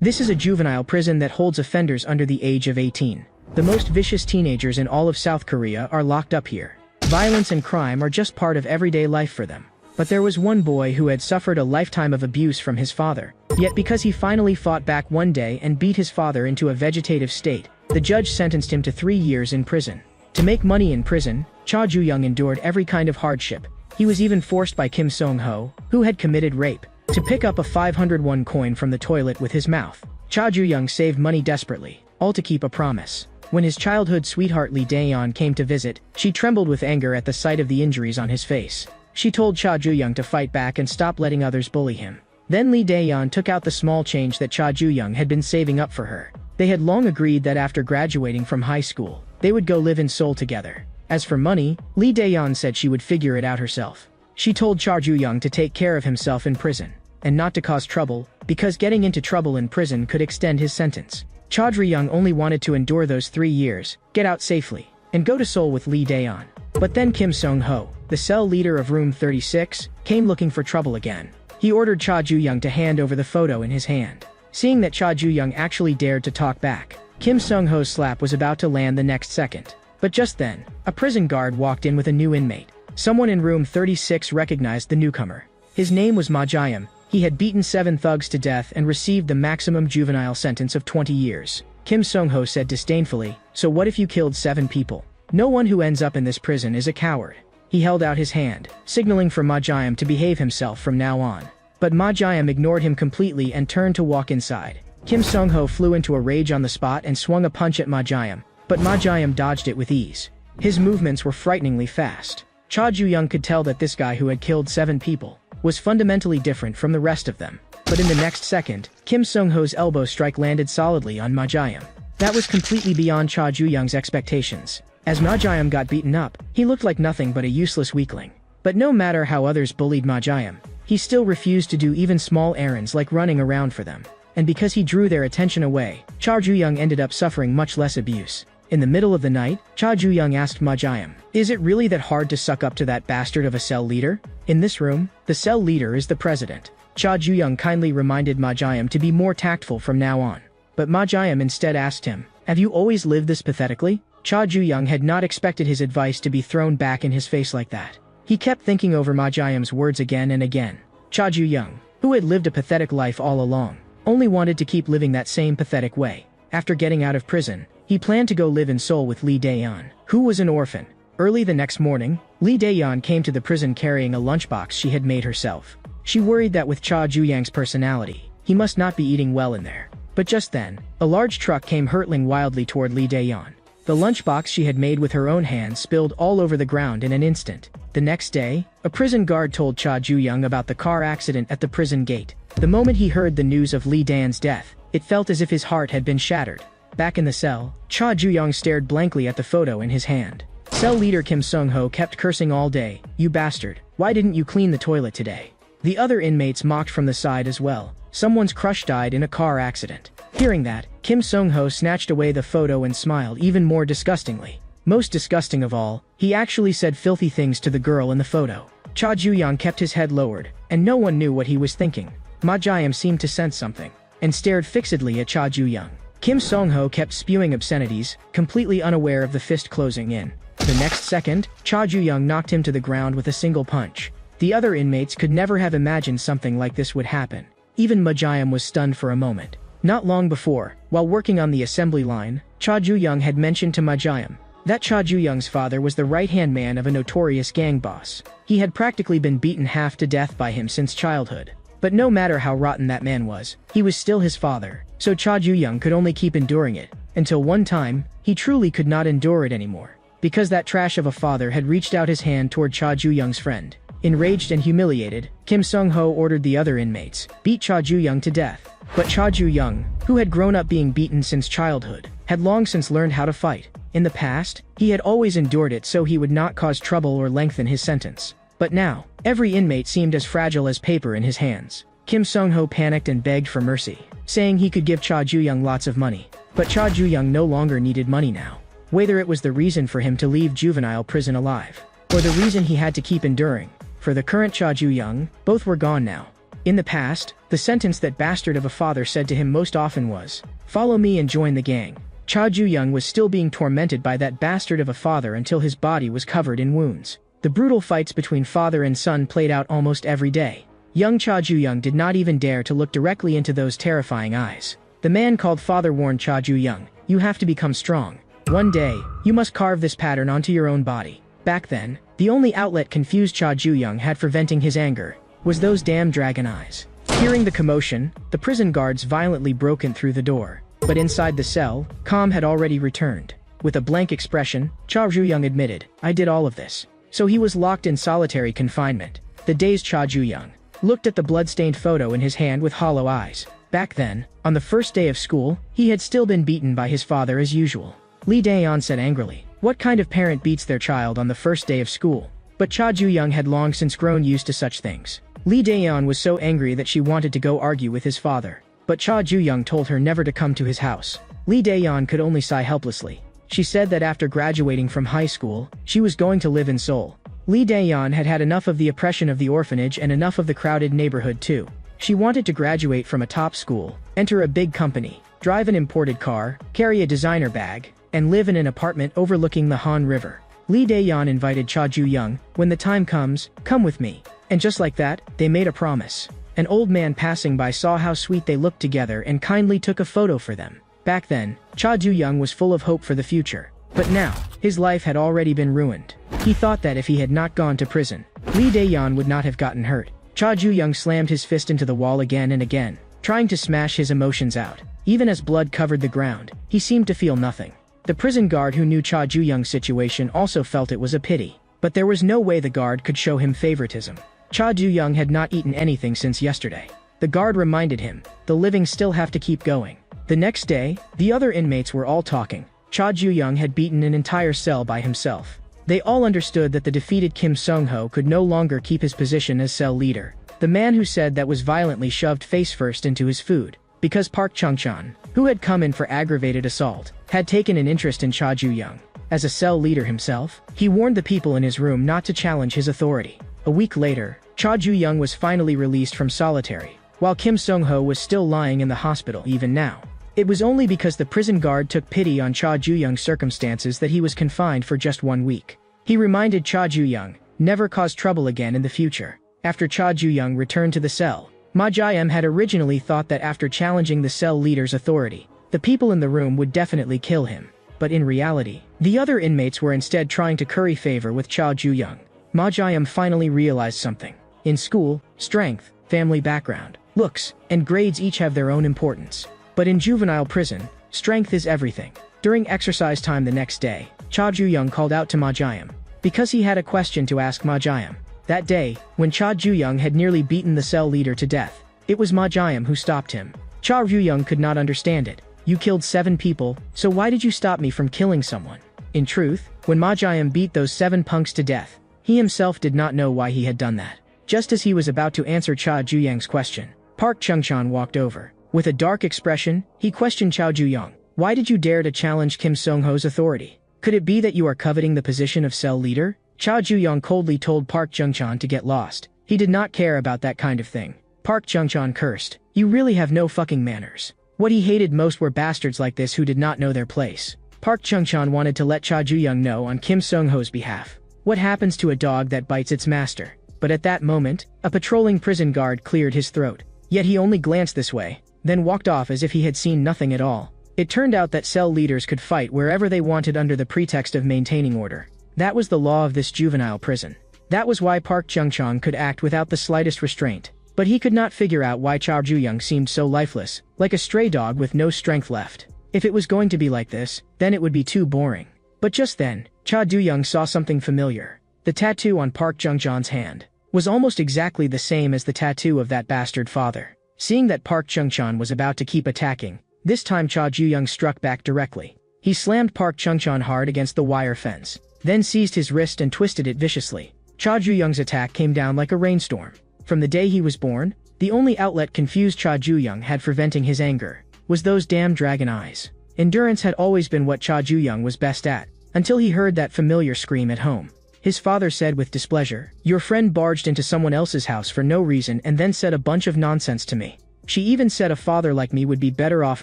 This is a juvenile prison that holds offenders under the age of 18. The most vicious teenagers in all of South Korea are locked up here. Violence and crime are just part of everyday life for them. But there was one boy who had suffered a lifetime of abuse from his father. Yet because he finally fought back one day and beat his father into a vegetative state, the judge sentenced him to 3 years in prison. To make money in prison, Cha Ju-young endured every kind of hardship. He was even forced by Kim Song-ho, who had committed rape, to pick up a 501 coin from the toilet with his mouth. Cha Ju-young saved money desperately, all to keep a promise. When his childhood sweetheart Lee Dae-yeon came to visit, she trembled with anger at the sight of the injuries on his face. She told Cha Ju-young to fight back and stop letting others bully him. Then Lee Dae-yeon took out the small change that Cha Ju-young had been saving up for her. They had long agreed that after graduating from high school, they would go live in Seoul together. As for money, Lee Dae-yeon said she would figure it out herself. She told Cha Ju-young to take care of himself in prison, and not to cause trouble, because getting into trouble in prison could extend his sentence. Cha Ju-young only wanted to endure those 3 years, get out safely, and go to Seoul with Lee Dae-yeon. But then Kim Song-ho, the cell leader of room 36, came looking for trouble again. He ordered Cha Ju-young to hand over the photo in his hand. Seeing that Cha Ju-young actually dared to talk back, Kim Song-ho's slap was about to land the next second. But just then, a prison guard walked in with a new inmate. Someone in room 36 recognized the newcomer. His name was Ma Jae-yum. He had beaten 7 thugs to death and received the maximum juvenile sentence of 20 years. Kim Song-ho said disdainfully, "So what if you killed 7 people? No one who ends up in this prison is a coward." He held out his hand, signaling for Ma Jae-yum to behave himself from now on. But Ma Jae-yum ignored him completely and turned to walk inside. Kim Song-ho flew into a rage on the spot and swung a punch at Ma Jae-yum, but Ma Jae-yum dodged it with ease. His movements were frighteningly fast. Cha Ju-young could tell that this guy who had killed 7 people was fundamentally different from the rest of them. But in the next second, Kim Song-ho's elbow strike landed solidly on Ma Jae-yum. That was completely beyond Cha Ju-young's expectations. As Ma Jae-yum got beaten up, he looked like nothing but a useless weakling. But no matter how others bullied Ma Jae-yum, he still refused to do even small errands like running around for them. And because he drew their attention away, Cha Ju-young ended up suffering much less abuse. In the middle of the night, Cha Ju-young asked Ma Jae-yum, "Is it really that hard to suck up to that bastard of a cell leader? In this room, the cell leader is the president." Cha Ju-young kindly reminded Ma Jae-yum to be more tactful from now on. But Ma Jae-yum instead asked him, "Have you always lived this pathetically?" Cha Ju-young had not expected his advice to be thrown back in his face like that. He kept thinking over Ma Jae-yum's words again and again. Cha Ju-young, who had lived a pathetic life all along, only wanted to keep living that same pathetic way. After getting out of prison, he planned to go live in Seoul with Lee Dae-yeon, who was an orphan. Early the next morning, Lee Dae-yeon came to the prison carrying a lunchbox she had made herself. She worried that with Cha Ju-young's personality, he must not be eating well in there. But just then, a large truck came hurtling wildly toward Lee Dae-yeon. The lunchbox she had made with her own hands spilled all over the ground in an instant. The next day, a prison guard told Cha Ju-young about the car accident at the prison gate. The moment he heard the news of Lee Dae-yeon's death, it felt as if his heart had been shattered. Back in the cell, Cha Ju-young stared blankly at the photo in his hand. Cell leader Kim Song-ho kept cursing all day, "You bastard, why didn't you clean the toilet today?" The other inmates mocked from the side as well. Someone's crush died in a car accident. Hearing that, Kim Song-ho snatched away the photo and smiled even more disgustingly. Most disgusting of all, he actually said filthy things to the girl in the photo. Cha Ju-young kept his head lowered, and no one knew what he was thinking. Ma Jae-yum seemed to sense something, and stared fixedly at Cha Ju-young. Kim Song-ho kept spewing obscenities, completely unaware of the fist closing in. The next second, Cha Ju-young knocked him to the ground with a single punch. The other inmates could never have imagined something like this would happen. Even Ma Jae-yum was stunned for a moment. Not long before, while working on the assembly line, Cha Ju-young had mentioned to Ma Jae-yum that Cha Ju-young's father was the right-hand man of a notorious gang boss. He had practically been beaten half to death by him since childhood. But no matter how rotten that man was, he was still his father, so Cha Ju-young could only keep enduring it, until one time, he truly could not endure it anymore. Because that trash of a father had reached out his hand toward Cha Ju-young's friend. Enraged and humiliated, Kim Song-ho ordered the other inmates beat Cha Ju-young to death. But Cha Ju-young, who had grown up being beaten since childhood, had long since learned how to fight. In the past, he had always endured it so he would not cause trouble or lengthen his sentence. But now, every inmate seemed as fragile as paper in his hands. Kim Song-ho panicked and begged for mercy, saying he could give Cha Ju-young lots of money. But Cha Ju-young no longer needed money now. Whether it was the reason for him to leave juvenile prison alive, or the reason he had to keep enduring, for the current Cha Ju-young, both were gone now. In the past, the sentence that bastard of a father said to him most often was, "Follow me and join the gang." Cha Ju-young was still being tormented by that bastard of a father until his body was covered in wounds. The brutal fights between father and son played out almost every day. Young Cha Ju-young did not even dare to look directly into those terrifying eyes. The man called father warned Cha Ju-young, "You have to become strong. One day, you must carve this pattern onto your own body." Back then, the only outlet confused Cha Ju-young had for venting his anger was those damn dragon eyes. Hearing the commotion, the prison guards violently broke in through the door. But inside the cell, calm had already returned. With a blank expression, Cha Ju-young admitted, "I did all of this." So he was locked in solitary confinement. The dazed Cha Ju-young looked at the blood-stained photo in his hand with hollow eyes. Back then, on the first day of school, he had still been beaten by his father as usual. Lee Dae-yeon said angrily, "What kind of parent beats their child on the first day of school?" But Cha Ju-young had long since grown used to such things. Lee Dae-yeon was so angry that she wanted to go argue with his father. But Cha Ju-young told her never to come to his house. Lee Dae-yeon could only sigh helplessly. She said that after graduating from high school, she was going to live in Seoul. Lee Dae-yeon had had enough of the oppression of the orphanage and enough of the crowded neighborhood too. She wanted to graduate from a top school, enter a big company, drive an imported car, carry a designer bag, and live in an apartment overlooking the Han River. Lee Dae-yeon invited Cha Ju-young, "When the time comes, come with me." And just like that, they made a promise. An old man passing by saw how sweet they looked together and kindly took a photo for them. Back then, Cha Ju-young was full of hope for the future. But now, his life had already been ruined. He thought that if he had not gone to prison, Lee Dae-yeon would not have gotten hurt. Cha Ju-young slammed his fist into the wall again and again, trying to smash his emotions out. Even as blood covered the ground, he seemed to feel nothing. The prison guard who knew Cha Ju-young's situation also felt it was a pity. But there was no way the guard could show him favoritism. Cha Ju-young had not eaten anything since yesterday. The guard reminded him, "The living still have to keep going." The next day, the other inmates were all talking. Cha Ju-young had beaten an entire cell by himself. They all understood that the defeated Kim Sung-ho could no longer keep his position as cell leader. The man who said that was violently shoved face first into his food, because Park Chung-chan, who had come in for aggravated assault, had taken an interest in Cha Ju-young. As a cell leader himself, he warned the people in his room not to challenge his authority. A week later, Cha Ju-young was finally released from solitary, while Kim Sung-ho was still lying in the hospital even now. It was only because the prison guard took pity on Cha Ju-young's circumstances that he was confined for just 1 week. He reminded Cha Ju-young, "Never cause trouble again in the future." After Cha Ju-young returned to the cell, Ma Jae-em had originally thought that after challenging the cell leader's authority, the people in the room would definitely kill him. But in reality, the other inmates were instead trying to curry favor with Cha Ju-young. Ma Jae-em finally realized something. In school, strength, family background, looks, and grades each have their own importance. But in juvenile prison, strength is everything. During exercise time the next day, Cha Ju-young called out to Ma Jae-em, because he had a question to ask Ma Jae-em. That day, when Cha Ju-young had nearly beaten the cell leader to death, it was Ma Jae-em who stopped him. Cha Ju-young could not understand it. "You killed 7 people, so why did you stop me from killing someone?" In truth, when Ma Jae-em beat those 7 punks to death, he himself did not know why he had done that. Just as he was about to answer Cha Ju-young's question, Park Chung-chan walked over. With a dark expression, he questioned Cha Ju-young, "Why did you dare to challenge Kim Sung-ho's authority? Could it be that you are coveting the position of cell leader?" Cha Ju-young coldly told Park Chung-chan to get lost. He did not care about that kind of thing. Park Chung-chan cursed, "You really have no fucking manners." What he hated most were bastards like this who did not know their place. Park Chung-chan wanted to let Cha Ju-young know on Kim Sung-ho's behalf. What happens to a dog that bites its master? But at that moment, a patrolling prison guard cleared his throat. Yet he only glanced this way, then walked off as if he had seen nothing at all. It turned out that cell leaders could fight wherever they wanted under the pretext of maintaining order. That was the law of this juvenile prison. That was why Park Chung-chan could act without the slightest restraint. But he could not figure out why Cha Ju-young seemed so lifeless, like a stray dog with no strength left. If it was going to be like this, then it would be too boring. But just then, Cha Ju-young saw something familiar. The tattoo on Park Chung-chan's hand was almost exactly the same as the tattoo of that bastard father. Seeing that Park Chung-chan was about to keep attacking, this time Cha Ju-young struck back directly. He slammed Park Chung-chan hard against the wire fence, then seized his wrist and twisted it viciously. Cha Ju-young's attack came down like a rainstorm. From the day he was born, the only outlet confused Cha Ju-young had for venting his anger was those damn dragon eyes. Endurance had always been what Cha Ju-young was best at, until he heard that familiar scream at home. His father said with displeasure. Your friend barged into someone else's house for no reason and then said a bunch of nonsense to me. She even said a father like me would be better off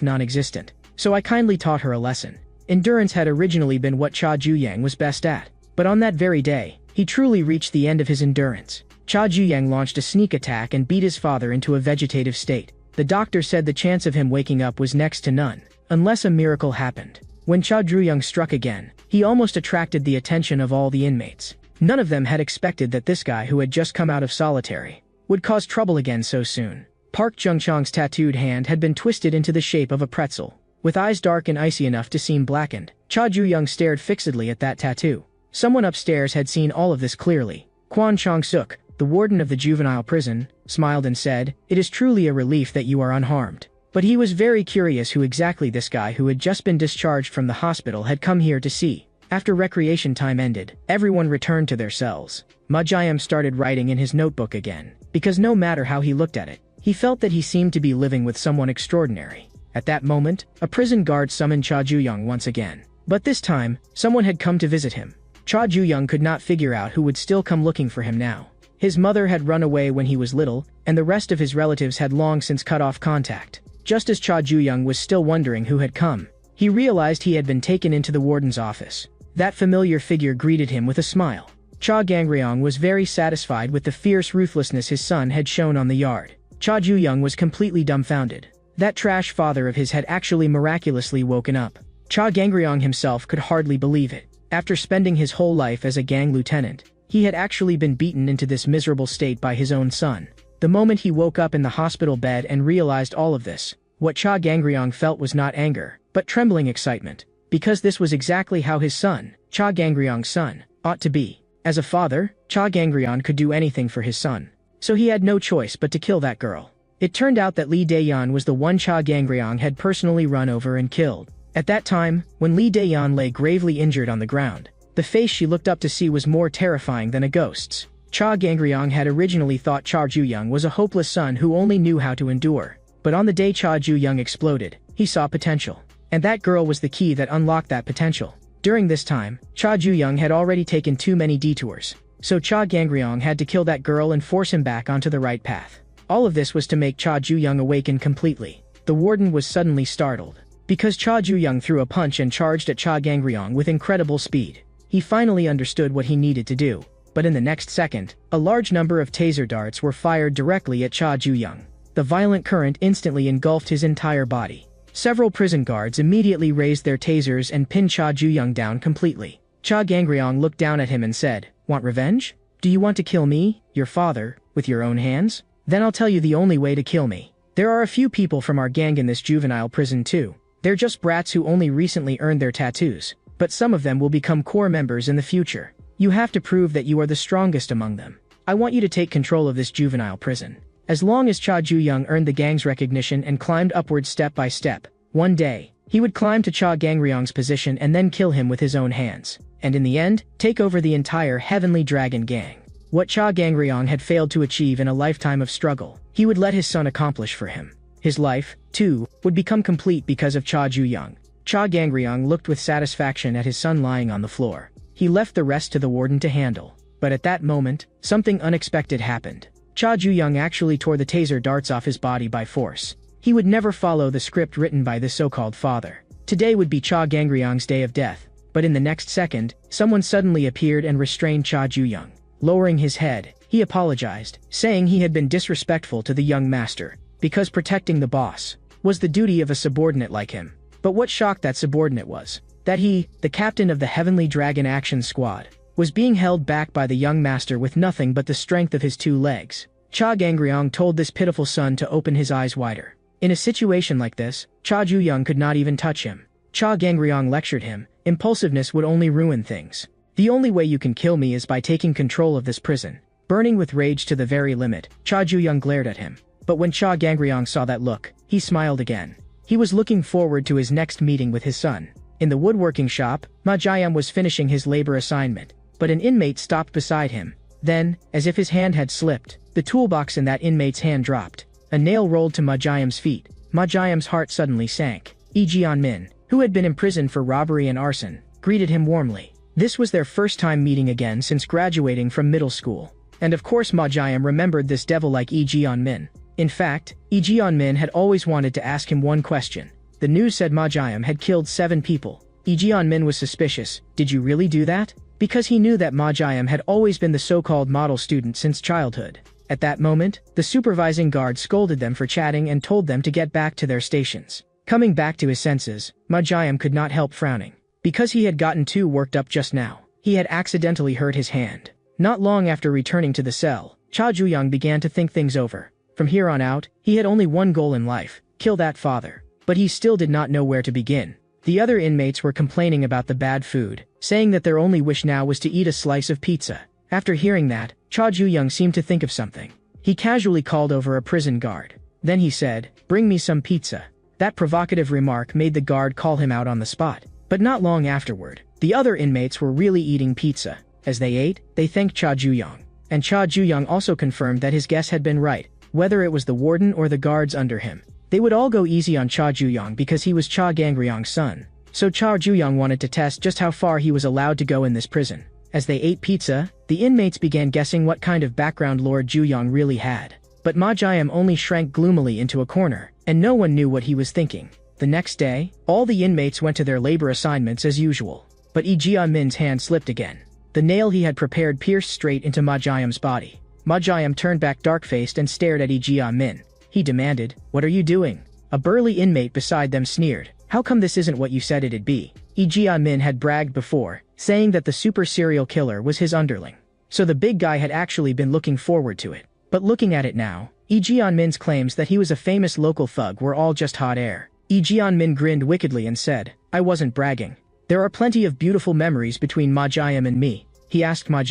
non-existent. So I kindly taught her a lesson. Endurance had originally been what Cha Juyang was best at. But on that very day, he truly reached the end of his endurance. Cha Juyang launched a sneak attack and beat his father into a vegetative state. The doctor said the chance of him waking up was next to none, unless a miracle happened. When Cha Juyang struck again, he almost attracted the attention of all the inmates. None of them had expected that this guy who had just come out of solitary would cause trouble again so soon. Park Jung-chang's tattooed hand had been twisted into the shape of a pretzel. With eyes dark and icy enough to seem blackened, Cha Juyang stared fixedly at that tattoo. Someone upstairs had seen all of this clearly. Kwon Chong-suk, the warden of the juvenile prison, smiled and said, "It is truly a relief that you are unharmed." But he was very curious who exactly this guy who had just been discharged from the hospital had come here to see. After recreation time ended, everyone returned to their cells. Ma-jiam started writing in his notebook again, because no matter how he looked at it, he felt that he seemed to be living with someone extraordinary. At that moment, a prison guard summoned Cha Juyang once again. But this time, someone had come to visit him. Cha Juyang could not figure out who would still come looking for him now. His mother had run away when he was little, and the rest of his relatives had long since cut off contact. Just as Cha Juyang was still wondering who had come, he realized he had been taken into the warden's office. That familiar figure greeted him with a smile. Cha Gangryong was very satisfied with the fierce ruthlessness his son had shown on the yard. Cha Juyang was completely dumbfounded. That trash father of his had actually miraculously woken up. Cha Gangryong himself could hardly believe it. After spending his whole life as a gang lieutenant, he had actually been beaten into this miserable state by his own son. The moment he woke up in the hospital bed and realized all of this, what Cha Gangryong felt was not anger, but trembling excitement. Because this was exactly how his son, Cha Gangryong's son, ought to be. As a father, Cha Gangryong could do anything for his son. So he had no choice but to kill that girl. It turned out that Lee Daeyeon was the one Cha Gangryong had personally run over and killed. At that time, when Lee Daeyeon lay gravely injured on the ground, the face she looked up to see was more terrifying than a ghost's. Cha Gangryong had originally thought Cha Juyang was a hopeless son who only knew how to endure. But on the day Cha Juyang exploded, he saw potential. And that girl was the key that unlocked that potential. During this time, Cha Juyang had already taken too many detours. So Cha Gangryong had to kill that girl and force him back onto the right path. All of this was to make Cha Juyang awaken completely. The warden was suddenly startled. Because Cha Juyang threw a punch and charged at Cha Gangryong with incredible speed. He finally understood what he needed to do. But in the next second, a large number of taser darts were fired directly at Cha Juyang. The violent current instantly engulfed his entire body. Several prison guards immediately raised their tasers and pinned Cha Juyang down completely. Cha Gangryong looked down at him and said, "Want revenge? Do you want to kill me, your father, with your own hands? Then I'll tell you the only way to kill me. There are a few people from our gang in this juvenile prison too. They're just brats who only recently earned their tattoos, but some of them will become core members in the future. You have to prove that you are the strongest among them. I want you to take control of this juvenile prison." As long as Cha Juyang earned the gang's recognition and climbed upward step by step, one day, he would climb to Cha Gangryong's position and then kill him with his own hands. And in the end, take over the entire Heavenly Dragon gang. What Cha Gangryong had failed to achieve in a lifetime of struggle, he would let his son accomplish for him. His life, too, would become complete because of Cha Juyang. Cha Gangryong looked with satisfaction at his son lying on the floor. He left the rest to the warden to handle. But at that moment, something unexpected happened. Cha Juyang actually tore the taser darts off his body by force. He would never follow the script written by this so-called father. Today would be Cha Gangryong's day of death. But in the next second, someone suddenly appeared and restrained Cha Juyang. Lowering his head, he apologized, saying he had been disrespectful to the young master, because protecting the boss was the duty of a subordinate like him. But what shocked that subordinate was that he, the captain of the Heavenly Dragon Action Squad, was being held back by the young master with nothing but the strength of his 2 legs. Cha Gangryong told this pitiful son to open his eyes wider. In a situation like this, Cha Juyang could not even touch him. Cha Gangryong lectured him, impulsiveness would only ruin things. The only way you can kill me is by taking control of this prison. Burning with rage to the very limit, Cha Juyang glared at him. But when Cha Gangryong saw that look, he smiled again. He was looking forward to his next meeting with his son. In the woodworking shop, Ma-jiam was finishing his labor assignment. But an inmate stopped beside him. Then, as if his hand had slipped, the toolbox in that inmate's hand dropped. A nail rolled to Ma-jiam's feet. Ma-jiam's heart suddenly sank. Lee Jian-min, who had been imprisoned for robbery and arson, greeted him warmly. This was their first time meeting again since graduating from middle school. And of course Ma remembered this devil-like Lee Jeon-min. In fact, Lee Jeon-min had always wanted to ask him one question. The news said Ma had killed 7 people. Lee Jeon-min was suspicious. Did you really do that? Because he knew that Ma had always been the so-called model student since childhood. At that moment, the supervising guard scolded them for chatting and told them to get back to their stations. Coming back to his senses, Ma could not help frowning. Because he had gotten too worked up just now, he had accidentally hurt his hand. Not long after returning to the cell, Cha Ju-young began to think things over. From here on out, he had only one goal in life: kill that father. But he still did not know where to begin. The other inmates were complaining about the bad food, saying that their only wish now was to eat a slice of pizza. After hearing that, Cha Ju-young seemed to think of something. He casually called over a prison guard. Then he said, "Bring me some pizza." That provocative remark made the guard call him out on the spot. But not long afterward, the other inmates were really eating pizza. As they ate, they thanked Cha Ju-young. And Cha Ju-young also confirmed that his guess had been right, whether it was the warden or the guards under him. They would all go easy on Cha Ju-young because he was Cha Gangryong's son. So Cha Ju-young wanted to test just how far he was allowed to go in this prison. As they ate pizza, the inmates began guessing what kind of background Lord Ju-young really had. But Ma only shrank gloomily into a corner, and no one knew what he was thinking. The next day, all the inmates went to their labor assignments as usual. But Lee Jeon-min's hand slipped again. The nail he had prepared pierced straight into Ma body. Ma turned back dark-faced and stared at Lee Jeon-min. He demanded, "What are you doing?" A burly inmate beside them sneered, "How come this isn't what you said it'd be?" Lee Jeon-min had bragged before, saying that the super serial killer was his underling. So the big guy had actually been looking forward to it. But looking at it now, Lee Jeon-min's claims that he was a famous local thug were all just hot air. Lee Jeon-min grinned wickedly and said, "I wasn't bragging. There are plenty of beautiful memories between Ma and me." He asked Ma,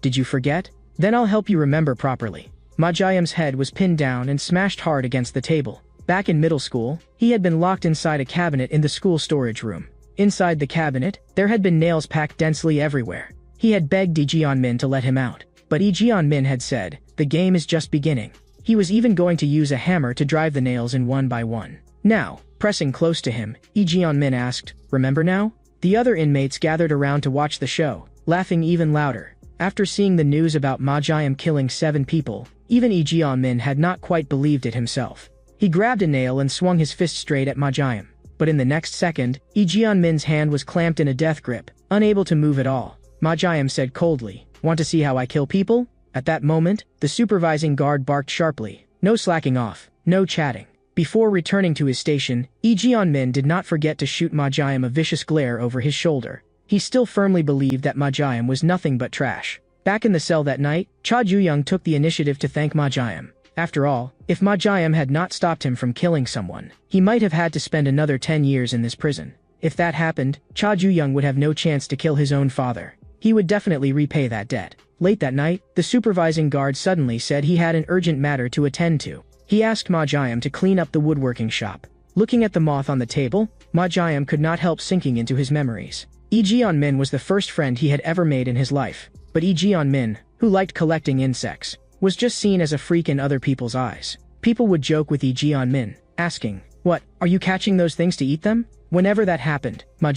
"Did you forget? Then I'll help you remember properly." Ma head was pinned down and smashed hard against the table. Back in middle school, he had been locked inside a cabinet in the school storage room. Inside the cabinet, there had been nails packed densely everywhere. He had begged Lee Jeon-min to let him out. But Lee Jeon-min had said, "The game is just beginning." He was even going to use a hammer to drive the nails in one by one. Now, pressing close to him, Lee Jeon-min asked, "Remember now?" The other inmates gathered around to watch the show, laughing even louder. After seeing the news about Ma killing 7 people, even Lee Jeon-min had not quite believed it himself. He grabbed a nail and swung his fist straight at Ma. But in the next second, Lee Jeon-min's hand was clamped in a death grip, unable to move at all. Ma said coldly, "Want to see how I kill people?" At that moment, the supervising guard barked sharply, "No slacking off, no chatting." Before returning to his station, Lee Jeon-min did not forget to shoot Ma a vicious glare over his shoulder. He still firmly believed that Ma was nothing but trash. Back in the cell that night, Cha Ju-young took the initiative to thank Ma. After all, if Ma had not stopped him from killing someone, he might have had to spend another 10 years in this prison. If that happened, Cha Ju-young would have no chance to kill his own father. He would definitely repay that debt. Late that night, the supervising guard suddenly said he had an urgent matter to attend to. He asked Ma to clean up the woodworking shop. Looking at the moth on the table, Ma could not help sinking into his memories. Lee Jeon-min was the first friend he had ever made in his life. But Lee Jeon-min, who liked collecting insects, was just seen as a freak in other people's eyes. People would joke with Lee Jeon-min, asking, "What, are you catching those things to eat them?" Whenever that happened, Ma,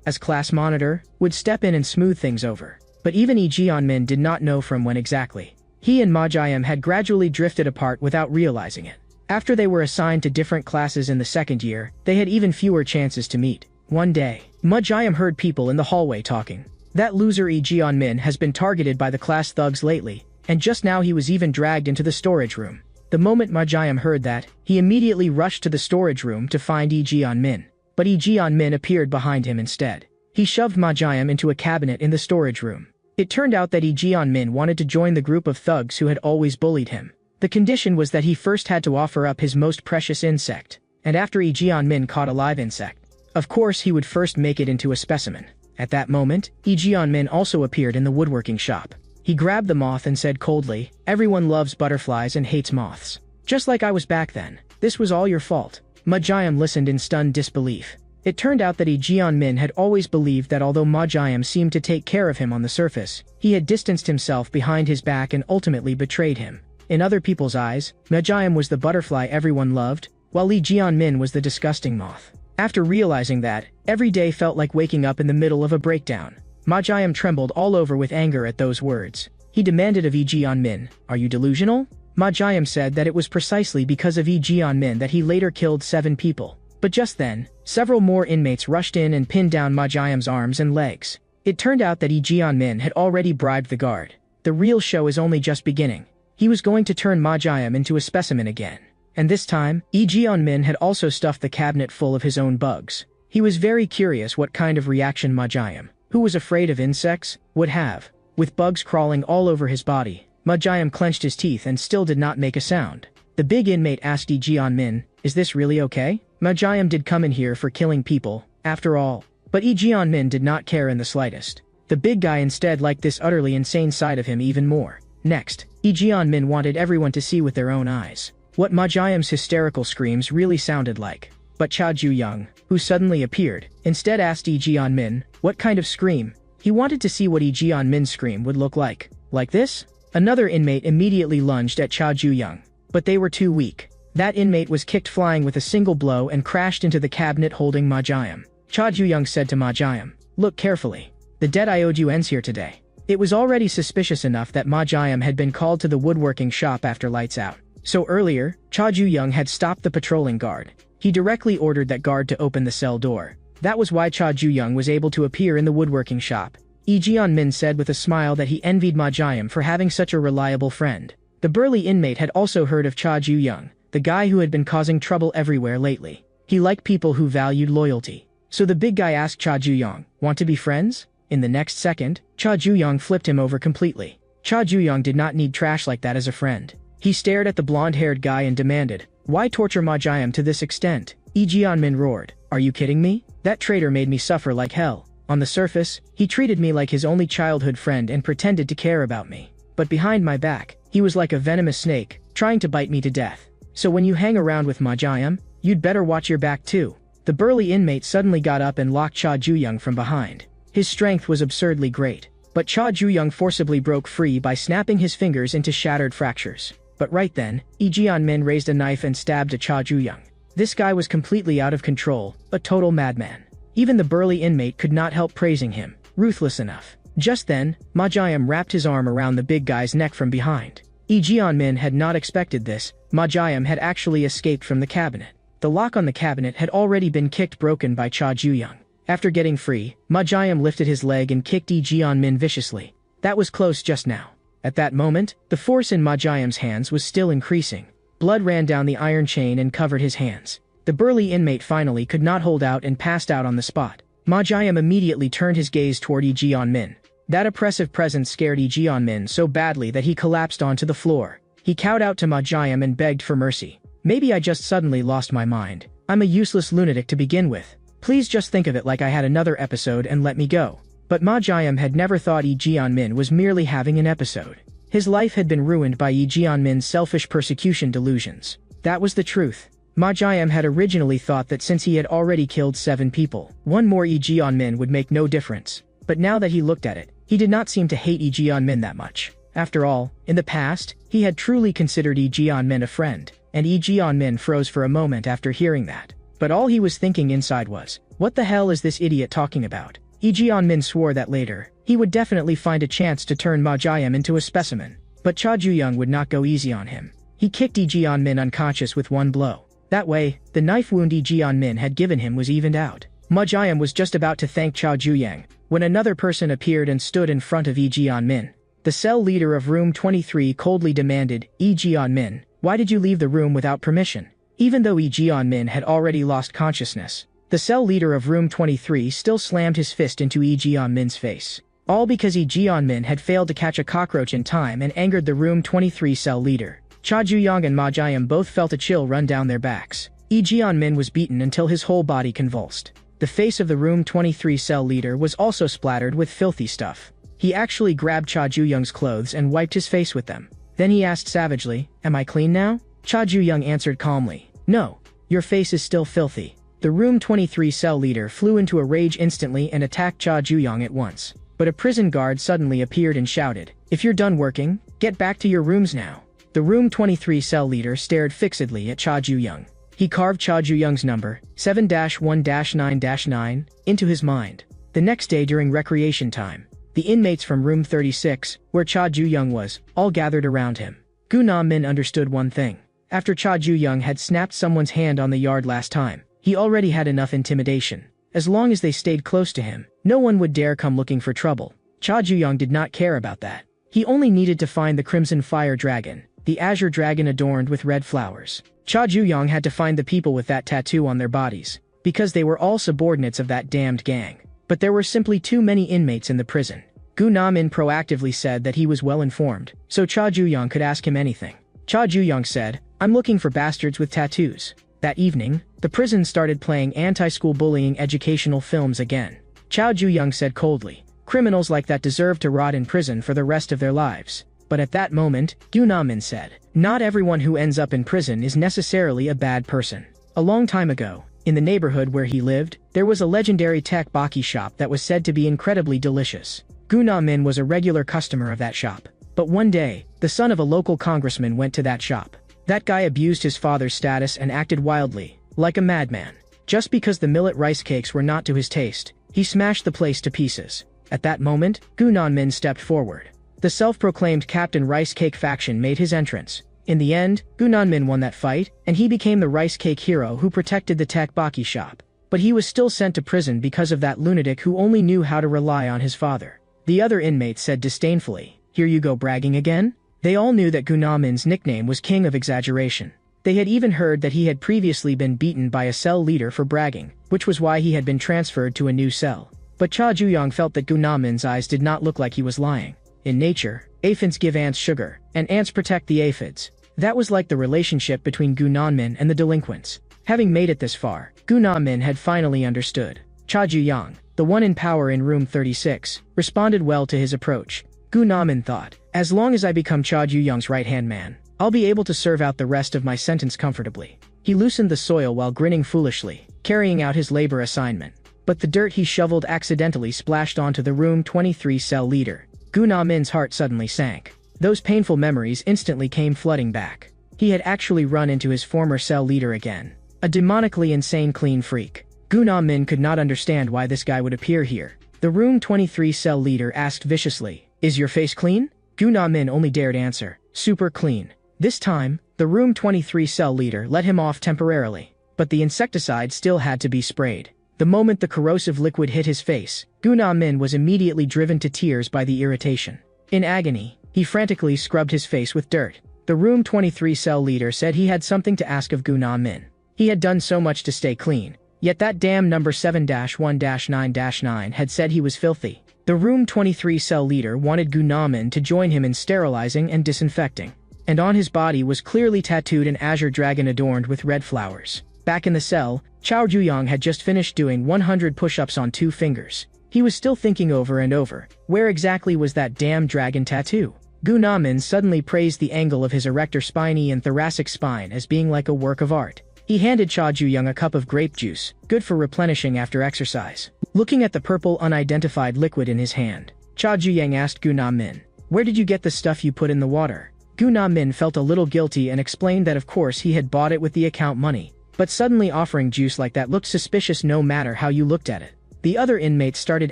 as class monitor, would step in and smooth things over. But even Lee Jeon-min did not know from when exactly. He and Ma had gradually drifted apart without realizing it. After they were assigned to different classes in the second year, they had even fewer chances to meet. One day, Ma heard people in the hallway talking. "That loser Lee Jeon-min has been targeted by the class thugs lately, and just now he was even dragged into the storage room." The moment Ma heard that, he immediately rushed to the storage room to find Lee Jeon-min. But Lee Jeon-min appeared behind him instead. He shoved Ma into a cabinet in the storage room. It turned out that Lee Jeon-min wanted to join the group of thugs who had always bullied him. The condition was that he first had to offer up his most precious insect, and after Lee Jeon-min caught a live insect, of course he would first make it into a specimen. At that moment, Lee Jeon-min also appeared in the woodworking shop. He grabbed the moth and said coldly, "Everyone loves butterflies and hates moths. Just like I was back then. This was all your fault." Ma listened in stunned disbelief. It turned out that Lee Jeon-min had always believed that although Ma seemed to take care of him on the surface, he had distanced himself behind his back and ultimately betrayed him. In other people's eyes, Ma was the butterfly everyone loved, while Lee Jeon-min was the disgusting moth. After realizing that, every day felt like waking up in the middle of a breakdown. Ma Jiam trembled all over with anger at those words. He demanded of Lee Jian-min, "Are you delusional?" Ma Jiam said that it was precisely because of Lee Jian-min that he later killed 7 people. But just then, several more inmates rushed in and pinned down Ma Jiam's arms and legs. It turned out that Lee Jian-min had already bribed the guard. The real show is only just beginning. He was going to turn Ma Jiam into a specimen again. And this time, Lee Jian-min had also stuffed the cabinet full of his own bugs. He was very curious what kind of reaction Ma Jiam, who was afraid of insects, would have. With bugs crawling all over his body, Ma Jiam clenched his teeth and still did not make a sound. The big inmate asked Lee Jian-min, "Is this really okay? Ma Jiam did come in here for killing people, after all." But Lee Jian-min did not care in the slightest. The big guy instead liked this utterly insane side of him even more. Next, Lee Jian-min wanted everyone to see with their own eyes what Ma Jiam's hysterical screams really sounded like. But Cha Ju-young, who suddenly appeared, instead asked Lee Jian-min, "What kind of scream?" He wanted to see what Lee Jian-min's scream would look like. Like this? Another inmate immediately lunged at Cha Ju-young. But they were too weak. That inmate was kicked flying with a single blow and crashed into the cabinet holding Ma Jiam. Cha Ju-young said to Ma Jiam, "Look carefully. The debt I owed you ends here today." It was already suspicious enough that Ma Jiam had been called to the woodworking shop after lights out. So earlier, Cha Ju-young had stopped the patrolling guard. He directly ordered that guard to open the cell door. That was why Cha Ju-young was able to appear in the woodworking shop. Lee Jian-min said with a smile that he envied Ma Jiam for having such a reliable friend. The burly inmate had also heard of Cha Ju-young, the guy who had been causing trouble everywhere lately. He liked people who valued loyalty. So the big guy asked Cha Ju-young, "Want to be friends?" In the next second, Cha Ju-young flipped him over completely. Cha Ju-young did not need trash like that as a friend. He stared at the blonde-haired guy and demanded, "Why torture Ma Jiam to this extent?" Lee Jian-min roared, "Are you kidding me? That traitor made me suffer like hell. On the surface, he treated me like his only childhood friend and pretended to care about me. But behind my back, he was like a venomous snake, trying to bite me to death. So when you hang around with Ma Jiam, you'd better watch your back too." The burly inmate suddenly got up and locked Cha Ju-young from behind. His strength was absurdly great. But Cha Ju-young forcibly broke free by snapping his fingers into shattered fractures. But right then, Lee Jian-min raised a knife and stabbed at Cha Ju-young. This guy was completely out of control, a total madman. Even the burly inmate could not help praising him, ruthless enough. Just then, Ma Jiam wrapped his arm around the big guy's neck from behind. Lee Jian-min had not expected this. Ma Jiam had actually escaped from the cabinet. The lock on the cabinet had already been broken by Cha Ju-young. After getting free, Ma Jiam lifted his leg and kicked Lee Jian-min viciously. That was close just now. At that moment, the force in Ma Jiam's hands was still increasing. Blood ran down the iron chain and covered his hands. The burly inmate finally could not hold out and passed out on the spot. Ma Jiam immediately turned his gaze toward Lee Jian-min. That oppressive presence scared Lee Jian-min so badly that he collapsed onto the floor. He cowed out to Ma Jiam and begged for mercy. "Maybe I just suddenly lost my mind. I'm a useless lunatic to begin with. Please just think of it like I had another episode and let me go." But Ma Jiam had never thought Lee Jian-min was merely having an episode. His life had been ruined by Lee Jian-min's selfish persecution delusions. That was the truth. Ma Jiam had originally thought that since he had already killed 7 people, one more Lee Jian-min would make no difference. But now that he looked at it, he did not seem to hate Lee Jian-min that much. After all, in the past, he had truly considered Lee Jian-min a friend, and Lee Jian-min froze for a moment after hearing that. But all he was thinking inside was, "What the hell is this idiot talking about?" Lee Jian-min swore that later, he would definitely find a chance to turn Ma Jiam into a specimen. But Cha Ju-young would not go easy on him. He kicked Lee Jian-min unconscious with one blow. That way, the knife wound Lee Jian-min had given him was evened out. Ma Jiam was just about to thank Cha Ju-young when another person appeared and stood in front of Lee Jian-min. The cell leader of room 23 coldly demanded, "Lee Jian-min, why did you leave the room without permission?" Even though Lee Jian-min had already lost consciousness, the cell leader of room 23 still slammed his fist into Lee Jian-min's face. All because Lee Jian-min had failed to catch a cockroach in time and angered the room 23 cell leader. Cha Ju-young and Ma Jiam both felt a chill run down their backs. Lee Jian-min was beaten until his whole body convulsed. The face of the room 23 cell leader was also splattered with filthy stuff. He actually grabbed Cha Ju-young's clothes and wiped his face with them. Then he asked savagely, "Am I clean now?" Cha Ju-young answered calmly, "No, your face is still filthy." The room 23 cell leader flew into a rage instantly and attacked Cha Ju-young at once. But a prison guard suddenly appeared and shouted, "If you're done working, get back to your rooms now." The room 23 cell leader stared fixedly at Cha Ju-young. He carved Cha Ju-young's number, 7-1-9-9, into his mind. The next day during recreation time, the inmates from room 36, where Cha Ju-young was, all gathered around him. Gu Na-min understood one thing. After Cha Ju-young had snapped someone's hand on the yard last time, he already had enough intimidation. As long as they stayed close to him, no one would dare come looking for trouble. Cha Ju-young did not care about that. He only needed to find the Crimson Fire Dragon, the azure dragon adorned with red flowers. Cha Ju-young had to find the people with that tattoo on their bodies, because they were all subordinates of that damned gang. But there were simply too many inmates in the prison. Gu Na-min proactively said that he was well informed, so Cha Ju-young could ask him anything. Cha Ju-young said, "I'm looking for bastards with tattoos." That evening, the prison started playing anti-school bullying educational films again. Cha Ju-young said coldly, "Criminals like that deserve to rot in prison for the rest of their lives." But at that moment, Gu Na-min said, "Not everyone who ends up in prison is necessarily a bad person." A long time ago, in the neighborhood where he lived, there was a legendary tteokbokki shop that was said to be incredibly delicious. Gu Na-min was a regular customer of that shop. But one day, the son of a local congressman went to that shop. That guy abused his father's status and acted wildly, like a madman. Just because the millet rice cakes were not to his taste, he smashed the place to pieces. At that moment, Gu Na-min stepped forward. The self-proclaimed Captain Rice Cake faction made his entrance. In the end, Gu Na-min won that fight, and he became the rice cake hero who protected the tteokbokki shop. But he was still sent to prison because of that lunatic who only knew how to rely on his father. The other inmates said disdainfully, "Here you go bragging again?" They all knew that Gu Na-min's nickname was King of Exaggeration. They had even heard that he had previously been beaten by a cell leader for bragging, which was why he had been transferred to a new cell. But Cha Ju-young felt that Gu Na-min's eyes did not look like he was lying. In nature, aphids give ants sugar, and ants protect the aphids. That was like the relationship between Gu Na-min and the delinquents. Having made it this far, Gu Na-min had finally understood. Cha Ju-young, the one in power in room 36, responded well to his approach. Gu Na-min thought, "As long as I become Cha Ju-young's right-hand man, I'll be able to serve out the rest of my sentence comfortably." He loosened the soil while grinning foolishly, carrying out his labor assignment. But the dirt he shoveled accidentally splashed onto the room 23 cell leader. Gu Na-min's heart suddenly sank. Those painful memories instantly came flooding back. He had actually run into his former cell leader again. A demonically insane clean freak. Gu Na-min could not understand why this guy would appear here. The room 23 cell leader asked viciously, "Is your face clean?" Gu Na-min only dared answer, "Super clean." This time, the room 23 cell leader let him off temporarily. But the insecticide still had to be sprayed. The moment the corrosive liquid hit his face, Gu Na-min was immediately driven to tears by the irritation. In agony, he frantically scrubbed his face with dirt. The room 23 cell leader said he had something to ask of Gu Na-min. He had done so much to stay clean, yet that damn number 7-1-9-9 had said he was filthy. The room 23 cell leader wanted Gu Na-min to join him in sterilizing and disinfecting. And on his body was clearly tattooed an azure dragon adorned with red flowers. Back in the cell, Cha Ju-young had just finished doing 100 push-ups on 2 fingers. He was still thinking over and over, where exactly was that damn dragon tattoo? Gu Na-min suddenly praised the angle of his erector spiny and thoracic spine as being like a work of art. He handed Cha Ju-young a cup of grape juice, good for replenishing after exercise. Looking at the purple unidentified liquid in his hand, Cha Ju-young asked Gu Na-min, "Where did you get the stuff you put in the water?" Gu Na-min felt a little guilty and explained that of course he had bought it with the account money. But suddenly offering juice like that looked suspicious no matter how you looked at it. The other inmates started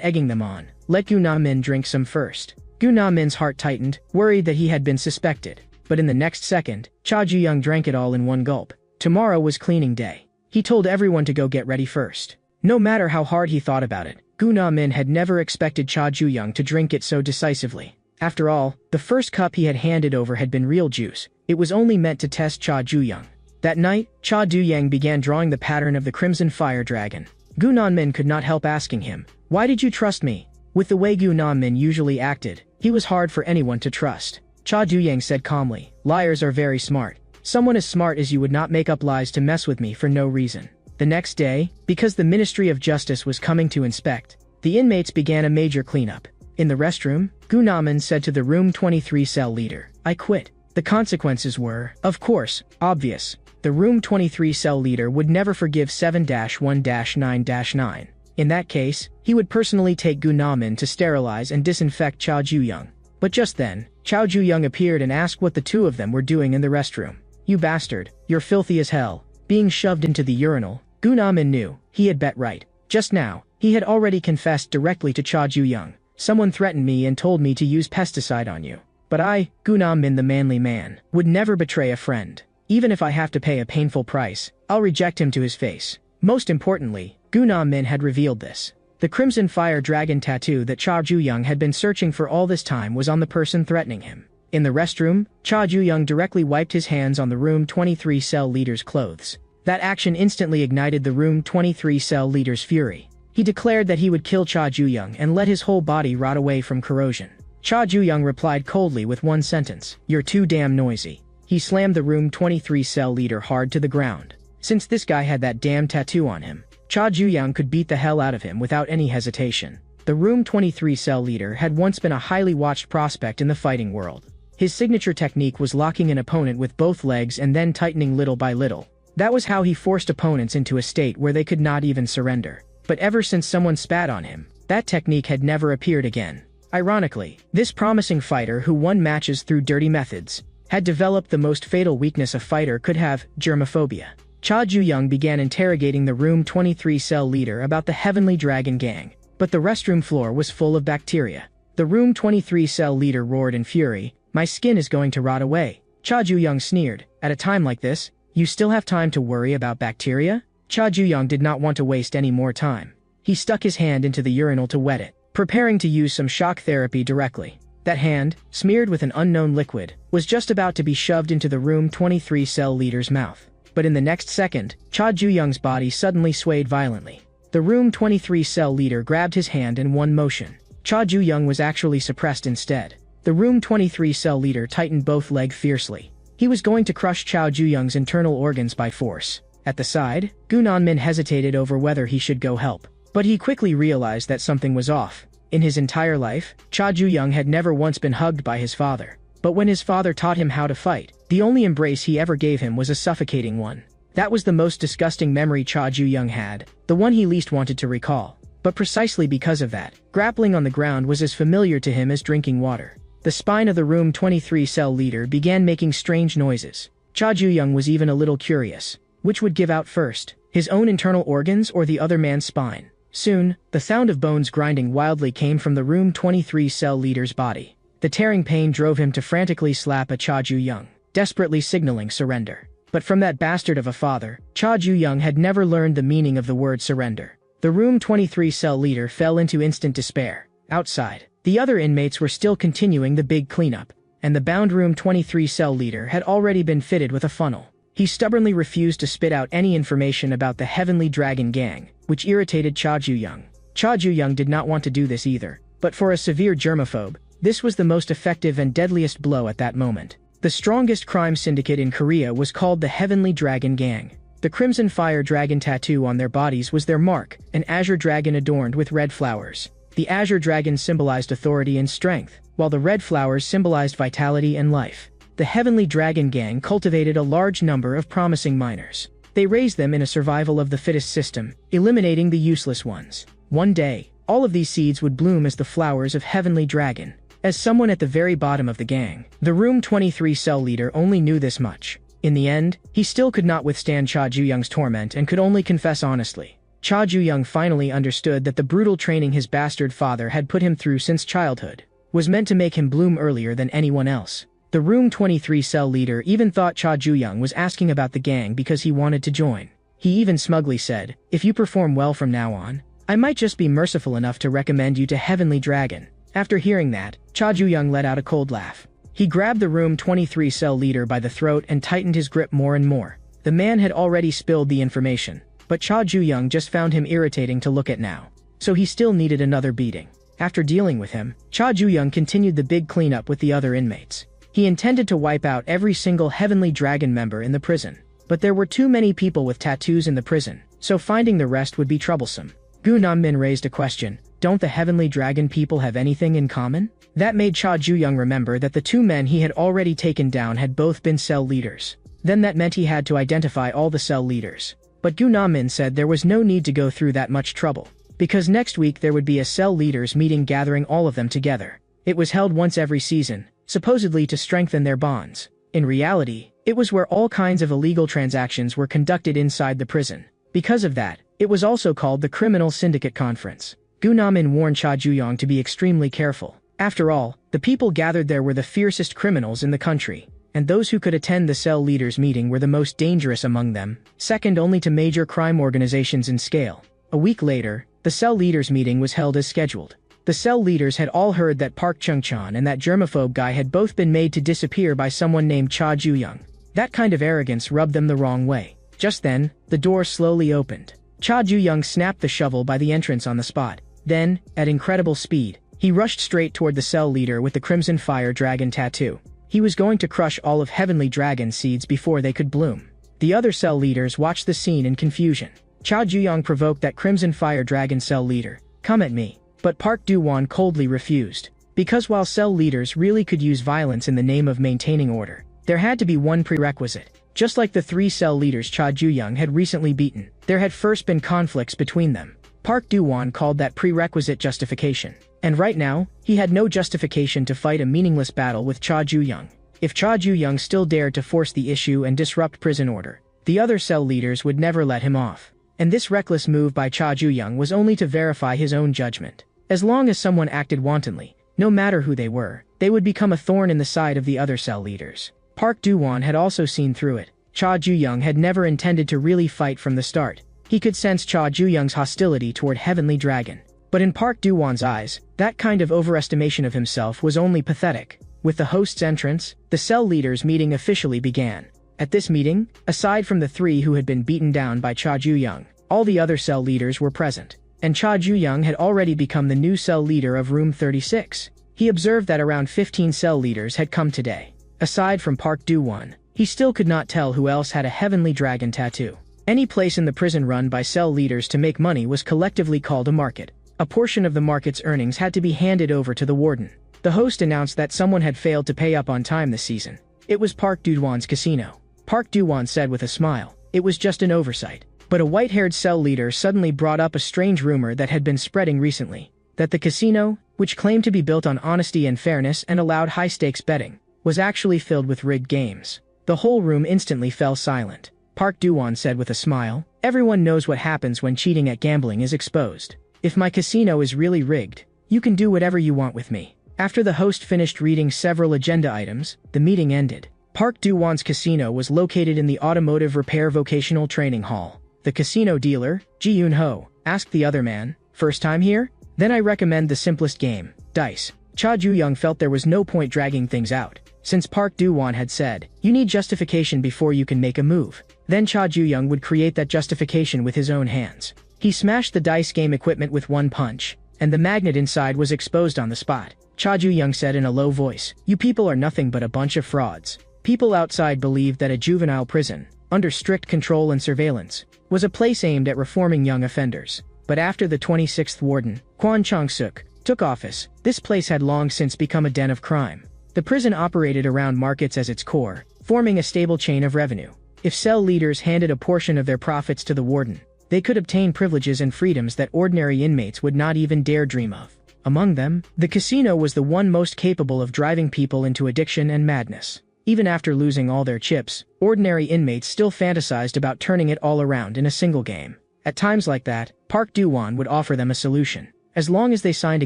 egging them on. "Let Gu Na-min drink some first." Gu Na-min's heart tightened, worried that he had been suspected. But in the next second, Cha Ju-young drank it all in one gulp. Tomorrow was cleaning day. He told everyone to go get ready first. No matter how hard he thought about it, Gu Na-min had never expected Cha Ju-young to drink it so decisively. After all, the first cup he had handed over had been real juice. It was only meant to test Cha Ju-young. That night, Cha Ju-young began drawing the pattern of the Crimson Fire Dragon. Gu Na-min could not help asking him, "Why did you trust me?" With the way Gu Na-min usually acted, he was hard for anyone to trust. Cha Ju-young said calmly, "Liars are very smart. Someone as smart as you would not make up lies to mess with me for no reason." The next day, because the Ministry of Justice was coming to inspect, the inmates began a major cleanup. In the restroom, Gu Na-min said to the room 23 cell leader, "I quit." The consequences were, of course, obvious. The room 23 cell leader would never forgive 7-1-9-9. In that case, he would personally take Gu Na-min to sterilize and disinfect Cha Ju-young. But just then, Cha Ju-young appeared and asked what the two of them were doing in the restroom. "You bastard, you're filthy as hell." Being shoved into the urinal, Gu Na-min knew, he had bet right. Just now, he had already confessed directly to Cha Ju-young. Someone threatened me and told me to use pesticide on you. But I, Gu-nam-min the manly man, would never betray a friend. Even if I have to pay a painful price, I'll reject him to his face. Most importantly, Gu-nam-min had revealed this. The Crimson Fire Dragon tattoo that Cha Ju-young had been searching for all this time was on the person threatening him. In the restroom, Cha Ju-young directly wiped his hands on the Room 23 cell leader's clothes. That action instantly ignited the Room 23 cell leader's fury. He declared that he would kill Cha Ju-young and let his whole body rot away from corrosion. Cha Ju-young replied coldly with one sentence, "You're too damn noisy." He slammed the Room 23 cell leader hard to the ground. Since this guy had that damn tattoo on him, Cha Ju-young could beat the hell out of him without any hesitation. The Room 23 cell leader had once been a highly watched prospect in the fighting world. His signature technique was locking an opponent with both legs and then tightening little by little. That was how he forced opponents into a state where they could not even surrender. But ever since someone spat on him, that technique had never appeared again. Ironically, this promising fighter who won matches through dirty methods had developed the most fatal weakness a fighter could have, germophobia. Cha Ju-young began interrogating the Room 23 cell leader about the Heavenly Dragon Gang, but the restroom floor was full of bacteria. The Room 23 cell leader roared in fury, "My skin is going to rot away." Cha Ju-young sneered, "At a time like this, you still have time to worry about bacteria?" Cha Ju-young did not want to waste any more time. He stuck his hand into the urinal to wet it, preparing to use some shock therapy directly. That hand, smeared with an unknown liquid, was just about to be shoved into the Room 23 cell leader's mouth. But in the next second, Cha Ju-young's body suddenly swayed violently. The Room 23 cell leader grabbed his hand in one motion. Cha Ju-young was actually suppressed instead. The Room 23 cell leader tightened both legs fiercely. He was going to crush Cha Ju-young's internal organs by force. At the side, Gu-nam-min hesitated over whether he should go help. But he quickly realized that something was off. In his entire life, Cha Ju-young had never once been hugged by his father. But when his father taught him how to fight, the only embrace he ever gave him was a suffocating one. That was the most disgusting memory Cha Ju-young had, the one he least wanted to recall. But precisely because of that, grappling on the ground was as familiar to him as drinking water. The spine of the Room 23 cell leader began making strange noises. Cha Ju-young was even a little curious. Which would give out first, his own internal organs or the other man's spine? Soon, the sound of bones grinding wildly came from the Room 23 cell leader's body. The tearing pain drove him to frantically slap at Cha Ju-young, desperately signaling surrender. But from that bastard of a father, Cha Ju-young had never learned the meaning of the word surrender. The Room 23 cell leader fell into instant despair. Outside, the other inmates were still continuing the big cleanup, and the bound Room 23 cell leader had already been fitted with a funnel. He stubbornly refused to spit out any information about the Heavenly Dragon Gang, which irritated Cha Ju-young. Cha Ju-young did not want to do this either, but for a severe germaphobe, this was the most effective and deadliest blow at that moment. The strongest crime syndicate in Korea was called the Heavenly Dragon Gang. The Crimson Fire Dragon tattoo on their bodies was their mark, an azure dragon adorned with red flowers. The azure dragon symbolized authority and strength, while the red flowers symbolized vitality and life. The Heavenly Dragon Gang cultivated a large number of promising minors. They raised them in a survival of the fittest system, eliminating the useless ones. One day, all of these seeds would bloom as the flowers of Heavenly Dragon. As someone at the very bottom of the gang, the Room 23 cell leader only knew this much. In the end, he still could not withstand Cha Ju-young's torment and could only confess honestly. Cha Ju-young finally understood that the brutal training his bastard father had put him through since childhood was meant to make him bloom earlier than anyone else. The Room 23 cell leader even thought Cha Ju-young was asking about the gang because he wanted to join. He even smugly said, "If you perform well from now on, I might just be merciful enough to recommend you to Heavenly Dragon." After hearing that, Cha Ju-young let out a cold laugh. He grabbed the Room 23 cell leader by the throat and tightened his grip more and more. The man had already spilled the information, but Cha Ju-young just found him irritating to look at now. So he still needed another beating. After dealing with him, Cha Ju-young continued the big cleanup with the other inmates. He intended to wipe out every single Heavenly Dragon member in the prison. But there were too many people with tattoos in the prison, so finding the rest would be troublesome. Gu-nam-min raised a question. Don't the Heavenly Dragon people have anything in common? That made Cha Ju-young remember that the two men he had already taken down had both been cell leaders. Then that meant he had to identify all the cell leaders. But Gu-nam-min said there was no need to go through that much trouble, because next week there would be a cell leaders meeting gathering all of them together. It was held once every season, supposedly to strengthen their bonds. In reality, it was where all kinds of illegal transactions were conducted inside the prison. Because of that, It was also called the Criminal Syndicate Conference. Gu Namin warned Cha Juyong to be extremely careful. After all, the people gathered there were the fiercest criminals in the country, and those who could attend the cell leaders' meeting were the most dangerous among them, second only to major crime organizations in scale. A week later, the cell leaders' meeting was held as scheduled. The cell leaders had all heard that Park Chung-chan and that germaphobe guy had both been made to disappear by someone named Cha Juyong. That kind of arrogance rubbed them the wrong way. Just then, the door slowly opened. Cha Juyong snapped the shovel by the entrance on the spot. Then, at incredible speed, he rushed straight toward the cell leader with the Crimson Fire Dragon tattoo. He was going to crush all of Heavenly Dragon seeds before they could bloom. The other cell leaders watched the scene in confusion. Cha Juyong provoked that Crimson Fire Dragon cell leader. "Come at me." But Park Do-won coldly refused. Because while cell leaders really could use violence in the name of maintaining order, there had to be one prerequisite. Just like the three cell leaders Cha Juyong had recently beaten, there had first been conflicts between them. Park Do-won called that prerequisite justification. And right now, he had no justification to fight a meaningless battle with Cha Juyong. If Cha Juyong still dared to force the issue and disrupt prison order, the other cell leaders would never let him off. And this reckless move by Cha Juyong was only to verify his own judgment. As long as someone acted wantonly, no matter who they were, they would become a thorn in the side of the other cell leaders. Park Do-won had also seen through it. Cha Juyong had never intended to really fight from the start. He could sense Cha Juyong's hostility toward Heavenly Dragon. But in Park Do-won's eyes, that kind of overestimation of himself was only pathetic. With the host's entrance, the cell leaders' meeting officially began. At this meeting, aside from the three who had been beaten down by Cha Juyong, all the other cell leaders were present. And Cha Juyong had already become the new cell leader of Room 36. He observed that around 15 cell leaders had come today. Aside from Park Do-won, he still could not tell who else had a Heavenly Dragon tattoo. Any place in the prison run by cell leaders to make money was collectively called a market. A portion of the market's earnings had to be handed over to the warden. The host announced that someone had failed to pay up on time this season. It was Park Do-won's casino. Park Do-won said with a smile, "It was just an oversight." But a white-haired cell leader suddenly brought up a strange rumor that had been spreading recently. That the casino, which claimed to be built on honesty and fairness and allowed high-stakes betting, was actually filled with rigged games. The whole room instantly fell silent. Park Do-won said with a smile, "Everyone knows what happens when cheating at gambling is exposed. If my casino is really rigged, you can do whatever you want with me." After the host finished reading several agenda items, the meeting ended. Park Do-won's casino was located in the Automotive Repair Vocational Training Hall. The casino dealer, Ji-Yoon-ho, asked the other man, "First time here? Then I recommend the simplest game, dice." Cha Juyong felt there was no point dragging things out, since Park Do-won had said, "You need justification before you can make a move." Then Cha Juyong would create that justification with his own hands. He smashed the dice game equipment with one punch, and the magnet inside was exposed on the spot. Cha Juyong said in a low voice, "You people are nothing but a bunch of frauds." People outside believed that a juvenile prison, under strict control and surveillance, was a place aimed at reforming young offenders. But after the 26th warden, Kwon Chong-suk, took office, this place had long since become a den of crime. The prison operated around markets as its core, forming a stable chain of revenue. If cell leaders handed a portion of their profits to the warden, they could obtain privileges and freedoms that ordinary inmates would not even dare dream of. Among them, the casino was the one most capable of driving people into addiction and madness. Even after losing all their chips, ordinary inmates still fantasized about turning it all around in a single game. At times like that, Park Do-won would offer them a solution. As long as they signed a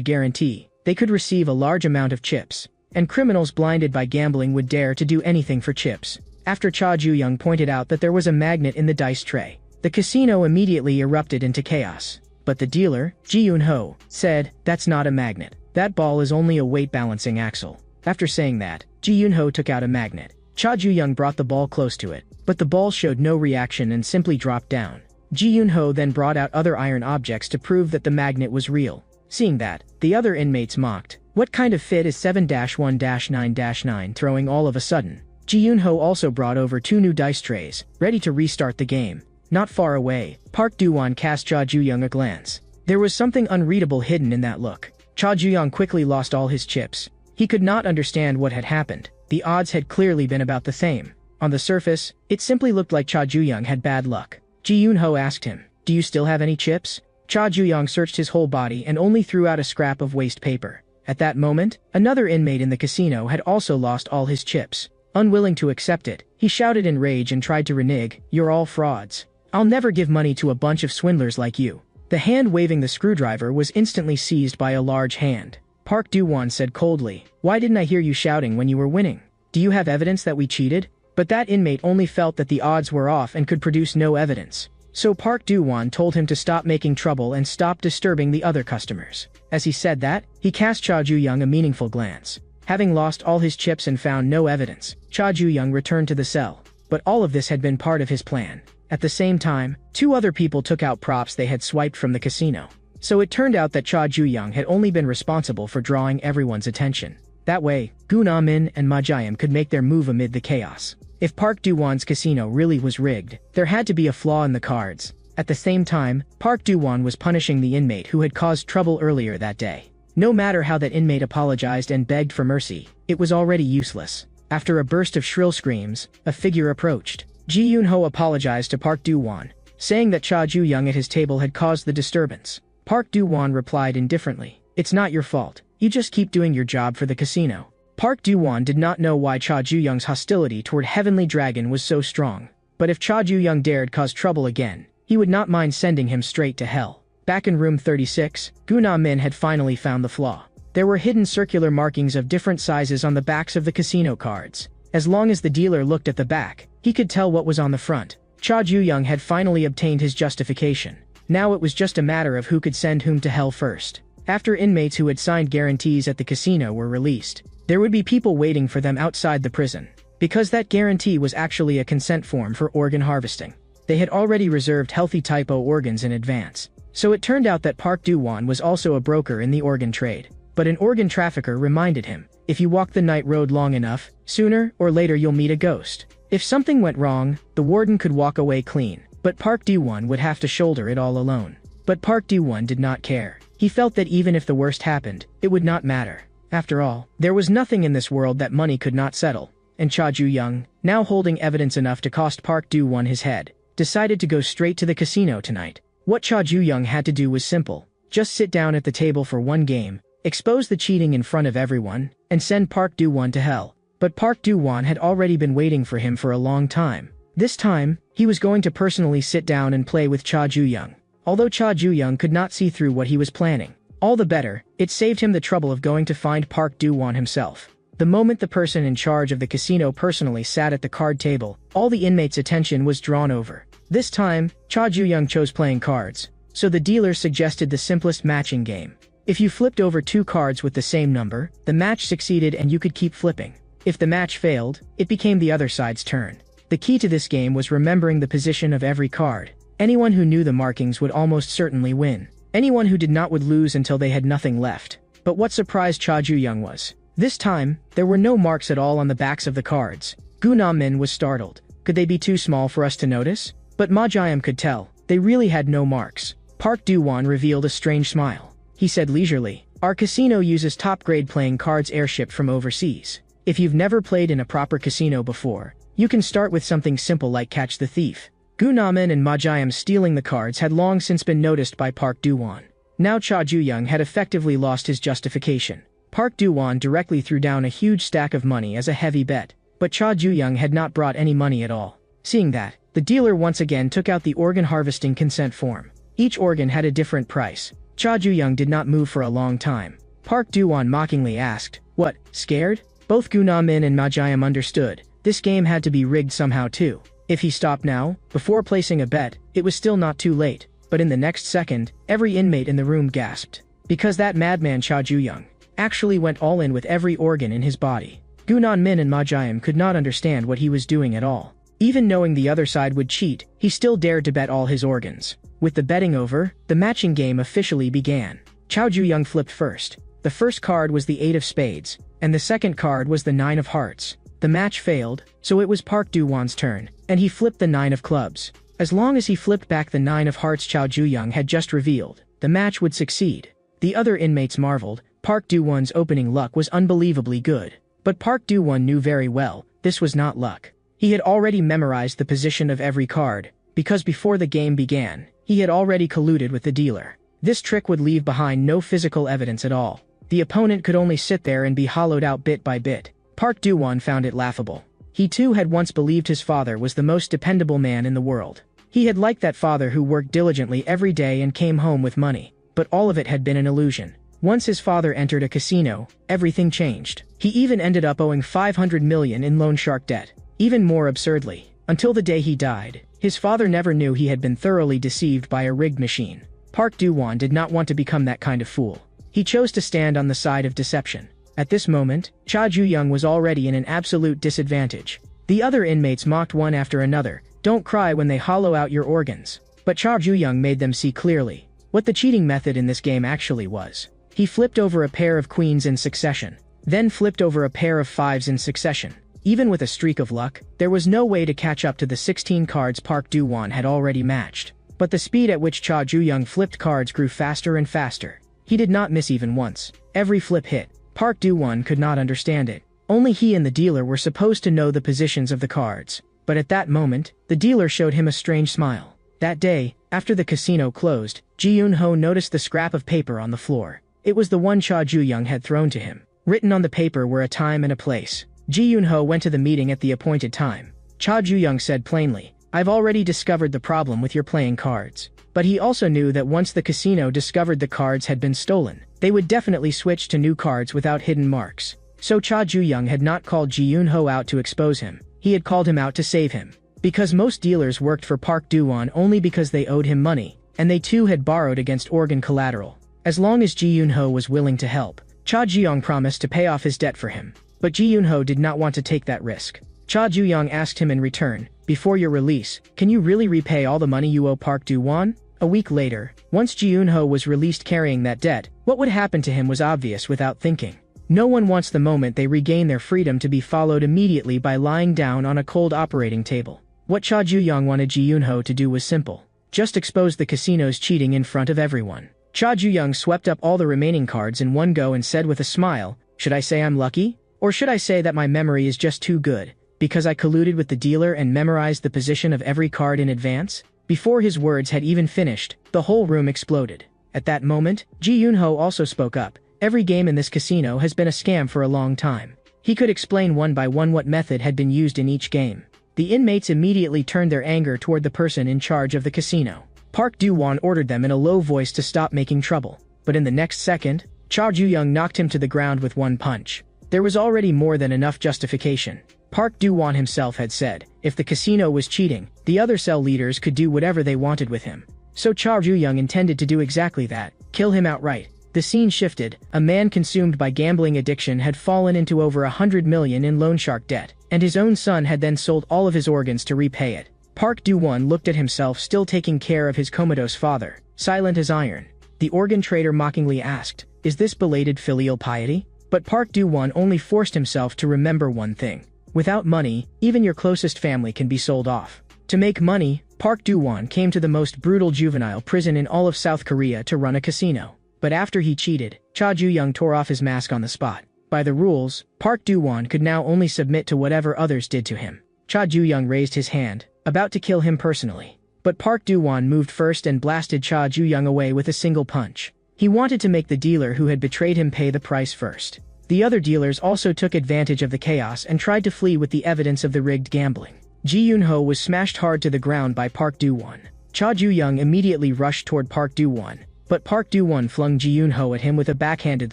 guarantee, they could receive a large amount of chips. And criminals blinded by gambling would dare to do anything for chips. After Cha Juyong pointed out that there was a magnet in the dice tray, the casino immediately erupted into chaos. But the dealer, Ji-Yoon-ho, said, "That's not a magnet. That ball is only a weight-balancing axle." After saying that, Ji-Yoon-ho took out a magnet. Cha Juyong brought the ball close to it, but the ball showed no reaction and simply dropped down. Ji-Yoon-ho then brought out other iron objects to prove that the magnet was real. Seeing that, the other inmates mocked, "What kind of fit is 7-1-9-9 throwing all of a sudden?" Ji-Yoon-ho also brought over 2 new dice trays, ready to restart the game. Not far away, Park Do-won cast Cha Juyong a glance. There was something unreadable hidden in that look. Cha Juyong quickly lost all his chips. He could not understand what had happened. The odds had clearly been about the same. On the surface, it simply looked like Cha Juyong had bad luck. Ji-Yoon-ho asked him, "Do you still have any chips?" Cha Juyong searched his whole body and only threw out a scrap of waste paper. At that moment, another inmate in the casino had also lost all his chips. Unwilling to accept it, he shouted in rage and tried to renege, "You're all frauds. I'll never give money to a bunch of swindlers like you. The hand waving the screwdriver was instantly seized by a large hand. Park Do-won said coldly, "Why didn't I hear you shouting when you were winning? Do you have evidence that we cheated?" But that inmate only felt that the odds were off and could produce no evidence. So Park Do-won told him to stop making trouble and stop disturbing the other customers. As he said that, he cast Cha Ju-young a meaningful glance. Having lost all his chips and found no evidence, Cha Ju-young returned to the cell. But all of this had been part of his plan. At the same time, 2 other people took out props they had swiped from the casino. So it turned out that Cha Ju-young had only been responsible for drawing everyone's attention. That way, Gu Na-min and Ma Jae-im could make their move amid the chaos. If Park Do-won's casino really was rigged, there had to be a flaw in the cards. At the same time, Park Do-won was punishing the inmate who had caused trouble earlier that day. No matter how that inmate apologized and begged for mercy, it was already useless. After a burst of shrill screams, a figure approached. Ji Yoon-ho apologized to Park Do-won, saying that Cha Ju-young at his table had caused the disturbance. Park Do-won replied indifferently, "It's not your fault. You just keep doing your job for the casino." Park Do-won did not know why Cha Ju-young's hostility toward Heavenly Dragon was so strong. But if Cha Ju-young dared cause trouble again, he would not mind sending him straight to hell. Back in room 36, Gu Na-min had finally found the flaw. There were hidden circular markings of different sizes on the backs of the casino cards. As long as the dealer looked at the back, he could tell what was on the front. Cha Ju-young had finally obtained his justification. Now it was just a matter of who could send whom to hell first. After inmates who had signed guarantees at the casino were released, there would be people waiting for them outside the prison. Because that guarantee was actually a consent form for organ harvesting. They had already reserved healthy typo organs in advance. So it turned out that Park Do-won was also a broker in the organ trade. But an organ trafficker reminded him, if you walk the night road long enough, sooner or later you'll meet a ghost. If something went wrong, the warden could walk away clean, but Park Do-won would have to shoulder it all alone. But Park Do-won did not care. He felt that even if the worst happened, it would not matter. After all, there was nothing in this world that money could not settle. And Cha Ju-young, now holding evidence enough to cost Park Do-won his head, decided to go straight to the casino tonight. What Cha Ju-young had to do was simple. Just sit down at the table for one game, expose the cheating in front of everyone, and send Park Do-won to hell. But Park Do-won had already been waiting for him for a long time. This time, he was going to personally sit down and play with Cha Ju-young. Although Cha Ju-young could not see through what he was planning. All the better, it saved him the trouble of going to find Park Do-won himself. The moment the person in charge of the casino personally sat at the card table, all the inmates' attention was drawn over. This time, Cha Ju-young chose playing cards, so the dealer suggested the simplest matching game. If you flipped over 2 cards with the same number, the match succeeded and you could keep flipping. If the match failed, it became the other side's turn. The key to this game was remembering the position of every card. Anyone who knew the markings would almost certainly win. Anyone who did not would lose until they had nothing left. But what surprised Cha Ju-young was, this time, there were no marks at all on the backs of the cards. Gu Na-min was startled. Could they be too small for us to notice? But Ma Jae-im could tell, they really had no marks. Park Do-won revealed a strange smile. He said leisurely, "Our casino uses top-grade playing cards airshipped from overseas. If you've never played in a proper casino before, you can start with something simple like Catch the Thief." Gu Na-min and Ma Jae-im stealing the cards had long since been noticed by Park Do-won. Now Cha Ju-young had effectively lost his justification. Park Do-won directly threw down a huge stack of money as a heavy bet, but Cha Ju-young had not brought any money at all. Seeing that, the dealer once again took out the organ harvesting consent form. Each organ had a different price. Cha Ju-young did not move for a long time. Park Do-won mockingly asked, "What, scared?" Both Gu Na-min and Ma Jae-im understood. This game had to be rigged somehow too. If he stopped now, before placing a bet, it was still not too late. But in the next second, every inmate in the room gasped. Because that madman Cha Ju-young actually went all in with every organ in his body. Gu Na-min and Ma Jae-im could not understand what he was doing at all. Even knowing the other side would cheat, he still dared to bet all his organs. With the betting over, the matching game officially began. Cha Ju-young flipped first. The first card was the 8 of spades, and the second card was the 9 of hearts. The match failed, so it was Park Do-won's turn, and he flipped the 9 of clubs. As long as he flipped back the 9 of hearts Cha Ju-young had just revealed, the match would succeed. The other inmates marveled. Park Do-won's opening luck was unbelievably good. But Park Do-won knew very well, this was not luck. He had already memorized the position of every card, because before the game began, he had already colluded with the dealer. This trick would leave behind no physical evidence at all. The opponent could only sit there and be hollowed out bit by bit. Park Do-won found it laughable. He too had once believed his father was the most dependable man in the world. He had liked that father who worked diligently every day and came home with money, but all of it had been an illusion. Once his father entered a casino, everything changed. He even ended up owing 500 million in loan shark debt. Even more absurdly, until the day he died, his father never knew he had been thoroughly deceived by a rigged machine. Park Do-won did not want to become that kind of fool. He chose to stand on the side of deception. At this moment, Cha Ju-young was already in an absolute disadvantage. The other inmates mocked one after another, "Don't cry when they hollow out your organs." But Cha Ju-young made them see clearly what the cheating method in this game actually was. He flipped over a pair of queens in succession, then flipped over a pair of fives in succession. Even with a streak of luck, there was no way to catch up to the 16 cards Park Do-won had already matched. But the speed at which Cha Ju-young flipped cards grew faster and faster. He did not miss even once. Every flip hit. Park Do-won could not understand it. Only he and the dealer were supposed to know the positions of the cards. But at that moment, the dealer showed him a strange smile. That day, after the casino closed, Ji-Yoon-ho noticed the scrap of paper on the floor. It was the one Cha Ju-young had thrown to him. Written on the paper were a time and a place. Ji-Yoon-ho went to the meeting at the appointed time. Cha Ju-young said plainly, "I've already discovered the problem with your playing cards." But he also knew that once the casino discovered the cards had been stolen, they would definitely switch to new cards without hidden marks. So Cha Ju-young had not called Ji-Yoon-ho out to expose him. He had called him out to save him. Because most dealers worked for Park Do-won only because they owed him money, and they too had borrowed against organ collateral. As long as Ji-Yoon-ho was willing to help, Cha Ju-young promised to pay off his debt for him. But Ji-Yoon-ho did not want to take that risk. Cha Ju-young asked him in return, "Before your release, can you really repay all the money you owe Park Do-won?" A week later, once Ji-Yoon-ho was released carrying that debt, what would happen to him was obvious without thinking. No one wants the moment they regain their freedom to be followed immediately by lying down on a cold operating table. What Cha Ju-young wanted Ji-Yoon-ho to do was simple. Just expose the casino's cheating in front of everyone. Cha Ju-young swept up all the remaining cards in one go and said with a smile, "Should I say I'm lucky? Or should I say that my memory is just too good, because I colluded with the dealer and memorized the position of every card in advance?" Before his words had even finished, the whole room exploded. At that moment, Ji-Yoon-ho also spoke up. "Every game in this casino has been a scam for a long time." He could explain one by one what method had been used in each game. The inmates immediately turned their anger toward the person in charge of the casino. Park Do-won ordered them in a low voice to stop making trouble. But in the next second, Cha Ju-young knocked him to the ground with one punch. There was already more than enough justification. Park Do-won himself had said, if the casino was cheating, the other cell leaders could do whatever they wanted with him. So Cha Ju-young intended to do exactly that, kill him outright. The scene shifted. A man consumed by gambling addiction had fallen into over 100 million in loan shark debt, and his own son had then sold all of his organs to repay it. Park Do-won looked at himself still taking care of his comatose father, silent as iron. The organ trader mockingly asked, "Is this belated filial piety?" But Park Do-won only forced himself to remember one thing. Without money, even your closest family can be sold off. To make money, Park Do-won came to the most brutal juvenile prison in all of South Korea to run a casino. But after he cheated, Cha Ju-young tore off his mask on the spot. By the rules, Park Do-won could now only submit to whatever others did to him. Cha Ju-young raised his hand, about to kill him personally. But Park Do-won moved first and blasted Cha Ju-young away with a single punch. He wanted to make the dealer who had betrayed him pay the price first. The other dealers also took advantage of the chaos and tried to flee with the evidence of the rigged gambling. Ji-Yoon-ho was smashed hard to the ground by Park Do-won. Cha Ju-young immediately rushed toward Park Do-won, but Park Do-won flung Ji-Yoon-ho at him with a backhanded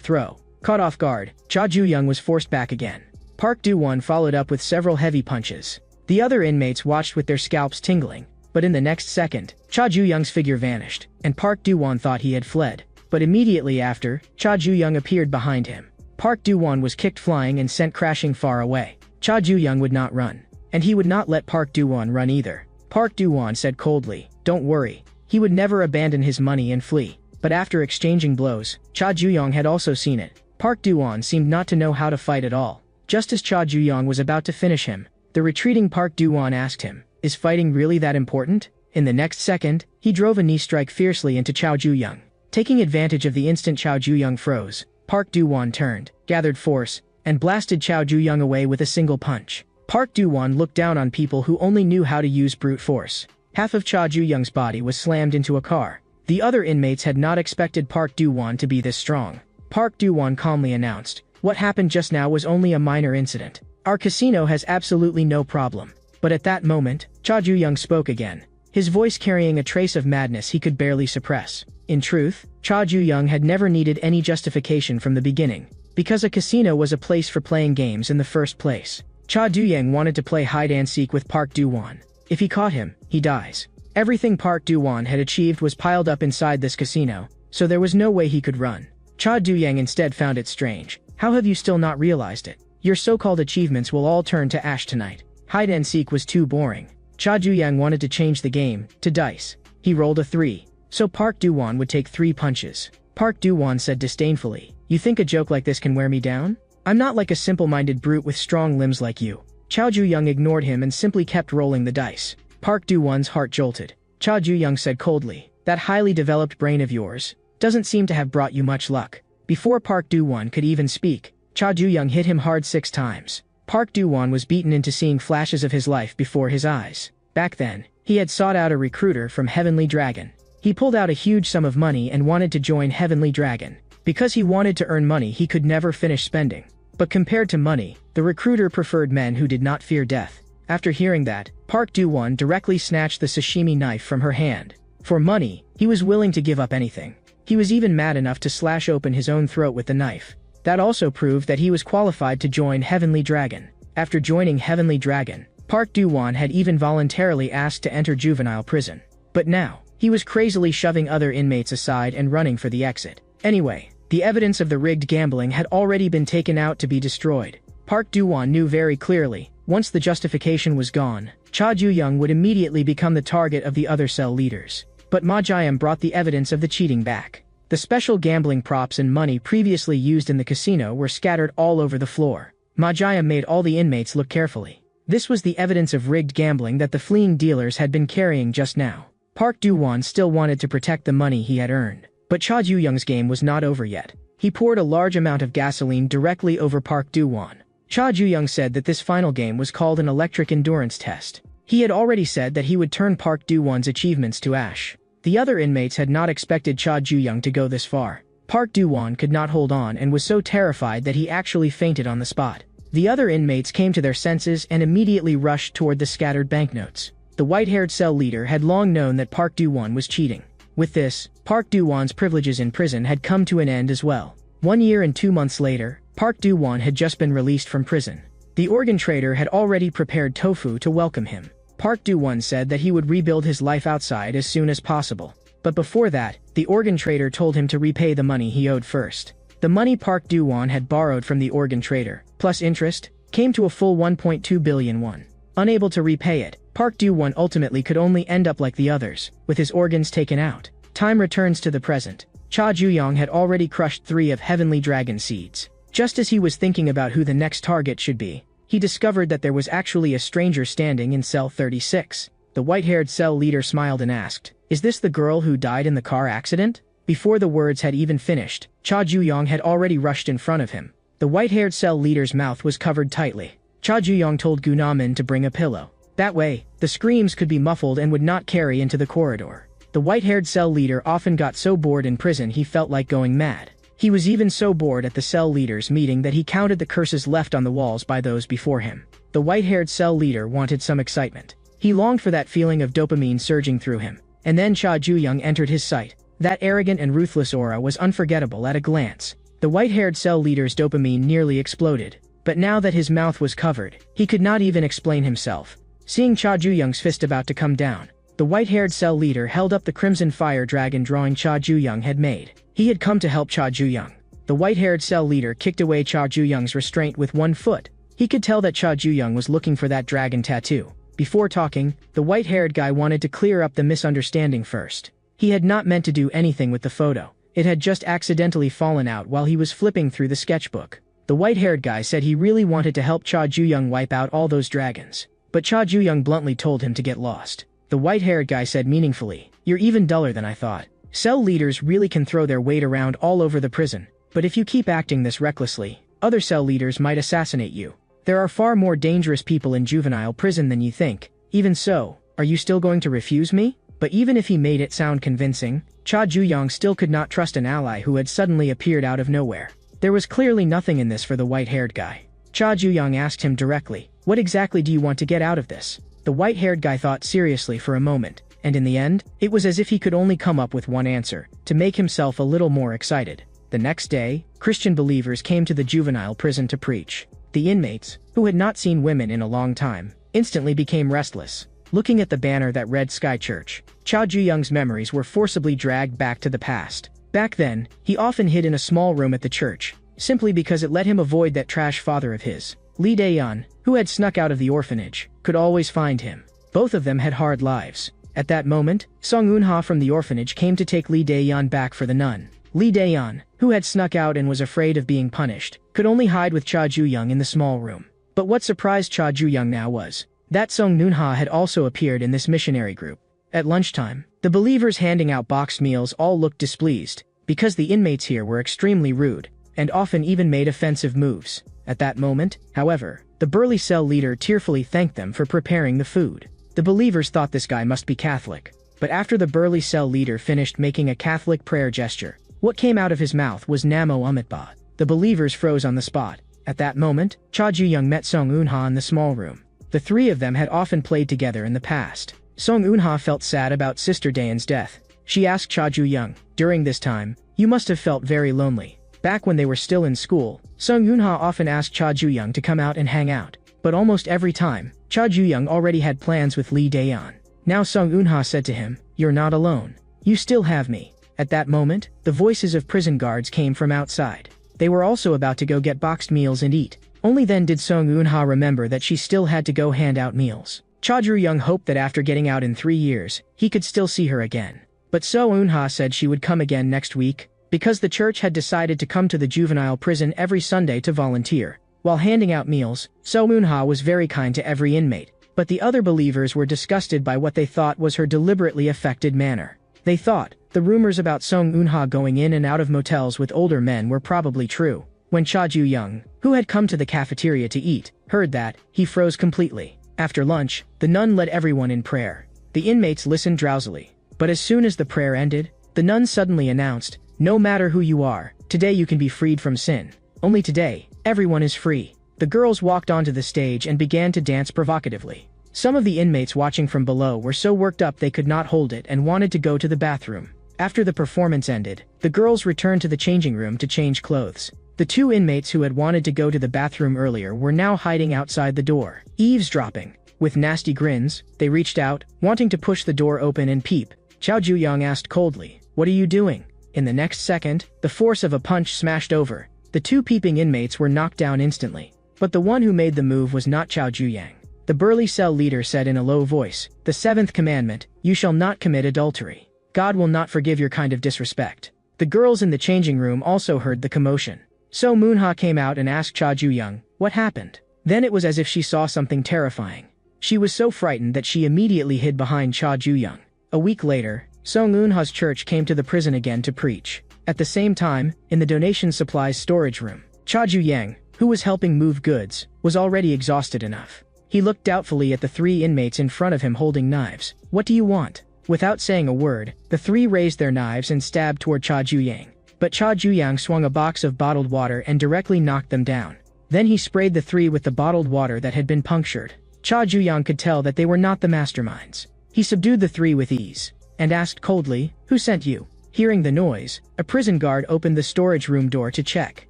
throw. Caught off guard, Cha Ju-young was forced back again. Park Do-won followed up with several heavy punches. The other inmates watched with their scalps tingling, but in the next second, Cha Ju-young's figure vanished, and Park Do-won thought he had fled. But immediately after, Cha Ju-young appeared behind him. Park Do-won was kicked flying and sent crashing far away. Cha Ju-young would not run. And he would not let Park Do-won run either. Park Do-won said coldly, "Don't worry." He would never abandon his money and flee. But after exchanging blows, Cha Ju-young had also seen it. Park Do-won seemed not to know how to fight at all. Just as Cha Ju-young was about to finish him, the retreating Park Do-won asked him, "Is fighting really that important?" In the next second, he drove a knee strike fiercely into Cha Ju-young. Taking advantage of the instant Cha Ju-young froze, Park Do-won turned, gathered force, and blasted Cha Ju-young away with a single punch. Park Do-won looked down on people who only knew how to use brute force. Half of Cha Ju-young's body was slammed into a car. The other inmates had not expected Park Do-won to be this strong. Park Do-won calmly announced, "What happened just now was only a minor incident. Our casino has absolutely no problem." But at that moment, Cha Ju-young spoke again. his voice carrying a trace of madness he could barely suppress. In truth, Cha Ju-young had never needed any justification from the beginning, because a casino was a place for playing games in the first place. Cha Du-young wanted to play hide-and-seek with Park Do-won. If he caught him, he dies. Everything Park Do-won had achieved was piled up inside this casino, so there was no way he could run. Cha Du-young instead found it strange. How have you still not realized it? Your so-called achievements will all turn to ash tonight. Hide-and-seek was too boring. Cha Du-young wanted to change the game, to dice. He rolled a 3. So Park Do-won would take 3 punches. Park Do-won said disdainfully, "You think a joke like this can wear me down? I'm not like a simple-minded brute with strong limbs like you." Cha Ju-young ignored him and simply kept rolling the dice. Park Do-won's heart jolted. Cha Ju-young said coldly, "That highly developed brain of yours doesn't seem to have brought you much luck." Before Park Do-won could even speak, Cha Ju-young hit him hard 6 times. Park Do-won was beaten into seeing flashes of his life before his eyes. Back then, he had sought out a recruiter from Heavenly Dragon. He pulled out a huge sum of money and wanted to join Heavenly Dragon. Because he wanted to earn money he could never finish spending. But compared to money, the recruiter preferred men who did not fear death. After hearing that, Park Do-won directly snatched the sashimi knife from her hand. For money, he was willing to give up anything. He was even mad enough to slash open his own throat with the knife. That also proved that he was qualified to join Heavenly Dragon. After joining Heavenly Dragon, Park Do-won had even voluntarily asked to enter juvenile prison. But now, he was crazily shoving other inmates aside and running for the exit. Anyway, the evidence of the rigged gambling had already been taken out to be destroyed. Park Do-won knew very clearly, once the justification was gone, Cha Ju-young would immediately become the target of the other cell leaders. But Ma Jiam brought the evidence of the cheating back. The special gambling props and money previously used in the casino were scattered all over the floor. Ma Jiam made all the inmates look carefully. This was the evidence of rigged gambling that the fleeing dealers had been carrying just now. Park Do-won still wanted to protect the money he had earned. But Cha Ju-young's game was not over yet. He poured a large amount of gasoline directly over Park Do-won. Cha Ju-young said that this final game was called an electric endurance test. He had already said that he would turn Park Do-won's achievements to ash. The other inmates had not expected Cha Ju-young to go this far. Park Do-won could not hold on and was so terrified that he actually fainted on the spot. The other inmates came to their senses and immediately rushed toward the scattered banknotes. The white-haired cell leader had long known that Park Do-won was cheating. With this, Park Do-won's privileges in prison had come to an end as well. 1 year and 2 months later, Park Do-won had just been released from prison. The organ trader had already prepared tofu to welcome him. Park Do-won said that he would rebuild his life outside as soon as possible. But before that, the organ trader told him to repay the money he owed first. The money Park Do-won had borrowed from the organ trader, plus interest, came to a full 1.2 billion won. Unable to repay it, Park Do-won ultimately could only end up like the others, with his organs taken out. Time returns to the present. Cha Ju-young had already crushed 3 of Heavenly Dragon seeds. Just as he was thinking about who the next target should be, he discovered that there was actually a stranger standing in cell 36. The white-haired cell leader smiled and asked, "Is this the girl who died in the car accident?" Before the words had even finished, Cha Ju-young had already rushed in front of him. The white-haired cell leader's mouth was covered tightly. Cha Ju-young told Gunamin to bring a pillow. That way, the screams could be muffled and would not carry into the corridor. The white-haired cell leader often got so bored in prison he felt like going mad. He was even so bored at the cell leaders' meeting that he counted the curses left on the walls by those before him. The white-haired cell leader wanted some excitement. He longed for that feeling of dopamine surging through him. And then Cha Ju-young entered his sight. That arrogant and ruthless aura was unforgettable at a glance. The white-haired cell leader's dopamine nearly exploded. But now that his mouth was covered, he could not even explain himself. Seeing Cha Ju-young's fist about to come down, the white-haired cell leader held up the crimson fire dragon drawing Cha Ju-young had made. He had come to help Cha Ju-young. The white-haired cell leader kicked away Cha Ju-young's restraint with 1 foot. He could tell that Cha Ju-young was looking for that dragon tattoo. Before talking, the white-haired guy wanted to clear up the misunderstanding first. He had not meant to do anything with the photo. It had just accidentally fallen out while he was flipping through the sketchbook. The white-haired guy said he really wanted to help Cha Ju-young wipe out all those dragons. But Cha Ju-young bluntly told him to get lost. The white-haired guy said meaningfully, "You're even duller than I thought." Cell leaders really can throw their weight around all over the prison. But if you keep acting this recklessly, other cell leaders might assassinate you. There are far more dangerous people in juvenile prison than you think. Even so, are you still going to refuse me? But even if he made it sound convincing, Cha Ju-young still could not trust an ally who had suddenly appeared out of nowhere. There was clearly nothing in this for the white-haired guy. Cha Ju-young asked him directly, "What exactly do you want to get out of this?" The white-haired guy thought seriously for a moment. and in the end, it was as if he could only come up with one answer, to make himself a little more excited. The next day, Christian believers came to the juvenile prison to preach. The inmates, who had not seen women in a long time, instantly became restless. Looking at the banner that read Sky Church, Cha Ju-young's memories were forcibly dragged back to the past. Back then, he often hid in a small room at the church, simply because it let him avoid that trash father of his. Lee Dae-yeon, who had snuck out of the orphanage, could always find him. Both of them had hard lives. At that moment, Song Eun-ha from the orphanage came to take Lee Dae-yeon back for the nun. Lee Dae-yeon, who had snuck out and was afraid of being punished, could only hide with Cha Ju-young in the small room. But what surprised Cha Ju-young now was that Song Eun-ha had also appeared in this missionary group. At lunchtime, the believers handing out boxed meals all looked displeased, because the inmates here were extremely rude, and often even made offensive moves. At that moment, however, the burly cell leader tearfully thanked them for preparing the food. The believers thought this guy must be Catholic, but after the burly cell leader finished making a Catholic prayer gesture, what came out of his mouth was Namo Amitba. The believers froze on the spot. At that moment, Cha Ju-young met Song Eun-ha in the small room. The three of them had often played together in the past. Song Eun-ha felt sad about Sister Daeun's death. She asked Cha Ju-young, "During this time, you must have felt very lonely." Back when they were still in school, Song Eun-ha often asked Cha Ju-young to come out and hang out. But almost every time, Cha Ju-young already had plans with Lee Dae-yeon. Now Song Eun-ha said to him, "You're not alone. You still have me." At that moment, the voices of prison guards came from outside. They were also about to go get boxed meals and eat. Only then did Song Eun-ha remember that she still had to go hand out meals. Cha Ju-young hoped that after getting out in 3 years, he could still see her again. But So Eun-ha said she would come again next week, because the church had decided to come to the juvenile prison every Sunday to volunteer. While handing out meals, So Eun-ha was very kind to every inmate, but the other believers were disgusted by what they thought was her deliberately affected manner. They thought the rumors about Song Eun-ha going in and out of motels with older men were probably true. When Cha Ju-young, who had come to the cafeteria to eat, heard that, he froze completely. After lunch, the nun led everyone in prayer. The inmates listened drowsily. But as soon as the prayer ended, the nun suddenly announced, "No matter who you are, today you can be freed from sin. Only today, everyone is free." The girls walked onto the stage and began to dance provocatively. Some of the inmates watching from below were so worked up they could not hold it and wanted to go to the bathroom. After the performance ended, the girls returned to the changing room to change clothes. The two inmates who had wanted to go to the bathroom earlier were now hiding outside the door, eavesdropping. With nasty grins, they reached out, wanting to push the door open and peep. Cha Ju-young asked coldly, "What are you doing?" In the next second, the force of a punch smashed over. The two peeping inmates were knocked down instantly. But the one who made the move was not Cha Ju-young. The burly cell leader said in a low voice, "The seventh commandment, you shall not commit adultery. God will not forgive your kind of disrespect." The girls in the changing room also heard the commotion. So Eun-ha came out and asked Cha Ju-young, "What happened?" Then it was as if she saw something terrifying. She was so frightened that she immediately hid behind Cha Ju-young. A week later, Song Eun-ha's church came to the prison again to preach. At the same time, in the donation supplies storage room, Cha Ju-young, who was helping move goods, was already exhausted enough. He looked doubtfully at the three inmates in front of him holding knives. "What do you want?" Without saying a word, the three raised their knives and stabbed toward Cha Ju-young. But Cha Ju-young swung a box of bottled water and directly knocked them down. Then he sprayed the three with the bottled water that had been punctured. Cha Ju-young could tell that they were not the masterminds. He subdued the three with ease, and asked coldly, "Who sent you?" Hearing the noise, a prison guard opened the storage room door to check.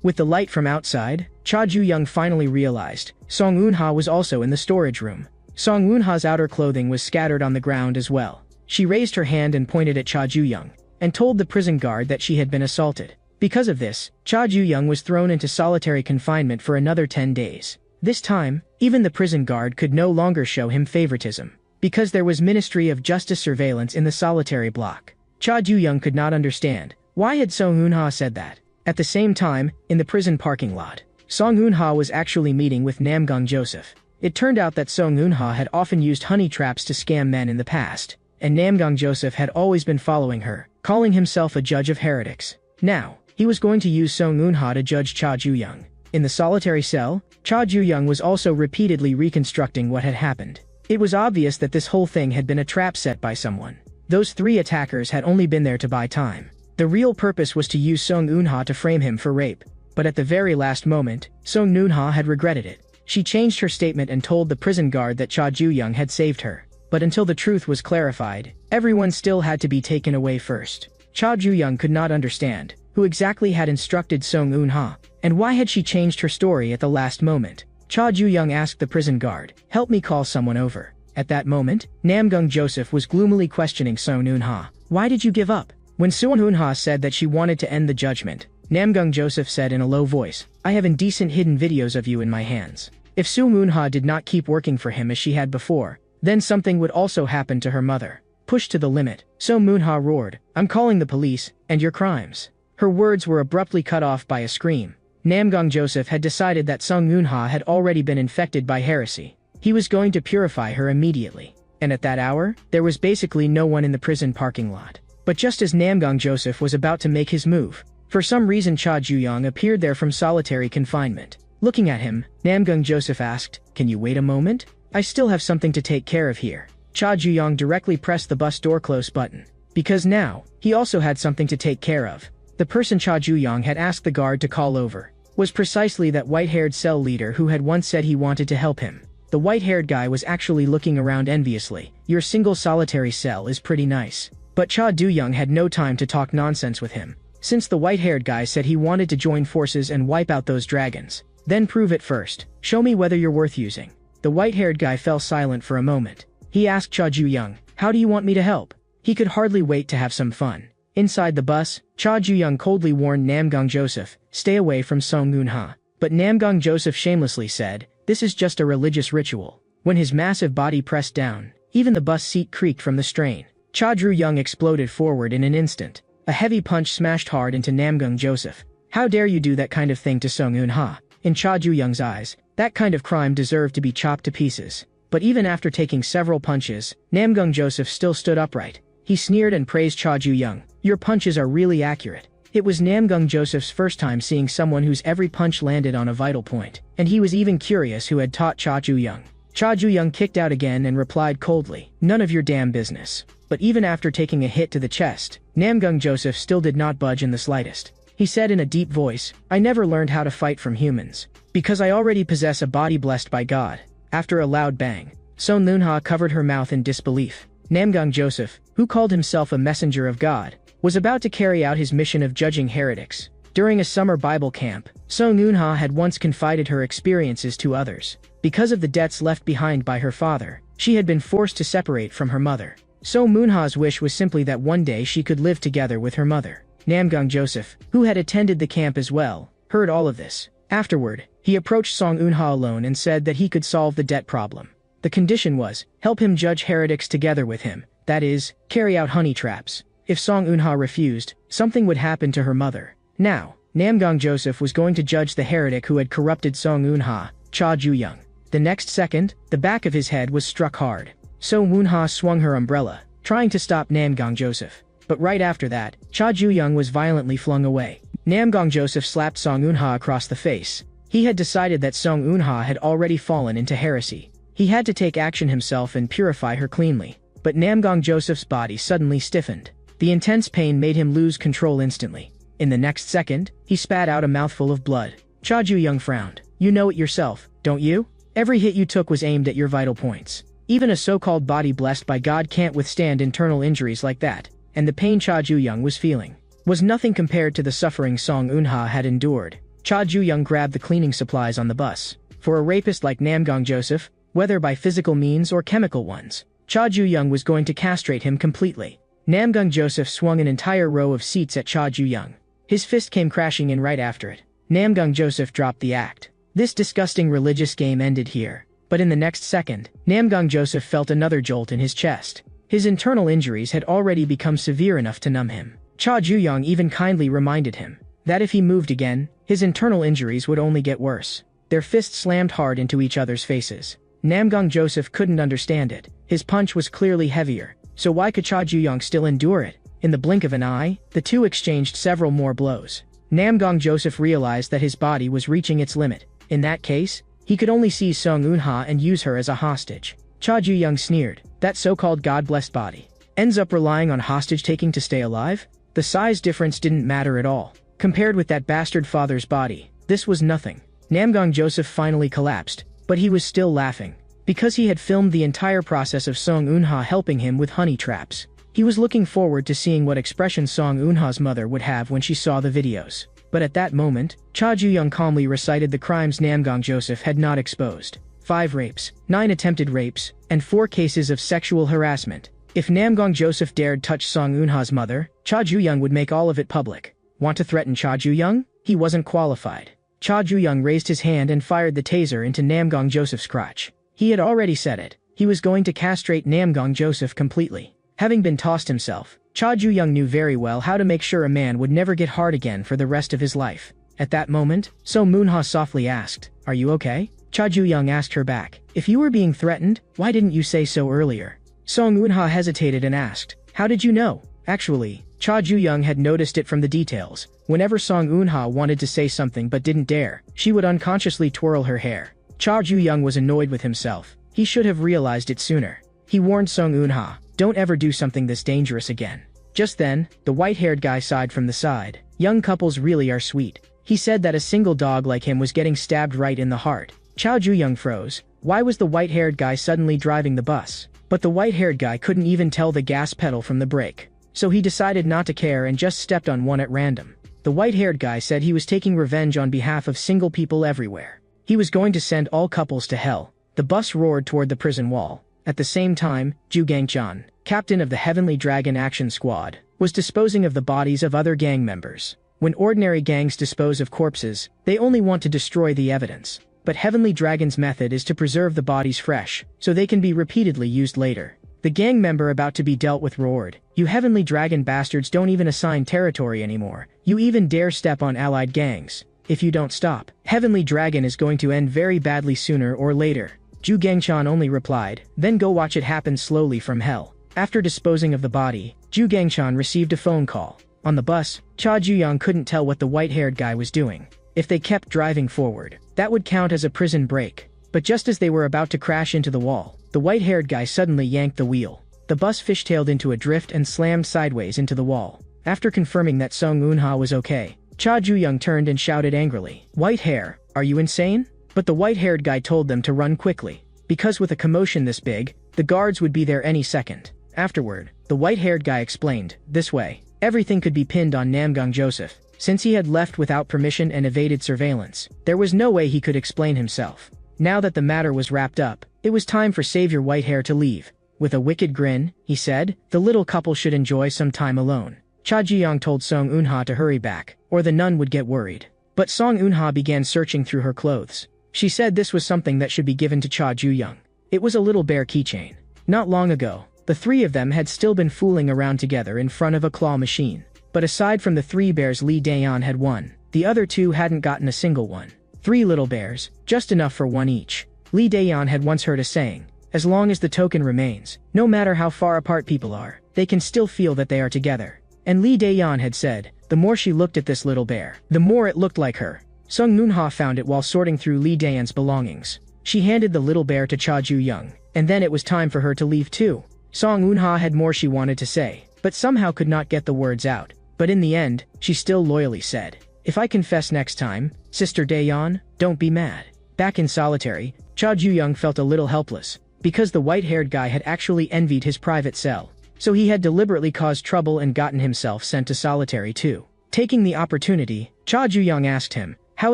With the light from outside, Cha Ju-young finally realized Song Eun-ha was also in the storage room. Song Eun-ha's outer clothing was scattered on the ground as well. She raised her hand and pointed at Cha Ju-young, and told the prison guard that she had been assaulted. Because of this, Cha Ju-young was thrown into solitary confinement for another 10 days. This time, even the prison guard could no longer show him favoritism, because there was Ministry of Justice surveillance in the solitary block. Cha Ju-young could not understand, why had Song Eun-ha said that? At the same time, in the prison parking lot, Song Eun-ha was actually meeting with Namgang Joseph. It turned out that Song Eun-ha had often used honey traps to scam men in the past, and Namgang Joseph had always been following her, calling himself a judge of heretics. Now, he was going to use Song Eun-ha to judge Cha Ju-young. In the solitary cell, Cha Ju-young was also repeatedly reconstructing what had happened. It was obvious that this whole thing had been a trap set by someone. Those three attackers had only been there to buy time. The real purpose was to use Song Eun-ha to frame him for rape. But at the very last moment, Song Eun-ha had regretted it. She changed her statement and told the prison guard that Cha Ju-young had saved her. But until the truth was clarified, everyone still had to be taken away first. Cha Ju-young could not understand who exactly had instructed Song Eun-ha, and why had she changed her story at the last moment. Cha Ju-young asked the prison guard, "Help me call someone over." At that moment, Namgung Joseph was gloomily questioning Song Eun-ha. "Why did you give up?" When Song Eun-ha said that she wanted to end the judgment, Namgung Joseph said in a low voice, "I have indecent hidden videos of you in my hands." If Song Eun-ha did not keep working for him as she had before, then something would also happen to her mother. Pushed to the limit, Song Eun-ha roared, "I'm calling the police, and your crimes." Her words were abruptly cut off by a scream. Namgung Joseph had decided that Song Eun-ha had already been infected by heresy. He was going to purify her immediately. And at that hour, there was basically no one in the prison parking lot. But just as Namgung Joseph was about to make his move, for some reason Cha Ju-young appeared there from solitary confinement. Looking at him, Namgung Joseph asked, "Can you wait a moment? I still have something to take care of here." Cha Ju-young directly pressed the bus door close button. Because now, he also had something to take care of. The person Cha Ju-young had asked the guard to call over was precisely that white-haired cell leader who had once said he wanted to help him. The white-haired guy was actually looking around enviously. "Your single solitary cell is pretty nice." But Cha Du-young had no time to talk nonsense with him, since the white-haired guy said he wanted to join forces and wipe out those dragons. "Then prove it first. Show me whether you're worth using." The white-haired guy fell silent for a moment. He asked Cha Ju-young, "How do you want me to help?" He could hardly wait to have some fun. Inside the bus, Cha Ju-young coldly warned Namgung Joseph, "Stay away from Song Eun-ha." But Namgung Joseph shamelessly said, "This is just a religious ritual." When his massive body pressed down, even the bus seat creaked from the strain. Cha Ju-young exploded forward in an instant. A heavy punch smashed hard into Namgung Joseph. "How dare you do that kind of thing to Song Eun-ha?" In Cha Ju-young's eyes, that kind of crime deserved to be chopped to pieces. But even after taking several punches, Namgung Joseph still stood upright. He sneered and praised Cha Ju-young. "Your punches are really accurate." It was Namgung Joseph's first time seeing someone whose every punch landed on a vital point, and he was even curious who had taught Cha Ju-young. Cha Ju-young kicked out again and replied coldly, "None of your damn business." But even after taking a hit to the chest, Namgung Joseph still did not budge in the slightest. He said in a deep voice, "I never learned how to fight from humans, because I already possess a body blessed by God." After a loud bang, Song Eun-ha covered her mouth in disbelief. Namgung Joseph, who called himself a messenger of God, was about to carry out his mission of judging heretics. During a summer Bible camp, Song Eun-ha had once confided her experiences to others. Because of the debts left behind by her father, she had been forced to separate from her mother. Song Eun-ha's wish was simply that one day she could live together with her mother. Namgung Joseph, who had attended the camp as well, heard all of this. Afterward, he approached Song Eun-ha alone and said that he could solve the debt problem. The condition was, help him judge heretics together with him, that is, carry out honey traps. If Song Eun-ha refused, something would happen to her mother. Now, Namgung Joseph was going to judge the heretic who had corrupted Song Eun-ha, Cha Ju-young. The next second, the back of his head was struck hard. Song Eun-ha swung her umbrella, trying to stop Namgung Joseph. But right after that, Cha Ju-young was violently flung away. Namgung Joseph slapped Song Eun-ha across the face. He had decided that Song Eun-ha had already fallen into heresy. He had to take action himself and purify her cleanly. But Namgung Joseph's body suddenly stiffened. The intense pain made him lose control instantly. In the next second, he spat out a mouthful of blood. Cha Ju-young frowned. "You know it yourself, don't you? Every hit you took was aimed at your vital points. Even a so-called body blessed by God can't withstand internal injuries like that." And the pain Cha Ju-young was feeling was nothing compared to the suffering Song Eun-ha had endured. Cha Ju-young grabbed the cleaning supplies on the bus. For a rapist like Namgung Joseph, whether by physical means or chemical ones, Cha Ju-young was going to castrate him completely. Namgung Joseph swung an entire row of seats at Cha Ju-young. His fist came crashing in right after it. Namgung Joseph dropped the act. This disgusting religious game ended here. But in the next second, Namgung Joseph felt another jolt in his chest. His internal injuries had already become severe enough to numb him. Cha Ju-young even kindly reminded him that if he moved again, his internal injuries would only get worse. Their fists slammed hard into each other's faces. Namgung Joseph couldn't understand it. His punch was clearly heavier, so why could Cha Ju-young still endure it? In the blink of an eye, the two exchanged several more blows. Namgung Joseph realized that his body was reaching its limit. In that case, he could only seize Song Eun-ha and use her as a hostage. Cha Ju-young sneered. That so-called God-blessed body ends up relying on hostage-taking to stay alive? The size difference didn't matter at all. Compared with that bastard father's body, this was nothing. Namgung Joseph finally collapsed, but he was still laughing. because he had filmed the entire process of Song Eun-ha helping him with honey traps. He was looking forward to seeing what expression Song Eun-ha's mother would have when she saw the videos. But at that moment, Cha Ju-young calmly recited the crimes Namgang Joseph had not exposed. 5 rapes, 9 attempted rapes, and 4 cases of sexual harassment. If Namgang Joseph dared touch Song Eun-ha's mother, Cha Ju-young would make all of it public. Want to threaten Cha Ju-young? He wasn't qualified. Cha Ju-young raised his hand and fired the taser into Namgang Joseph's crotch. He had already said it. He was going to castrate Namgang Joseph completely. Having been tossed himself, Cha Ju-young knew very well how to make sure a man would never get hard again for the rest of his life. At that moment, Song Eun-ha softly asked, "Are you okay?" Cha Ju-young asked her back, "If you were being threatened, why didn't you say so earlier?" Song Eun-ha hesitated and asked, "How did you know?" Actually, Cha Ju-young had noticed it from the details. Whenever Song Eun-ha wanted to say something but didn't dare, she would unconsciously twirl her hair. Cha Ju-young was annoyed with himself. He should have realized it sooner. He warned Song Eun-ha, "Don't ever do something this dangerous again." Just then, the white-haired guy sighed from the side. "Young couples really are sweet." He said that a single dog like him was getting stabbed right in the heart. Cha Ju-young froze. Why was the white-haired guy suddenly driving the bus? But the white-haired guy couldn't even tell the gas pedal from the brake. So he decided not to care and just stepped on one at random. The white-haired guy said he was taking revenge on behalf of single people everywhere. He was going to send all couples to hell. The bus roared toward the prison wall. At the same time, Ju Gang-chan, captain of the Heavenly Dragon Action Squad, was disposing of the bodies of other gang members. When ordinary gangs dispose of corpses, they only want to destroy the evidence. But Heavenly Dragon's method is to preserve the bodies fresh, so they can be repeatedly used later. The gang member about to be dealt with roared, "You Heavenly Dragon bastards don't even assign territory anymore. You even dare step on allied gangs. If you don't stop, Heavenly Dragon is going to end very badly sooner or later." Ju Gang-chan only replied, "Then go watch it happen slowly from hell." After disposing of the body, Ju Gang-chan received a phone call. On the bus, Cha Ju-young couldn't tell what the white-haired guy was doing. If they kept driving forward, that would count as a prison break. But just as they were about to crash into the wall, the white-haired guy suddenly yanked the wheel. The bus fishtailed into a drift and slammed sideways into the wall. After confirming that Song Eun-ha was okay, Cha Ju-young turned and shouted angrily, "White hair, are you insane?" But the white-haired guy told them to run quickly, because with a commotion this big, the guards would be there any second. Afterward, the white-haired guy explained, "This way, everything could be pinned on Namgang Joseph. Since he had left without permission and evaded surveillance, there was no way he could explain himself." Now that the matter was wrapped up, it was time for Savior Whitehair to leave. With a wicked grin, he said, "The little couple should enjoy some time alone." Cha Ji-young told Song Eun-ha to hurry back, or the nun would get worried. But Song Eun-ha began searching through her clothes. She said this was something that should be given to Cha Ju-young. It was a little bear keychain. Not long ago, the three of them had still been fooling around together in front of a claw machine. But aside from the 3 bears Lee Daeon had won, the other 2 hadn't gotten a single one. 3 little bears, just enough for 1 each. Lee Daeon had once heard a saying, "As long as the token remains, no matter how far apart people are, they can still feel that they are together." And Lee Daeon had said, the more she looked at this little bear, the more it looked like her. Sung Eun-ha found it while sorting through Lee Daeon's belongings. She handed the little bear to Cha Ju-young, and then it was time for her to leave too. Song Eun-ha had more she wanted to say, but somehow could not get the words out. But in the end, she still loyally said, "If I confess next time, Sister Daeon, don't be mad." Back in solitary, Cha Ju-young felt a little helpless, because the white-haired guy had actually envied his private cell. So he had deliberately caused trouble and gotten himself sent to solitary too. Taking the opportunity, Cha Ju-young asked him, "How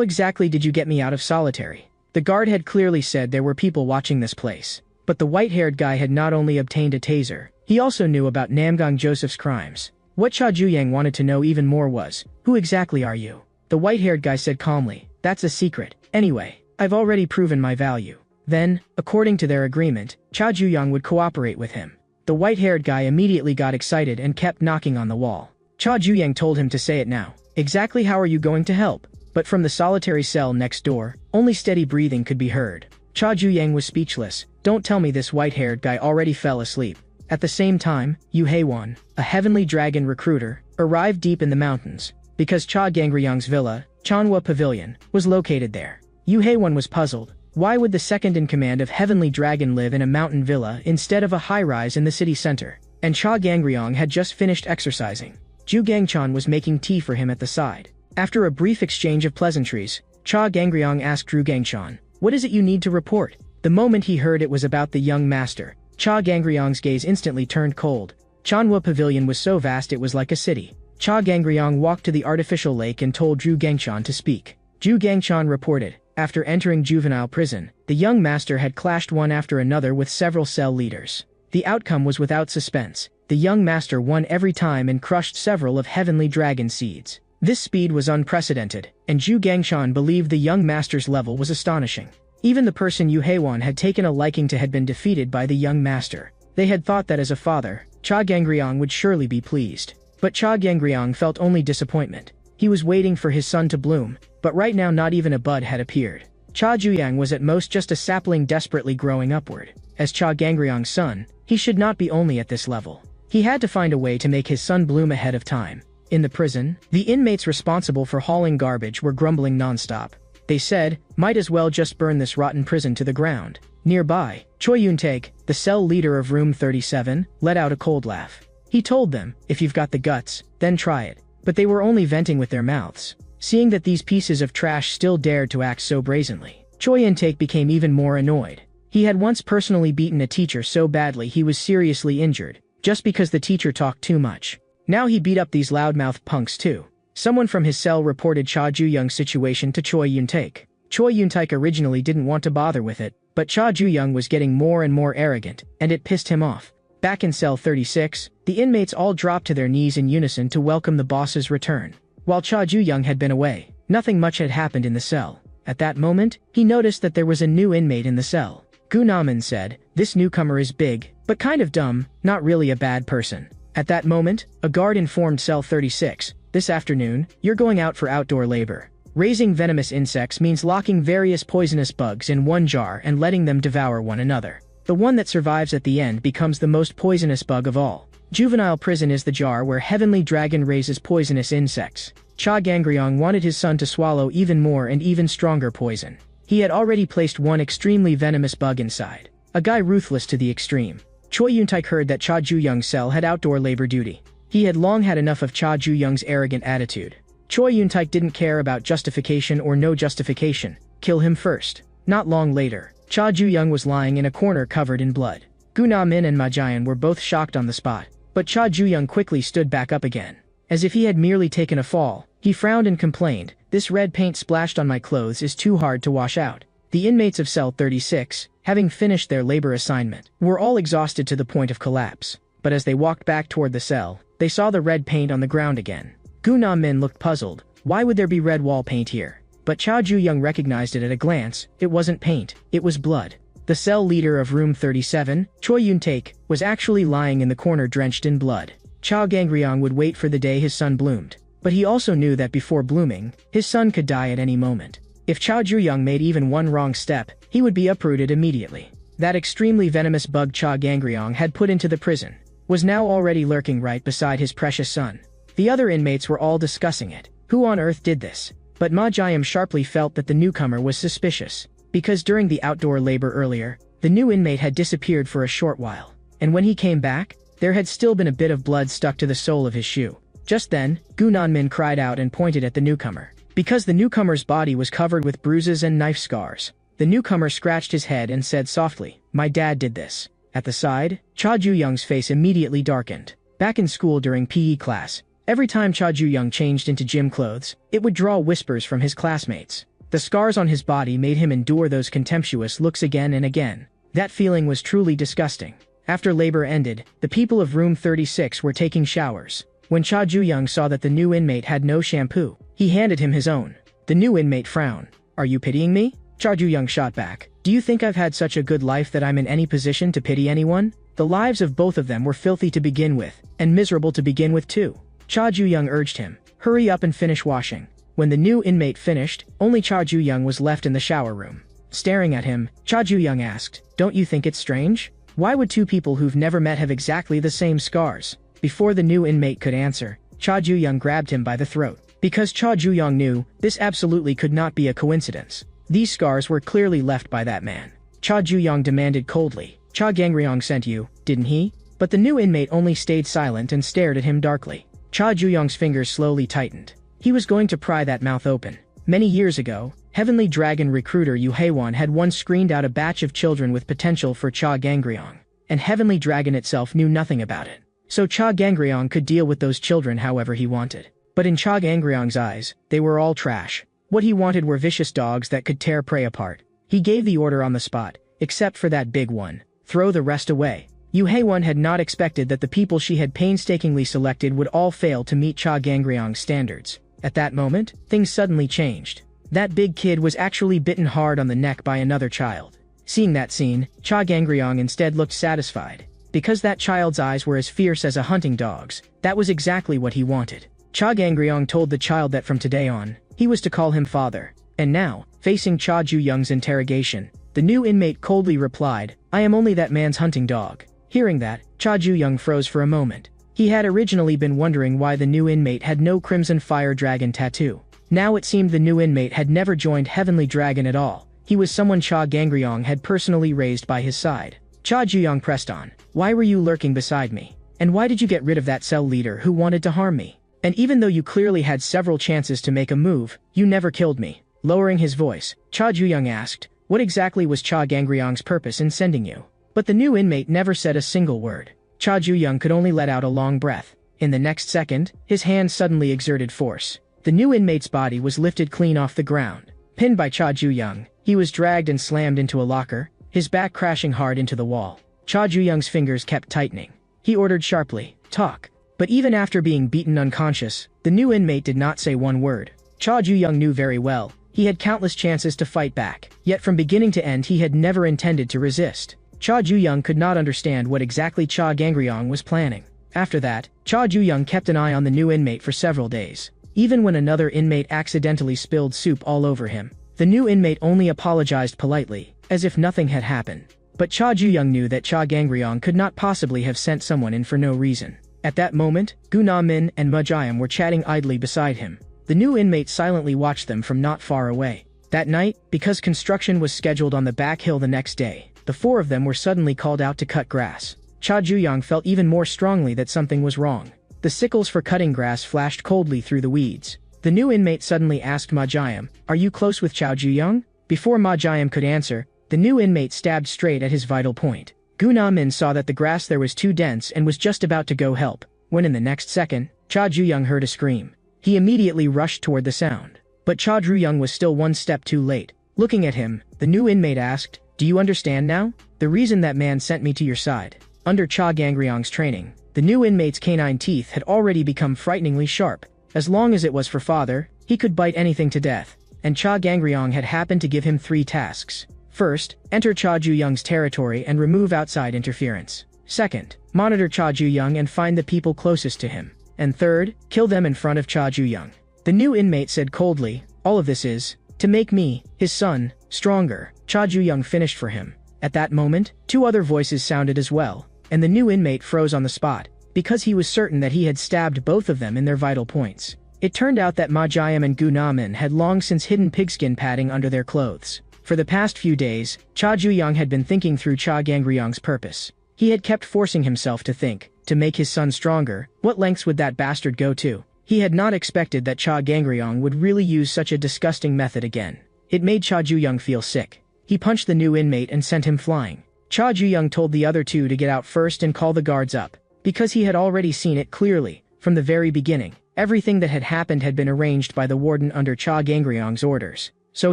exactly did you get me out of solitary?" The guard had clearly said there were people watching this place. But the white-haired guy had not only obtained a taser, he also knew about Namgang Joseph's crimes. What Cha Ju-young wanted to know even more was, "Who exactly are you?" The white-haired guy said calmly, "That's a secret. Anyway, I've already proven my value." Then, according to their agreement, Cha Ju-young would cooperate with him. The white-haired guy immediately got excited and kept knocking on the wall. Cha Ju-young told him to say it now. "Exactly how are you going to help?" But from the solitary cell next door, only steady breathing could be heard. Cha Ju-young was speechless. Don't tell me this white-haired guy already fell asleep. At the same time, Yu Haewon, a heavenly dragon recruiter, arrived deep in the mountains, because Cha Gangryong's villa, Chanhwa Pavilion, was located there. Yu Haewon was puzzled. Why would the second-in-command of Heavenly Dragon live in a mountain villa instead of a high-rise in the city center? And Cha Gangryong had just finished exercising. Ju Gangchan was making tea for him at the side. After a brief exchange of pleasantries, Cha Gangryong asked Dru Gangchan, "What is it you need to report?" The moment he heard it was about the young master, Cha Gangryong's gaze instantly turned cold. Chanhua Pavilion was so vast it was like a city. Cha Gangryong walked to the artificial lake and told Zhu Gangshan to speak. Zhu Gangshan reported, after entering juvenile prison, the young master had clashed one after another with several cell leaders. The outcome was without suspense. The young master won every time and crushed several of heavenly dragon seeds. This speed was unprecedented, and Zhu Gangshan believed the young master's level was astonishing. Even the person Yu Heiwan had taken a liking to had been defeated by the young master. They had thought that as a father, Cha Gangryong would surely be pleased. But Cha Gangryong felt only disappointment. He was waiting for his son to bloom, but right now not even a bud had appeared. Cha Juyang was at most just a sapling desperately growing upward. As Cha Gangryong's son, he should not be only at this level. He had to find a way to make his son bloom ahead of time. In the prison, the inmates responsible for hauling garbage were grumbling nonstop. They said, might as well just burn this rotten prison to the ground. Nearby, Choi Yun-taek, the cell leader of room 37, let out a cold laugh. He told them, if you've got the guts, then try it. But they were only venting with their mouths. Seeing that these pieces of trash still dared to act so brazenly, Choi Yun-taek became even more annoyed. He had once personally beaten a teacher so badly he was seriously injured, just because the teacher talked too much. Now he beat up these loudmouth punks too. Someone from his cell reported Cha Ju-young's situation to Choi Yun-taek. Choi Yun-taek originally didn't want to bother with it, but Cha Ju-young was getting more and more arrogant, and it pissed him off. Back in cell 36, the inmates all dropped to their knees in unison to welcome the boss's return. While Cha Ju-young had been away, nothing much had happened in the cell. At that moment, he noticed that there was a new inmate in the cell. Gu Namin said, this newcomer is big, but kind of dumb, not really a bad person. At that moment, a guard informed cell 36, this afternoon, you're going out for outdoor labor. Raising venomous insects means locking various poisonous bugs in one jar and letting them devour one another. The one that survives at the end becomes the most poisonous bug of all. Juvenile prison is the jar where Heavenly Dragon raises poisonous insects. Cha Gangryong wanted his son to swallow even more and even stronger poison. He had already placed one extremely venomous bug inside. A guy ruthless to the extreme. Choi Yun-taek heard that Cha Ju-young's cell had outdoor labor duty. He had long had enough of Cha Ju-young's arrogant attitude. Choi Yun-taek didn't care about justification or no justification. Kill him first. Not long later, Cha Ju-young was lying in a corner covered in blood. Gu Na-min and Ma Jian were both shocked on the spot, but Cha Ju-young quickly stood back up again. As if he had merely taken a fall, he frowned and complained, this red paint splashed on my clothes is too hard to wash out. The inmates of cell 36, having finished their labor assignment, were all exhausted to the point of collapse. But as they walked back toward the cell, they saw the red paint on the ground again. Gu Na-min looked puzzled. Why would there be red wall paint here? But Cha Ju-young recognized it at a glance. It wasn't paint, it was blood. The cell leader of room 37, Choi Yun-taek, was actually lying in the corner drenched in blood. Cha Gangryong would wait for the day his son bloomed. But he also knew that before blooming, his son could die at any moment. If Cha Ju-young made even one wrong step, he would be uprooted immediately. That extremely venomous bug Cha Gangryong had put into the prison was now already lurking right beside his precious son. The other inmates were all discussing it. Who on earth did this? But Ma Jiam sharply felt that the newcomer was suspicious. Because during the outdoor labor earlier, the new inmate had disappeared for a short while. And when he came back, there had still been a bit of blood stuck to the sole of his shoe. Just then, Gu Nanmin cried out and pointed at the newcomer. Because the newcomer's body was covered with bruises and knife scars, the newcomer scratched his head and said softly, my dad did this. At the side, Cha Ju-young's face immediately darkened. Back in school during PE class, every time Cha Ju-young changed into gym clothes, it would draw whispers from his classmates. The scars on his body made him endure those contemptuous looks again and again. That feeling was truly disgusting. After labor ended, the people of room 36 were taking showers. When Cha Ju-young saw that the new inmate had no shampoo, he handed him his own. The new inmate frowned. Are you pitying me? Cha Ju-young shot back. Do you think I've had such a good life that I'm in any position to pity anyone? The lives of both of them were filthy to begin with, and miserable to begin with too. Cha Ju-young urged him, hurry up and finish washing. When the new inmate finished, only Cha Ju-young was left in the shower room. Staring at him, Cha Ju-young asked, don't you think it's strange? Why would two people who've never met have exactly the same scars? Before the new inmate could answer, Cha Ju-young grabbed him by the throat. Because Cha Ju-young knew, this absolutely could not be a coincidence. These scars were clearly left by that man. Cha Ju-young demanded coldly, Cha Gangryong sent you, didn't he? But the new inmate only stayed silent and stared at him darkly. Cha Ju-young's fingers slowly tightened. He was going to pry that mouth open. Many years ago, Heavenly Dragon recruiter Yahello had once screened out a batch of children with potential for Cha Gangryong, and Heavenly Dragon itself knew nothing about it. So Cha Gangryong could deal with those children however he wanted. But in Cha Gangryong's eyes, they were all trash. What he wanted were vicious dogs that could tear prey apart. He gave the order on the spot, except for that big one. Throw the rest away. Yahello had not expected that the people she had painstakingly selected would all fail to meet Cha Gangryong's standards. At that moment, things suddenly changed. That big kid was actually bitten hard on the neck by another child. Seeing that scene, Cha Gangryong instead looked satisfied. Because that child's eyes were as fierce as a hunting dog's, that was exactly what he wanted. Cha Gangryong told the child that from today on, he was to call him father. And now, facing Cha Ju-young's interrogation, the new inmate coldly replied, "I am only that man's hunting dog." Hearing that, Cha Ju-young froze for a moment. He had originally been wondering why the new inmate had no Crimson Fire Dragon tattoo. Now it seemed the new inmate had never joined Heavenly Dragon at all. He was someone Cha Gangryong had personally raised by his side. Cha Ju-young pressed on. "Why were you lurking beside me? And why did you get rid of that cell leader who wanted to harm me? And even though you clearly had several chances to make a move, you never killed me." Lowering his voice, Cha Ju-young asked, "What exactly was Cha Gangryong's purpose in sending you?" But the new inmate never said a single word. Cha Ju-young could only let out a long breath. In the next second, his hand suddenly exerted force. The new inmate's body was lifted clean off the ground. Pinned by Cha Ju-young, he was dragged and slammed into a locker, his back crashing hard into the wall. Cha Ju-young's fingers kept tightening. He ordered sharply, "Talk." But even after being beaten unconscious, the new inmate did not say one word. Cha Ju-young knew very well, he had countless chances to fight back, yet from beginning to end he had never intended to resist. Cha Ju-young could not understand what exactly Cha Gangryong was planning. After that, Cha Ju-young kept an eye on the new inmate for several days. Even when another inmate accidentally spilled soup all over him, the new inmate only apologized politely, as if nothing had happened. But Cha Ju-young knew that Cha Gangryong could not possibly have sent someone in for no reason. At that moment, Gu Na-min and Ma-jayam were chatting idly beside him. The new inmate silently watched them from not far away. That night, because construction was scheduled on the back hill the next day, the four of them were suddenly called out to cut grass. Cha Ju-young felt even more strongly that something was wrong. The sickles for cutting grass flashed coldly through the weeds. The new inmate suddenly asked Ma-jayam, "Are you close with Cha Ju-young?" Before Ma-jayam could answer, the new inmate stabbed straight at his vital point. Gu Na-min saw that the grass there was too dense and was just about to go help, when in the next second, Cha Ju-young heard a scream. He immediately rushed toward the sound. But Cha Ju-young was still one step too late. Looking at him, the new inmate asked, "Do you understand now? The reason that man sent me to your side." Under Cha Gangryong's training, the new inmate's canine teeth had already become frighteningly sharp. As long as it was for father, he could bite anything to death. And Cha Gangryong had happened to give him 3 tasks. First, enter Cha Ju-young's territory and remove outside interference. Second, monitor Cha Ju-young and find the people closest to him. And third, kill them in front of Cha Ju-young. The new inmate said coldly, "All of this is to make me, his son, stronger." Cha Ju-young finished for him. At that moment, 2 other voices sounded as well, and the new inmate froze on the spot, because he was certain that he had stabbed both of them in their vital points. It turned out that Ma-jayam and Gu Na-min had long since hidden pigskin padding under their clothes. For the past few days, Cha Ju-young had been thinking through Cha Gangryong's purpose. He had kept forcing himself to think, to make his son stronger, what lengths would that bastard go to? He had not expected that Cha Gangryong would really use such a disgusting method again. It made Cha Ju-young feel sick. He punched the new inmate and sent him flying. Cha Ju-young told the other 2 to get out first and call the guards up, because he had already seen it clearly, from the very beginning. Everything that had happened had been arranged by the warden under Cha Gangryong's orders. So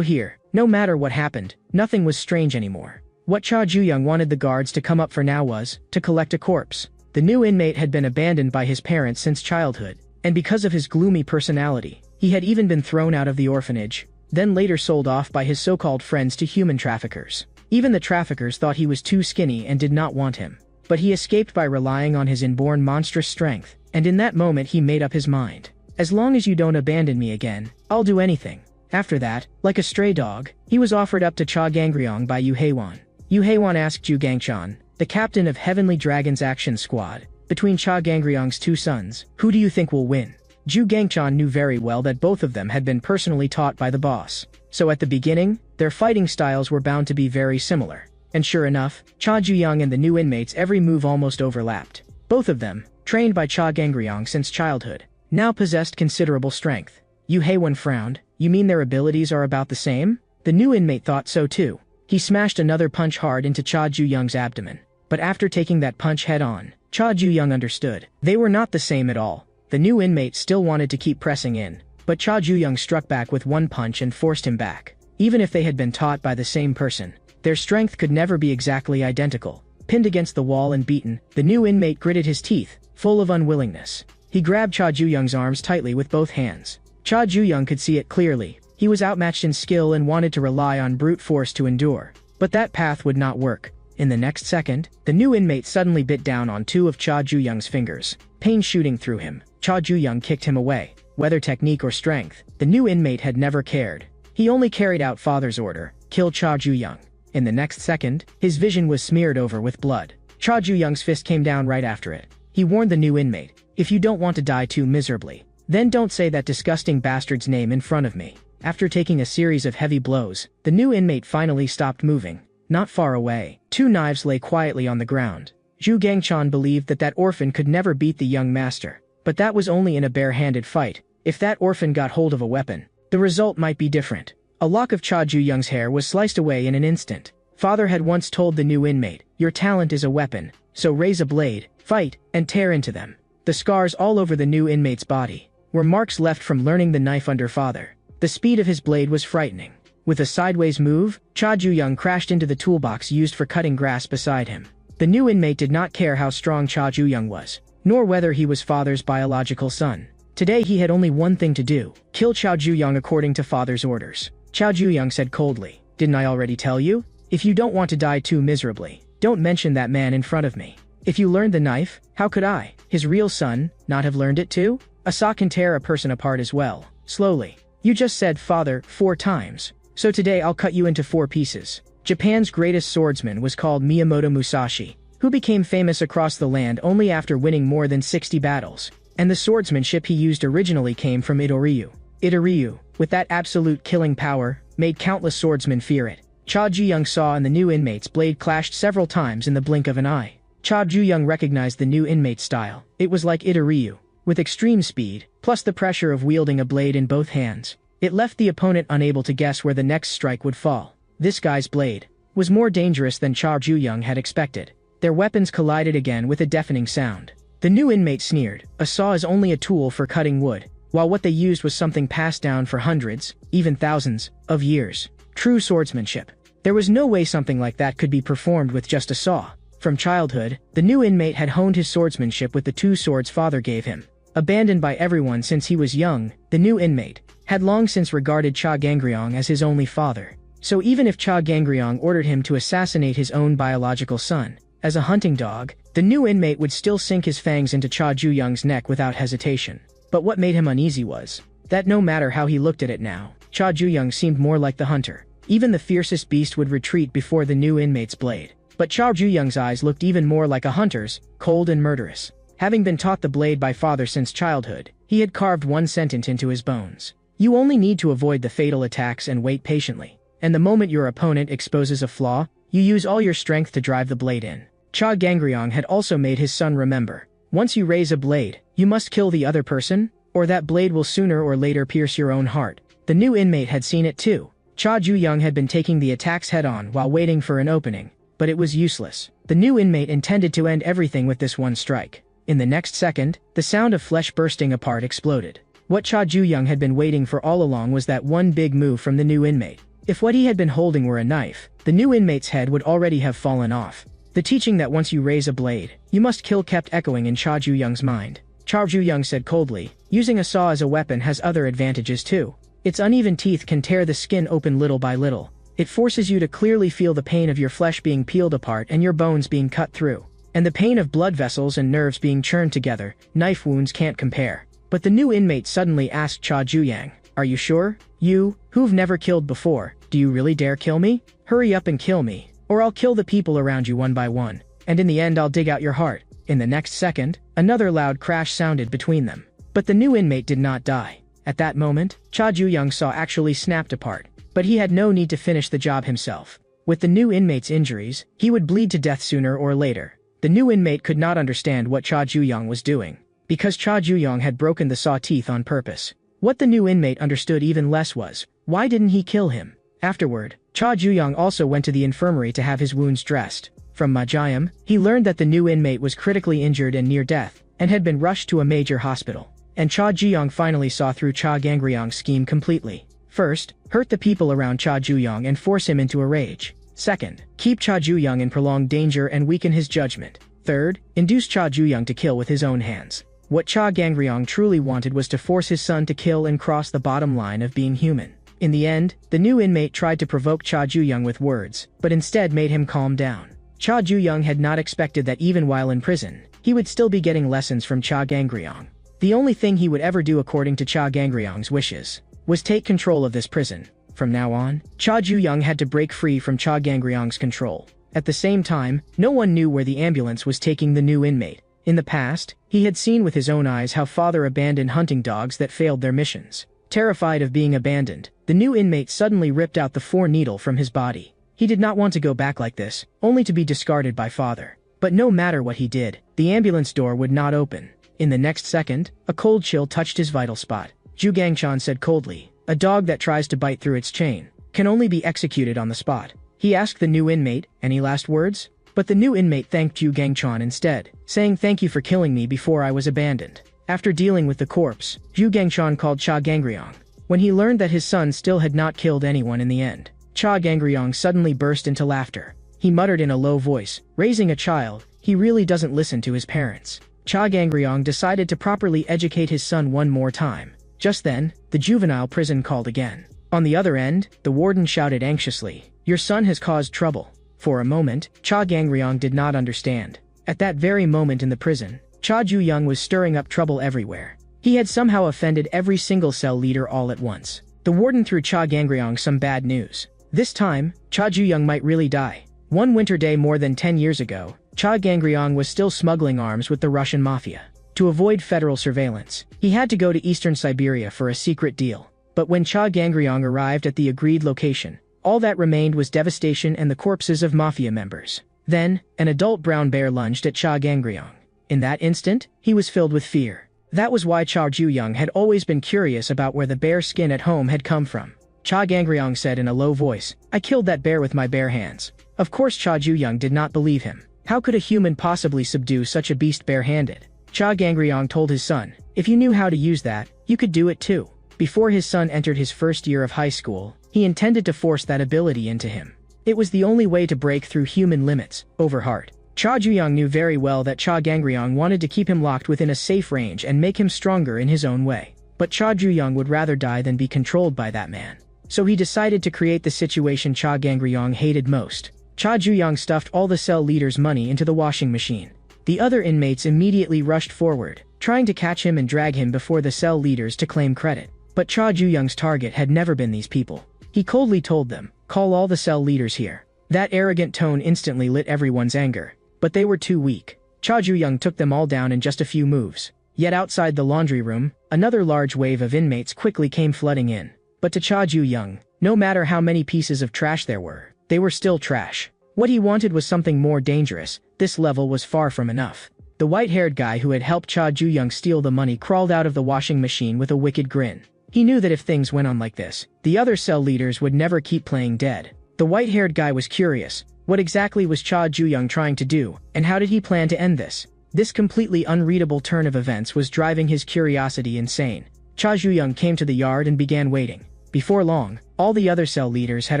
here, no matter what happened, nothing was strange anymore. What Cha Ju-young wanted the guards to come up for now was to collect a corpse. The new inmate had been abandoned by his parents since childhood, and because of his gloomy personality, he had even been thrown out of the orphanage, then later sold off by his so-called friends to human traffickers. Even the traffickers thought he was too skinny and did not want him. But he escaped by relying on his inborn monstrous strength, and in that moment he made up his mind. "As long as you don't abandon me again, I'll do anything." After that, like a stray dog, he was offered up to Cha Gangryong by Yahello. Yahello asked Ju Gangchan, the captain of Heavenly Dragon's action squad, between Cha Gangryong's 2 sons, who do you think will win? Ju Gangchan knew very well that both of them had been personally taught by the boss. So at the beginning, their fighting styles were bound to be very similar. And sure enough, Cha Ju-young and the new inmate's every move almost overlapped. Both of them, trained by Cha Gangryong since childhood, now possessed considerable strength. Yu Haewon frowned. You mean their abilities are about the same? The new inmate thought so too. He smashed another punch hard into Cha Ju-young's abdomen. But after taking that punch head-on, Cha Ju-young understood. They were not the same at all. The new inmate still wanted to keep pressing in, but Cha Ju-young struck back with one punch and forced him back. Even if they had been taught by the same person, their strength could never be exactly identical. Pinned against the wall and beaten, the new inmate gritted his teeth, full of unwillingness. He grabbed Cha Ju-young's arms tightly with both hands. Cha Ju-young could see it clearly. He was outmatched in skill and wanted to rely on brute force to endure. But that path would not work. In the next second, the new inmate suddenly bit down on two of Cha Ju-young's fingers, pain shooting through him. Cha Ju-young kicked him away. Whether technique or strength, the new inmate had never cared. He only carried out father's order, kill Cha Ju-young. In the next second, his vision was smeared over with blood. Cha Ju-young's fist came down right after it. He warned the new inmate, if you don't want to die too miserably, then don't say that disgusting bastard's name in front of me. After taking a series of heavy blows, the new inmate finally stopped moving. Not far away, two knives lay quietly on the ground. Zhu Gangchan believed that that orphan could never beat the young master. But that was only in a bare-handed fight. If that orphan got hold of a weapon, the result might be different. A lock of Cha Ju-young's hair was sliced away in an instant. Father had once told the new inmate, your talent is a weapon, so raise a blade, fight, and tear into them. The scars all over the new inmate's body were marks left from learning the knife under father. The speed of his blade was frightening. With a sideways move, Cha Ju-young crashed into the toolbox used for cutting grass beside him. The new inmate did not care how strong Cha Ju-young was, nor whether he was father's biological son. Today he had only one thing to do, kill Cha Ju-young according to father's orders. Cha Ju-young said coldly, didn't I already tell you? If you don't want to die too miserably, don't mention that man in front of me. If you learned the knife, how could I, his real son, not have learned it too? A saw can tear a person apart as well. Slowly. You just said father 4 times. So today I'll cut you into 4 pieces. Japan's greatest swordsman was called Miyamoto Musashi, who became famous across the land only after winning more than 60 battles. And the swordsmanship he used originally came from Itoryu. Itoryu, with that absolute killing power, made countless swordsmen fear it. Cha Ju-young saw and the new inmate's blade clashed several times in the blink of an eye. Cha Ju-young recognized the new inmate's style. It was like Itoryu, with extreme speed, plus the pressure of wielding a blade in both hands. It left the opponent unable to guess where the next strike would fall. This guy's blade was more dangerous than Cha Ju-young had expected. Their weapons collided again with a deafening sound. The new inmate sneered, a saw is only a tool for cutting wood, while what they used was something passed down for hundreds, even thousands, of years. True swordsmanship. There was no way something like that could be performed with just a saw. From childhood, the new inmate had honed his swordsmanship with the 2 swords father gave him. Abandoned by everyone since he was young, the new inmate had long since regarded Cha Gangryong as his only father. So even if Cha Gangryong ordered him to assassinate his own biological son, as a hunting dog, the new inmate would still sink his fangs into Cha Ju-young's neck without hesitation. But what made him uneasy was that no matter how he looked at it now, Cha Ju-young seemed more like the hunter. Even the fiercest beast would retreat before the new inmate's blade. But Cha Ju-young's eyes looked even more like a hunter's, cold and murderous. Having been taught the blade by father since childhood, he had carved one sentence into his bones. You only need to avoid the fatal attacks and wait patiently. And the moment your opponent exposes a flaw, you use all your strength to drive the blade in. Cha Gangryong had also made his son remember. Once you raise a blade, you must kill the other person, or that blade will sooner or later pierce your own heart. The new inmate had seen it too. Cha Ju-young had been taking the attacks head-on while waiting for an opening, but it was useless. The new inmate intended to end everything with this one strike. In the next second, the sound of flesh bursting apart exploded. What Cha Ju-young had been waiting for all along was that one big move from the new inmate. If what he had been holding were a knife, the new inmate's head would already have fallen off. The teaching that once you raise a blade, you must kill kept echoing in Cha Ju-young's mind. Cha Ju-young said coldly, using a saw as a weapon has other advantages too. Its uneven teeth can tear the skin open little by little. It forces you to clearly feel the pain of your flesh being peeled apart and your bones being cut through. And the pain of blood vessels and nerves being churned together, knife wounds can't compare. But the new inmate suddenly asked Cha Ju-young, are you sure? You, who've never killed before, do you really dare kill me? Hurry up and kill me, or I'll kill the people around you one by one, and in the end I'll dig out your heart. In the next second, another loud crash sounded between them. But the new inmate did not die. At that moment, Cha Ju-young's saw actually snapped apart, but he had no need to finish the job himself. With the new inmate's injuries, he would bleed to death sooner or later. The new inmate could not understand what Cha Ju-young was doing, because Cha Ju-young had broken the saw teeth on purpose. What the new inmate understood even less was, why didn't he kill him? Afterward, Cha Juyong also went to the infirmary to have his wounds dressed. From Ma Jiam, he learned that the new inmate was critically injured and near death, and had been rushed to a major hospital. And Cha Juyong finally saw through Cha Gangryong's scheme completely. First, hurt the people around Cha Juyong and force him into a rage. Second, keep Cha Juyong in prolonged danger and weaken his judgment. Third, induce Cha Juyong to kill with his own hands. What Cha Gangryong truly wanted was to force his son to kill and cross the bottom line of being human. In the end, the new inmate tried to provoke Cha Juyong with words, but instead made him calm down. Cha Juyong had not expected that even while in prison, he would still be getting lessons from Cha Gangryong. The only thing he would ever do according to Cha Gangryong's wishes was take control of this prison. From now on, Cha Juyong had to break free from Cha Gangryong's control. At the same time, no one knew where the ambulance was taking the new inmate. In the past, he had seen with his own eyes how father abandoned hunting dogs that failed their missions. Terrified of being abandoned, the new inmate suddenly ripped out the 4-needle from his body. He did not want to go back like this, only to be discarded by father. But no matter what he did, the ambulance door would not open. In the next second, a cold chill touched his vital spot. Zhu Gangchan said coldly, "A dog that tries to bite through its chain can only be executed on the spot." He asked the new inmate, "Any last words?" But the new inmate thanked Zhu Gangchan instead, saying thank you for killing me before I was abandoned. After dealing with the corpse, Zhu Gangchan called Cha Gangryong. When he learned that his son still had not killed anyone in the end, Cha Gangryong suddenly burst into laughter. He muttered in a low voice, "Raising a child, he really doesn't listen to his parents." Cha Gangryong decided to properly educate his son one more time. Just then, the juvenile prison called again. On the other end, the warden shouted anxiously, "Your son has caused trouble." For a moment, Cha Gangryong did not understand. At that very moment in the prison, Cha Juyong was stirring up trouble everywhere. He had somehow offended every single cell leader all at once. The warden threw Cha Gangryong some bad news. This time, Cha Juyong might really die. One winter day more than 10 years ago, Cha Gangryong was still smuggling arms with the Russian mafia. To avoid federal surveillance, he had to go to eastern Siberia for a secret deal. But when Cha Gangryong arrived at the agreed location, all that remained was devastation and the corpses of mafia members. Then, an adult brown bear lunged at Cha Gangryong. In that instant, he was filled with fear. That was why Cha Juyong had always been curious about where the bear skin at home had come from. Cha Gangryong said in a low voice, "I killed that bear with my bare hands." Of course Cha Juyong did not believe him. How could a human possibly subdue such a beast barehanded? Cha Gangryong told his son, "If you knew how to use that, you could do it too." Before his son entered his first year of high school, he intended to force that ability into him. It was the only way to break through human limits, over heart. Cha Juyong knew very well that Cha Gangryong wanted to keep him locked within a safe range and make him stronger in his own way. But Cha Juyong would rather die than be controlled by that man. So he decided to create the situation Cha Gangryong hated most. Cha Juyong stuffed all the cell leaders' money into the washing machine. The other inmates immediately rushed forward, trying to catch him and drag him before the cell leaders to claim credit. But Cha Juyong's target had never been these people. He coldly told them, "Call all the cell leaders here." That arrogant tone instantly lit everyone's anger. But they were too weak. Cha Juyong took them all down in just a few moves. Yet outside the laundry room, another large wave of inmates quickly came flooding in. But to Cha Juyong, no matter how many pieces of trash there were, they were still trash. What he wanted was something more dangerous. This level was far from enough. The white-haired guy who had helped Cha Juyong steal the money crawled out of the washing machine with a wicked grin. He knew that if things went on like this, the other cell leaders would never keep playing dead. The white-haired guy was curious. What exactly was Cha Juyong trying to do, and how did he plan to end this? This completely unreadable turn of events was driving his curiosity insane. Cha Juyong came to the yard and began waiting. Before long, all the other cell leaders had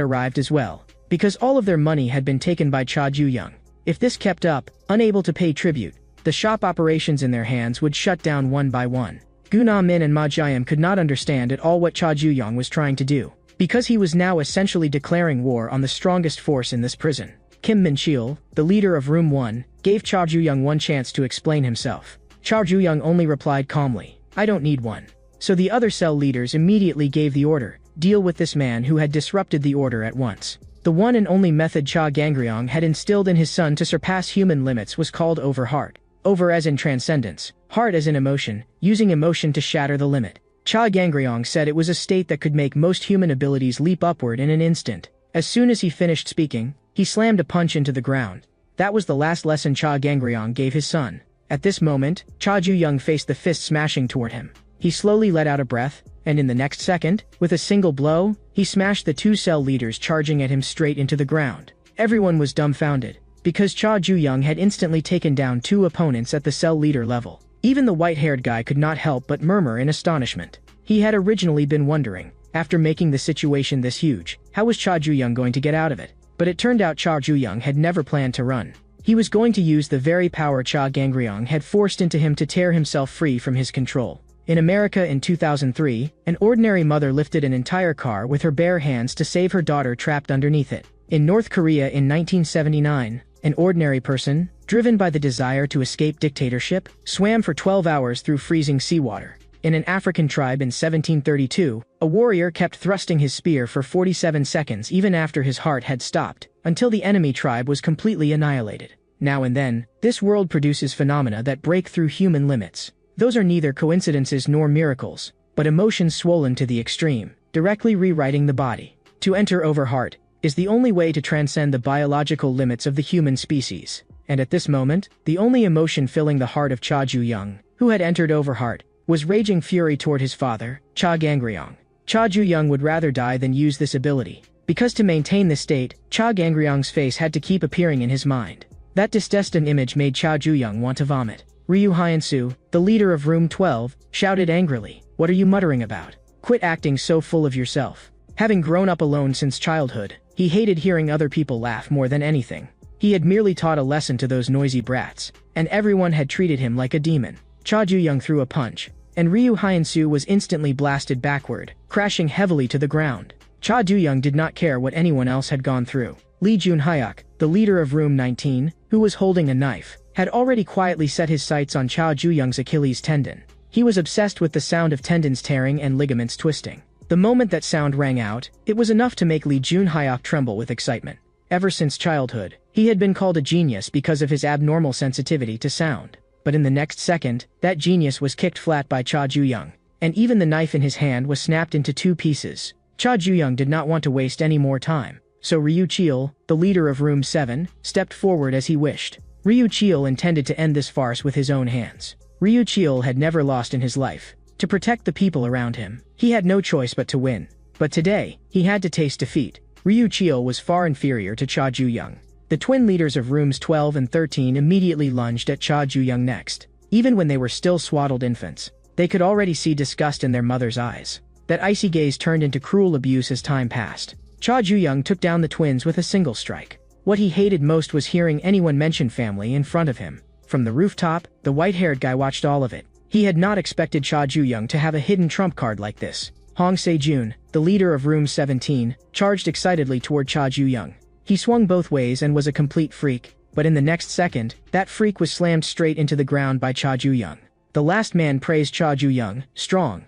arrived as well, because all of their money had been taken by Cha Juyong. If this kept up, unable to pay tribute, the shop operations in their hands would shut down one by one. Gu Na Min and Ma Jiam could not understand at all what Cha Juyong was trying to do, because he was now essentially declaring war on the strongest force in this prison. Kim Min-cheol, the leader of Room 1, gave Cha Juyong one chance to explain himself. Cha Juyong only replied calmly, "I don't need one." So the other cell leaders immediately gave the order, "Deal with this man who had disrupted the order at once." The one and only method Cha Gangryong had instilled in his son to surpass human limits was called over heart. Over as in transcendence, heart as in emotion, using emotion to shatter the limit. Cha Gangryong said it was a state that could make most human abilities leap upward in an instant. As soon as he finished speaking, he slammed a punch into the ground. That was the last lesson Cha Gangryong gave his son. At this moment, Cha Juyong faced the fist smashing toward him. He slowly let out a breath, and in the next second, with a single blow, he smashed the two cell leaders charging at him straight into the ground. Everyone was dumbfounded, because Cha Ju-young had instantly taken down two opponents at the cell leader level. Even the white-haired guy could not help but murmur in astonishment. He had originally been wondering, after making the situation this huge, how was Cha Ju-young going to get out of it? But it turned out Cha Ju-young had never planned to run. He was going to use the very power Cha Gangryong had forced into him to tear himself free from his control. In America in 2003, an ordinary mother lifted an entire car with her bare hands to save her daughter trapped underneath it. In North Korea in 1979, an ordinary person, driven by the desire to escape dictatorship, swam for 12 hours through freezing seawater. In an African tribe in 1732, a warrior kept thrusting his spear for 47 seconds even after his heart had stopped, until the enemy tribe was completely annihilated. Now and then, this world produces phenomena that break through human limits. Those are neither coincidences nor miracles, but emotions swollen to the extreme, directly rewriting the body. To enter over heart is the only way to transcend the biological limits of the human species. And at this moment, the only emotion filling the heart of Cha Ju-young, who had entered over heart, was raging fury toward his father, Cha Gangryong. Cha Ju-young would rather die than use this ability, because to maintain this state, Cha Gangryong's face had to keep appearing in his mind. That disgusting image made Cha Ju-young want to vomit. Ryu Hyun-soo, the leader of Room 12, shouted angrily, "What are you muttering about? Quit acting so full of yourself." Having grown up alone since childhood, he hated hearing other people laugh more than anything. He had merely taught a lesson to those noisy brats, and everyone had treated him like a demon. Cha Ju-young threw a punch, and Ryu Hyun-soo was instantly blasted backward, crashing heavily to the ground. Cha Ju-young did not care what anyone else had gone through. Lee Jun-hyuk, the leader of Room 19, who was holding a knife, had already quietly set his sights on Cha Ju-young's Achilles tendon. He was obsessed with the sound of tendons tearing and ligaments twisting. The moment that sound rang out, it was enough to make Lee Jun-hyuk tremble with excitement. Ever since childhood, he had been called a genius because of his abnormal sensitivity to sound. But in the next second, that genius was kicked flat by Cha Ju-young, and even the knife in his hand was snapped into two pieces. Cha Ju-young did not want to waste any more time, so Ryu Cheol, the leader of Room 7, stepped forward as he wished. Ryu Cheol intended to end this farce with his own hands. Ryu Cheol had never lost in his life. To protect the people around him, he had no choice but to win. But today, he had to taste defeat. Ryu Cheol was far inferior to Cha Ju-young. The twin leaders of Rooms 12 and 13 immediately lunged at Cha Ju-young next. Even when they were still swaddled infants, they could already see disgust in their mother's eyes. That icy gaze turned into cruel abuse as time passed. Cha Ju-young took down the twins with a single strike. What he hated most was hearing anyone mention family in front of him. From the rooftop, the white-haired guy watched all of it. He had not expected Cha Ju-young to have a hidden trump card like this. Hong Se-jun, the leader of Room 17, charged excitedly toward Cha Ju-young. He swung both ways and was a complete freak, but in the next second, that freak was slammed straight into the ground by Cha Ju-young. The last man praised Cha Ju-young, strong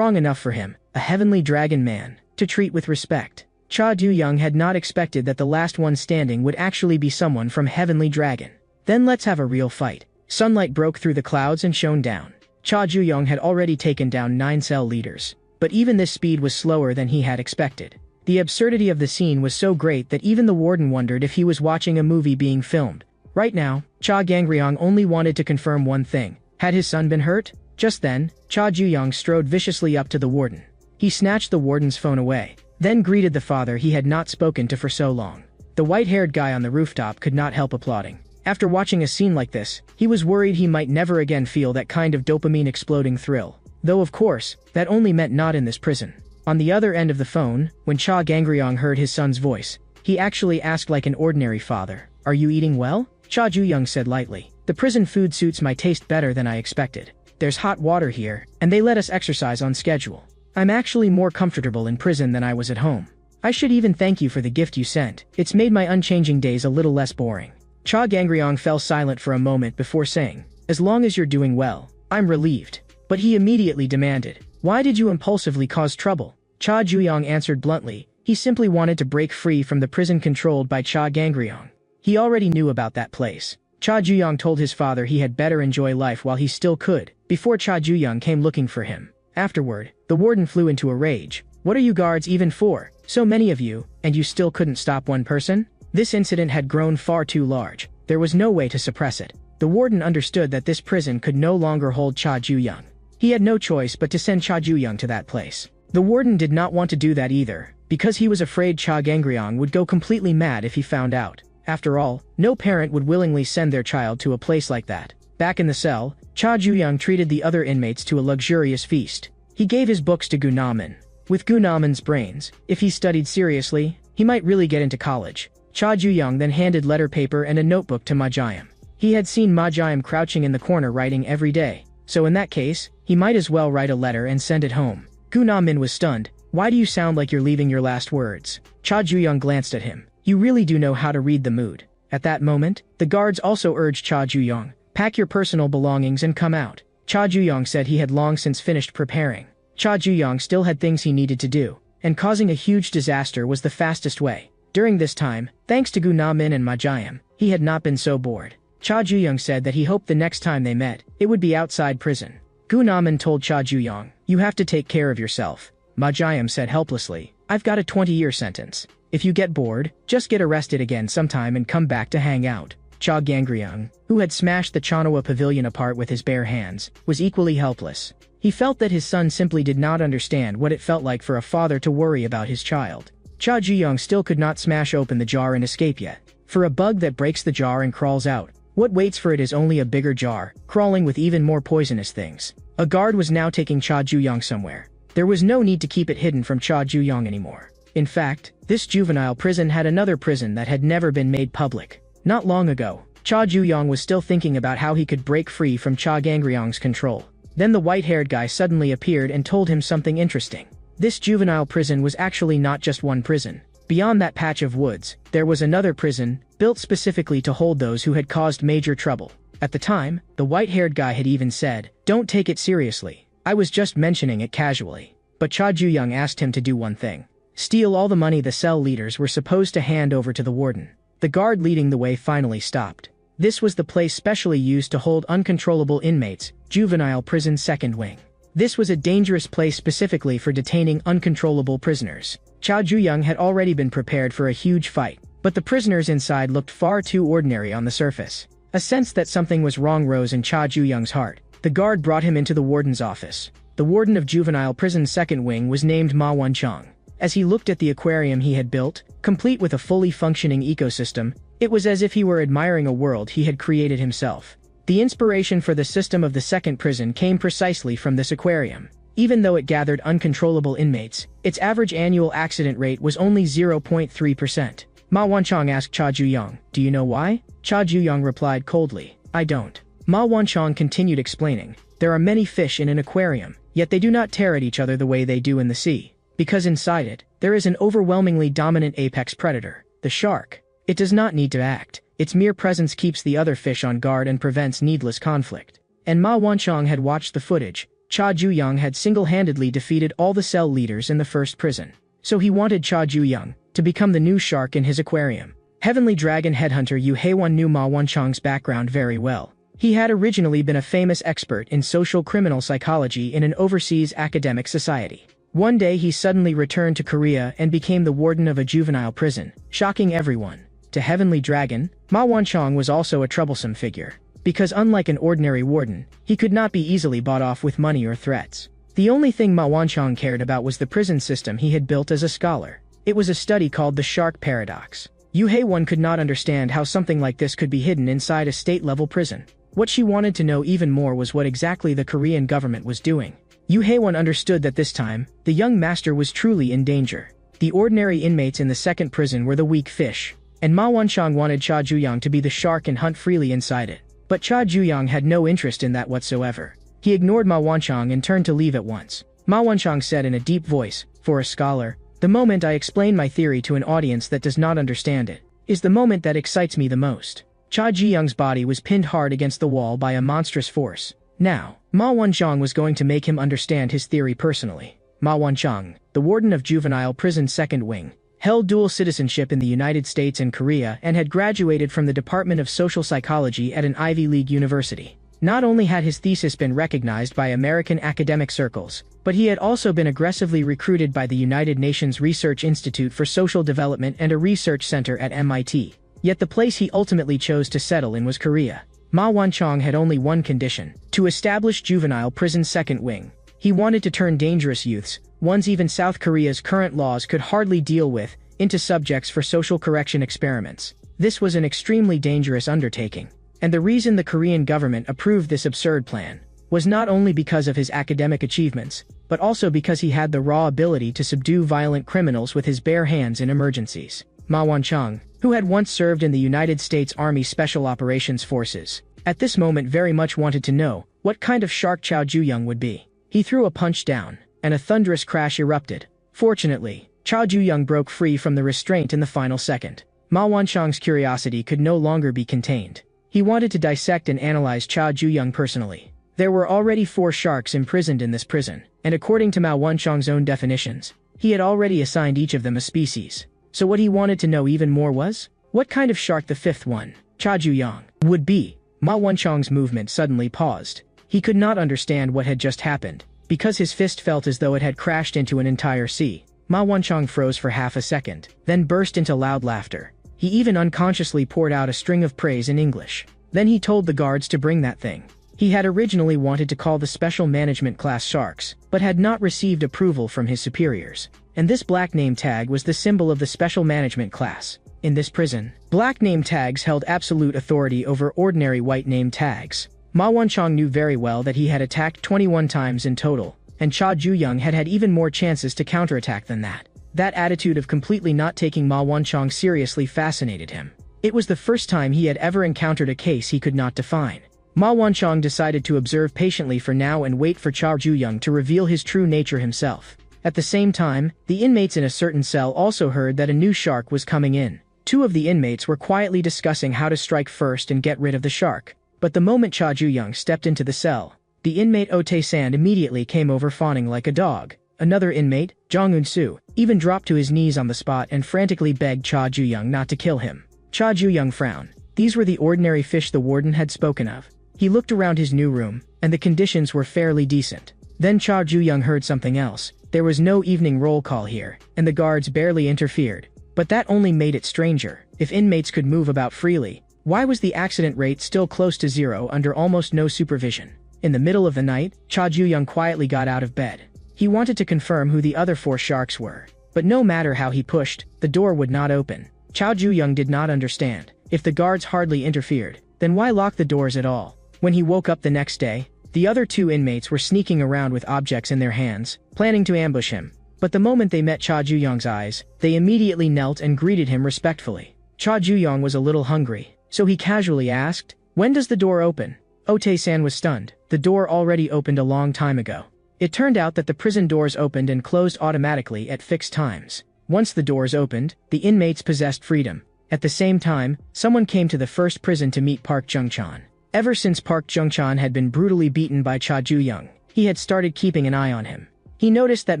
enough for him, a heavenly dragon man, to treat with respect. Cha Ju-young had not expected that the last one standing would actually be someone from Heavenly Dragon. Then let's have a real fight. Sunlight broke through the clouds and shone down. Cha Ju-young had already taken down 9 cell leaders, but even this speed was slower than he had expected. The absurdity of the scene was so great that even the warden wondered if he was watching a movie being filmed. Right now, Cha Gangryong only wanted to confirm one thing. Had his son been hurt? Just then, Cha Ju-young strode viciously up to the warden. He snatched the warden's phone away, then greeted the father he had not spoken to for so long. The white-haired guy on the rooftop could not help applauding. After watching a scene like this, he was worried he might never again feel that kind of dopamine-exploding thrill. Though of course, that only meant not in this prison. On the other end of the phone, when Cha Gangryong heard his son's voice, he actually asked like an ordinary father, "Are you eating well?" Cha Ju-young said lightly, "The prison food suits my taste better than I expected. There's hot water here, and they let us exercise on schedule. I'm actually more comfortable in prison than I was at home. I should even thank you for the gift you sent. It's made my unchanging days a little less boring." Cha Gangryong fell silent for a moment before saying, "As long as you're doing well, I'm relieved." But he immediately demanded, "Why did you impulsively cause trouble?" Cha Ju-young answered bluntly, he simply wanted to break free from the prison controlled by Cha Gangryong. He already knew about that place. Cha Ju-young told his father he had better enjoy life while he still could, before Cha Ju-young came looking for him. Afterward, the warden flew into a rage. "What are you guards even for? So many of you, and you still couldn't stop one person?" This incident had grown far too large. There was no way to suppress it. The warden understood that this prison could no longer hold Cha Ju-young. He had no choice but to send Cha Ju-young to that place. The warden did not want to do that either, because he was afraid Cha Gangryong would go completely mad if he found out. After all, no parent would willingly send their child to a place like that. Back in the cell, Cha Ju-young treated the other inmates to a luxurious feast. He gave his books to Gunaman. With Gunaman's brains, if he studied seriously, he might really get into college. Cha Ju-young then handed letter paper and a notebook to Ma-jayam. He had seen Ma-jayam crouching in the corner writing every day, so in that case, he might as well write a letter and send it home. Gunaman was stunned. "Why do you sound like you're leaving your last words?" Cha Ju-young glanced at him. "You really do know how to read the mood." At that moment, the guards also urged Cha Ju-young, "Pack your personal belongings and come out." Cha Ju-young said he had long since finished preparing. Cha Ju-young still had things he needed to do, and causing a huge disaster was the fastest way. During this time, thanks to Gunaman and Ma-jayam, he had not been so bored. Cha Ju-young said that he hoped the next time they met, it would be outside prison. Gunaman told Cha Ju-young, "You have to take care of yourself." Ma-jayam said helplessly, "I've got a 20-year sentence. If you get bored, just get arrested again sometime and come back to hang out." Cha Gangryong, who had smashed the Chanhwa pavilion apart with his bare hands, was equally helpless. He felt that his son simply did not understand what it felt like for a father to worry about his child. Cha Ju-young still could not smash open the jar and escape yet. For a bug that breaks the jar and crawls out, what waits for it is only a bigger jar, crawling with even more poisonous things. A guard was now taking Cha Ju-young somewhere. There was no need to keep it hidden from Cha Ju-young anymore. In fact, this juvenile prison had another prison that had never been made public. Not long ago, Cha Ju-young was still thinking about how he could break free from Cha Gangryong's control. Then the white-haired guy suddenly appeared and told him something interesting. This juvenile prison was actually not just one prison. Beyond that patch of woods, there was another prison, built specifically to hold those who had caused major trouble. At the time, the white-haired guy had even said, "Don't take it seriously. I was just mentioning it casually." But Cha Ju-young asked him to do one thing. Steal all the money the cell leaders were supposed to hand over to the warden. The guard leading the way finally stopped. This was the place specially used to hold uncontrollable inmates, Juvenile Prison Second Wing. This was a dangerous place specifically for detaining uncontrollable prisoners. Cha Ju-young had already been prepared for a huge fight, but the prisoners inside looked far too ordinary on the surface. A sense that something was wrong rose in Cha Ju-young's heart. The guard brought him into the warden's office. The warden of Juvenile Prison Second Wing was named Ma Won-chong. As he looked at the aquarium he had built, complete with a fully functioning ecosystem, it was as if he were admiring a world he had created himself. The inspiration for the system of the second prison came precisely from this aquarium. Even though it gathered uncontrollable inmates, its average annual accident rate was only 0.3%. Ma Won-chong asked Cha Ju-young, "Do you know why?" Cha Ju-young replied coldly, "I don't." Ma Won-chong continued explaining, "There are many fish in an aquarium, yet they do not tear at each other the way they do in the sea. Because inside it, there is an overwhelmingly dominant apex predator, the shark. It does not need to act. Its mere presence keeps the other fish on guard and prevents needless conflict." And Ma Won-chong had watched the footage. Cha Ju-young had single-handedly defeated all the cell leaders in the first prison. So he wanted Cha Ju-young to become the new shark in his aquarium. Heavenly Dragon headhunter Yahello knew Ma Won-chong's background very well. He had originally been a famous expert in social criminal psychology in an overseas academic society. One day he suddenly returned to Korea and became the warden of a juvenile prison, shocking everyone. To Heavenly Dragon, Ma Won-chong was also a troublesome figure. Because unlike an ordinary warden, he could not be easily bought off with money or threats. The only thing Ma Won-chong cared about was the prison system he had built as a scholar. It was a study called the Shark Paradox. Yu Hae-won could not understand how something like this could be hidden inside a state-level prison. What she wanted to know even more was what exactly the Korean government was doing. Yu Hae-won understood that this time, the young master was truly in danger. The ordinary inmates in the second prison were the weak fish, and Ma Won-chong wanted Cha Ju-young to be the shark and hunt freely inside it. But Cha Ju-young had no interest in that whatsoever. He ignored Ma Won-chong and turned to leave at once. Ma Won-chong said in a deep voice, "For a scholar, the moment I explain my theory to an audience that does not understand it, is the moment that excites me the most." Cha Ji-young's body was pinned hard against the wall by a monstrous force. Now, Ma Won-chong was going to make him understand his theory personally. Ma Won-chong, the warden of Juvenile Prison Second Wing, held dual citizenship in the United States and Korea and had graduated from the Department of Social Psychology at an Ivy League university. Not only had his thesis been recognized by American academic circles, but he had also been aggressively recruited by the United Nations Research Institute for Social Development and a research center at MIT. Yet the place he ultimately chose to settle in was Korea. Ma Wanchong had only one condition: to establish Juvenile prison's second wing. He wanted to turn dangerous youths, ones even South Korea's current laws could hardly deal with, into subjects for social correction experiments. This was an extremely dangerous undertaking, and the reason the Korean government approved this absurd plan was not only because of his academic achievements, but also because he had the raw ability to subdue violent criminals with his bare hands in emergencies. Ma Wanchong, who had once served in the United States Army Special Operations Forces, at this moment very much wanted to know what kind of shark Chow Ju-young would be. He threw a punch down, and a thunderous crash erupted. Fortunately, Chow Ju-young broke free from the restraint in the final second. Ma Wanchong's curiosity could no longer be contained. He wanted to dissect and analyze Chow Ju-young personally. There were already 4 sharks imprisoned in this prison, and according to Ma Wanchong's own definitions, he had already assigned each of them a species. So what he wanted to know even more was, what kind of shark the 5th one, Chow Ju-young, would be. Ma Wanchong's movement suddenly paused. He could not understand what had just happened, because his fist felt as though it had crashed into an entire sea. Ma Wanchong froze for half a second, then burst into loud laughter. He even unconsciously poured out a string of praise in English. Then he told the guards to bring that thing. He had originally wanted to call the Special Management Class Sharks, but had not received approval from his superiors. And this black name tag was the symbol of the Special Management Class. In this prison, black name tags held absolute authority over ordinary white name tags. Ma Wanchong knew very well that he had attacked 21 times in total, and Chow Ju-young had had even more chances to counterattack than that. That attitude of completely not taking Ma Wanchong seriously fascinated him. It was the first time he had ever encountered a case he could not define. Ma Wanchong decided to observe patiently for now and wait for Chow Ju-young to reveal his true nature himself. At the same time, the inmates in a certain cell also heard that a new shark was coming in. 2 of the inmates were quietly discussing how to strike first and get rid of the shark. But the moment Chow Ju-young stepped into the cell, the inmate Otae-san immediately came over fawning like a dog. Another inmate, Jong Un-soo, even dropped to his knees on the spot and frantically begged Chow Ju-young not to kill him. Chow Ju-young frowned. These were the ordinary fish the warden had spoken of. He looked around his new room, and the conditions were fairly decent. Then Chow Ju-young heard something else. There was no evening roll call here, and the guards barely interfered. But that only made it stranger. If inmates could move about freely, why was the accident rate still close to 0 under almost no supervision? In the middle of the night, Chow Ju-young quietly got out of bed. He wanted to confirm who the other 4 sharks were. But no matter how he pushed, the door would not open. Chow Ju-young did not understand. If the guards hardly interfered, then why lock the doors at all? When he woke up the next day, the other 2 inmates were sneaking around with objects in their hands, planning to ambush him. But the moment they met Chow Ju-young's eyes, they immediately knelt and greeted him respectfully. Chow Ju-young was a little hungry, so he casually asked, "When does the door open?" Otae-san was stunned. The door already opened a long time ago. It turned out that the prison doors opened and closed automatically at fixed times. Once the doors opened, the inmates possessed freedom. At the same time, someone came to the first prison to meet Park Jung-chan. Ever since Park Jung-chan had been brutally beaten by Chow Ju-young, he had started keeping an eye on him. He noticed that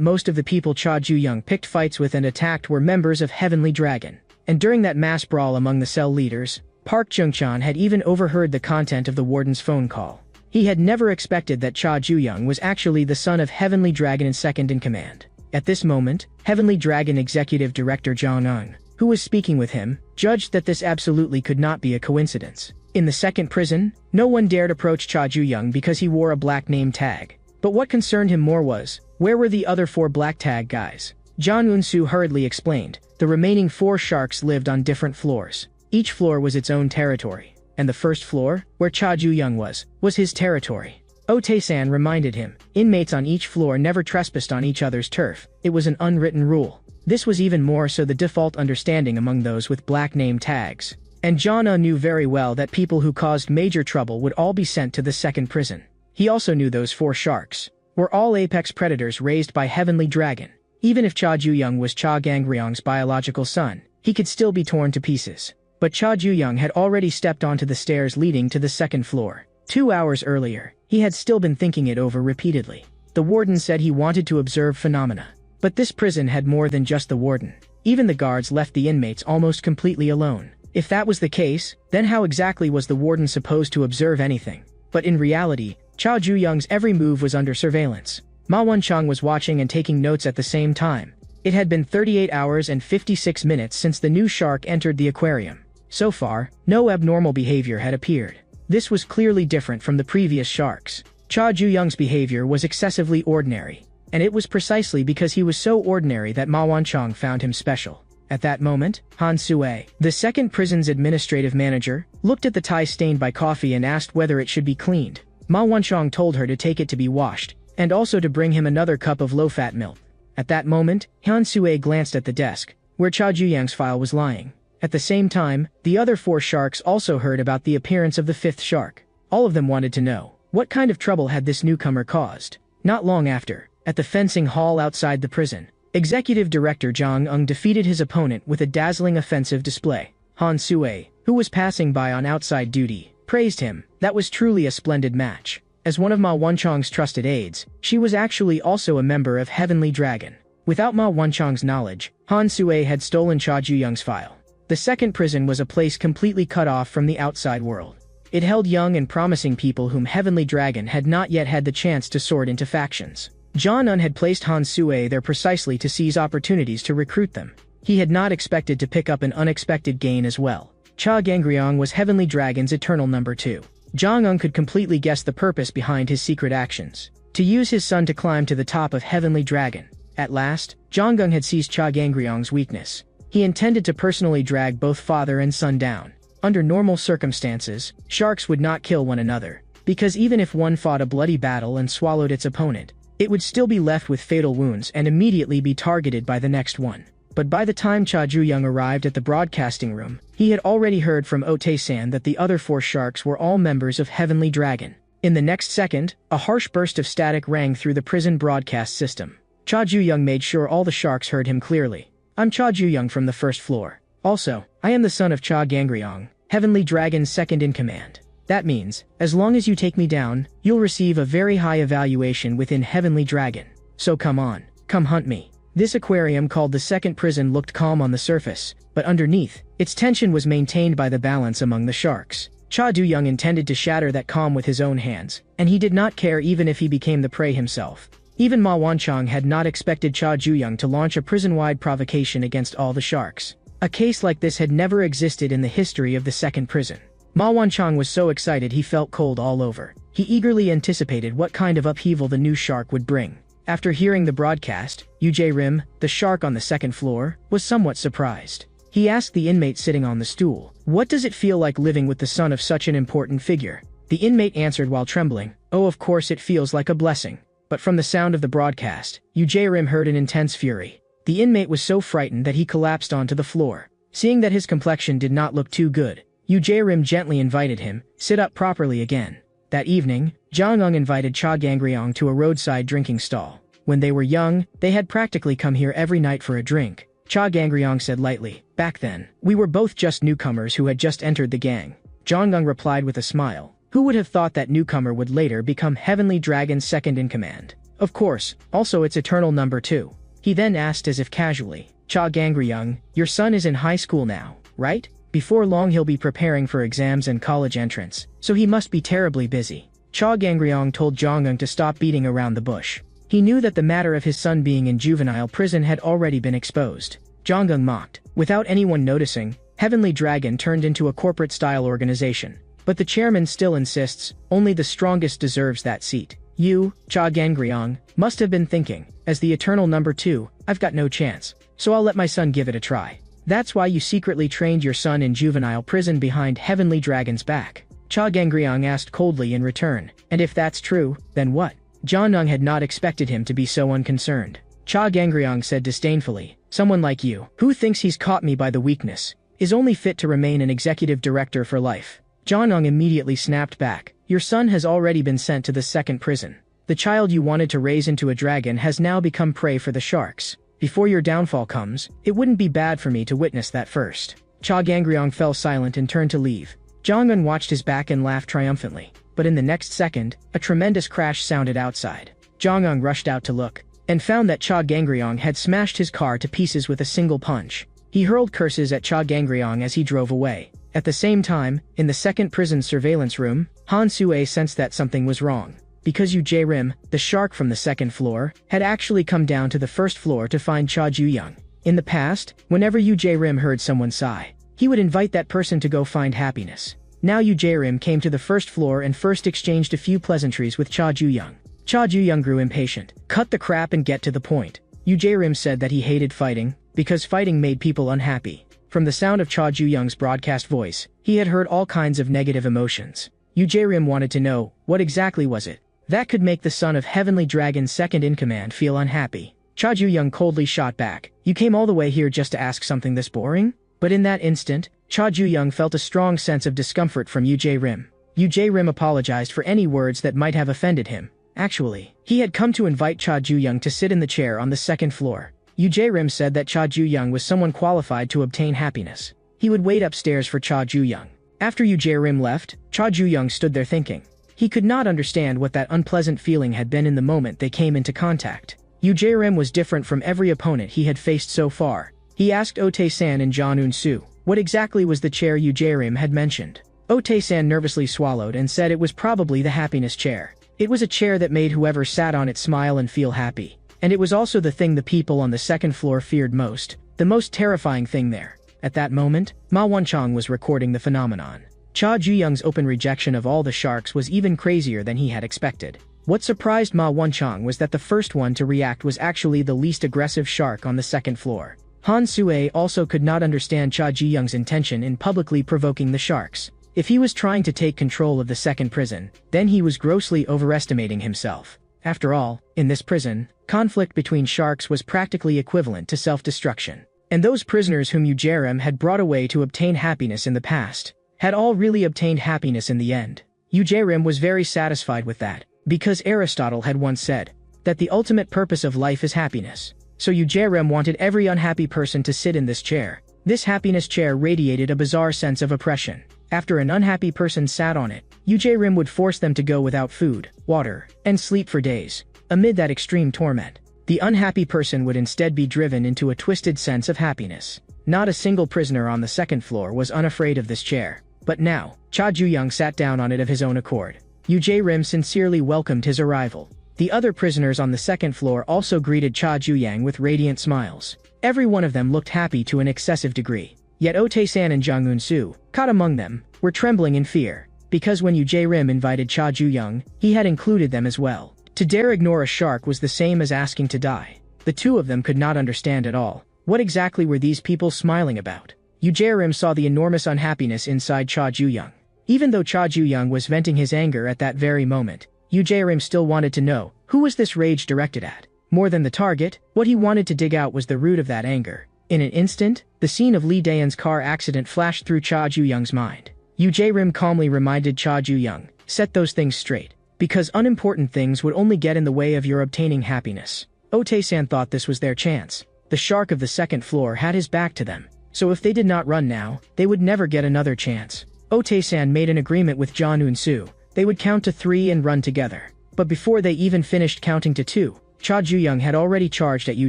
most of the people Chow Ju-young picked fights with and attacked were members of Heavenly Dragon. And during that mass brawl among the cell leaders, Park Jung-chan had even overheard the content of the warden's phone call. He had never expected that Chow Ju-young was actually the son of Heavenly Dragon and second in command. At this moment, Heavenly Dragon Executive Director Jong Un, who was speaking with him, judged that this absolutely could not be a coincidence. In the second prison, no one dared approach Chow Ju-young because he wore a black name tag. But what concerned him more was, where were the other 4 black tag guys? Jong Un-soo hurriedly explained, the remaining 4 sharks lived on different floors. Each floor was its own territory. And the first floor, where Chow Ju-young was his territory. Otae-san reminded him, inmates on each floor never trespassed on each other's turf. It was an unwritten rule. This was even more so the default understanding among those with black name tags. And Jong-un knew very well that people who caused major trouble would all be sent to the second prison. He also knew those 4 sharks were all apex predators raised by Heavenly Dragon. Even if Chow Ju-young was Cha Gang-ryong's biological son, he could still be torn to pieces. But Chow Ju-young had already stepped onto the stairs leading to the second floor. 2 hours earlier, he had still been thinking it over repeatedly. The warden said he wanted to observe phenomena. But this prison had more than just the warden. Even the guards left the inmates almost completely alone. If that was the case, then how exactly was the warden supposed to observe anything? But in reality, Chow Ju-young's every move was under surveillance. Ma Wanchong was watching and taking notes at the same time. It had been 38 hours and 56 minutes since the new shark entered the aquarium. So far, no abnormal behavior had appeared. This was clearly different from the previous sharks. Cha Ju-young's behavior was excessively ordinary, and it was precisely because he was so ordinary that Ma Wanchong found him special. At that moment, Han Sue, the second prison's administrative manager, looked at the tie stained by coffee and asked whether it should be cleaned. Ma Wanchong told her to take it to be washed, and also to bring him another cup of low-fat milk. At that moment, Han Sue glanced at the desk, where Cha Ju-young's file was lying. At the same time, the other 4 sharks also heard about the appearance of the 5th shark. All of them wanted to know, what kind of trouble had this newcomer caused? Not long after, at the fencing hall outside the prison, Executive Director Jang Eung defeated his opponent with a dazzling offensive display. Han Sue, who was passing by on outside duty, praised him. That was truly a splendid match. As one of Ma Wanchong's trusted aides, she was actually also a member of Heavenly Dragon. Without Ma Wanchong's knowledge, Han Sue had stolen Cha Ju-young's file. The second prison was a place completely cut off from the outside world. It held young and promising people whom Heavenly Dragon had not yet had the chance to sort into factions. Jang Eung had placed Han Sue there precisely to seize opportunities to recruit them. He had not expected to pick up an unexpected gain as well. Cha Gangryong was Heavenly Dragon's eternal number 2. Jang Eung could completely guess the purpose behind his secret actions. To use his son to climb to the top of Heavenly Dragon. At last, Jang Eung had seized Cha Gangryong's weakness. He intended to personally drag both father and son down. Under normal circumstances, sharks would not kill one another, because even if one fought a bloody battle and swallowed its opponent, it would still be left with fatal wounds and immediately be targeted by the next one. But by the time Cha Ju-young arrived at the broadcasting room, he had already heard from Ote-san that the other 4 sharks were all members of Heavenly Dragon. In the next second, a harsh burst of static rang through the prison broadcast system. Cha Ju-young made sure all the sharks heard him clearly. "I'm Cha Ju-young from the 1st floor. Also, I am the son of Cha Gangryong, Heavenly Dragon's second-in-command. That means, as long as you take me down, you'll receive a very high evaluation within Heavenly Dragon. So come on, come hunt me." This aquarium called the second prison looked calm on the surface, but underneath, its tension was maintained by the balance among the sharks. Cha Du-young intended to shatter that calm with his own hands, and he did not care even if he became the prey himself. Even Ma Wanchong had not expected Cha Ju-young to launch a prison-wide provocation against all the sharks. A case like this had never existed in the history of the second prison. Ma Wanchong was so excited he felt cold all over. He eagerly anticipated what kind of upheaval the new shark would bring. After hearing the broadcast, Yu Rim, the shark on the 2nd floor, was somewhat surprised. He asked the inmate sitting on the stool, "What does it feel like living with the son of such an important figure?" The inmate answered while trembling, "Oh, of course it feels like a blessing." But from the sound of the broadcast, Yu Rim heard an intense fury. The inmate was so frightened that he collapsed onto the floor. Seeing that his complexion did not look too good, Yu Rim gently invited him, "Sit up properly again." That evening, Jang Eung invited Cha Gangryong to a roadside drinking stall. When they were young, they had practically come here every night for a drink. Cha Gangryong said lightly, "Back then, we were both just newcomers who had just entered the gang." Jang Eung replied with a smile. Who would have thought that newcomer would later become Heavenly Dragon's second-in-command? Of course, also its eternal number 2. He then asked as if casually, "Cha Gangryong, your son is in high school now, right? Before long he'll be preparing for exams and college entrance, so he must be terribly busy." Cha Gangryong told Jang Eung to stop beating around the bush. He knew that the matter of his son being in juvenile prison had already been exposed. Jang Eung mocked. Without anyone noticing, Heavenly Dragon turned into a corporate-style organization. But the chairman still insists, only the strongest deserves that seat. You, Cha Gangryong, must have been thinking, as the eternal number 2, I've got no chance, so I'll let my son give it a try. That's why you secretly trained your son in juvenile prison behind Heavenly Dragon's back. Cha Gangryong asked coldly in return, and if that's true, then what? Jang Eung had not expected him to be so unconcerned. Cha Gangryong said disdainfully, "Someone like you, who thinks he's caught me by the weakness, is only fit to remain an executive director for life." Jang Eung immediately snapped back, "Your son has already been sent to the second prison. The child you wanted to raise into a dragon has now become prey for the sharks. Before your downfall comes, it wouldn't be bad for me to witness that first." Cha Gangryong fell silent and turned to leave. Jang Eung watched his back and laughed triumphantly. But in the next second, a tremendous crash sounded outside. Jang Eung rushed out to look, and found that Cha Gangryong had smashed his car to pieces with a single punch. He hurled curses at Cha Gangryong as he drove away. At the same time, in the second prison surveillance room, Han Sue sensed that something was wrong. Because Yu Rim, the shark from the 2nd floor, had actually come down to the 1st floor to find Cha Ju-young. In the past, whenever Yu Rim heard someone sigh, he would invite that person to go find happiness. Now Yu Jae-rim came to the first floor and first exchanged a few pleasantries with Cha Ju-young. Cha Ju-young grew impatient. "Cut the crap and get to the point." Yu Jae-rim said that he hated fighting, because fighting made people unhappy. From the sound of Cha Ju-young's broadcast voice, he had heard all kinds of negative emotions. Yu Jae-rim wanted to know, what exactly was it that could make the son of Heavenly Dragon's second-in-command feel unhappy? Cha Ju-young coldly shot back, "You came all the way here just to ask something this boring?" But in that instant, Cha Ju-young felt a strong sense of discomfort from Yu Jae-rim. Yu Jae-rim apologized for any words that might have offended him. Actually, he had come to invite Cha Ju-young to sit in the chair on the second floor. Yu Jae-rim said that Cha Ju-young was someone qualified to obtain happiness. He would wait upstairs for Cha Ju-young. After Yu Jae-rim left, Cha Ju-young stood there thinking. He could not understand what that unpleasant feeling had been in the moment they came into contact. Yu Jae-rim was different from every opponent he had faced so far. He asked Otae-san and John Eun-soo, what exactly was the chair Yu Jae-rim had mentioned. Otae-san nervously swallowed and said it was probably the happiness chair. It was a chair that made whoever sat on it smile and feel happy. And it was also the thing the people on the second floor feared most, the most terrifying thing there. At that moment, Ma Won-chang was recording the phenomenon. Cha Ju-young's open rejection of all the sharks was even crazier than he had expected. What surprised Ma Won-chang was that the first one to react was actually the least aggressive shark on the second floor. Han Sue also could not understand Cha Ji-young's intention in publicly provoking the sharks. If he was trying to take control of the second prison, then he was grossly overestimating himself. After all, in this prison, conflict between sharks was practically equivalent to self-destruction. And those prisoners whom Yu Jae-rim had brought away to obtain happiness in the past, had all really obtained happiness in the end. Yu Jae-rim was very satisfied with that, because Aristotle had once said that the ultimate purpose of life is happiness. So Yu Jae-rim wanted every unhappy person to sit in this chair. This happiness chair radiated a bizarre sense of oppression. After an unhappy person sat on it, Yu Jae-rim would force them to go without food, water, and sleep for days. Amid that extreme torment, the unhappy person would instead be driven into a twisted sense of happiness. Not a single prisoner on the second floor was unafraid of this chair. But now, Cha Ju-young sat down on it of his own accord. Yu Jae-rim sincerely welcomed his arrival. The other prisoners on the second floor also greeted Cha Ju-young with radiant smiles. Every one of them looked happy to an excessive degree. Yet Otae-san and Jang Eun-soo, caught among them, were trembling in fear, because when Yu Jae-rim invited Cha Ju-young, he had included them as well. To dare ignore a shark was the same as asking to die. The two of them could not understand at all. What exactly were these people smiling about? Yu Jae-rim saw the enormous unhappiness inside Cha Ju-young. Even though Cha Ju-young was venting his anger at that very moment, Yu Jae-rim still wanted to know, who was this rage directed at? More than the target, what he wanted to dig out was the root of that anger. In an instant, the scene of Lee Daeun's car accident flashed through Cha Ju-young's mind. Yu Jae-rim calmly reminded Cha Ju-young, set those things straight, because unimportant things would only get in the way of your obtaining happiness. Otae-san thought this was their chance. The shark of the second floor had his back to them, so if they did not run now, they would never get another chance. Otae-san made an agreement with John Eun-soo. They would count to 3 and run together. But before they even finished counting to 2, Cha Ju-young had already charged at Yu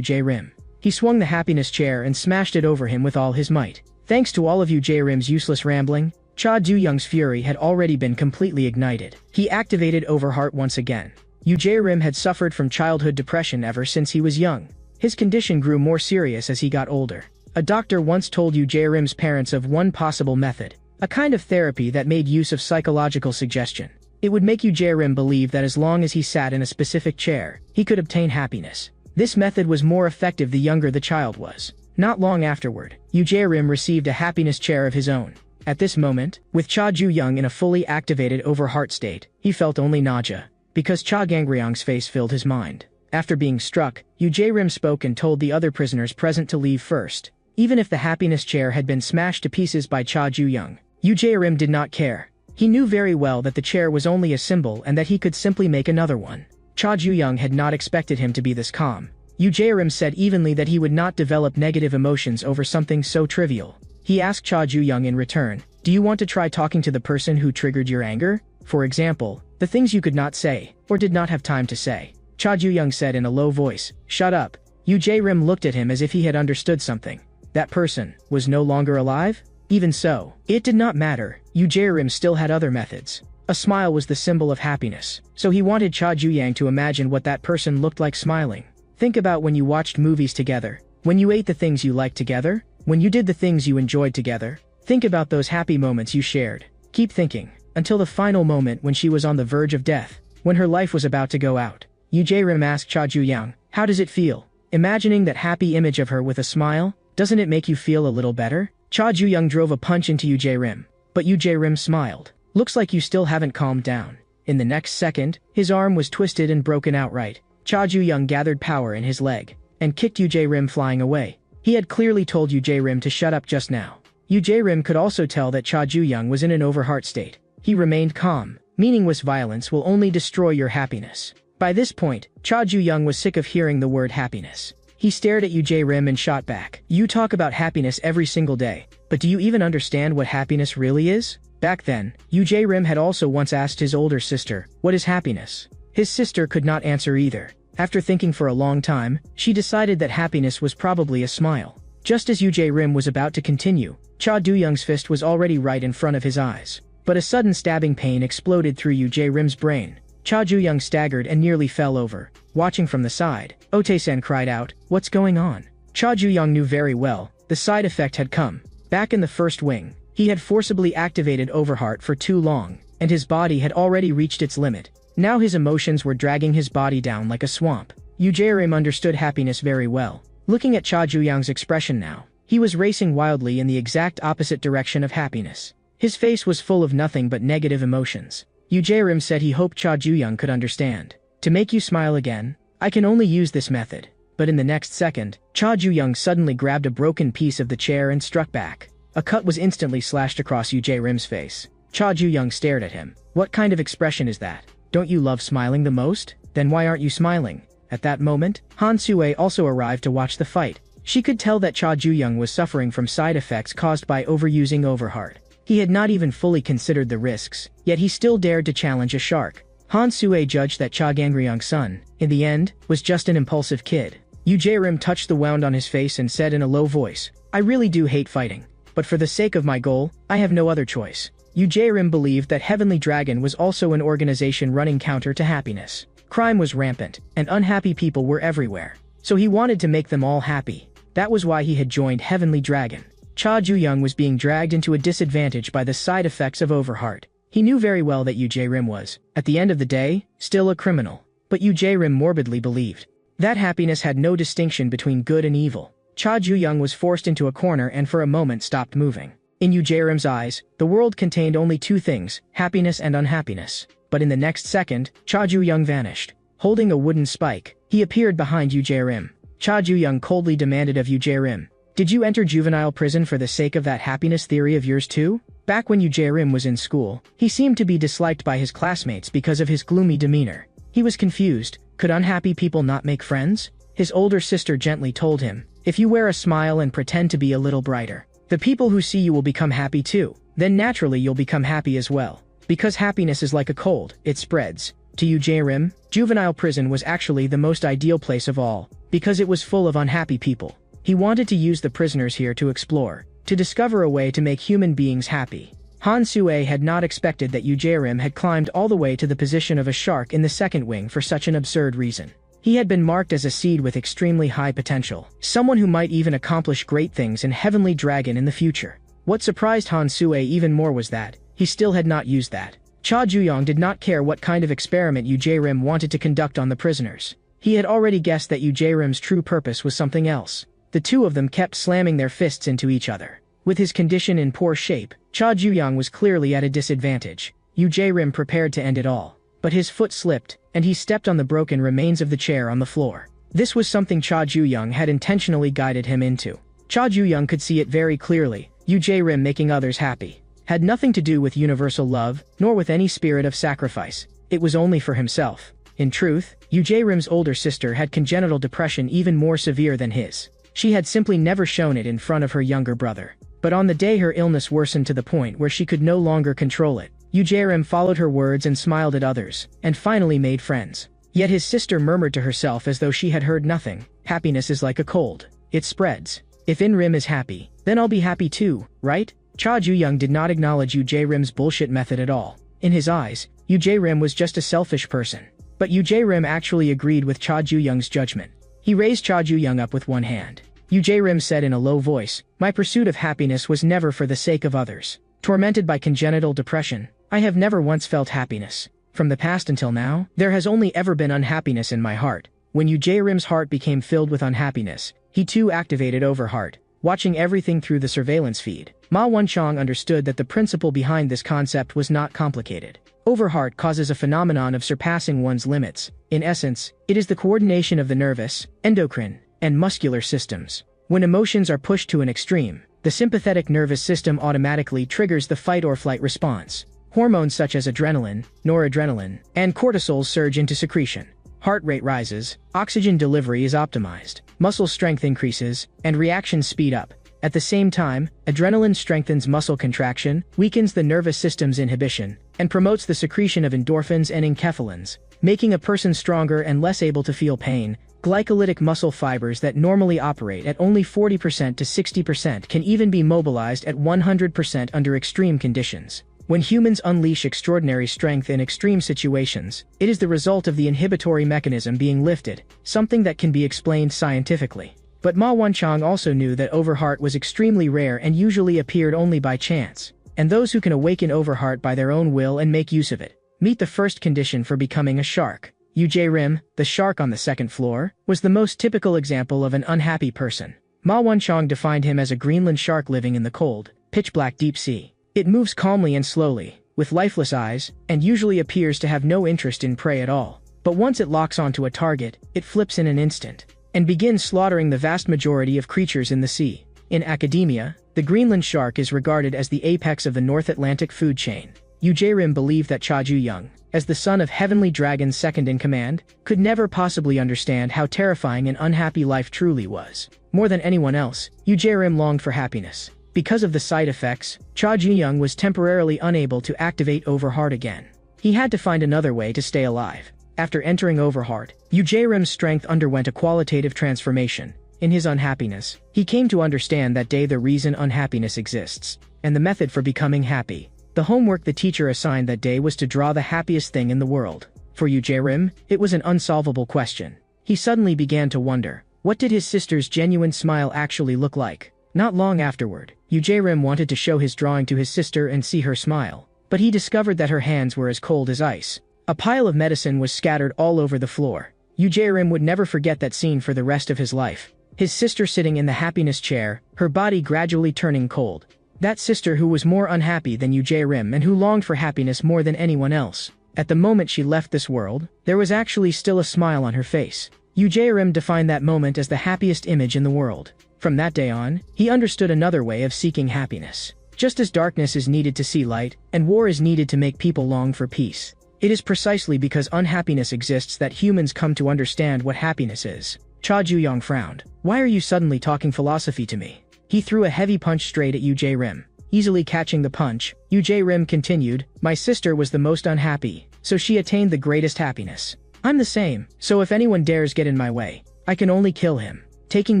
Jae-rim. He swung the happiness chair and smashed it over him with all his might. Thanks to all of Yu Jae-rim's useless rambling, Cha Ju-young's fury had already been completely ignited. He activated Overheart once again. Yu Jae-rim had suffered from childhood depression ever since he was young. His condition grew more serious as he got older. A doctor once told Yu Jae-rim's parents of one possible method, a kind of therapy that made use of psychological suggestion. It would make Yu Jae-rim believe that as long as he sat in a specific chair, he could obtain happiness. This method was more effective the younger the child was. Not long afterward, Yu Jae-rim received a happiness chair of his own. At this moment, with Cha Ju-young in a fully activated Overheart state, he felt only nausea, because Cha Gangryong's face filled his mind. After being struck, Yu Jae-rim spoke and told the other prisoners present to leave first. Even if the happiness chair had been smashed to pieces by Cha Ju-young, Yu Jae-rim did not care. He knew very well that the chair was only a symbol and that he could simply make another one. Cha Ju-young had not expected him to be this calm. Yu Jae-rim said evenly that he would not develop negative emotions over something so trivial. He asked Cha Ju-young in return, do you want to try talking to the person who triggered your anger? For example, the things you could not say, or did not have time to say. Cha Ju-young said in a low voice, shut up. Yu Jae-rim looked at him as if he had understood something. That person was no longer alive? Even so, it did not matter. Yu Jae-rim still had other methods. A smile was the symbol of happiness, so he wanted Cha Ju-young to imagine what that person looked like smiling. Think about when you watched movies together, when you ate the things you liked together, when you did the things you enjoyed together. Think about those happy moments you shared. Keep thinking, until the final moment when she was on the verge of death, when her life was about to go out. Yu Jae-rim asked Cha Ju-young, how does it feel? Imagining that happy image of her with a smile, doesn't it make you feel a little better? Cha Ju-young drove a punch into Yu Jae-rim, but Yu Jae-rim smiled. Looks like you still haven't calmed down. In the next second, his arm was twisted and broken outright. Cha Ju-young gathered power in his leg, and kicked Yu Jae-rim flying away. He had clearly told Yu Jae-rim to shut up just now. Yu Jae-rim could also tell that Cha Ju-young was in an overheart state. He remained calm. Meaningless violence will only destroy your happiness. By this point, Cha Ju-young was sick of hearing the word happiness. He stared at Yu Jae-rim and shot back. You talk about happiness every single day, but do you even understand what happiness really is? Back then, Yu Jae-rim had also once asked his older sister, what is happiness? His sister could not answer either. After thinking for a long time, she decided that happiness was probably a smile. Just as Yu Jae-rim was about to continue, Cha Du-young's fist was already right in front of his eyes. But a sudden stabbing pain exploded through Yu Jae-rim's brain. Cha Ju-young staggered and nearly fell over. Watching from the side, Ote-sen cried out, what's going on? Cha Ju-young knew very well, the side effect had come. Back in the first wing, he had forcibly activated Overheart for too long, and his body had already reached its limit. Now his emotions were dragging his body down like a swamp. Yu Jae-rim understood happiness very well. Looking at Cha Ju-young's expression now, he was racing wildly in the exact opposite direction of happiness. His face was full of nothing but negative emotions. Yu Jae-rim said he hoped Cha Ju-young could understand. To make you smile again, I can only use this method. But in the next second, Cha Ju-young suddenly grabbed a broken piece of the chair and struck back. A cut was instantly slashed across Yu Jae-rim's face. Cha Ju-young stared at him. What kind of expression is that? Don't you love smiling the most? Then why aren't you smiling? At that moment, Han Sue also arrived to watch the fight. She could tell that Cha Ju-young was suffering from side effects caused by overusing Overheart. He had not even fully considered the risks, yet he still dared to challenge a shark. Han Sue judged that Cha Gangryong's son, in the end, was just an impulsive kid. Yu Jae-rim touched the wound on his face and said in a low voice, I really do hate fighting. But for the sake of my goal, I have no other choice. Yu Jae-rim believed that Heavenly Dragon was also an organization running counter to happiness. Crime was rampant, and unhappy people were everywhere. So he wanted to make them all happy. That was why he had joined Heavenly Dragon. Cha Ju-young was being dragged into a disadvantage by the side effects of Overheart. He knew very well that Yu Jae-rim was, at the end of the day, still a criminal. But Yu Jae-rim morbidly believed that happiness had no distinction between good and evil. Cha Ju-young was forced into a corner and for a moment stopped moving. In Yu Jae-rim's eyes, the world contained only two things, happiness and unhappiness. But in the next second, Cha Ju-young vanished. Holding a wooden spike, he appeared behind Yu Jae-rim. Cha Ju-young coldly demanded of Yu Jae-rim, did you enter juvenile prison for the sake of that happiness theory of yours too? Back when Yu Jae-rim was in school, he seemed to be disliked by his classmates because of his gloomy demeanor. He was confused. Could unhappy people not make friends? His older sister gently told him, if you wear a smile and pretend to be a little brighter, the people who see you will become happy too. Then naturally you'll become happy as well. Because happiness is like a cold, it spreads. To Yu Jae-rim, juvenile prison was actually the most ideal place of all, because it was full of unhappy people. He wanted to use the prisoners here to explore, to discover a way to make human beings happy. Han Sue had not expected that Yu Jae-rim had climbed all the way to the position of a shark in the second wing for such an absurd reason. He had been marked as a seed with extremely high potential, someone who might even accomplish great things in Heavenly Dragon in the future. What surprised Han Sue even more was that he still had not used that. Cha Ju-young did not care what kind of experiment Yu Jae-rim wanted to conduct on the prisoners. He had already guessed that Yu Jae-rim's true purpose was something else. The two of them kept slamming their fists into each other. With his condition in poor shape, Cha Ju-young was clearly at a disadvantage. Yu Jae-rim prepared to end it all. But his foot slipped, and he stepped on the broken remains of the chair on the floor. This was something Cha Ju-young had intentionally guided him into. Cha Ju-young could see it very clearly. Yu Jae-rim making others happy had nothing to do with universal love, nor with any spirit of sacrifice. It was only for himself. In truth, Yu Jae-rim's older sister had congenital depression even more severe than his. She had simply never shown it in front of her younger brother. But on the day her illness worsened to the point where she could no longer control it, Yu Jae-rim followed her words and smiled at others, and finally made friends. Yet his sister murmured to herself as though she had heard nothing, happiness is like a cold. It spreads. If Enrim is happy, then I'll be happy too, right? Cha Ju-young did not acknowledge Yu Jae-rim's bullshit method at all. In his eyes, Yu Jae-rim was just a selfish person. But Yu Jae-rim actually agreed with Cha Ju-young's judgment. He raised Cha Ju-young up with one hand. Yu Jae-rim said in a low voice, my pursuit of happiness was never for the sake of others. Tormented by congenital depression, I have never once felt happiness. From the past until now, there has only ever been unhappiness in my heart. When Jaerim's heart became filled with unhappiness, he too activated Overheart. Watching everything through the surveillance feed, Ma Wonchong understood that the principle behind this concept was not complicated. Overheart causes a phenomenon of surpassing one's limits. In essence, it is the coordination of the nervous, endocrine, and muscular systems. When emotions are pushed to an extreme, the sympathetic nervous system automatically triggers the fight-or-flight response. Hormones such as adrenaline, noradrenaline, and cortisol surge into secretion. Heart rate rises, oxygen delivery is optimized, muscle strength increases, and reactions speed up. At the same time, adrenaline strengthens muscle contraction, weakens the nervous system's inhibition, and promotes the secretion of endorphins and enkephalins, making a person stronger and less able to feel pain. Glycolytic muscle fibers that normally operate at only 40% to 60% can even be mobilized at 100% under extreme conditions. When humans unleash extraordinary strength in extreme situations, it is the result of the inhibitory mechanism being lifted, something that can be explained scientifically. But Ma Wonchong also knew that Overheart was extremely rare and usually appeared only by chance, and those who can awaken Overheart by their own will and make use of it, meet the first condition for becoming a shark. Jaerim, the shark on the second floor, was the most typical example of an unhappy person. Ma Wonchong defined him as a Greenland shark living in the cold, pitch-black deep sea. It moves calmly and slowly, with lifeless eyes, and usually appears to have no interest in prey at all. But once it locks onto a target, it flips in an instant, and begins slaughtering the vast majority of creatures in the sea. In academia, the Greenland shark is regarded as the apex of the North Atlantic food chain. Jaerim believed that Cha Ju-young, as the son of Heavenly Dragon's second-in-command, could never possibly understand how terrifying and unhappy life truly was. More than anyone else, Jaerim longed for happiness. Because of the side effects, Cha Ju-young was temporarily unable to activate Overheart again. He had to find another way to stay alive. After entering Overheart, Jaerim's strength underwent a qualitative transformation. In his unhappiness, he came to understand that the reason unhappiness exists, and the method for becoming happy. The homework the teacher assigned that day was to draw the happiest thing in the world. For Jaerim, it was an unsolvable question. He suddenly began to wonder, what did his sister's genuine smile actually look like? Not long afterward, Jaerim wanted to show his drawing to his sister and see her smile, but he discovered that her hands were as cold as ice. A pile of medicine was scattered all over the floor. Jaerim would never forget that scene for the rest of his life. His sister sitting in the happiness chair, her body gradually turning cold. That sister who was more unhappy than Jaerim and who longed for happiness more than anyone else. At the moment she left this world, there was actually still a smile on her face. Jaerim defined that moment as the happiest image in the world. From that day on, he understood another way of seeking happiness. Just as darkness is needed to see light, and war is needed to make people long for peace, it is precisely because unhappiness exists that humans come to understand what happiness is. Cha Ju-young frowned. Why are you suddenly talking philosophy to me? He threw a heavy punch straight at Jaerim. Easily catching the punch, Jaerim continued, my sister was the most unhappy, so she attained the greatest happiness. I'm the same, so if anyone dares get in my way, I can only kill him. Taking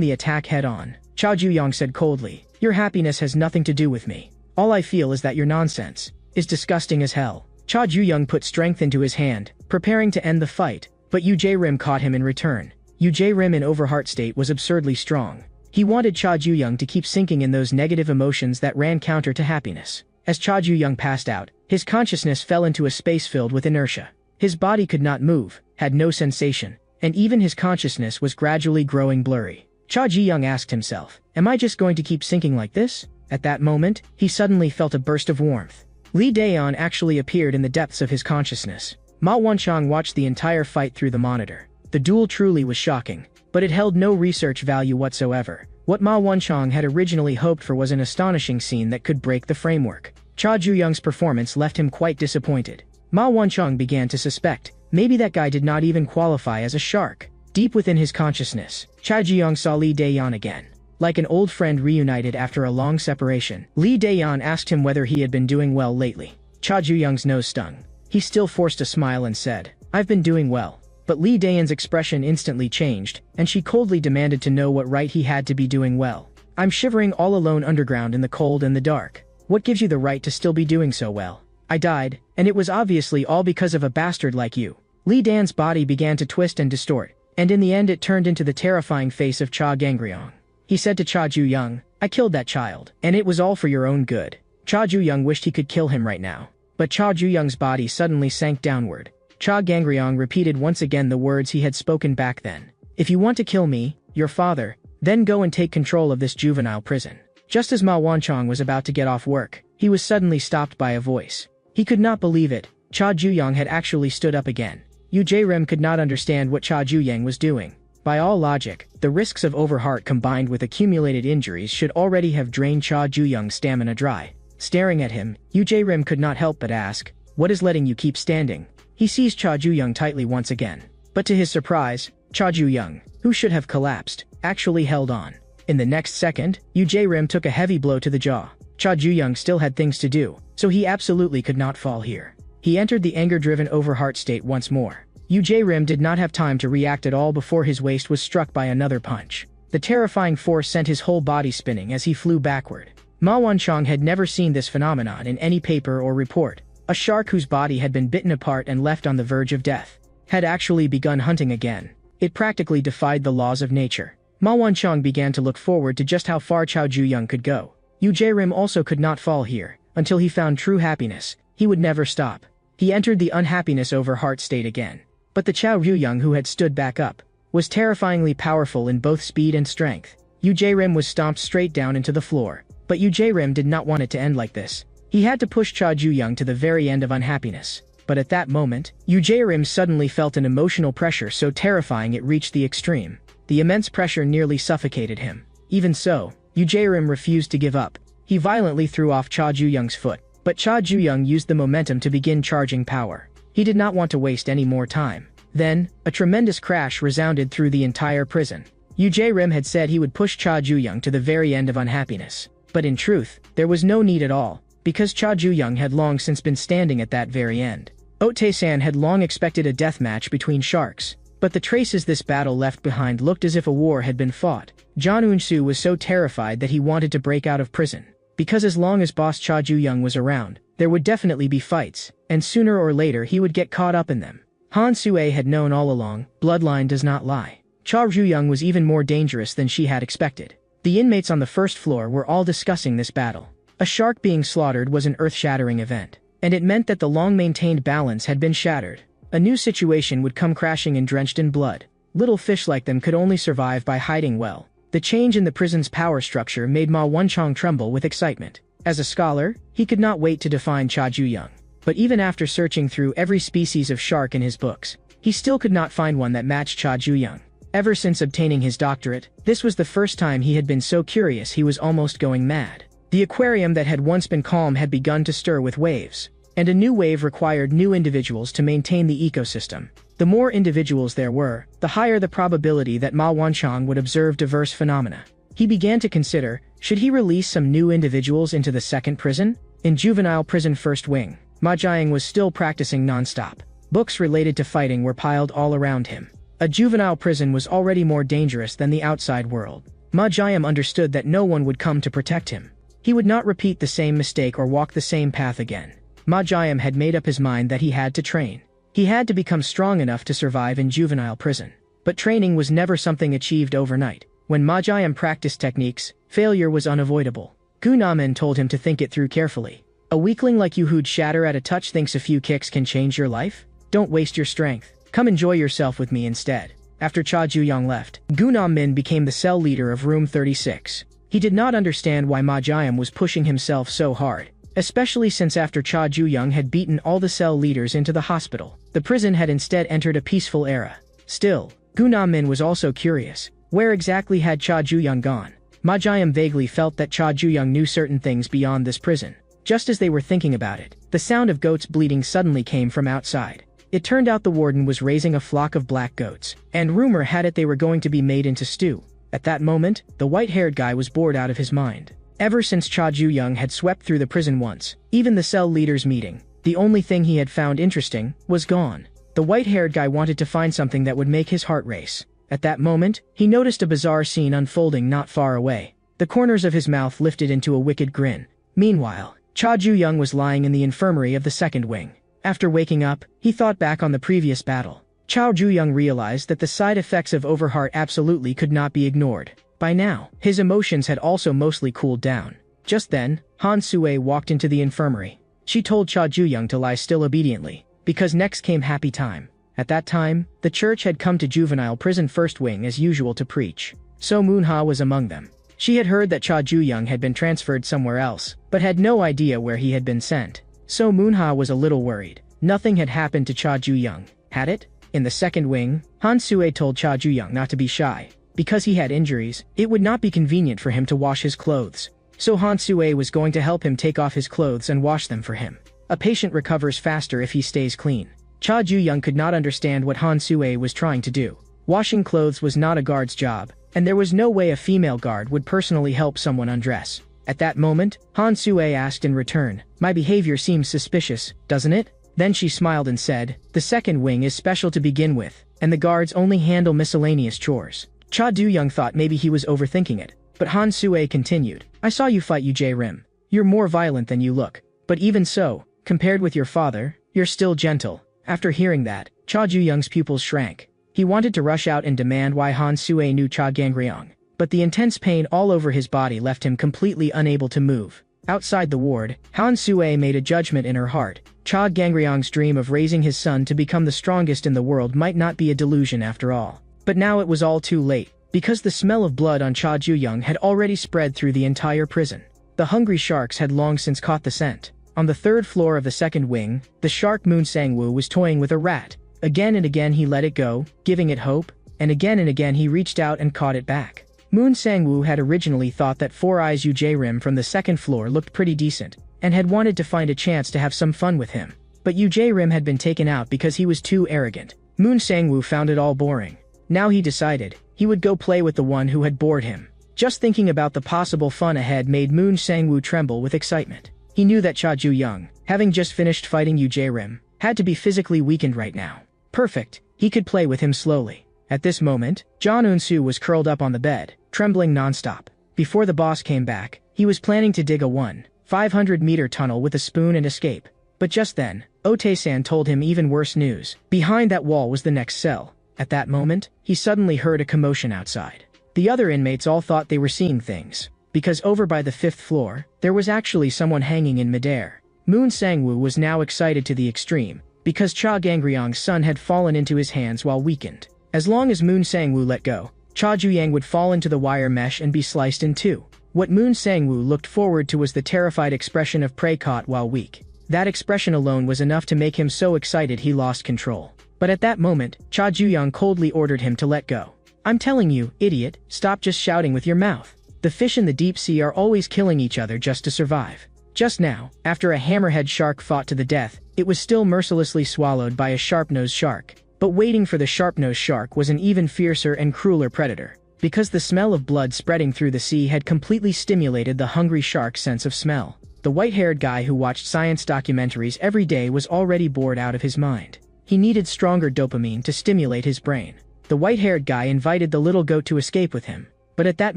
the attack head-on, Cha Ju-young said coldly, your happiness has nothing to do with me. All I feel is that your nonsense is disgusting as hell. Cha Ju-young put strength into his hand, preparing to end the fight, but Jaerim caught him in return. Jaerim in Overheart state was absurdly strong. He wanted Cha Ju-young to keep sinking in those negative emotions that ran counter to happiness. As Cha Ju-young passed out, his consciousness fell into a space filled with inertia. His body could not move, had no sensation, and even his consciousness was gradually growing blurry. Cha Ju-young asked himself, am I just going to keep sinking like this? At that moment, he suddenly felt a burst of warmth. Li Daeon actually appeared in the depths of his consciousness. Ma Wonchong watched the entire fight through the monitor. The duel truly was shocking, but it held no research value whatsoever. What Ma Wonchong had originally hoped for was an astonishing scene that could break the framework. Cha Ju-young's performance left him quite disappointed. Ma Wonchong began to suspect, maybe that guy did not even qualify as a shark. Deep within his consciousness, Cha Ju-young saw Li Daeon again. Like an old friend reunited after a long separation, Li Daeon asked him whether he had been doing well lately. Cha Ju-young's nose stung. He still forced a smile and said, I've been doing well. But Li Daeon's expression instantly changed, and she coldly demanded to know what right he had to be doing well. I'm shivering all alone underground in the cold and the dark. What gives you the right to still be doing so well? I died, and it was obviously all because of a bastard like you. Li Daeon's body began to twist and distort, and in the end it turned into the terrifying face of Cha Gangryong. He said to Cha Ju-young, I killed that child, and it was all for your own good. Cha Ju-young wished he could kill him right now. But Cha Ju-young's body suddenly sank downward. Cha Gangryong repeated once again the words he had spoken back then. If you want to kill me, your father, then go and take control of this juvenile prison. Just as Ma Wanchong was about to get off work, he was suddenly stopped by a voice. He could not believe it. Cha Ju-young had actually stood up again. Yu Jae-rim could not understand what Cha Ju-yang was doing. By all logic, the risks of overheart combined with accumulated injuries should already have drained Cha Ju-young's stamina dry. Staring at him, Yu Jae-rim could not help but ask, "What is letting you keep standing?" He seized Cha Ju-young tightly once again. But to his surprise, Cha Ju-young, who should have collapsed, actually held on. In the next second, Yu Jae-rim took a heavy blow to the jaw. Cha Ju-young still had things to do, so he absolutely could not fall here. He entered the anger-driven overheart state once more. Yu Jae-rim did not have time to react at all before his waist was struck by another punch. The terrifying force sent his whole body spinning as he flew backward. Ma Wanchong had never seen this phenomenon in any paper or report. A shark whose body had been bitten apart and left on the verge of death had actually begun hunting again. It practically defied the laws of nature. Ma Wanchong began to look forward to just how far Cha Ju-young could go. Yu Jae-rim also could not fall here. Until he found true happiness, he would never stop. He entered the unhappiness over heart state again. But the Cha Ju-young who had stood back up was terrifyingly powerful in both speed and strength. Yu Jae-rim was stomped straight down into the floor. But Yu Jae-rim did not want it to end like this. He had to push Cha Ju-young to the very end of unhappiness. But at that moment, Yu Jae-rim suddenly felt an emotional pressure so terrifying it reached the extreme. The immense pressure nearly suffocated him. Even so, Yu Jae-rim refused to give up. He violently threw off Cha Ju-young's foot. But Cha Ju-young used the momentum to begin charging power. He did not want to waste any more time. Then, a tremendous crash resounded through the entire prison. Yu Jae-rim had said he would push Cha Ju-young to the very end of unhappiness. But in truth, there was no need at all, because Cha Ju-young had long since been standing at that very end. Ote-san had long expected a death match between sharks, but the traces this battle left behind looked as if a war had been fought. John Eun-soo was so terrified that he wanted to break out of prison, because as long as boss Cha Ju-young was around, there would definitely be fights, and sooner or later he would get caught up in them. Han Sue had known all along, bloodline does not lie. Cha Ju-young was even more dangerous than she had expected. The inmates on the first floor were all discussing this battle. A shark being slaughtered was an earth-shattering event, and it meant that the long-maintained balance had been shattered. A new situation would come crashing and drenched in blood. Little fish like them could only survive by hiding well. The change in the prison's power structure made Ma Wanchong tremble with excitement. As a scholar, he could not wait to define Cha Ju-young. But even after searching through every species of shark in his books, he still could not find one that matched Cha Ju-young. Ever since obtaining his doctorate, this was the first time he had been so curious he was almost going mad. The aquarium that had once been calm had begun to stir with waves, and a new wave required new individuals to maintain the ecosystem. The more individuals there were, the higher the probability that Ma Wanchong would observe diverse phenomena. He began to consider, should he release some new individuals into the second prison? In Juvenile Prison First Wing, Ma Jiang was still practicing non-stop. Books related to fighting were piled all around him. A juvenile prison was already more dangerous than the outside world. Ma Jiang understood that no one would come to protect him. He would not repeat the same mistake or walk the same path again. Ma Jiang had made up his mind that he had to train. He had to become strong enough to survive in juvenile prison. But training was never something achieved overnight. When Ma Jiang practiced techniques, failure was unavoidable. Gu Namin told him to think it through carefully. A weakling like you who'd shatter at a touch thinks a few kicks can change your life? Don't waste your strength. Come enjoy yourself with me instead. After Cha Ju-young left, Gu Namin became the cell leader of room 36. He did not understand why Ma Jiang was pushing himself so hard, especially since after Cha Ju-young had beaten all the cell leaders into the hospital, the prison had instead entered a peaceful era. Still, Gu Namin was also curious. Where exactly had Cha Ju-young gone? Ma Jiang vaguely felt that Cha Ju-young knew certain things beyond this prison. Just as they were thinking about it, the sound of goats bleating suddenly came from outside. It turned out the warden was raising a flock of black goats, and rumor had it they were going to be made into stew. At that moment, the white-haired guy was bored out of his mind. Ever since Cha Ju-young had swept through the prison once, even the cell leaders' meeting, the only thing he had found interesting was gone. The white-haired guy wanted to find something that would make his heart race. At that moment, he noticed a bizarre scene unfolding not far away. The corners of his mouth lifted into a wicked grin. Meanwhile, Cha Ju-young was lying in the infirmary of the second wing. After waking up, he thought back on the previous battle. Cha Ju-young realized that the side effects of overheart absolutely could not be ignored. By now, his emotions had also mostly cooled down. Just then, Han Sue walked into the infirmary. She told Cha Ju-young to lie still obediently, because next came happy time. At that time, the church had come to Juvenile prison first wing as usual to preach. So Manhwa was among them. She had heard that Cha Ju-young had been transferred somewhere else, but had no idea where he had been sent. So Manhwa was a little worried. Nothing had happened to Cha Ju-young, had it? In the second wing, Han Sue told Cha Ju-young not to be shy. Because he had injuries, it would not be convenient for him to wash his clothes. So Han Sue was going to help him take off his clothes and wash them for him. A patient recovers faster if he stays clean. Cha Ju-young could not understand what Han Sue was trying to do. Washing clothes was not a guard's job, and there was no way a female guard would personally help someone undress. At that moment, Han Sue asked in return, "My behavior seems suspicious, doesn't it?" Then she smiled and said, "The second wing is special to begin with, and the guards only handle miscellaneous chores." Cha Du-young thought maybe he was overthinking it, but Han Sue continued, "I saw you fight Yu Rim. You're more violent than you look. But even so, compared with your father, you're still gentle." After hearing that, Cha Ju-young's pupils shrank. He wanted to rush out and demand why Han Sue knew Cha Gangryong, but the intense pain all over his body left him completely unable to move. Outside the ward, Han Sue made a judgment in her heart. Cha Gangryong's dream of raising his son to become the strongest in the world might not be a delusion after all. But now it was all too late, because the smell of blood on Cha Ju-young had already spread through the entire prison. The hungry sharks had long since caught the scent. On the third floor of the second wing, the shark Moon Sang-woo was toying with a rat. Again and again he let it go, giving it hope, and again he reached out and caught it back. Moon Sang-woo had originally thought that Four Eyes Yu Rim from the second floor looked pretty decent, and had wanted to find a chance to have some fun with him. But Yu Rim had been taken out because he was too arrogant. Moon Sang-woo found it all boring. Now he decided, he would go play with the one who had bored him. Just thinking about the possible fun ahead made Moon Sang-woo tremble with excitement. He knew that Cha Ju-young, having just finished fighting Yu Rim, had to be physically weakened right now. Perfect, he could play with him slowly. At this moment, John Eun-soo was curled up on the bed, trembling non-stop. Before the boss came back, he was planning to dig a 500-meter tunnel with a spoon and escape. But just then, Ote-san told him even worse news. Behind that wall was the next cell. At that moment, he suddenly heard a commotion outside. The other inmates all thought they were seeing things, because over by the 5th floor, there was actually someone hanging in midair. Moon Sang-woo was now excited to the extreme, because Cha Gangryong's son had fallen into his hands while weakened. As long as Moon Sang-woo let go, Cha Ju-yang would fall into the wire mesh and be sliced in two. What Moon Sang-woo looked forward to was the terrified expression of prey caught while weak. That expression alone was enough to make him so excited he lost control. But at that moment, Cha Ju-young coldly ordered him to let go. "I'm telling you, idiot, stop just shouting with your mouth. The fish in the deep sea are always killing each other just to survive." Just now, after a hammerhead shark fought to the death, it was still mercilessly swallowed by a sharp-nosed shark. But waiting for the sharp-nosed shark was an even fiercer and crueler predator. Because the smell of blood spreading through the sea had completely stimulated the hungry shark's sense of smell. The white-haired guy who watched science documentaries every day was already bored out of his mind. He needed stronger dopamine to stimulate his brain. The white-haired guy invited the little goat to escape with him. But at that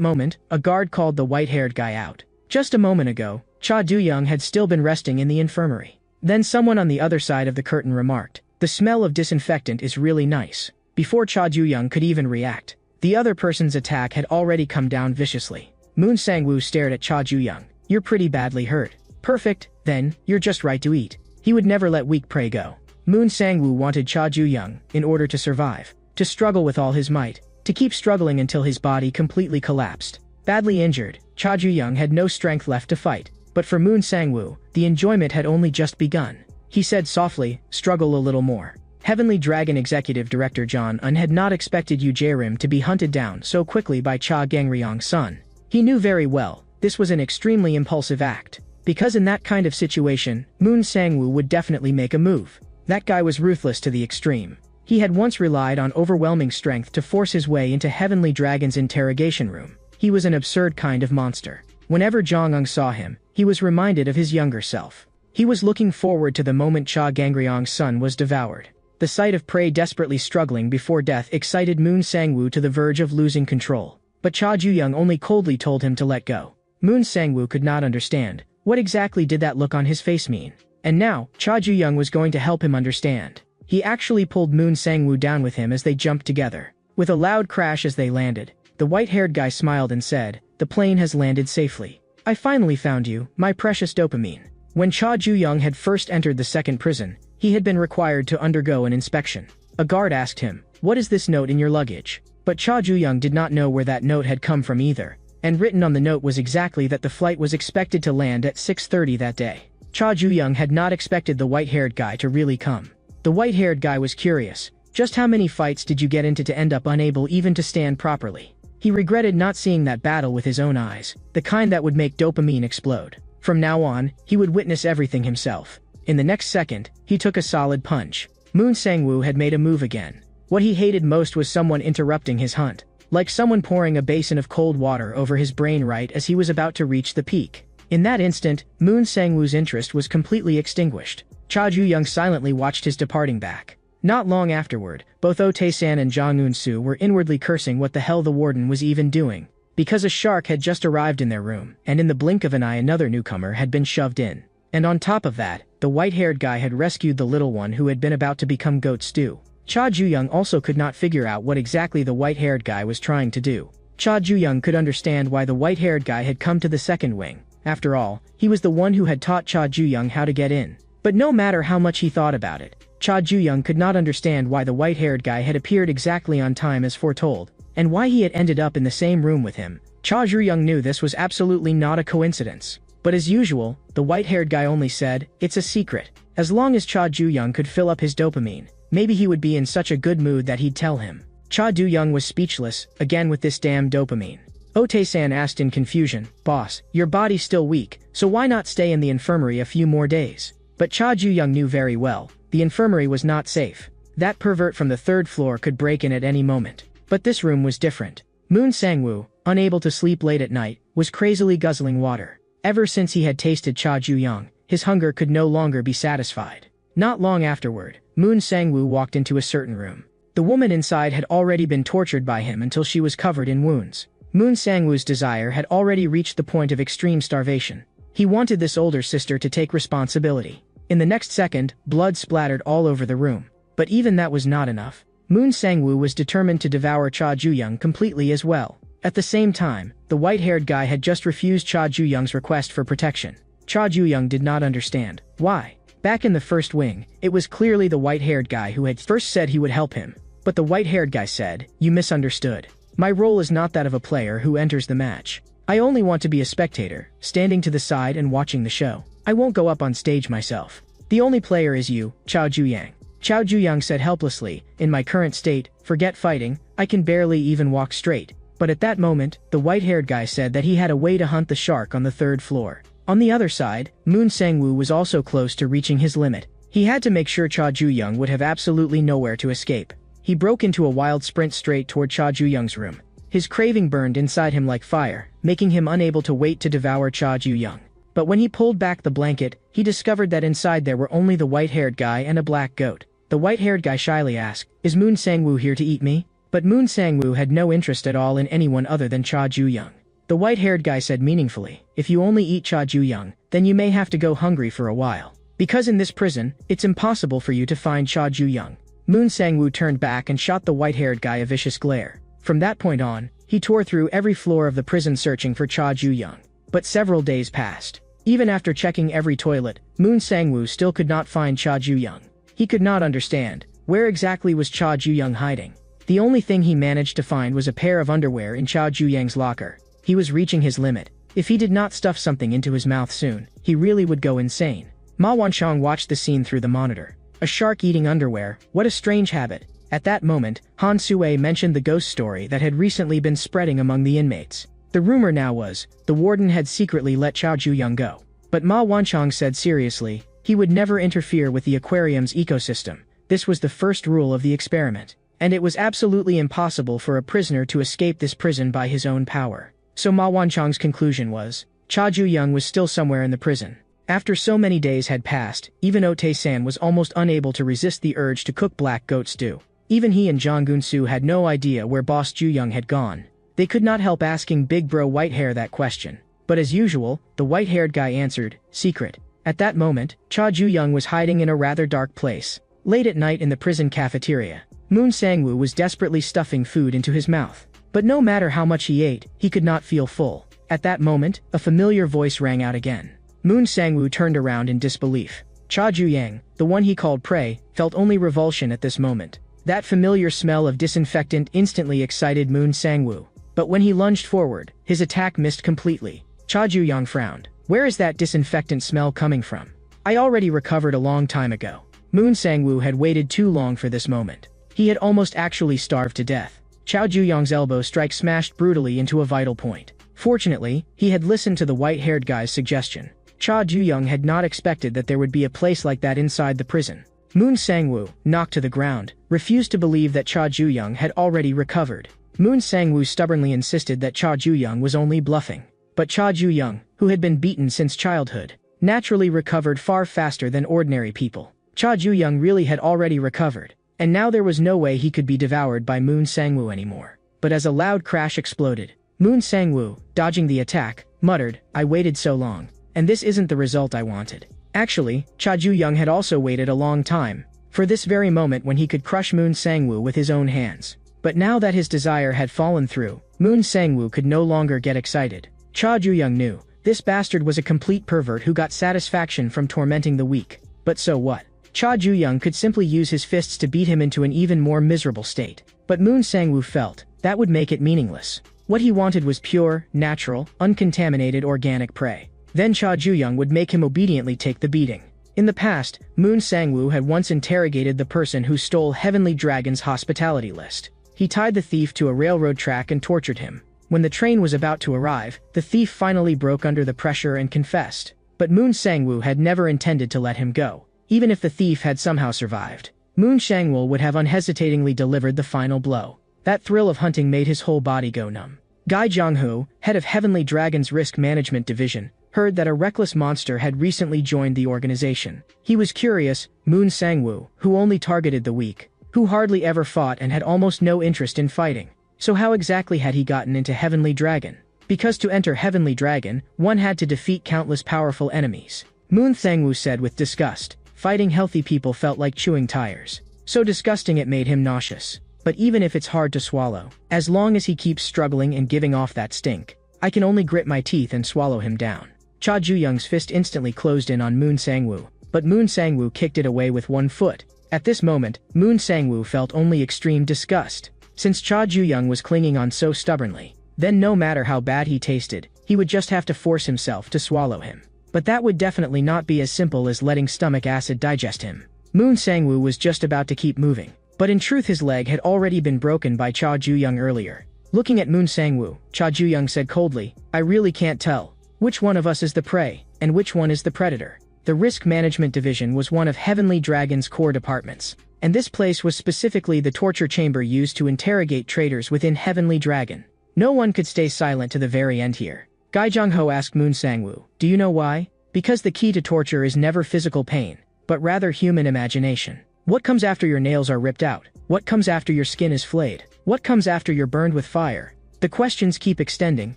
moment, a guard called the white-haired guy out. Just a moment ago, Cha Du-young had still been resting in the infirmary. Then someone on the other side of the curtain remarked, "The smell of disinfectant is really nice." Before Cha Du-young could even react, the other person's attack had already come down viciously. Moon Sang-woo stared at Cha Du-young. "You're pretty badly hurt." "Perfect, then, you're just right to eat." He would never let weak prey go. Moon Sang-woo wanted Cha Du-young, in order to survive, to struggle with all his might, to keep struggling until his body completely collapsed. Badly injured, Cha Du-young had no strength left to fight, but for Moon Sang-woo, the enjoyment had only just begun. He said softly, "Struggle a little more." Heavenly Dragon Executive Director John Un had not expected Yu Rim to be hunted down so quickly by Cha Gangryong's son. He knew very well, this was an extremely impulsive act, because in that kind of situation, Moon Sang-woo would definitely make a move. That guy was ruthless to the extreme. He had once relied on overwhelming strength to force his way into Heavenly Dragon's interrogation room. He was an absurd kind of monster. Whenever Jong-un saw him, he was reminded of his younger self. He was looking forward to the moment Cha Gangryong's son was devoured. The sight of prey desperately struggling before death excited Moon Sang-woo to the verge of losing control. But Cha Ju-young only coldly told him to let go. Moon Sang-woo could not understand. What exactly did that look on his face mean? And now, Cha Ju-young was going to help him understand. He actually pulled Moon Sang-woo down with him as they jumped together. With a loud crash as they landed, the white-haired guy smiled and said, "The plane has landed safely." I finally found you, my precious dopamine. When Cha Ju-young had first entered the second prison, he had been required to undergo an inspection. A guard asked him, "What is this note in your luggage?" But Cha Ju-young did not know where that note had come from either, and written on the note was exactly that the flight was expected to land at 6:30 that day. Cha Ju-young had not expected the white-haired guy to really come. The white-haired guy was curious. Just how many fights did you get into to end up unable even to stand properly? He regretted not seeing that battle with his own eyes, the kind that would make dopamine explode. From now on, he would witness everything himself. In the next second, he took a solid punch. Moon Sang-woo had made a move again. What he hated most was someone interrupting his hunt, like someone pouring a basin of cold water over his brain right as he was about to reach the peak. In that instant, Moon Sang-woo's interest was completely extinguished. Cha Ju-young silently watched his departing back. Not long afterward, both Oh Tae-san and Jang Eun-soo were inwardly cursing what the hell the warden was even doing. Because a shark had just arrived in their room, and in the blink of an eye another newcomer had been shoved in. And on top of that, the white-haired guy had rescued the little one who had been about to become goat stew. Cha Ju-young also could not figure out what exactly the white-haired guy was trying to do. Cha Ju-young could understand why the white-haired guy had come to the second wing. After all, he was the one who had taught Cha Ju-young how to get in. But no matter how much he thought about it, Cha Ju-young could not understand why the white-haired guy had appeared exactly on time as foretold, and why he had ended up in the same room with him. Cha Ju-young knew this was absolutely not a coincidence. But as usual, the white-haired guy only said, "It's a secret." As long as Cha Ju-young could fill up his dopamine, maybe he would be in such a good mood that he'd tell him. Cha Du-young was speechless, again with this damn dopamine. Oh Tae-san asked in confusion, "Boss, your body's still weak, so why not stay in the infirmary a few more days?" But Cha Ju-young knew very well, the infirmary was not safe. That pervert from the third floor could break in at any moment. But this room was different. Moon Sang-woo, unable to sleep late at night, was crazily guzzling water. Ever since he had tasted Cha Ju-young, his hunger could no longer be satisfied. Not long afterward, Moon Sang-woo walked into a certain room. The woman inside had already been tortured by him until she was covered in wounds. Moon Sang-woo's desire had already reached the point of extreme starvation. He wanted this older sister to take responsibility. In the next second, blood splattered all over the room. But even that was not enough. Moon Sang-woo was determined to devour Cha Ju-young completely as well. At the same time, the white-haired guy had just refused Cha Ju-young's request for protection. Cha Ju-young did not understand. Why? Back in the first wing, it was clearly the white-haired guy who had first said he would help him. But the white-haired guy said, "You misunderstood. My role is not that of a player who enters the match. I only want to be a spectator, standing to the side and watching the show. I won't go up on stage myself. The only player is you, Cha Ju-young." Cha Ju-young said helplessly, "In my current state, forget fighting, I can barely even walk straight." But at that moment, the white-haired guy said that he had a way to hunt the shark on the third floor. On the other side, Moon Sang-woo was also close to reaching his limit. He had to make sure Cha Ju-young would have absolutely nowhere to escape. He broke into a wild sprint straight toward Cha Ju-young's room. His craving burned inside him like fire, making him unable to wait to devour Cha Ju-young. But when he pulled back the blanket, he discovered that inside there were only the white-haired guy and a black goat. The white-haired guy shyly asked, "Is Moon Sang-woo here to eat me?" But Moon Sang-woo had no interest at all in anyone other than Cha Ju-young. The white-haired guy said meaningfully, "If you only eat Cha Ju-young, then you may have to go hungry for a while. Because in this prison, it's impossible for you to find Cha Ju-young." Moon Sang-woo turned back and shot the white-haired guy a vicious glare. From that point on, he tore through every floor of the prison searching for Cha Ju-young. But several days passed. Even after checking every toilet, Moon Sang-woo still could not find Cha Ju-young. He could not understand, where exactly was Cha Ju-young hiding? The only thing he managed to find was a pair of underwear in Cha Ju-young's locker. He was reaching his limit. If he did not stuff something into his mouth soon, he really would go insane. Ma Wanchong watched the scene through the monitor. A shark eating underwear, what a strange habit. At that moment, Han Sue mentioned the ghost story that had recently been spreading among the inmates. The rumor now was, the warden had secretly let Cha Ju-young go. But Ma Wanchong said seriously, he would never interfere with the aquarium's ecosystem. This was the first rule of the experiment. And it was absolutely impossible for a prisoner to escape this prison by his own power. So Ma Wanchong's conclusion was, Cha Ju-young was still somewhere in the prison. After so many days had passed, even Oh Tae-san was almost unable to resist the urge to cook black goat stew. Even he and Jang Eun-soo had no idea where Boss Ju-young had gone. They could not help asking Big Bro Whitehair that question. But as usual, the white-haired guy answered, "Secret." At that moment, Cha Ju-young was hiding in a rather dark place. Late at night in the prison cafeteria, Moon Sang-woo was desperately stuffing food into his mouth. But no matter how much he ate, he could not feel full. At that moment, a familiar voice rang out again. Moon Sangwoo turned around in disbelief. Cha Juyang, the one he called prey, felt only revulsion at this moment. That familiar smell of disinfectant instantly excited Moon Sangwoo. But when he lunged forward, his attack missed completely. Cha Juyang frowned. Where is that disinfectant smell coming from? I already recovered a long time ago. Moon Sangwoo had waited too long for this moment. He had almost actually starved to death. Cha Juyang's elbow strike smashed brutally into a vital point. Fortunately, he had listened to the white-haired guy's suggestion. Cha Juyang had not expected that there would be a place like that inside the prison. Moon Sangwoo, knocked to the ground, refused to believe that Cha Juyang had already recovered. Moon Sangwoo stubbornly insisted that Cha Juyang was only bluffing. But Cha Juyang, who had been beaten since childhood, naturally recovered far faster than ordinary people. Cha Juyang really had already recovered, and now there was no way he could be devoured by Moon Sangwoo anymore. But as a loud crash exploded, Moon Sangwoo, dodging the attack, muttered, "I waited so long, and this isn't the result I wanted." Actually, Cha Juyang had also waited a long time, for this very moment when he could crush Moon Sangwoo with his own hands. But now that his desire had fallen through, Moon Sangwoo could no longer get excited. Cha Juyang knew, this bastard was a complete pervert who got satisfaction from tormenting the weak. But so what? Cha Juyang could simply use his fists to beat him into an even more miserable state. But Moon Sangwoo felt, that would make it meaningless. What he wanted was pure, natural, uncontaminated organic prey. Then Cha Juyang would make him obediently take the beating. In the past, Moon Sangwoo had once interrogated the person who stole Heavenly Dragon's hospitality list. He tied the thief to a railroad track and tortured him. When the train was about to arrive, the thief finally broke under the pressure and confessed. But Moon Sangwoo had never intended to let him go. Even if the thief had somehow survived, Moon Sangwoo would have unhesitatingly delivered the final blow. That thrill of hunting made his whole body go numb. Gai Zhonghu, head of Heavenly Dragon's Risk Management Division, heard that a reckless monster had recently joined the organization. He was curious, Moon Sangwoo, who only targeted the weak, who hardly ever fought and had almost no interest in fighting. So how exactly had he gotten into Heavenly Dragon? Because to enter Heavenly Dragon, one had to defeat countless powerful enemies. Moon Sangwoo said with disgust, fighting healthy people felt like chewing tires. So disgusting it made him nauseous. But even if it's hard to swallow, as long as he keeps struggling and giving off that stink, I can only grit my teeth and swallow him down. Cha Juyang's fist instantly closed in on Moon Sangwoo, but Moon Sangwoo kicked it away with one foot. At this moment, Moon Sangwoo felt only extreme disgust. Since Cha Juyang was clinging on so stubbornly, then no matter how bad he tasted, he would just have to force himself to swallow him. But that would definitely not be as simple as letting stomach acid digest him. Moon Sangwoo was just about to keep moving, but in truth his leg had already been broken by Cha Juyang earlier. Looking at Moon Sangwoo, Cha Juyang said coldly, "I really can't tell which one of us is the prey, and which one is the predator." The Risk Management Division was one of Heavenly Dragon's core departments, and this place was specifically the torture chamber used to interrogate traitors within Heavenly Dragon. No one could stay silent to the very end here. Gai Zhongho asked Moon Sangwoo, "Do you know why?" Because the key to torture is never physical pain, but rather human imagination. What comes after your nails are ripped out? What comes after your skin is flayed? What comes after you're burned with fire? The questions keep extending,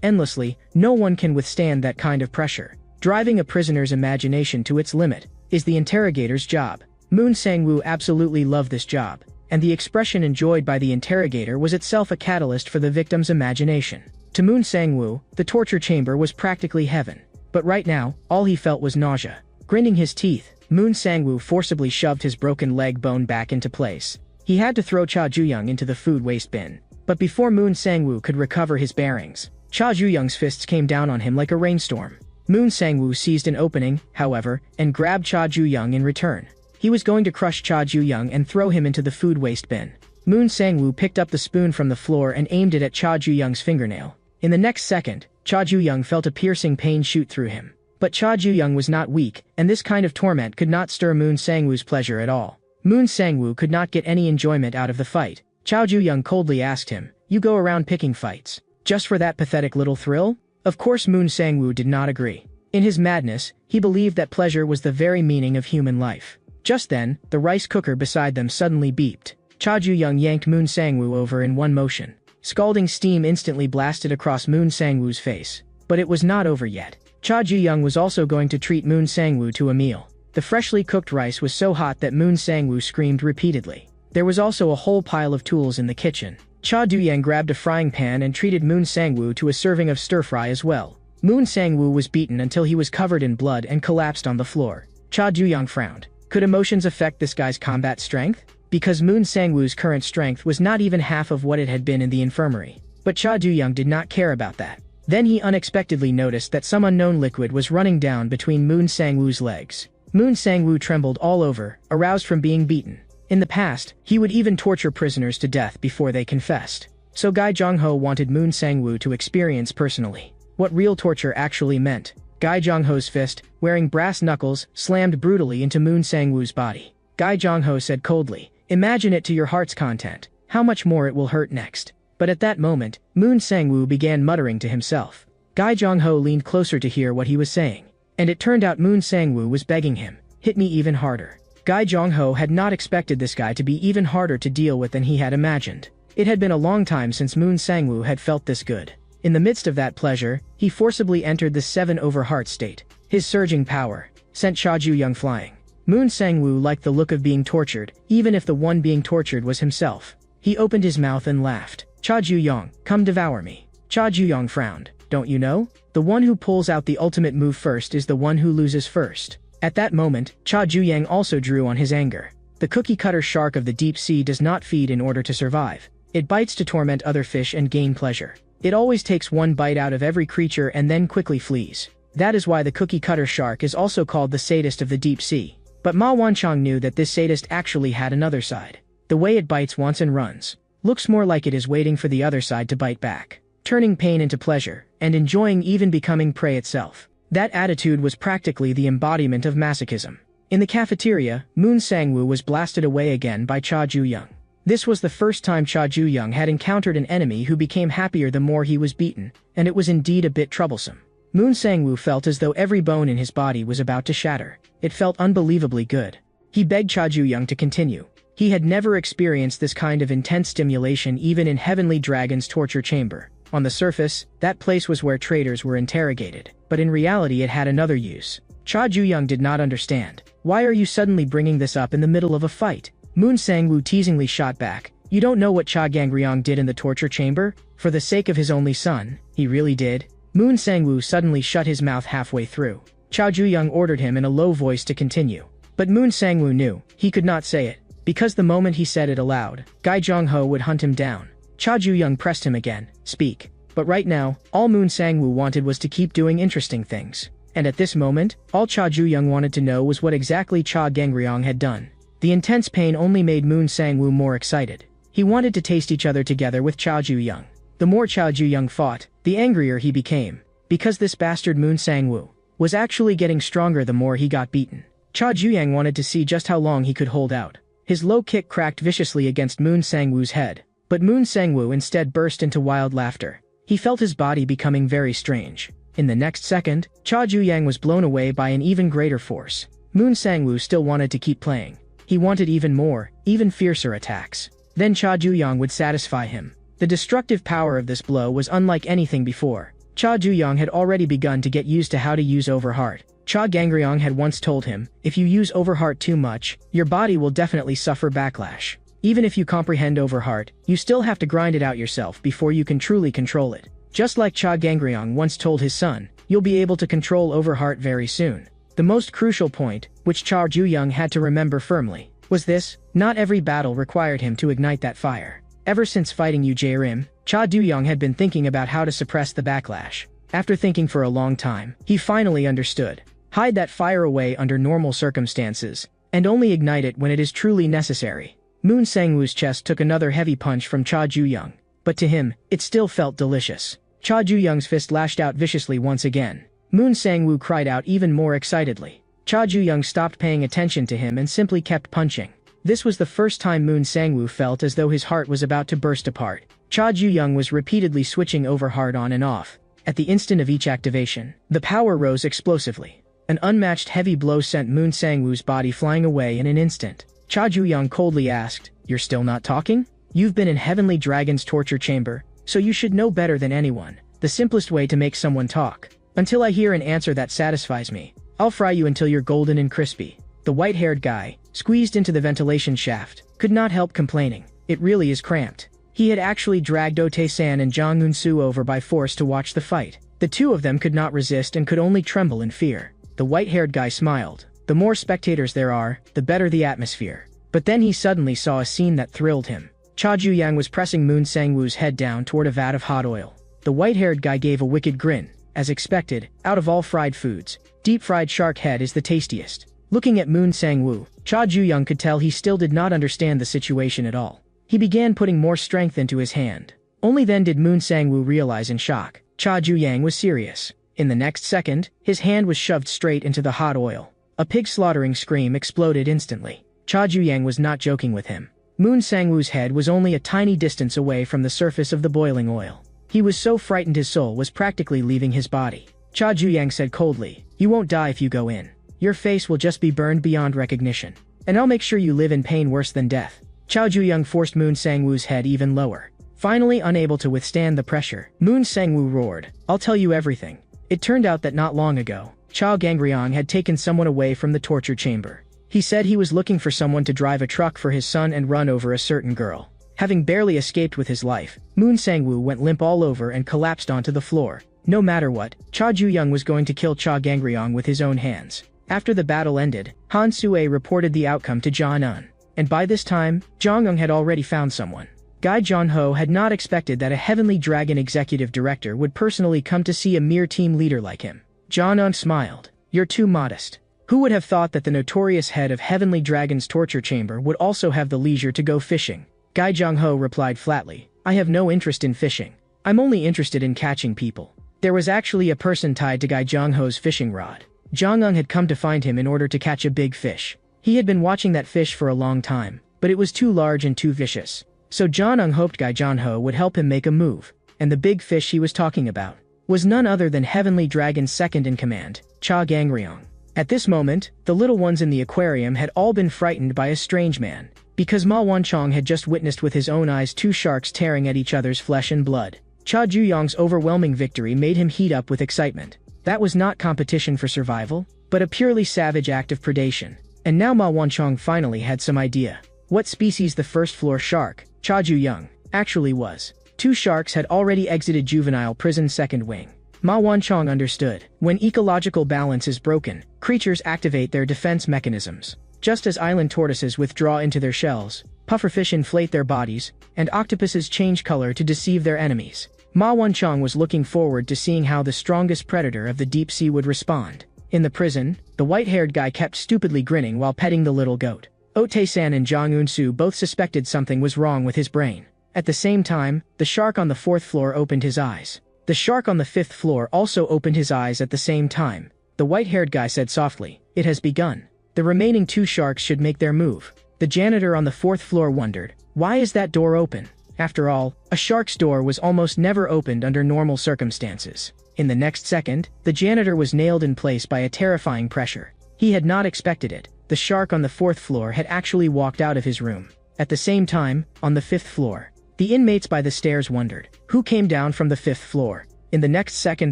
endlessly. No one can withstand that kind of pressure. Driving a prisoner's imagination to its limit is the interrogator's job. Moon Sangwoo absolutely loved this job, and the expression enjoyed by the interrogator was itself a catalyst for the victim's imagination. To Moon Sangwoo, the torture chamber was practically heaven. But right now, all he felt was nausea. Grinding his teeth, Moon Sangwoo forcibly shoved his broken leg bone back into place. He had to throw Cha Juyang into the food waste bin. But before Moon Sangwoo could recover his bearings, Cha Juyang's fists came down on him like a rainstorm. Moon Sangwoo seized an opening, however, and grabbed Cha Juyang in return. He was going to crush Cha Juyang and throw him into the food waste bin. Moon Sangwoo picked up the spoon from the floor and aimed it at Cha Juyang's fingernail. In the next second, Cha Juyang felt a piercing pain shoot through him. But Cha Juyang was not weak, and this kind of torment could not stir Moon Sangwoo's pleasure at all. Moon Sangwoo could not get any enjoyment out of the fight. Cha Juyang coldly asked him, "You go around picking fights, just for that pathetic little thrill?" Of course Moon Sangwoo did not agree. In his madness, he believed that pleasure was the very meaning of human life. Just then, the rice cooker beside them suddenly beeped. Cha Juyang yanked Moon Sangwoo over in one motion. Scalding steam instantly blasted across Moon Sangwoo's face. But it was not over yet. Cha Juyang was also going to treat Moon Sangwoo to a meal. The freshly cooked rice was so hot that Moon Sangwoo screamed repeatedly. There was also a whole pile of tools in the kitchen. Cha Duyang grabbed a frying pan and treated Moon Sangwoo to a serving of stir-fry as well. Moon Sangwoo was beaten until he was covered in blood and collapsed on the floor. Cha Duyang frowned. Could emotions affect this guy's combat strength? Because Moon Sangwoo's current strength was not even half of what it had been in the infirmary. But Cha Duyang did not care about that. Then he unexpectedly noticed that some unknown liquid was running down between Moon Sangwoo's legs. Moon Sangwoo trembled all over, aroused from being beaten. In the past, he would even torture prisoners to death before they confessed. So Gai Zhongho wanted Moon Sangwoo to experience personally what real torture actually meant. Gai Zhongho's fist, wearing brass knuckles, slammed brutally into Moon Sangwoo's body. Gai Zhongho said coldly, "Imagine it to your heart's content, how much more it will hurt next." But at that moment, Moon Sangwoo began muttering to himself. Gai Zhongho leaned closer to hear what he was saying. And it turned out Moon Sangwoo was begging him, "Hit me even harder." Gai Zhongho had not expected this guy to be even harder to deal with than he had imagined. It had been a long time since Moon Sangwoo had felt this good. In the midst of that pleasure, he forcibly entered the 7 over heart state. His surging power sent Cha Duyang flying. Moon Sangwoo liked the look of being tortured, even if the one being tortured was himself. He opened his mouth and laughed. "Cha Duyang, come devour me." Cha Duyang frowned. "Don't you know? The one who pulls out the ultimate move first is the one who loses first." At that moment, Cha Duyang also drew on his anger. The cookie-cutter shark of the deep sea does not feed in order to survive. It bites to torment other fish and gain pleasure. It always takes one bite out of every creature and then quickly flees. That is why the cookie-cutter shark is also called the sadist of the deep sea. But Ma Wanchong knew that this sadist actually had another side. The way it bites once and runs looks more like it is waiting for the other side to bite back, turning pain into pleasure, and enjoying even becoming prey itself. That attitude was practically the embodiment of masochism. In the cafeteria, Moon Sangwoo was blasted away again by Cha Duyang. This was the first time Cha Duyang had encountered an enemy who became happier the more he was beaten, and it was indeed a bit troublesome. Moon Sangwoo felt as though every bone in his body was about to shatter. It felt unbelievably good. He begged Cha Duyang to continue. He had never experienced this kind of intense stimulation even in Heavenly Dragon's torture chamber. On the surface, that place was where traitors were interrogated, but in reality it had another use. Cha Duyang did not understand. "Why are you suddenly bringing this up in the middle of a fight?" Moon Sangwoo teasingly shot back. "You don't know what Cha Gangryong did in the torture chamber? For the sake of his only son, he really did?" Moon Sangwoo suddenly shut his mouth halfway through. Cha Duyang ordered him in a low voice to continue. But Moon Sangwoo knew he could not say it, because the moment he said it aloud, Gai Zhongho would hunt him down. Cha Duyang pressed him again. "Speak." But right now, all Moon Sangwoo wanted was to keep doing interesting things. And at this moment, all Cha Duyang wanted to know was what exactly Cha Gangryong had done. The intense pain only made Moon Sangwoo more excited. He wanted to taste each other together with Cha Duyang. The more Cha Duyang fought, the angrier he became. Because this bastard Moon Sangwoo was actually getting stronger the more he got beaten. Cha Duyang wanted to see just how long he could hold out. His low kick cracked viciously against Moon Sangwoo's head. But Moon Sangwoo instead burst into wild laughter. He felt his body becoming very strange. In the next second, Cha Duyang was blown away by an even greater force. Moon Sangwoo still wanted to keep playing. He wanted even more, even fiercer attacks. Then Cha Duyang would satisfy him. The destructive power of this blow was unlike anything before. Cha Duyang had already begun to get used to how to use Overheart. Cha Gangryong had once told him, if you use Overheart too much, your body will definitely suffer backlash. Even if you comprehend Overheart, you still have to grind it out yourself before you can truly control it. Just like Cha Gangryong once told his son, you'll be able to control Overheart very soon. The most crucial point, which Cha Duyang had to remember firmly, was this: not every battle required him to ignite that fire. Ever since fighting Yu Jae-rim, Cha Duyang had been thinking about how to suppress the backlash. After thinking for a long time, he finally understood. Hide that fire away under normal circumstances, and only ignite it when it is truly necessary. Moon Sangwoo's chest took another heavy punch from Cha Duyang, but to him, it still felt delicious. Cha Duyang's fist lashed out viciously once again. Moon Sangwoo cried out even more excitedly. Cha Duyang stopped paying attention to him and simply kept punching. This was the first time Moon Sangwoo felt as though his heart was about to burst apart. Cha Duyang was repeatedly switching Overheart on and off. At the instant of each activation, the power rose explosively. An unmatched heavy blow sent Moon Sangwoo's body flying away in an instant. Cha Duyang coldly asked, "You're still not talking? You've been in Heavenly Dragon's torture chamber, so you should know better than anyone the simplest way to make someone talk. Until I hear an answer that satisfies me, I'll fry you until you're golden and crispy." The white-haired guy, squeezed into the ventilation shaft, could not help complaining. "It really is cramped." He had actually dragged Otae-san and Jang Eun-soo over by force to watch the fight. The two of them could not resist and could only tremble in fear. The white-haired guy smiled. The more spectators there are, the better the atmosphere. But then he suddenly saw a scene that thrilled him. Cha Ju-yang was pressing Moon Sang-woo's head down toward a vat of hot oil. The white-haired guy gave a wicked grin. As expected, out of all fried foods, deep-fried shark head is the tastiest. Looking at Moon Sang-woo, Cha Ju-young could tell he still did not understand the situation at all. He began putting more strength into his hand. Only then did Moon Sang-woo realize in shock. Cha Ju-yang was serious. In the next second, his hand was shoved straight into the hot oil. A pig-slaughtering scream exploded instantly. Cha Ju-yang was not joking with him. Moon Sang-woo's head was only a tiny distance away from the surface of the boiling oil. He was so frightened his soul was practically leaving his body. Cha Ju-yang said coldly, "You won't die if you go in. Your face will just be burned beyond recognition. And I'll make sure you live in pain worse than death." Cha Ju-young forced Moon Sang-woo's head even lower. Finally unable to withstand the pressure, Moon Sang-woo roared, "I'll tell you everything." It turned out that not long ago, Cha Gangryong had taken someone away from the torture chamber. He said he was looking for someone to drive a truck for his son and run over a certain girl. Having barely escaped with his life, Moon Sang-woo went limp all over and collapsed onto the floor. No matter what, Cha Ju-young was going to kill Cha Gangryong with his own hands. After the battle ended, Han Sue reported the outcome to Jong-un. And by this time, Jong-un had already found someone. Guy Jong-ho had not expected that a Heavenly Dragon executive director would personally come to see a mere team leader like him. Jong-un smiled. "You're too modest. Who would have thought that the notorious head of Heavenly Dragon's torture chamber would also have the leisure to go fishing?" Guy Jong-ho replied flatly, "I have no interest in fishing. I'm only interested in catching people." There was actually a person tied to Guy Jong-ho's fishing rod. Jong-un had come to find him in order to catch a big fish. He had been watching that fish for a long time, but it was too large and too vicious. So Jong-un hoped Guy Jong-ho would help him make a move, and the big fish he was talking about was none other than Heavenly Dragon's second-in-command, Cha Gangryong. At this moment, the little ones in the aquarium had all been frightened by a strange man, because Ma Wanchong had just witnessed with his own eyes two sharks tearing at each other's flesh and blood. Cha Ju-young's overwhelming victory made him heat up with excitement. That was not competition for survival, but a purely savage act of predation. And now Ma Wanchong finally had some idea. What species the first-floor shark, Cha Ju-young, actually was. Two sharks had already exited Juvenile prison's second wing. Ma Wanchong understood. When ecological balance is broken, creatures activate their defense mechanisms. Just as island tortoises withdraw into their shells, pufferfish inflate their bodies, and octopuses change color to deceive their enemies. Ma Wanchong was looking forward to seeing how the strongest predator of the deep sea would respond. In the prison, the white-haired guy kept stupidly grinning while petting the little goat. Otae-san and Jang Eun-soo both suspected something was wrong with his brain. At the same time, the shark on the fourth floor opened his eyes. The shark on the fifth floor also opened his eyes at the same time. The white-haired guy said softly, "It has begun." The remaining two sharks should make their move. The janitor on the fourth floor wondered, "Why is that door open?" After all, a shark's door was almost never opened under normal circumstances. In the next second, the janitor was nailed in place by a terrifying pressure. He had not expected it. The shark on the fourth floor had actually walked out of his room. At the same time, on the fifth floor, the inmates by the stairs wondered, who came down from the fifth floor? In the next second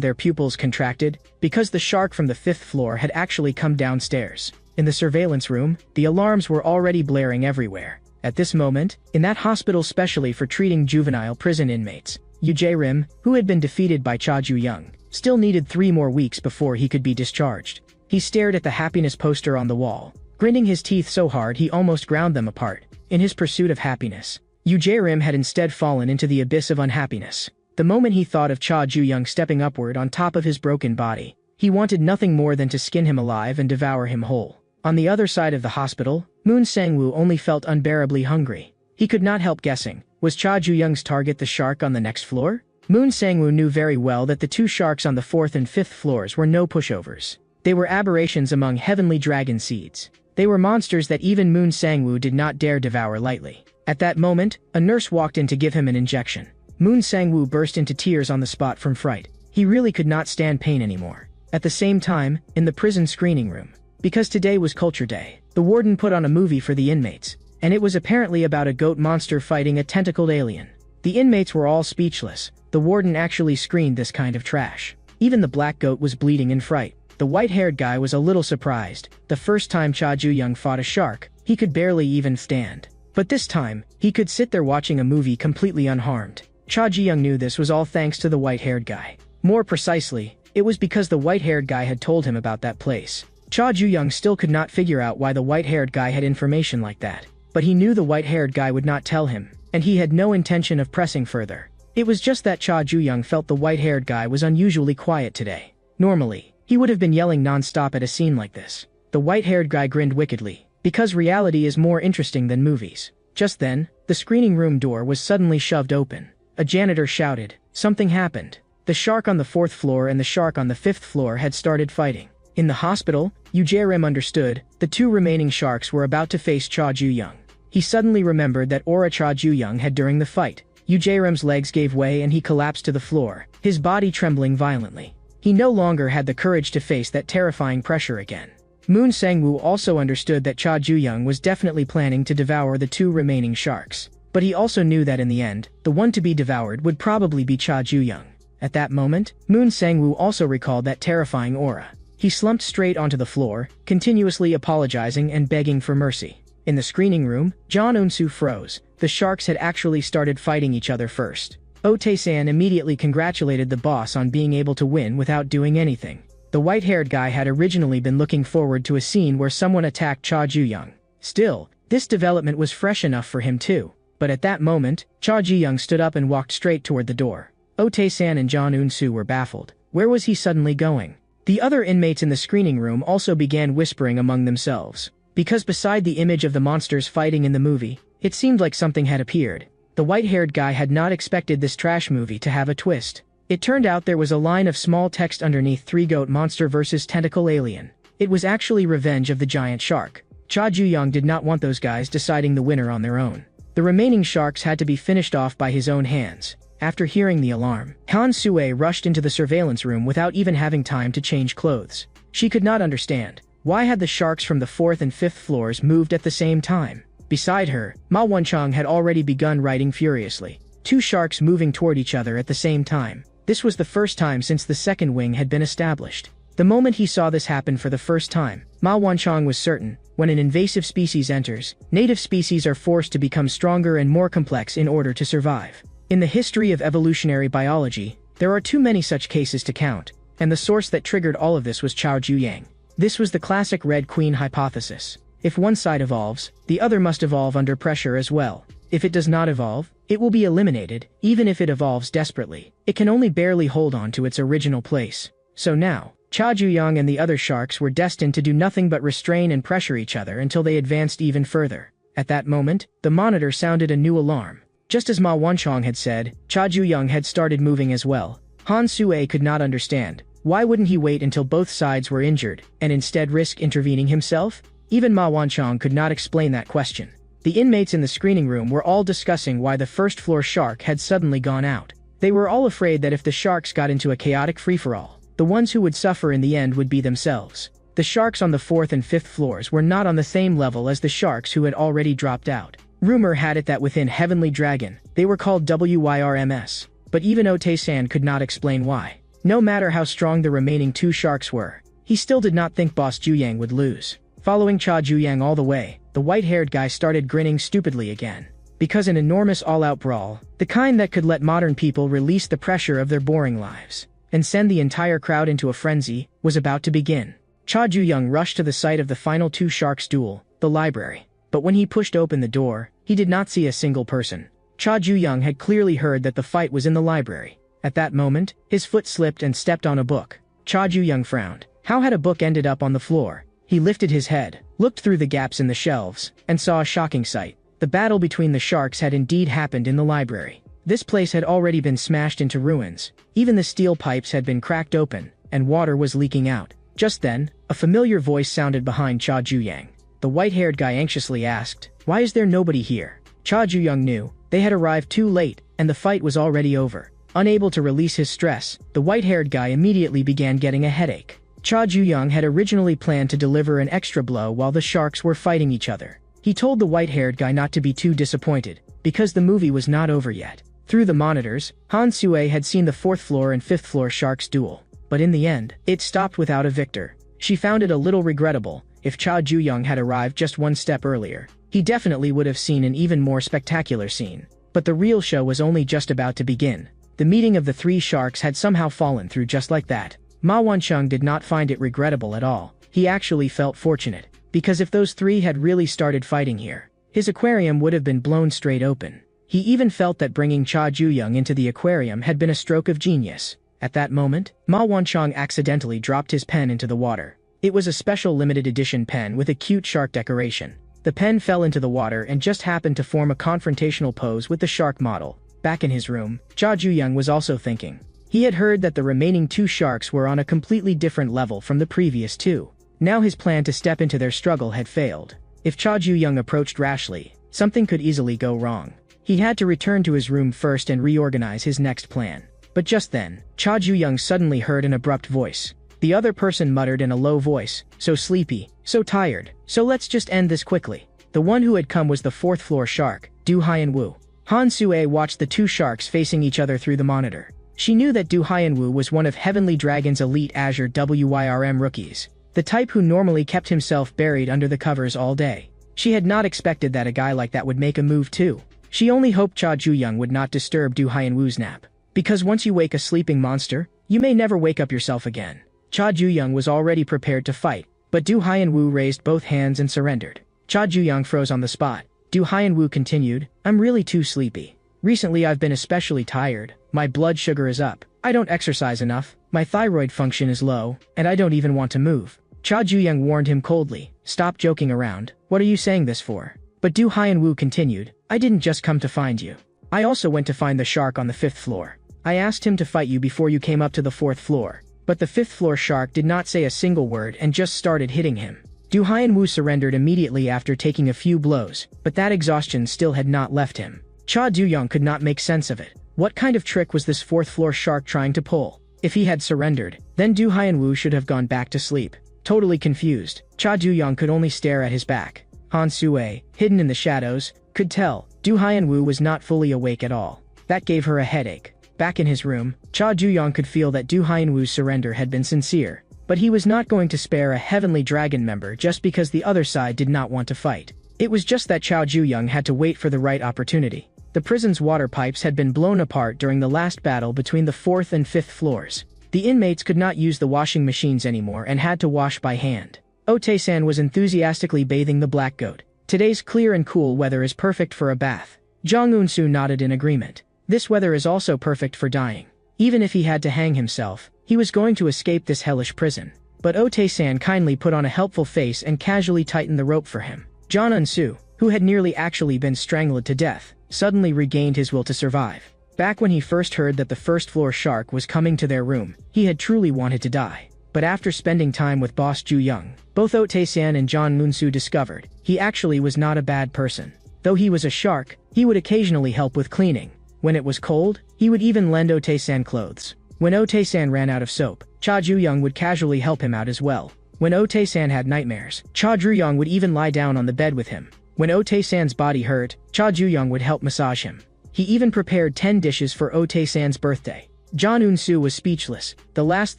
their pupils contracted, because the shark from the fifth floor had actually come downstairs. In the surveillance room, the alarms were already blaring everywhere. At this moment, in that hospital specially for treating juvenile prison inmates, Yu Jae-rim, who had been defeated by Cha Ju-young, still needed 3 more weeks before he could be discharged. He stared at the happiness poster on the wall, grinding his teeth so hard he almost ground them apart. In his pursuit of happiness, Yu Jae-rim had instead fallen into the abyss of unhappiness. The moment he thought of Cha Ju-young stepping upward on top of his broken body, he wanted nothing more than to skin him alive and devour him whole. On the other side of the hospital, Moon Sang-woo only felt unbearably hungry. He could not help guessing, was Cha Ju-young's target the shark on the next floor? Moon Sang-woo knew very well that the two sharks on the 4th and 5th floors were no pushovers. They were aberrations among heavenly dragon seeds. They were monsters that even Moon Sang-woo did not dare devour lightly. At that moment, a nurse walked in to give him an injection. Moon Sang-woo burst into tears on the spot from fright. He really could not stand pain anymore. At the same time, in the prison screening room, because today was Culture Day, the warden put on a movie for the inmates, and it was apparently about a goat monster fighting a tentacled alien. The inmates were all speechless. The warden actually screened this kind of trash. Even the black goat was bleeding in fright. The white-haired guy was a little surprised. The first time Cha Ju-young fought a shark, he could barely even stand. But this time, he could sit there watching a movie completely unharmed. Cha Ji-young knew this was all thanks to the white-haired guy. More precisely, it was because the white-haired guy had told him about that place. Cha Ji-young still could not figure out why the white-haired guy had information like that. But he knew the white-haired guy would not tell him, and he had no intention of pressing further. It was just that Cha Ji-young felt the white-haired guy was unusually quiet today. Normally, he would have been yelling non-stop at a scene like this. The white-haired guy grinned wickedly, because reality is more interesting than movies. Just then, the screening room door was suddenly shoved open. A janitor shouted, "Something happened." The shark on the 4th floor and the shark on the 5th floor had started fighting. In the hospital, Yoo Jae-rim understood, the 2 remaining sharks were about to face Cha Ju-young. He suddenly remembered that aura Cha Ju-young had during the fight. Yoo Jae-rim's legs gave way and he collapsed to the floor, his body trembling violently. He no longer had the courage to face that terrifying pressure again. Moon Sang-woo also understood that Cha Ju-young was definitely planning to devour the 2 remaining sharks. But he also knew that in the end, the one to be devoured would probably be Cha Ju-young. At that moment, Moon Sang-woo also recalled that terrifying aura. He slumped straight onto the floor, continuously apologizing and begging for mercy. In the screening room, John Eun-soo froze. The sharks had actually started fighting each other first. Oh Tae-san immediately congratulated the boss on being able to win without doing anything. The white-haired guy had originally been looking forward to a scene where someone attacked Cha Ju-young. Still, this development was fresh enough for him too. But at that moment, Cha Ji-young stood up and walked straight toward the door. Oh Tae-san and John Eun-soo were baffled. Where was he suddenly going? The other inmates in the screening room also began whispering among themselves. Because beside the image of the monsters fighting in the movie, it seemed like something had appeared. The white-haired guy had not expected this trash movie to have a twist. It turned out there was a line of small text underneath 3-goat monster vs tentacle alien. It was actually Revenge of the Giant Shark. Cha Ju-young did not want those guys deciding the winner on their own. The remaining sharks had to be finished off by his own hands. After hearing the alarm, Han Sue rushed into the surveillance room without even having time to change clothes. She could not understand. Why had the sharks from the 4th and 5th floors moved at the same time? Beside her, Ma Won-chang had already begun writing furiously. 2 sharks moving toward each other at the same time. This was the first time since the second wing had been established. The moment he saw this happen for the first time, Ma Won-chang was certain, when an invasive species enters, native species are forced to become stronger and more complex in order to survive. In the history of evolutionary biology, there are too many such cases to count, and the source that triggered all of this was Cha Ju-young. This was the classic Red Queen hypothesis. If one side evolves, the other must evolve under pressure as well. If it does not evolve, it will be eliminated. Even if it evolves desperately, it can only barely hold on to its original place. So now, Cha Ju-young and the other sharks were destined to do nothing but restrain and pressure each other until they advanced even further. At that moment, the monitor sounded a new alarm. Just as Ma Won-chang had said, Cha Ju-young had started moving as well. Han Sue could not understand. Why wouldn't he wait until both sides were injured, and instead risk intervening himself? Even Ma Won-chang could not explain that question. The inmates in the screening room were all discussing why the 1st floor shark had suddenly gone out. They were all afraid that if the sharks got into a chaotic free-for-all, the ones who would suffer in the end would be themselves. The sharks on the 4th and 5th floors were not on the same level as the sharks who had already dropped out. Rumor had it that within Heavenly Dragon, they were called WYRMS, but even Oh Tae-san could not explain why. No matter how strong the remaining 2 sharks were, he still did not think Boss Ju-yang would lose. Following Cha Ju-young all the way, the white-haired guy started grinning stupidly again. Because an enormous all-out brawl, the kind that could let modern people release the pressure of their boring lives, and send the entire crowd into a frenzy, was about to begin. Cha Ju-young rushed to the site of the final 2 sharks' duel, the library. But when he pushed open the door, he did not see a single person. Cha Ju-young had clearly heard that the fight was in the library. At that moment, his foot slipped and stepped on a book. Cha Ju-young frowned. How had a book ended up on the floor? He lifted his head, looked through the gaps in the shelves, and saw a shocking sight. The battle between the sharks had indeed happened in the library. This place had already been smashed into ruins. Even the steel pipes had been cracked open, and water was leaking out. Just then, a familiar voice sounded behind Cha Ju-young. The white-haired guy anxiously asked, "Why is there nobody here?" Cha Ju-young knew. They had arrived too late, and the fight was already over. Unable to release his stress, the white-haired guy immediately began getting a headache. Cha Ju-young had originally planned to deliver an extra blow while the sharks were fighting each other. He told the white-haired guy not to be too disappointed, because the movie was not over yet. Through the monitors, Han Sue had seen the 4th floor and 5th floor sharks duel. But in the end, it stopped without a victor. She found it a little regrettable. If Cha Ju-young had arrived just one step earlier, he definitely would have seen an even more spectacular scene. But the real show was only just about to begin. The meeting of the three sharks had somehow fallen through just like that. Ma Wancheng did not find it regrettable at all. He actually felt fortunate, because if those three had really started fighting here, his aquarium would have been blown straight open. He even felt that bringing Cha Juyong into the aquarium had been a stroke of genius. At that moment, Ma Wancheng accidentally dropped his pen into the water. It was a special limited edition pen with a cute shark decoration. The pen fell into the water and just happened to form a confrontational pose with the shark model. Back in his room, Cha Juyong was also thinking. He had heard that the remaining two sharks were on a completely different level from the previous two. Now his plan to step into their struggle had failed. If Cha Juyong approached rashly, something could easily go wrong. He had to return to his room first and reorganize his next plan. But just then, Cha Juyong suddenly heard an abrupt voice. The other person muttered in a low voice, "So sleepy, so tired, so let's just end this quickly." The one who had come was the fourth floor shark, Du Haiyan-Wu. Han Sue watched the two sharks facing each other through the monitor. She knew that Du Haiyan-Wu was one of Heavenly Dragon's elite Azure WYRM rookies, the type who normally kept himself buried under the covers all day. She had not expected that a guy like that would make a move too. She only hoped Cha Juyong would not disturb Du Haiyan-Wu's nap. Because once you wake a sleeping monster, you may never wake up yourself again. Cha Juyong was already prepared to fight, but Du Haiyan-Wu raised both hands and surrendered. Cha Juyong froze on the spot. Du Haiyan-Wu continued, "I'm really too sleepy. Recently I've been especially tired, my blood sugar is up, I don't exercise enough, my thyroid function is low, and I don't even want to move." Cha Juyong warned him coldly, "Stop joking around, what are you saying this for?" But Du Haiyan-Wu continued, "I didn't just come to find you. I also went to find the shark on the 5th floor. I asked him to fight you before you came up to the 4th floor. But the 5th floor shark did not say a single word and just started hitting him." Du Haiyan-Wu surrendered immediately after taking a few blows, but that exhaustion still had not left him. Cha Juyong could not make sense of it. What kind of trick was this 4th floor shark trying to pull? If he had surrendered, then Du Haiyan-Wu should have gone back to sleep. Totally confused, Cha Juyong could only stare at his back. Han Sue, hidden in the shadows, could tell Du Haiyan-Wu was not fully awake at all. That gave her a headache. Back in his room, Cha Juyong could feel that Du Haiyan-Wu's surrender had been sincere, but he was not going to spare a Heavenly Dragon member just because the other side did not want to fight. It was just that Cha Juyong had to wait for the right opportunity. The prison's water pipes had been blown apart during the last battle between the 4th and 5th floors. The inmates could not use the washing machines anymore and had to wash by hand. Ote-san was enthusiastically bathing the black goat. Today's clear and cool weather is perfect for a bath. Jang Eun-soo nodded in agreement. This weather is also perfect for dying. Even if he had to hang himself, he was going to escape this hellish prison. But Ote-san kindly put on a helpful face and casually tightened the rope for him. Jang Eun-soo, who had nearly actually been strangled to death, suddenly regained his will to survive. Back when he first heard that the 1st floor shark was coming to their room, he had truly wanted to die. But after spending time with Boss Ju-young, both Ote-san and Jang Eun-soo discovered he actually was not a bad person. Though he was a shark, he would occasionally help with cleaning. When it was cold, he would even lend Ote-san clothes. When Ote-san ran out of soap, Cha Ju-young would casually help him out as well. When Ote-san had nightmares, Cha Ju-young would even lie down on the bed with him. When Ote-san's body hurt, Cha Ju-young would help massage him. He even prepared 10 dishes for Ote-san's birthday. Jang Eun-soo was speechless. The last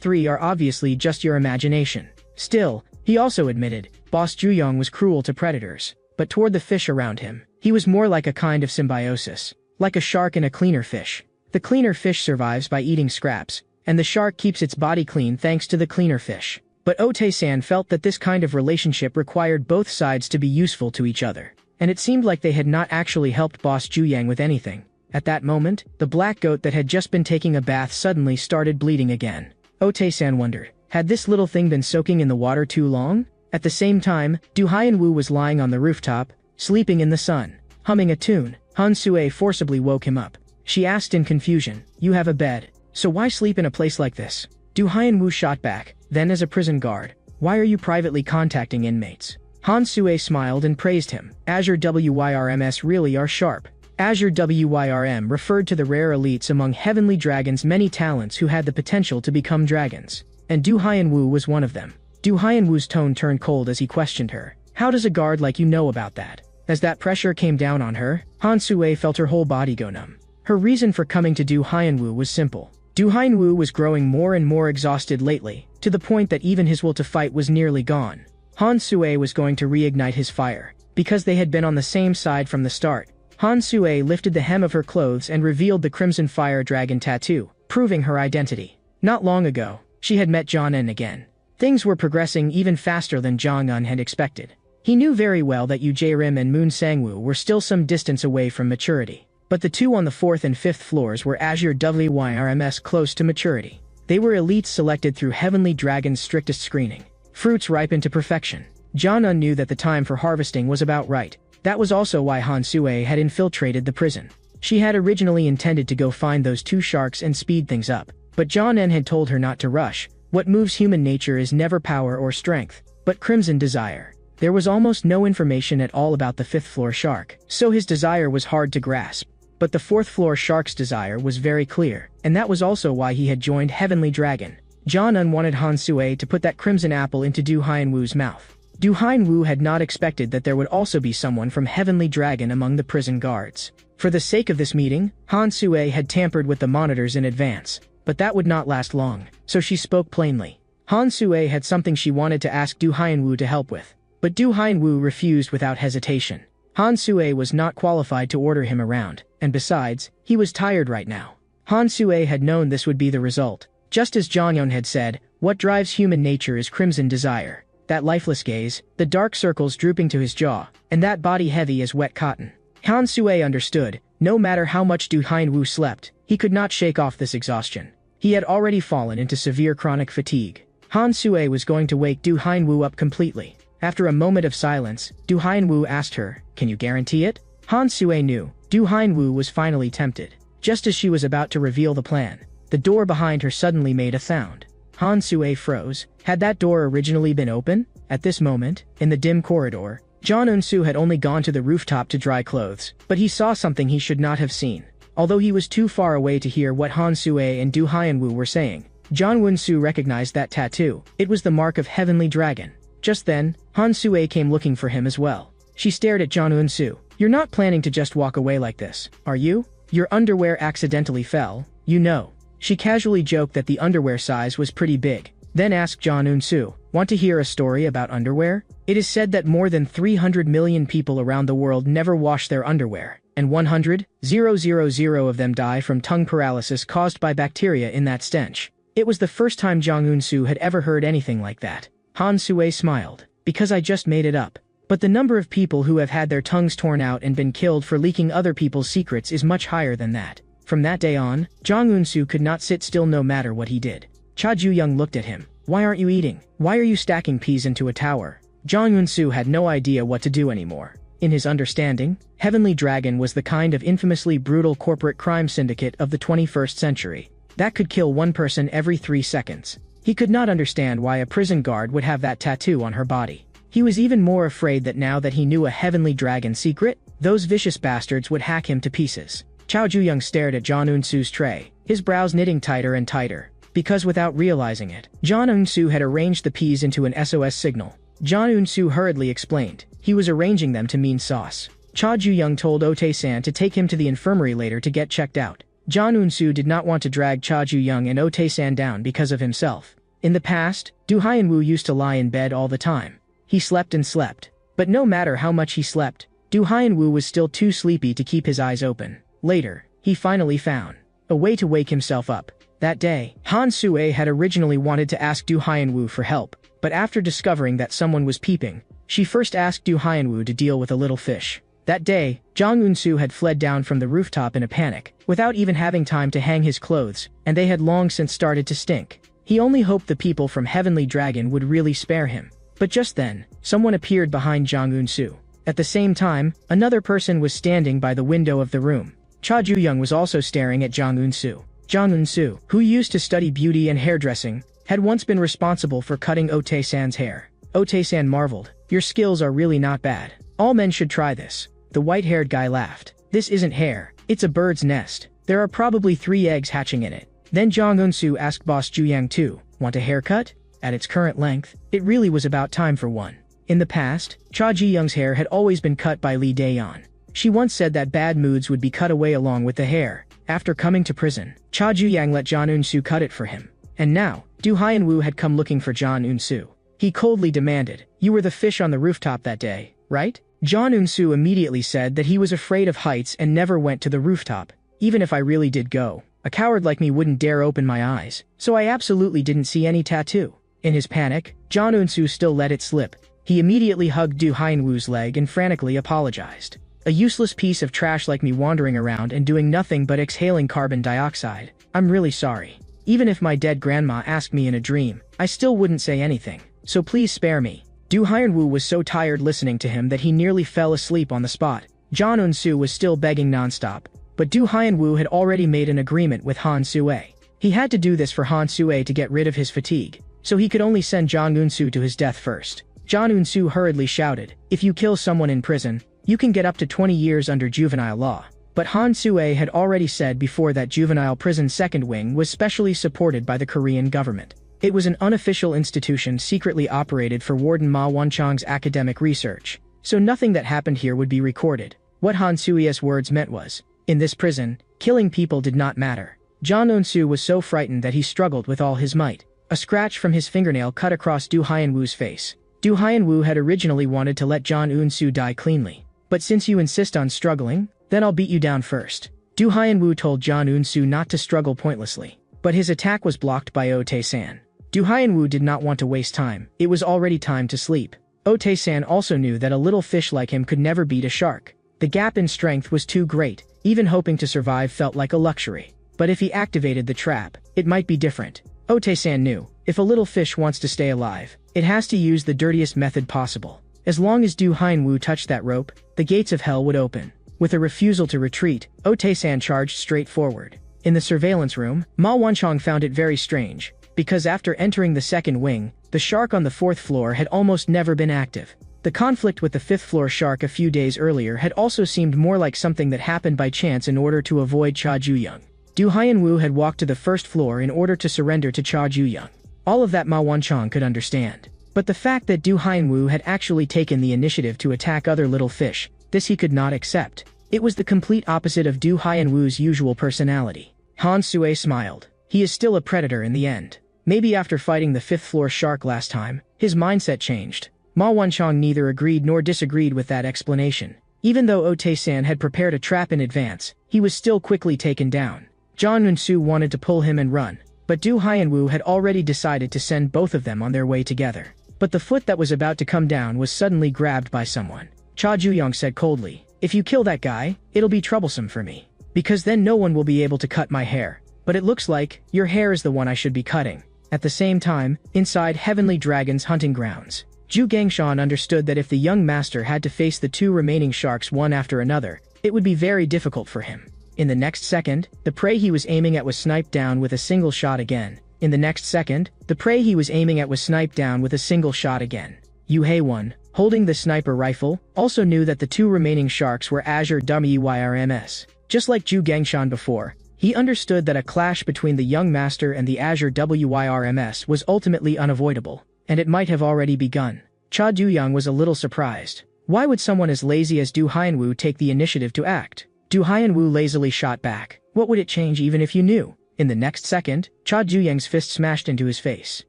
3 are obviously just your imagination. Still, he also admitted, Boss Ju-young was cruel to predators. But toward the fish around him, he was more like a kind of symbiosis. Like a shark and a cleaner fish. The cleaner fish survives by eating scraps, and the shark keeps its body clean thanks to the cleaner fish. But Ote-san felt that this kind of relationship required both sides to be useful to each other. And it seemed like they had not actually helped Boss Ju-yang with anything. At that moment, the black goat that had just been taking a bath suddenly started bleeding again. Ote-san wondered, had this little thing been soaking in the water too long? At the same time, Du Haiyan-Wu was lying on the rooftop, sleeping in the sun, humming a tune. Han Sue forcibly woke him up. She asked in confusion, "You have a bed, so why sleep in a place like this?" Du Haiyan-Wu shot back, "Then as a prison guard, why are you privately contacting inmates?" Han Sue smiled and praised him. Azure WYRMs really are sharp. Azure WYRM referred to the rare elites among Heavenly Dragon's many talents who had the potential to become dragons. And Du Haiyan-Wu was one of them. Du Haiyan-Wu's tone turned cold as he questioned her. "How does a guard like you know about that?" As that pressure came down on her, Han Sue felt her whole body go numb. Her reason for coming to Du Haiyan-Wu was simple. Du Haiyan-Wu was growing more and more exhausted lately, to the point that even his will to fight was nearly gone. Han Sue was going to reignite his fire. because they had been on the same side from the start. Han Sue lifted the hem of her clothes and revealed the Crimson Fire Dragon tattoo, proving her identity. Not long ago, she had met Jong-un again. Things were progressing even faster than Jong-un had expected. He knew very well that Yu Jae-rim and Moon Sang-woo were still some distance away from maturity. But the two on the 4th and 5th floors were Azure WYRMS close to maturity. They were elites selected through Heavenly Dragon's strictest screening. Fruits ripened to perfection. Jong-un knew that the time for harvesting was about right. That was also why Han Sue had infiltrated the prison. She had originally intended to go find those two sharks and speed things up. But Jong-un had told her not to rush. What moves human nature is never power or strength, but crimson desire. There was almost no information at all about the 5th floor shark, so his desire was hard to grasp. But the 4th floor shark's desire was very clear, and that was also why he had joined Heavenly Dragon. Jong-un wanted Han Sue to put that crimson apple into Du Hyun-woo's mouth. Du Hyun-woo had not expected that there would also be someone from Heavenly Dragon among the prison guards. For the sake of this meeting, Han Sue had tampered with the monitors in advance. But that would not last long, so she spoke plainly. Han Sue had something she wanted to ask Du Hyun-woo to help with. But Du Hyun-woo refused without hesitation. Han Sue was not qualified to order him around, and besides, he was tired right now. Han Sue had known this would be the result. Just as Jong-un had said, what drives human nature is crimson desire. That lifeless gaze, the dark circles drooping to his jaw, and that body heavy as wet cotton. Han Sue understood, no matter how much Du Hyun-woo slept, he could not shake off this exhaustion. He had already fallen into severe chronic fatigue. Han Sue was going to wake Du Hyun-woo up completely. After a moment of silence, Du Hyun-woo asked her, "Can you guarantee it?" Han Sue knew. Du Hyun-woo was finally tempted. Just as she was about to reveal the plan, the door behind her suddenly made a sound. Han Sue froze. Had that door originally been open? At this moment, in the dim corridor, Jong Eun-soo had only gone to the rooftop to dry clothes, but he saw something he should not have seen. Although he was too far away to hear what Han Sue and Du Hyun-woo were saying, Jong Eun-soo recognized that tattoo. It was the mark of Heavenly Dragon. Just then, Han Sue came looking for him as well. She stared at Jong Eun-soo. "You're not planning to just walk away like this, are you? Your underwear accidentally fell, you know." She casually joked that the underwear size was pretty big, then asked Jong Eun-soo, "Want to hear a story about underwear? It is said that more than 300 million people around the world never wash their underwear, and 100,000 of them die from tongue paralysis caused by bacteria in that stench." It was the first time Jong Eun-soo had ever heard anything like that. Han Sue smiled. "Because I just made it up. But the number of people who have had their tongues torn out and been killed for leaking other people's secrets is much higher than that." From that day on, Jong Eun-soo could not sit still no matter what he did. Cha Ju-young looked at him. "Why aren't you eating? Why are you stacking peas into a tower?" Jong Eun-soo had no idea what to do anymore. In his understanding, Heavenly Dragon was the kind of infamously brutal corporate crime syndicate of the 21st century that could kill one person every 3 seconds. He could not understand why a prison guard would have that tattoo on her body. He was even more afraid that now that he knew a Heavenly Dragon secret, those vicious bastards would hack him to pieces. Cha Ju-young stared at Jong Eun-soo's tray, his brows knitting tighter and tighter. Because without realizing it, Jong Eun-soo had arranged the peas into an SOS signal. Jong Eun-soo hurriedly explained. He was arranging them to mean sauce. Cha Ju-young told Otae-san to take him to the infirmary later to get checked out. Jong Eun-soo did not want to drag Cha Ju-young and Otae-san down because of himself. In the past, Du Hyun-woo used to lie in bed all the time. He slept and slept. But no matter how much he slept, Du Hyun-woo was still too sleepy to keep his eyes open. Later, he finally found a way to wake himself up. That day, Han Sue had originally wanted to ask Du Hyun-woo for help, but after discovering that someone was peeping, she first asked Du Hyun-woo to deal with a little fish. That day, Jong Eun-soo had fled down from the rooftop in a panic, without even having time to hang his clothes, and they had long since started to stink. He only hoped the people from Heavenly Dragon would really spare him. But just then, someone appeared behind Jong Eun-soo. At the same time, another person was standing by the window of the room. Cha Ju-young was also staring at Jong Eun-soo. Jong Eun-soo, who used to study beauty and hairdressing, had once been responsible for cutting Otae-san's hair. Otae-san marveled. "Your skills are really not bad. All men should try this." The white-haired guy laughed. "This isn't hair. It's a bird's nest. There are probably 3 eggs hatching in it." Then Jong Eun-soo asked Boss Ju-yang too, "Want a haircut?" At its current length, it really was about time for one. In the past, Cha Ji-young's hair had always been cut by Lee Dae-yeon. She once said that bad moods would be cut away along with the hair. After coming to prison, Cha Ju-yang let Jong Eun-soo cut it for him. And now, Du Hyun-woo had come looking for Jong Eun-soo. He coldly demanded, "You were the fish on the rooftop that day, right?" John Eun-soo immediately said that he was afraid of heights and never went to the rooftop. Even if I really did go, a coward like me wouldn't dare open my eyes, so I absolutely didn't see any tattoo. In his panic, John Eun-soo still let it slip. He immediately hugged Do Hyun-woo's leg and frantically apologized. A useless piece of trash like me wandering around and doing nothing but exhaling carbon dioxide. I'm really sorry. Even if my dead grandma asked me in a dream, I still wouldn't say anything, so please spare me. Do Hyun-woo was so tired listening to him that he nearly fell asleep on the spot. John Eun-soo was still begging nonstop, but Do Hyun-woo had already made an agreement with Han Soo-ae. He had to do this for Han Soo-ae to get rid of his fatigue, so he could only send John Eun-soo to his death first. John Eun-soo hurriedly shouted, "If you kill someone in prison, you can get up to 20 years under juvenile law." But Han Soo-ae had already said before that juvenile prison second wing was specially supported by the Korean government. It was an unofficial institution secretly operated for Warden Ma Won-chang's academic research, so nothing that happened here would be recorded. What Han Soo-ae's words meant was, in this prison, killing people did not matter. John Eun-soo was so frightened that he struggled with all his might. A scratch from his fingernail cut across Do Hyun-woo's face. Do Hyun-woo had originally wanted to let John Eun-soo die cleanly. But since you insist on struggling, then I'll beat you down first. Do Hyun-woo told John Eun-soo not to struggle pointlessly. But his attack was blocked by Oh Tae-san. Do Hyun-woo did not want to waste time. It was already time to sleep. Oh Tae-san also knew that a little fish like him could never beat a shark. The gap in strength was too great. Even hoping to survive felt like a luxury. But if he activated the trap, it might be different. Oh Tae-san knew, if a little fish wants to stay alive, it has to use the dirtiest method possible. As long as Do Hyun-woo touched that rope, the gates of hell would open. With a refusal to retreat, Oh Tae-san charged straight forward. In the surveillance room, Ma Won-chang found it very strange, because after entering the second wing, the shark on the fourth floor had almost never been active. The conflict with the fifth floor shark a few days earlier had also seemed more like something that happened by chance in order to avoid Cha Ju-young. Do Hyun-woo had walked to the first floor in order to surrender to Cha Ju-young. All of that Ma Won-chang could understand. But the fact that Do Hyun-woo had actually taken the initiative to attack other little fish, this he could not accept. It was the complete opposite of Do Hyun-woo's usual personality. Han Soo-ae smiled. He is still a predator in the end. Maybe after fighting the fifth floor shark last time, his mindset changed. Ma Won-chang neither agreed nor disagreed with that explanation. Even though Oh Tae-san had prepared a trap in advance, he was still quickly taken down. John Eun-soo wanted to pull him and run, but Do Hyun-woo had already decided to send both of them on their way together. But the foot that was about to come down was suddenly grabbed by someone. Cha Ju-young said coldly, "If you kill that guy, it'll be troublesome for me. Because then no one will be able to cut my hair. But it looks like, your hair is the one I should be cutting." At the same time, inside Heavenly Dragon's hunting grounds, Ju Gangshan understood that if the young master had to face the two remaining sharks one after another, it would be very difficult for him. In the next second, the prey he was aiming at was sniped down with a single shot again. In the next second, the prey he was aiming at was sniped down with a single shot again. Yu Hae-won, holding the sniper rifle, also knew that the two remaining sharks were Azure WYRMS. Just like Ju Gangshan before, he understood that a clash between the young master and the Azure WYRMS was ultimately unavoidable, and it might have already begun. Cha Du-young was a little surprised. Why would someone as lazy as Do Hyun-woo take the initiative to act? Do Hyun-woo lazily shot back. What would it change even if you knew? In the next second, Cha Du-young's fist smashed into his face.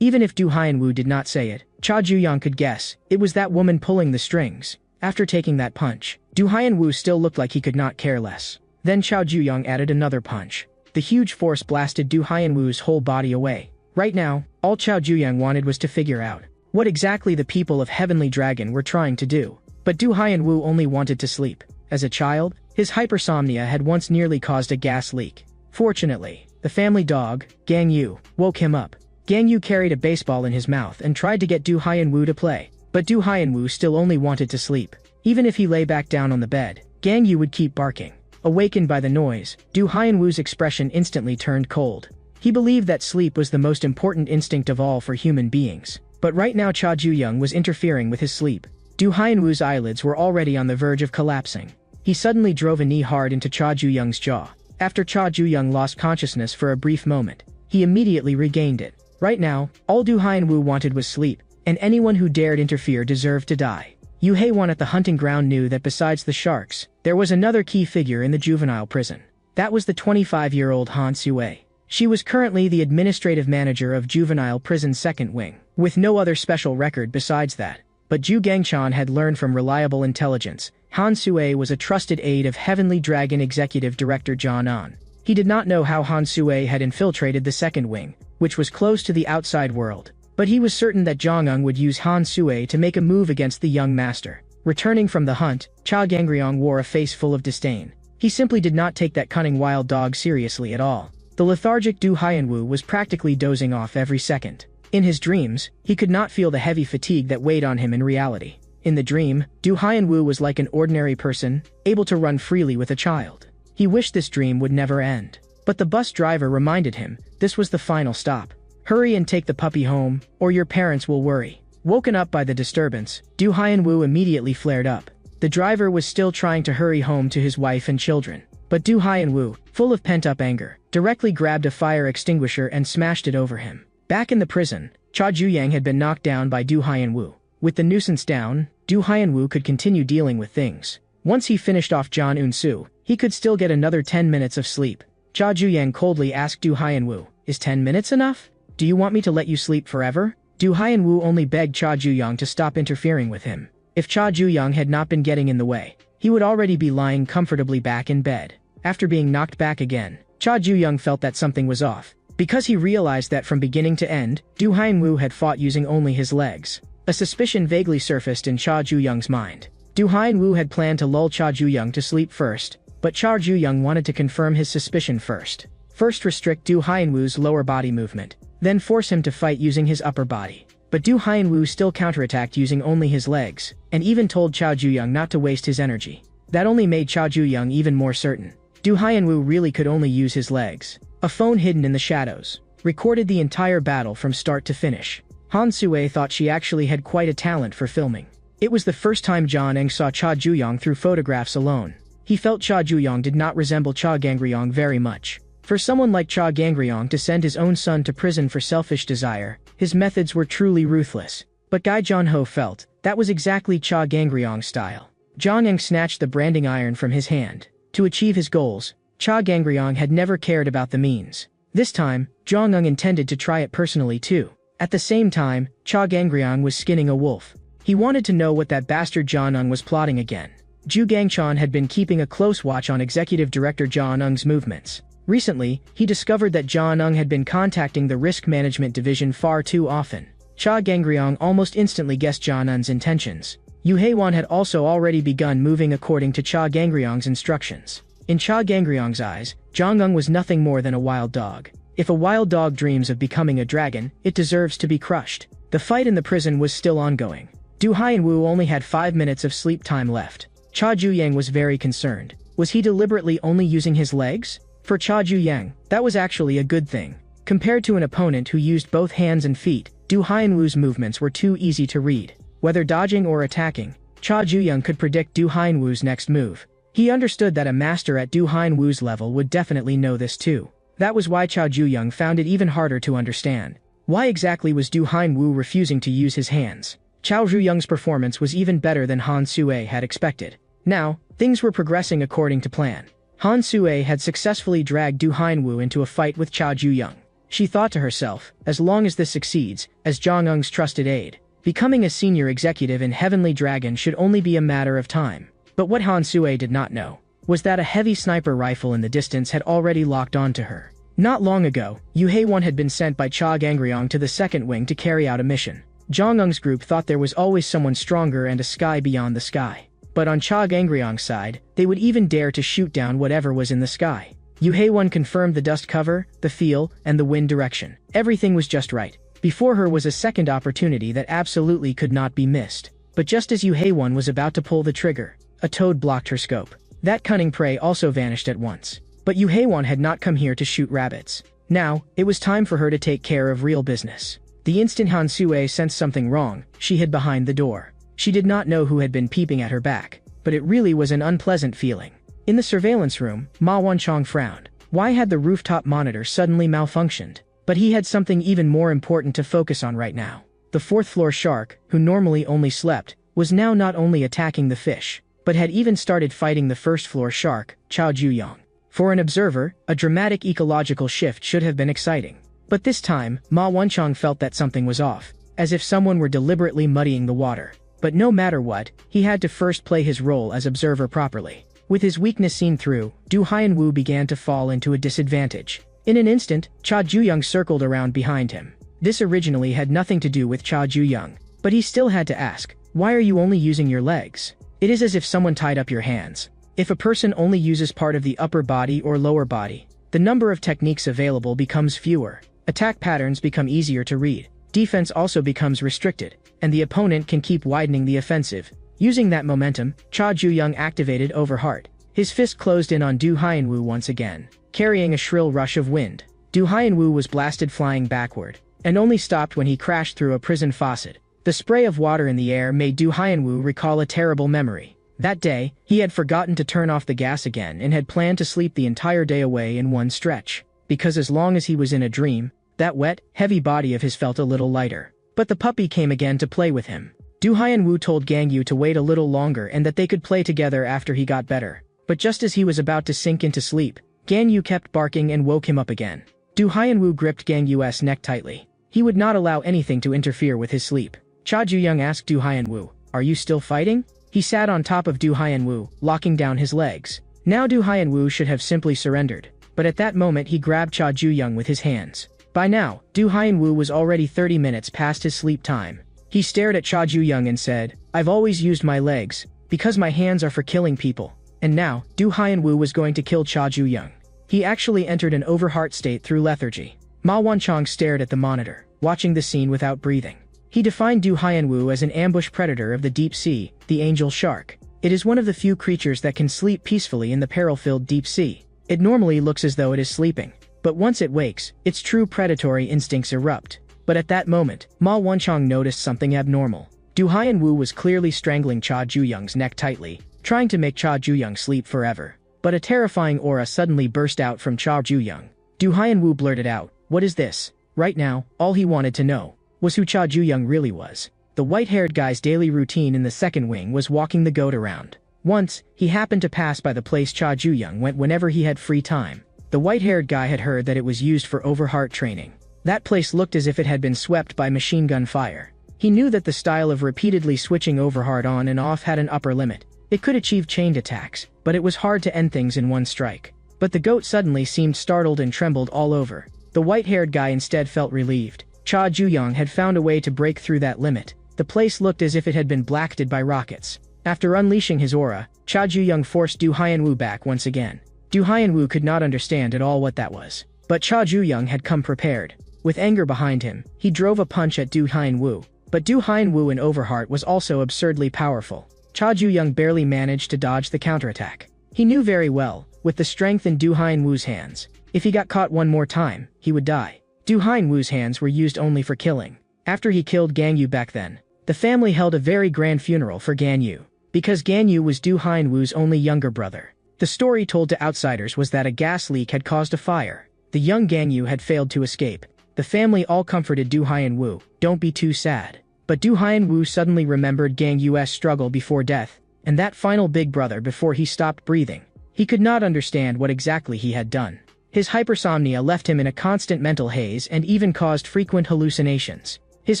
Even if Do Hyun-woo did not say it, Cha Ju-young could guess, it was that woman pulling the strings. After taking that punch, Do Hyun-woo still looked like he could not care less. Then Cha Ju-young added another punch. The huge force blasted Do Hyun-woo's whole body away. Right now, all Cha Ju-young wanted was to figure out what exactly the people of Heavenly Dragon were trying to do. But Do Hyun-woo only wanted to sleep. As a child, his hypersomnia had once nearly caused a gas leak. Fortunately, the family dog, Gang Yu, woke him up. Gang Yu carried a baseball in his mouth and tried to get Do Hyun-woo to play. But Do Hyun-woo still only wanted to sleep. Even if he lay back down on the bed, Gang Yu would keep barking. Awakened by the noise, Do Hyun-woo's expression instantly turned cold. He believed that sleep was the most important instinct of all for human beings. But right now Cha Ju-young was interfering with his sleep. Do Hyun-woo's eyelids were already on the verge of collapsing. He suddenly drove a knee hard into Cha Ju-young's jaw. After Cha Ju-young lost consciousness for a brief moment, he immediately regained it. Right now, all Do Hyun-woo wanted was sleep, and anyone who dared interfere deserved to die. Yu Hae-won at the hunting ground knew that besides the sharks, there was another key figure in the juvenile prison. That was the 25-year-old Han Soo-ae. She was currently the administrative manager of Juvenile Prison's second wing, with no other special record besides that. But Zhu Gangchan had learned from reliable intelligence. Han Sui was a trusted aide of Heavenly Dragon Executive Director Zhang An. He did not know how Han Sui had infiltrated the second wing, which was close to the outside world. But he was certain that Zhang An would use Han Sui to make a move against the young master. Returning from the hunt, Cha Gangryong wore a face full of disdain. He simply did not take that cunning wild dog seriously at all. The lethargic Du Haiyanwu was practically dozing off every second. In his dreams, he could not feel the heavy fatigue that weighed on him in reality. In the dream, Du Haiyanwu was like an ordinary person, able to run freely with a child. He wished this dream would never end. But the bus driver reminded him, this was the final stop. Hurry and take the puppy home, or your parents will worry. Woken up by the disturbance, Du Haiyanwu immediately flared up. The driver was still trying to hurry home to his wife and children. But Du Haiyanwu, full of pent-up anger, directly grabbed a fire extinguisher and smashed it over him. Back in the prison, Cha Juyang had been knocked down by Du Haiyanwu. With the nuisance down, Du Haiyanwu could continue dealing with things. Once he finished off John Eun-soo, he could still get another 10 minutes of sleep. Cha Juyang coldly asked Du Haiyanwu, "Is 10 minutes enough? Do you want me to let you sleep forever?" Du Haiyanwu only begged Cha Juyang to stop interfering with him. If Cha Juyang had not been getting in the way, he would already be lying comfortably back in bed. After being knocked back again, Cha Juyang felt that something was off, because he realized that from beginning to end, Du Haiyanwu had fought using only his legs. A suspicion vaguely surfaced in Cha Juyang's mind. Du Haiyanwu had planned to lull Cha Juyang to sleep first, but Cha Juyang wanted to confirm his suspicion first. First restrict Du Haiyanwu's lower body movement, then force him to fight using his upper body. But Du Haiyanwu still counterattacked using only his legs, and even told Cha Juyang not to waste his energy. That only made Cha Juyang even more certain. Du Haiyanwu really could only use his legs. A phone hidden in the shadows recorded the entire battle from start to finish. Han Sui thought she actually had quite a talent for filming. It was the first time John Eng saw Cha Juyang through photographs alone. He felt Cha Juyang did not resemble Cha Gangryong very much. For someone like Cha Gangryong to send his own son to prison for selfish desire, his methods were truly ruthless. But Gai Junho felt that was exactly Cha Gangryong's style. Zhang Eng snatched the branding iron from his hand. To achieve his goals, Cha Gangryong had never cared about the means. This time, Zhang Eng intended to try it personally too. At the same time, Cha Gangryong was skinning a wolf. He wanted to know what that bastard Zhang Eng was plotting again. Zhu Gangchan had been keeping a close watch on Executive Director Zhang Eng's movements. Recently, he discovered that Zhang Eng had been contacting the Risk Management Division far too often. Cha Gangryong almost instantly guessed Zhang Eng's intentions. Yu Heiwan had also already begun moving according to Cha Gangryong's instructions. In Cha Gangryong's eyes, Zhang Eng was nothing more than a wild dog. If a wild dog dreams of becoming a dragon, it deserves to be crushed. The fight in the prison was still ongoing. Du Haiyanwu only had 5 minutes of sleep time left. Cha Juyang was very concerned. Was he deliberately only using his legs? For Cha Juyang, that was actually a good thing. Compared to an opponent who used both hands and feet, Du Haiyanwu's movements were too easy to read. Whether dodging or attacking, Cha Juyang could predict Du Haiyanwu's next move. He understood that a master at Du Haiyanwu's level would definitely know this too. That was why Cha Juyang found it even harder to understand. Why exactly was Du Haiyanwu refusing to use his hands? Chao Zhuyang's performance was even better than Han Sui had expected. Now, things were progressing according to plan. Han Sui had successfully dragged Du Haiyanwu into a fight with Cha Juyang. She thought to herself, as long as this succeeds, as Zhang Eng's trusted aide, becoming a senior executive in Heavenly Dragon should only be a matter of time. But what Han Sui did not know was that a heavy sniper rifle in the distance had already locked onto her. Not long ago, Yu Heiwan had been sent by Cha Gangryong to the second wing to carry out a mission. Zhang Eng's group thought there was always someone stronger and a sky beyond the sky. But on Cha Gangryong's side, they would even dare to shoot down whatever was in the sky. Yu Heiwan confirmed the dust cover, the feel, and the wind direction. Everything was just right. Before her was a second opportunity that absolutely could not be missed. But just as Yu Heiwan was about to pull the trigger, a toad blocked her scope. That cunning prey also vanished at once. But Yu Heiwan had not come here to shoot rabbits. Now, it was time for her to take care of real business. The instant Han Sui sensed something wrong, she hid behind the door. She did not know who had been peeping at her back, but it really was an unpleasant feeling. In the surveillance room, Ma Wanchong frowned. Why had the rooftop monitor suddenly malfunctioned? But he had something even more important to focus on right now. The fourth-floor shark, who normally only slept, was now not only attacking the fish, but had even started fighting the first-floor shark, Chao Juyang. For an observer, a dramatic ecological shift should have been exciting. But this time, Ma Wanchong felt that something was off, as if someone were deliberately muddying the water. But no matter what, he had to first play his role as observer properly. With his weakness seen through, Du Haiyanwu began to fall into a disadvantage. In an instant, Cha Juyang circled around behind him. This originally had nothing to do with Cha Juyang, but he still had to ask, why are you only using your legs? It is as if someone tied up your hands. If a person only uses part of the upper body or lower body, the number of techniques available becomes fewer. Attack patterns become easier to read. Defense also becomes restricted, and the opponent can keep widening the offensive. Using that momentum, Cha Juyang activated Overheart. His fist closed in on Du Haiyanwu once again, carrying a shrill rush of wind. Du Haiyanwu was blasted flying backward, and only stopped when he crashed through a prison faucet. The spray of water in the air made Du Haiyanwu recall a terrible memory. That day, he had forgotten to turn off the gas again and had planned to sleep the entire day away in one stretch. Because as long as he was in a dream, that wet, heavy body of his felt a little lighter. But the puppy came again to play with him. Du Haiyanwu told Gangyu to wait a little longer and that they could play together after he got better. But just as he was about to sink into sleep, Gangyu kept barking and woke him up again. Du Haiyanwu gripped Gangyu's neck tightly. He would not allow anything to interfere with his sleep. Cha Juyang asked Du Haiyanwu, "Are you still fighting?" He sat on top of Du Haiyanwu, locking down his legs. Now Du Haiyanwu should have simply surrendered, but at that moment he grabbed Cha Juyang with his hands. By now, Du Haiyanwu was already 30 minutes past his sleep time. He stared at Cha Juyang and said, "I've always used my legs, because my hands are for killing people." And now, Du Haiyanwu was going to kill Cha Juyang. He actually entered an overheart state through lethargy. Ma Wanchong stared at the monitor, watching the scene without breathing. He defined Du Haiyanwu as an ambush predator of the deep sea, the angel shark. It is one of the few creatures that can sleep peacefully in the peril-filled deep sea. It normally looks as though it is sleeping, but once it wakes, its true predatory instincts erupt. But at that moment, Ma Wanchong noticed something abnormal. Du Haiyanwu was clearly strangling Cha Juyang's neck tightly, trying to make Cha Juyang sleep forever. But a terrifying aura suddenly burst out from Cha Juyang. Du Haiyanwu blurted out, "What is this?" Right now, all he wanted to know was who Cha Juyang really was. The white-haired guy's daily routine in the second wing was walking the goat around. Once, he happened to pass by the place Cha Juyang went whenever he had free time. The white-haired guy had heard that it was used for overheart training. That place looked as if it had been swept by machine gun fire. He knew that the style of repeatedly switching overheart on and off had an upper limit. It could achieve chained attacks, but it was hard to end things in one strike. But the goat suddenly seemed startled and trembled all over. The white-haired guy instead felt relieved. Cha Juyang had found a way to break through that limit. The place looked as if it had been blasted by rockets. After unleashing his aura, Cha Juyang forced Du Haiyanwu back once again. Du Haiyanwu could not understand at all what that was. But Cha Juyang had come prepared. With anger behind him, he drove a punch at Du Haiyanwu. But Du Haiyanwu in Overheart was also absurdly powerful. Cha Juyang barely managed to dodge the counterattack. He knew very well, with the strength in Du Haiyanwu's hands, if he got caught one more time, he would die. Du Haiyanwu's hands were used only for killing. After he killed Gangyu back then, the family held a very grand funeral for Gangyu, because Gangyu was Du Haiyanwu's only younger brother. The story told to outsiders was that a gas leak had caused a fire. The young Gangyu had failed to escape. The family all comforted Du Haiyanwu, "Don't be too sad." But Du Haiyanwu suddenly remembered Gangyu's struggle before death, and that final big brother before he stopped breathing. He could not understand what exactly he had done. His hypersomnia left him in a constant mental haze and even caused frequent hallucinations. His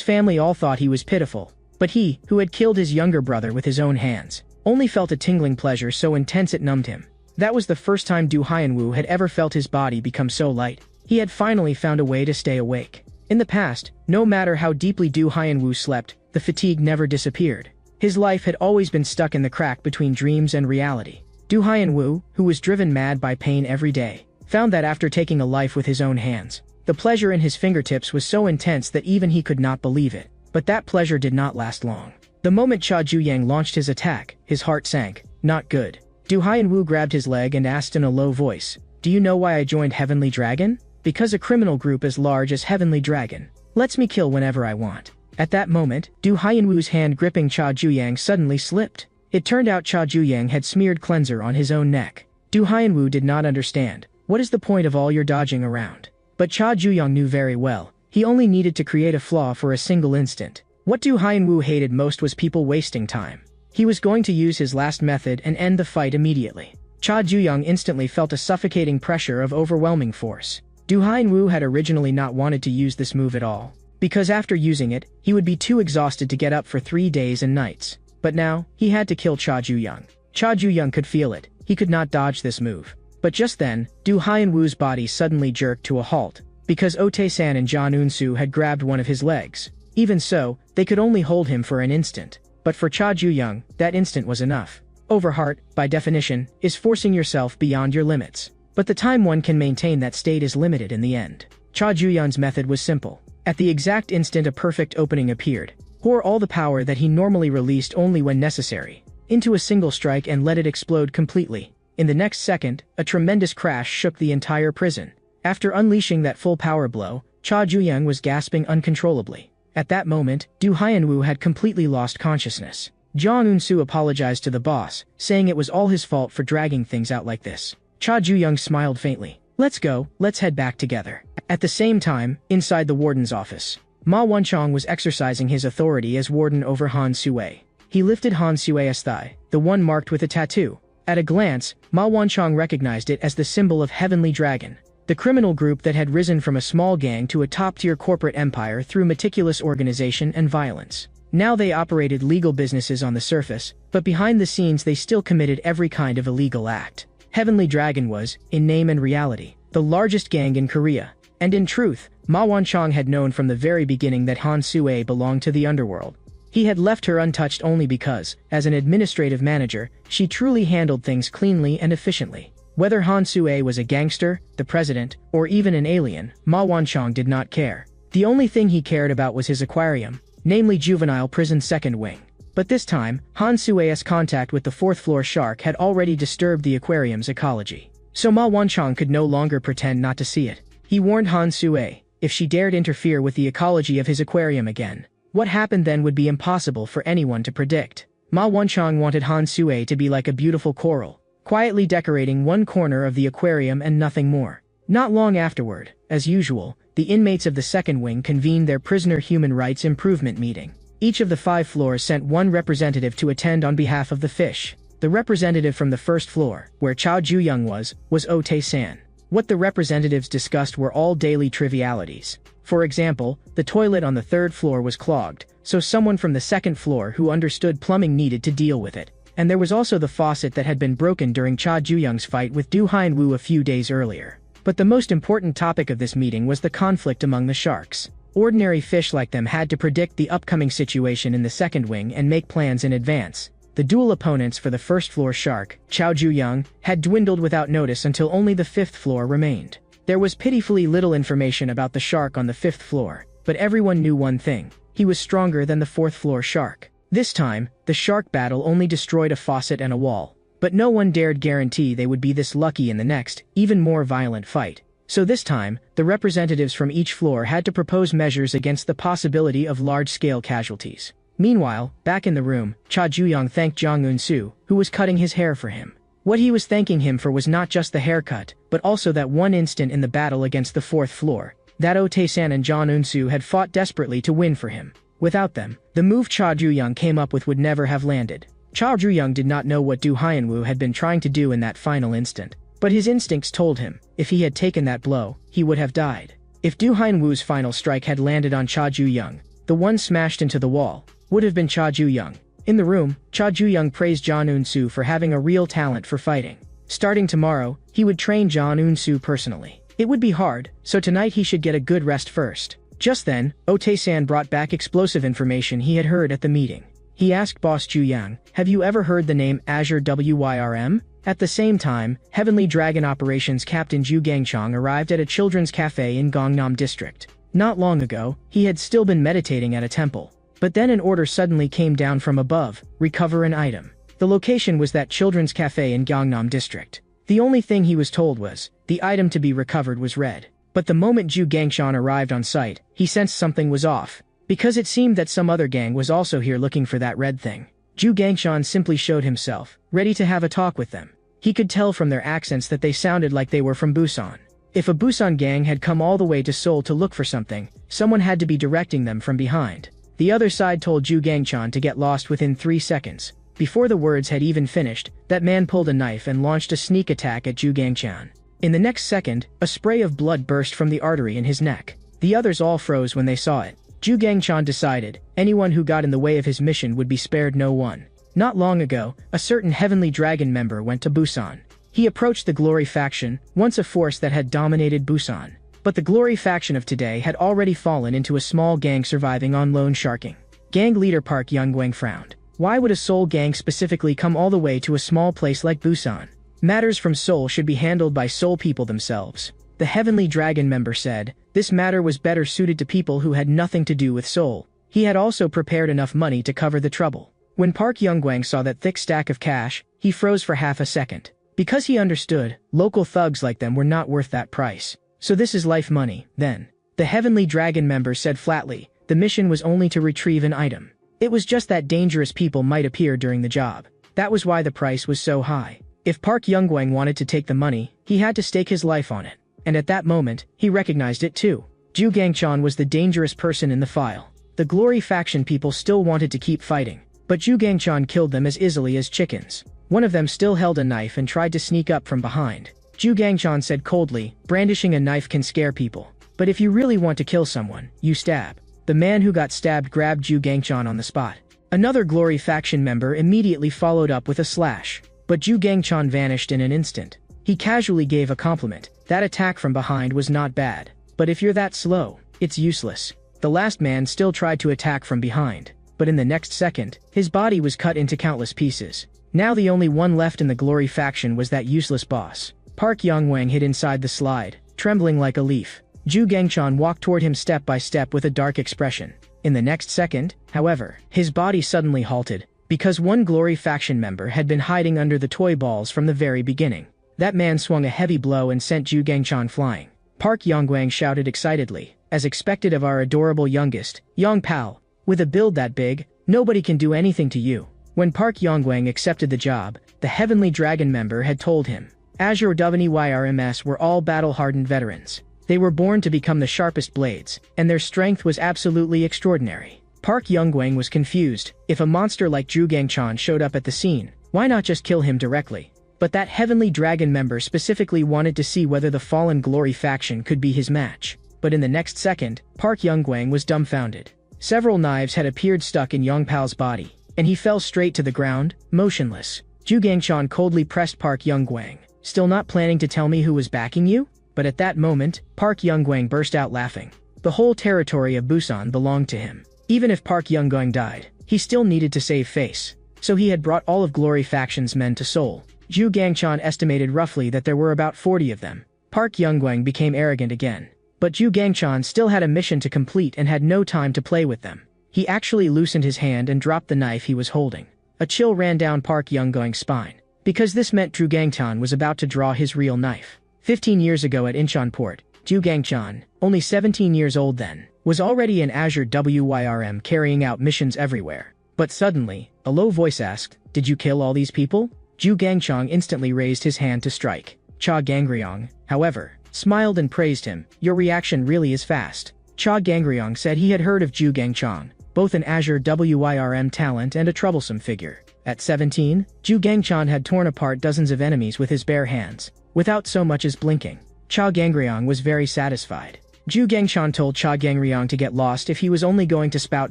family all thought he was pitiful, but he, who had killed his younger brother with his own hands, only felt a tingling pleasure so intense it numbed him. That was the first time Du Haiyanwu had ever felt his body become so light. He had finally found a way to stay awake. In the past, no matter how deeply Du Haiyanwu slept, the fatigue never disappeared. His life had always been stuck in the crack between dreams and reality. Du Haiyanwu, who was driven mad by pain every day, found that after taking a life with his own hands, the pleasure in his fingertips was so intense that even he could not believe it. But that pleasure did not last long. The moment Cha Juyang launched his attack, his heart sank. Not good. Du Haiyanwu grabbed his leg and asked in a low voice, "Do you know why I joined Heavenly Dragon? Because a criminal group as large as Heavenly Dragon lets me kill whenever I want." At that moment, Du Haiyanwu's hand gripping Cha Juyang suddenly slipped. It turned out Cha Juyang had smeared cleanser on his own neck. Du Haiyanwu did not understand. What is the point of all your dodging around? But Cha Juyang knew very well. He only needed to create a flaw for a single instant. What Du Haiyanwu hated most was people wasting time. He was going to use his last method and end the fight immediately. Cha Juyang instantly felt a suffocating pressure of overwhelming force. Du Haiyanwu had originally not wanted to use this move at all. because after using it, he would be too exhausted to get up for 3 days and nights. But now, he had to kill Cha Ju-young. Cha Ju-young could feel it. He could not dodge this move. But just then, Du Hyenwoo's body suddenly jerked to a halt, because Otae-san and John Eun-soo had grabbed one of his legs. Even so, they could only hold him for an instant. But for Cha Ju-young, that instant was enough. Overheart, by definition, is forcing yourself beyond your limits. But the time one can maintain that state is limited in the end. Cha Ju-young's method was simple. At the exact instant a perfect opening appeared, pour all the power that he normally released only when necessary into a single strike and let it explode completely. In the next second, a tremendous crash shook the entire prison. After unleashing that full power blow, Cha Ju-young was gasping uncontrollably. At that moment, Du Hyenwoo had completely lost consciousness. John Eun-soo apologized to the boss, saying it was all his fault for dragging things out like this. Cha Ju-young smiled faintly. Let's go, let's head back together. At the same time, inside the warden's office, Ma Wonchong was exercising his authority as warden over Han Sue. He lifted Han Sue's thigh, the one marked with a tattoo. At a glance, Ma Wonchong recognized it as the symbol of Heavenly Dragon, the criminal group that had risen from a small gang to a top-tier corporate empire through meticulous organization and violence. Now they operated legal businesses on the surface, but behind the scenes they still committed every kind of illegal act. Heavenly Dragon was, in name and reality, the largest gang in Korea. And in truth, Ma Wonchong had known from the very beginning that Han Sue belonged to the underworld. He had left her untouched only because, as an administrative manager, she truly handled things cleanly and efficiently. Whether Han Sue was a gangster, the president, or even an alien, Ma Wonchong did not care. The only thing he cared about was his aquarium, namely Juvenile Prison's second wing. But this time, Han Sue's contact with the fourth-floor shark had already disturbed the aquarium's ecology. So Ma Wonchong could no longer pretend not to see it. He warned Han Sue, if she dared interfere with the ecology of his aquarium again, what happened then would be impossible for anyone to predict. Ma Wonchong wanted Han Sue to be like a beautiful coral, quietly decorating one corner of the aquarium and nothing more. Not long afterward, as usual, the inmates of the second wing convened their prisoner human rights improvement meeting. Each of the 5 floors sent one representative to attend on behalf of the fish. The representative from the first floor, where Cha Ju-young was Otae-san. What the representatives discussed were all daily trivialities. For example, the toilet on the 3rd floor was clogged, so someone from the 2nd floor who understood plumbing needed to deal with it. And there was also the faucet that had been broken during Cha Ju-young's fight with Du Hyenwoo a few days earlier. But the most important topic of this meeting was the conflict among the sharks. Ordinary fish like them had to predict the upcoming situation in the second wing and make plans in advance. The dual opponents for the first-floor shark, Cha Ju-young, had dwindled without notice until only the 5th floor remained. There was pitifully little information about the shark on the 5th floor, but everyone knew one thing. He was stronger than the 4th-floor shark. This time, the shark battle only destroyed a faucet and a wall. But no one dared guarantee they would be this lucky in the next, even more violent fight. So this time, the representatives from each floor had to propose measures against the possibility of large-scale casualties. Meanwhile, back in the room, Cha Ju-young thanked Jong Eun-soo, who was cutting his hair for him. What he was thanking him for was not just the haircut, but also that one instant in the battle against the 4th floor, that Otae-san and John Eun-soo had fought desperately to win for him. Without them, the move Cha Ju-young came up with would never have landed. Cha Ju-young did not know what Du Hyenwoo had been trying to do in that final instant. But his instincts told him, if he had taken that blow, he would have died. If Du Hyenwoo's final strike had landed on Cha Ju-young, the one smashed into the wall would have been Cha Ju-young. In the room, Cha Ju-young praised John Eun-soo for having a real talent for fighting. Starting tomorrow, he would train John Eun-soo personally. It would be hard, so tonight he should get a good rest first. Just then, Otae-san brought back explosive information he had heard at the meeting. He asked Boss Ju-young, have you ever heard the name Azure WYRM? At the same time, Heavenly Dragon Operations Captain Ju Gangchong arrived at a children's cafe in Gangnam District. Not long ago, he had still been meditating at a temple. But then an order suddenly came down from above, recover an item. The location was that children's cafe in Gangnam District. The only thing he was told was, the item to be recovered was red. But the moment Ju Gangchong arrived on site, he sensed something was off. Because it seemed that some other gang was also here looking for that red thing. Ju Gangchong simply showed himself, ready to have a talk with them. He could tell from their accents that they sounded like they were from Busan. If a Busan gang had come all the way to Seoul to look for something, someone had to be directing them from behind. The other side told Ju Gangchong to get lost within 3 seconds. Before the words had even finished, that man pulled a knife and launched a sneak attack at Ju Gangchong. In the next second, a spray of blood burst from the artery in his neck. The others all froze when they saw it. Zhu Gangchan decided, anyone who got in the way of his mission would be spared no one. Not long ago, a certain Heavenly Dragon member went to Busan. He approached the Glory faction, once a force that had dominated Busan. But the Glory faction of today had already fallen into a small gang surviving on loan sharking. Gang leader Park Youngwang frowned. Why would a Seoul gang specifically come all the way to a small place like Busan? Matters from Seoul should be handled by Seoul people themselves. The Heavenly Dragon member said, this matter was better suited to people who had nothing to do with Seoul. He had also prepared enough money to cover the trouble. When Park Youngwang saw that thick stack of cash, he froze for half a second. Because he understood, local thugs like them were not worth that price. So this is life money, then. The Heavenly Dragon member said flatly, the mission was only to retrieve an item. It was just that dangerous people might appear during the job. That was why the price was so high. If Park Youngwang wanted to take the money, he had to stake his life on it. And at that moment, he recognized it too. Zhu Gangchan was the dangerous person in the file. The Glory faction people still wanted to keep fighting, but Zhu Gangchan killed them as easily as chickens. One of them still held a knife and tried to sneak up from behind. Zhu Gangchan said coldly, brandishing a knife can scare people. But if you really want to kill someone, you stab. The man who got stabbed grabbed Zhu Gangchan on the spot. Another Glory faction member immediately followed up with a slash. But Zhu Gangchan vanished in an instant. He casually gave a compliment. That attack from behind was not bad. But if you're that slow, it's useless. The last man still tried to attack from behind. But in the next second, his body was cut into countless pieces. Now the only one left in the Glory faction was that useless boss. Park Youngwang hid inside the slide, trembling like a leaf. Zhu Gangchan walked toward him step by step with a dark expression. In the next second, however, his body suddenly halted, because one Glory faction member had been hiding under the toy balls from the very beginning. That man swung a heavy blow and sent Zhu Gangchan flying. Park Youngwang shouted excitedly, as expected of our adorable youngest, Yong Pal. With a build that big, nobody can do anything to you. When Park Youngwang accepted the job, the Heavenly Dragon member had told him, Azure WYRMS were all battle-hardened veterans. They were born to become the sharpest blades, and their strength was absolutely extraordinary. Park Youngwang was confused. If a monster like Zhu Gangchan showed up at the scene, why not just kill him directly? But that Heavenly Dragon member specifically wanted to see whether the fallen Glory faction could be his match. But in the next second, Park Youngwang was dumbfounded. Several knives had appeared stuck in Yongpal's body, and he fell straight to the ground, motionless. Zhu Gangchan coldly pressed Park Youngwang. Still not planning to tell me who was backing you? But at that moment, Park Youngwang burst out laughing. The whole territory of Busan belonged to him. Even if Park Youngwang died, he still needed to save face. So he had brought all of Glory faction's men to Seoul. Zhu Gangchan estimated roughly that there were about 40 of them. Park Youngwang became arrogant again. But Zhu Gangchan still had a mission to complete and had no time to play with them. He actually loosened his hand and dropped the knife he was holding. A chill ran down Park Youngwang's spine. Because this meant Zhu Gangchan was about to draw his real knife. 15 years ago at Incheon Port, Zhu Gangchan, only 17 years old then, was already in Azure WYRM carrying out missions everywhere. But suddenly, a low voice asked, did you kill all these people? Zhu Gangchan instantly raised his hand to strike. Cha Gangryong, however, smiled and praised him. Your reaction really is fast. Cha Gangryong said he had heard of Zhu Gangchan, both an Azure WYRM talent and a troublesome figure. At 17, Zhu Gangchan had torn apart dozens of enemies with his bare hands, without so much as blinking. Cha Gangryong was very satisfied. Zhu Gangchan told Cha Gangryong to get lost if he was only going to spout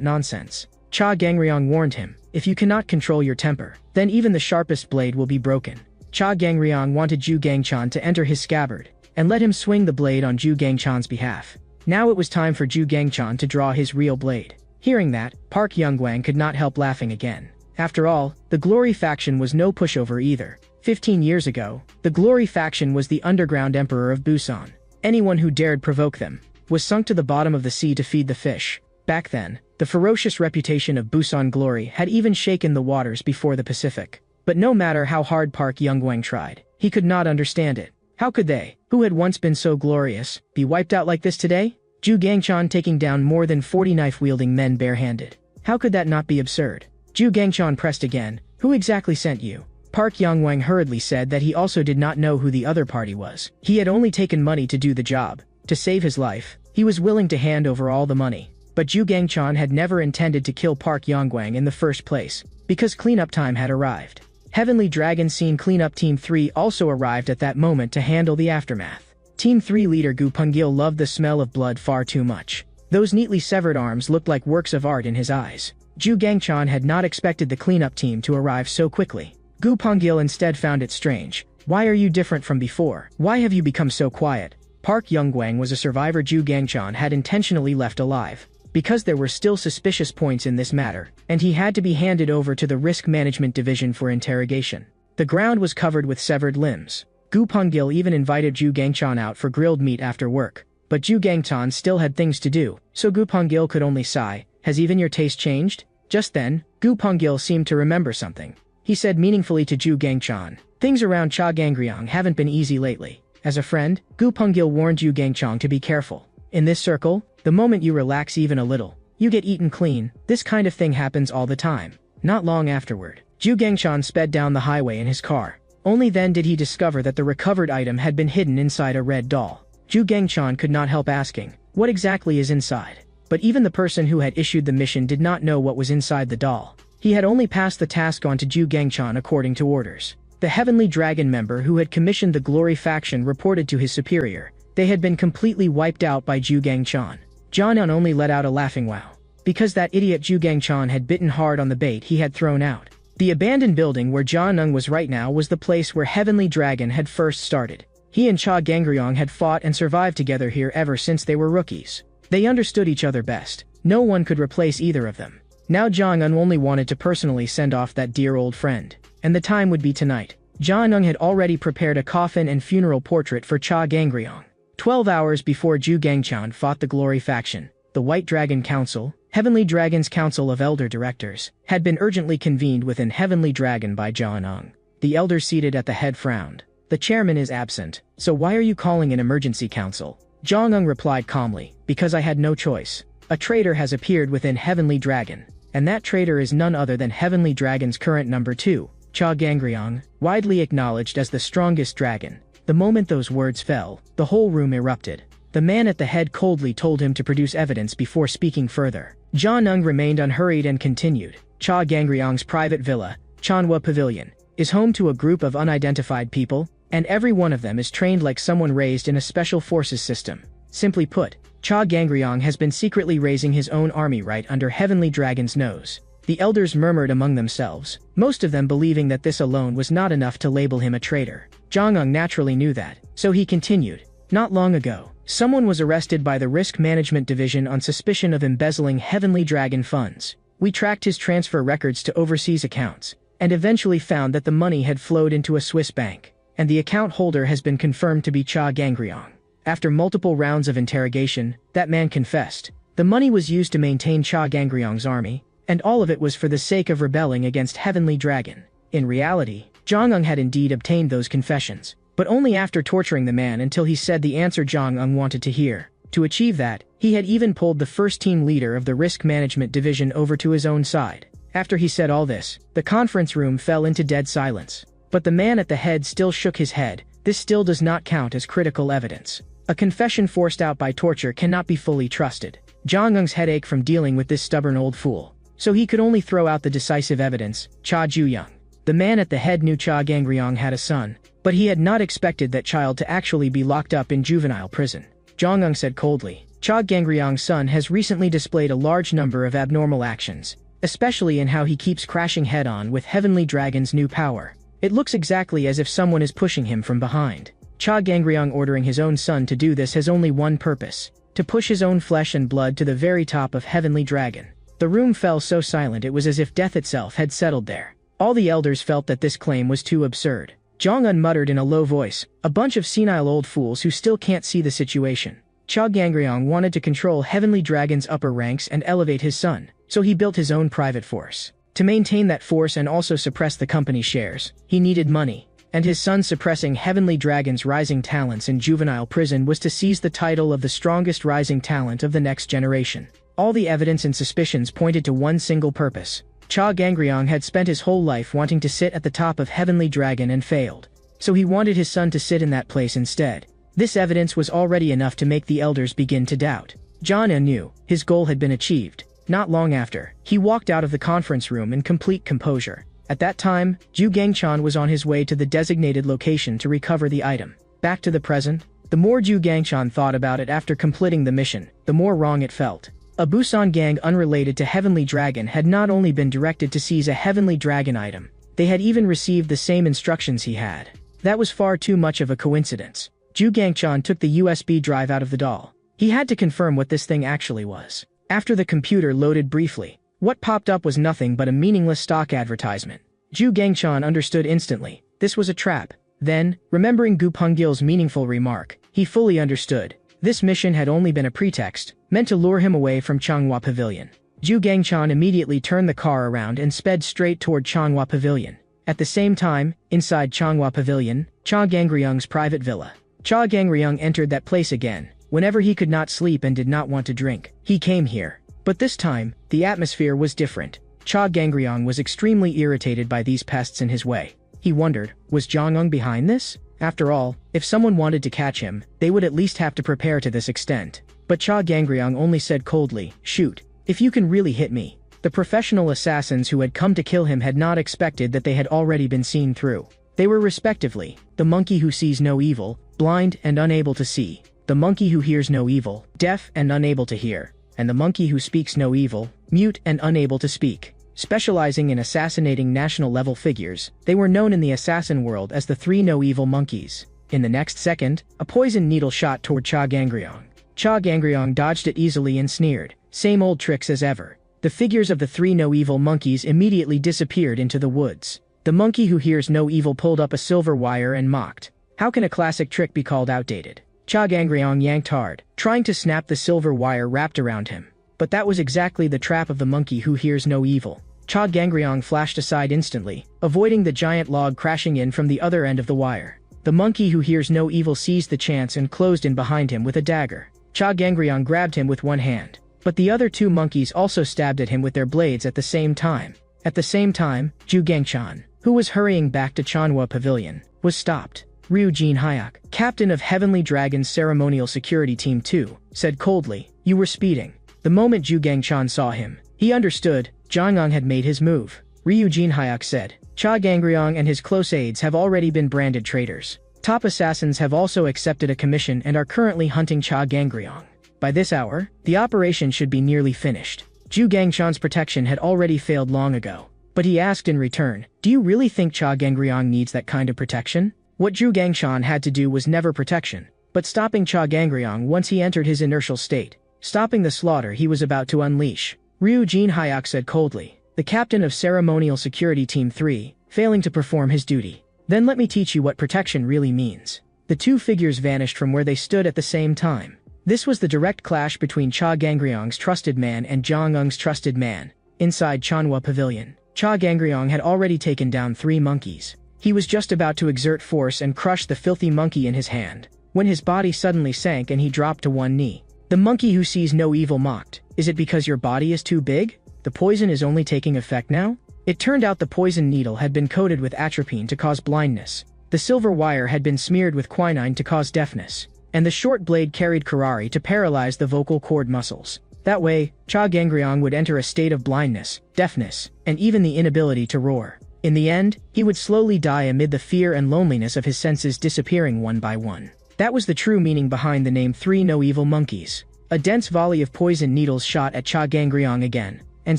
nonsense. Cha Gangryong warned him, if you cannot control your temper, then even the sharpest blade will be broken. Cha Gangryong wanted Zhu Gangchan to enter his scabbard, and let him swing the blade on Zhu Gangchan's behalf. Now it was time for Zhu Gangchan to draw his real blade. Hearing that, Park Youngwang could not help laughing again. After all, the Glory faction was no pushover either. 15 years ago, the Glory faction was the underground emperor of Busan. Anyone who dared provoke them was sunk to the bottom of the sea to feed the fish. Back then, the ferocious reputation of Busan Glory had even shaken the waters before the Pacific. But no matter how hard Park Youngwang tried, he could not understand it. How could they, who had once been so glorious, be wiped out like this today? Zhu Gangchan taking down more than 40 knife-wielding men barehanded. How could that not be absurd? Zhu Gangchan pressed again. Who exactly sent you? Park Youngwang hurriedly said that he also did not know who the other party was. He had only taken money to do the job. To save his life, he was willing to hand over all the money. But Zhu Gangchan had never intended to kill Park Youngwang in the first place, because cleanup time had arrived. Heavenly Dragon Scene Cleanup Team 3 also arrived at that moment to handle the aftermath. Team 3 leader Gu Pengil loved the smell of blood far too much. Those neatly severed arms looked like works of art in his eyes. Zhu Gangchan had not expected the cleanup team to arrive so quickly. Gu Ponggil instead found it strange. Why are you different from before? Why have you become so quiet? Park Youngguang was a survivor Zhu Gangchan had intentionally left alive, because there were still suspicious points in this matter, and he had to be handed over to the Risk Management Division for interrogation. The ground was covered with severed limbs. Gu Ponggil even invited Zhu Gangchan out for grilled meat after work, but Zhu Gangchan still had things to do, so Gu Ponggil could only sigh. Has even your taste changed? Just then, Gu Ponggil seemed to remember something. He said meaningfully to Zhu Gangchan, things around Cha Gangryong haven't been easy lately. As a friend, Gu Ponggil warned Zhu Gangchan to be careful. In this circle, the moment you relax even a little, you get eaten clean. This kind of thing happens all the time. Not long afterward, Zhu Gangchan sped down the highway in his car. Only then did he discover that the recovered item had been hidden inside a red doll. Zhu Gangchan could not help asking, what exactly is inside? But even the person who had issued the mission did not know what was inside the doll. He had only passed the task on to Zhu Gangchan according to orders. The Heavenly Dragon member who had commissioned the Glory faction reported to his superior. They had been completely wiped out by Zhu Gangchan. Jianeng only let out a laughing wow. Because that idiot Zhu Gangchan had bitten hard on the bait he had thrown out. The abandoned building where Jianeng was right now was the place where Heavenly Dragon had first started. He and Cha Gangryong had fought and survived together here ever since they were rookies. They understood each other best. No one could replace either of them. Now Jianeng only wanted to personally send off that dear old friend. And the time would be tonight. Jianeng had already prepared a coffin and funeral portrait for Cha Gangryong. 12 hours before Zhu Gangchan fought the Glory faction, the White Dragon Council, Heavenly Dragon's Council of Elder Directors, had been urgently convened within Heavenly Dragon by Jianeng. The elders seated at the head frowned. The chairman is absent, so why are you calling an emergency council? Jianeng replied calmly, because I had no choice. A traitor has appeared within Heavenly Dragon, and that traitor is none other than Heavenly Dragon's current number 2, Cha Gangryong, widely acknowledged as the strongest dragon. The moment those words fell, the whole room erupted. The man at the head coldly told him to produce evidence before speaking further. Jianeng remained unhurried and continued. Cha Gangryong's private villa, Chanhua Pavilion, is home to a group of unidentified people, and every one of them is trained like someone raised in a special forces system. Simply put, Cha Gangryong has been secretly raising his own army right under Heavenly Dragon's nose. The elders murmured among themselves, most of them believing that this alone was not enough to label him a traitor. Jianeng naturally knew that, so he continued. Not long ago, someone was arrested by the Risk Management Division on suspicion of embezzling Heavenly Dragon funds. We tracked his transfer records to overseas accounts, and eventually found that the money had flowed into a Swiss bank, and the account holder has been confirmed to be Cha Gangryong. After multiple rounds of interrogation, that man confessed. The money was used to maintain Cha Gangryong's army, and all of it was for the sake of rebelling against Heavenly Dragon. In reality, Jianeng had indeed obtained those confessions, but only after torturing the man until he said the answer Jianeng wanted to hear. To achieve that, he had even pulled the first team leader of the Risk Management Division over to his own side. After he said all this, the conference room fell into dead silence. But the man at the head still shook his head. This still does not count as critical evidence. A confession forced out by torture cannot be fully trusted. Jianeng's headache from dealing with this stubborn old fool. So he could only throw out the decisive evidence, Cha Juyang. The man at the head knew Cha Gangryong had a son, but he had not expected that child to actually be locked up in juvenile prison. Jianeng said coldly, Cha Gangryong's son has recently displayed a large number of abnormal actions, especially in how he keeps crashing head-on with Heavenly Dragon's new power. It looks exactly as if someone is pushing him from behind. Cha Gangryong ordering his own son to do this has only one purpose, to push his own flesh and blood to the very top of Heavenly Dragon. The room fell so silent it was as if death itself had settled there. All the elders felt that this claim was too absurd. Jianeng muttered in a low voice, a bunch of senile old fools who still can't see the situation. Cha Gangryong wanted to control Heavenly Dragon's upper ranks and elevate his son, so he built his own private force. To maintain that force and also suppress the company's shares, he needed money, and his son suppressing Heavenly Dragon's rising talents in juvenile prison was to seize the title of the strongest rising talent of the next generation. All the evidence and suspicions pointed to one single purpose. Cha Gangryong had spent his whole life wanting to sit at the top of Heavenly Dragon and failed. So he wanted his son to sit in that place instead. This evidence was already enough to make the elders begin to doubt. Jianeng knew his goal had been achieved. Not long after, he walked out of the conference room in complete composure. At that time, Zhu Gangchan was on his way to the designated location to recover the item. Back to the present, The more Zhu Gangshan thought about it after completing the mission, the more wrong it felt. A Busan gang unrelated to Heavenly Dragon had not only been directed to seize a Heavenly Dragon item, they had even received the same instructions he had. That was far too much of a coincidence. Zhu Gangshan took the USB drive out of the doll. He had to confirm what this thing actually was. After the computer loaded briefly, what popped up was nothing but a meaningless stock advertisement. Zhu Gangshan understood instantly. This was a trap. Then, remembering Gu Pengil's meaningful remark, he fully understood. This mission had only been a pretext, meant to lure him away from Changhua Pavilion. Zhu Gangshan immediately turned the car around and sped straight toward Changhua Pavilion. At the same time, inside Changhua Pavilion, Cha Gangryung's private villa. Cha Gangryung entered that place again. Whenever he could not sleep and did not want to drink, he came here. But this time, the atmosphere was different. Cha Gangryung was extremely irritated by these pests in his way. He wondered, was Zhang behind this? After all, if someone wanted to catch him, they would at least have to prepare to this extent. But Cha Gangryung only said coldly, "Shoot. If you can really hit me." The professional assassins who had come to kill him had not expected that they had already been seen through. They were respectively, the monkey who sees no evil, blind and unable to see, the monkey who hears no evil, deaf and unable to hear, and the monkey who speaks no evil, mute and unable to speak. Specializing in assassinating national-level figures, they were known in the assassin world as the three no-evil monkeys. In the next second, a poison needle shot toward Cha Gangryung. Cha Gangryung dodged it easily and sneered, "Same old tricks as ever." The figures of the three no-evil monkeys immediately disappeared into the woods. The monkey who hears no evil pulled up a silver wire and mocked. How can a classic trick be called outdated? Cha Gangryung yanked hard, trying to snap the silver wire wrapped around him. But that was exactly the trap of the monkey who hears no evil. Cha Gangryung flashed aside instantly, avoiding the giant log crashing in from the other end of the wire. The monkey who hears no evil seized the chance and closed in behind him with a dagger. Cha Gangryung grabbed him with one hand. But the other two monkeys also stabbed at him with their blades at the same time. At the same time, Zhu Gangshan, who was hurrying back to Changhua Pavilion, was stopped. Ryu Jinhyuk, captain of Heavenly Dragon's Ceremonial Security Team 2, said coldly, "You were speeding." The moment Zhu Gangshan saw him, he understood. Zhang had made his move. Ryu Jinhyuk said, "Cha Gangryung and his close aides have already been branded traitors. Top assassins have also accepted a commission and are currently hunting Cha Gangryung. By this hour, the operation should be nearly finished." Zhu Gangshan's protection had already failed long ago. But he asked in return, "Do you really think Cha Gangryung needs that kind of protection?" What Zhu Gangshan had to do was never protection, but stopping Cha Gangryung once he entered his inertial state, stopping the slaughter he was about to unleash. Ryu Jinhyuk said coldly, the captain of Ceremonial Security Team 3, failing to perform his duty. "Then let me teach you what protection really means." The two figures vanished from where they stood at the same time. This was the direct clash between Cha Gangryung's trusted man and Zhang trusted man. Inside Changhua Pavilion, Cha Gangryung had already taken down three monkeys. He was just about to exert force and crush the filthy monkey in his hand, when his body suddenly sank and he dropped to one knee. The monkey who sees no evil mocked, "Is it because your body is too big? The poison is only taking effect now?" It turned out the poison needle had been coated with atropine to cause blindness. The silver wire had been smeared with quinine to cause deafness. And the short blade carried curare to paralyze the vocal cord muscles. That way, Cha Gangryung would enter a state of blindness, deafness, and even the inability to roar. In the end, he would slowly die amid the fear and loneliness of his senses disappearing one by one. That was the true meaning behind the name Three No Evil Monkeys. A dense volley of poison needles shot at Cha Gangryung again, and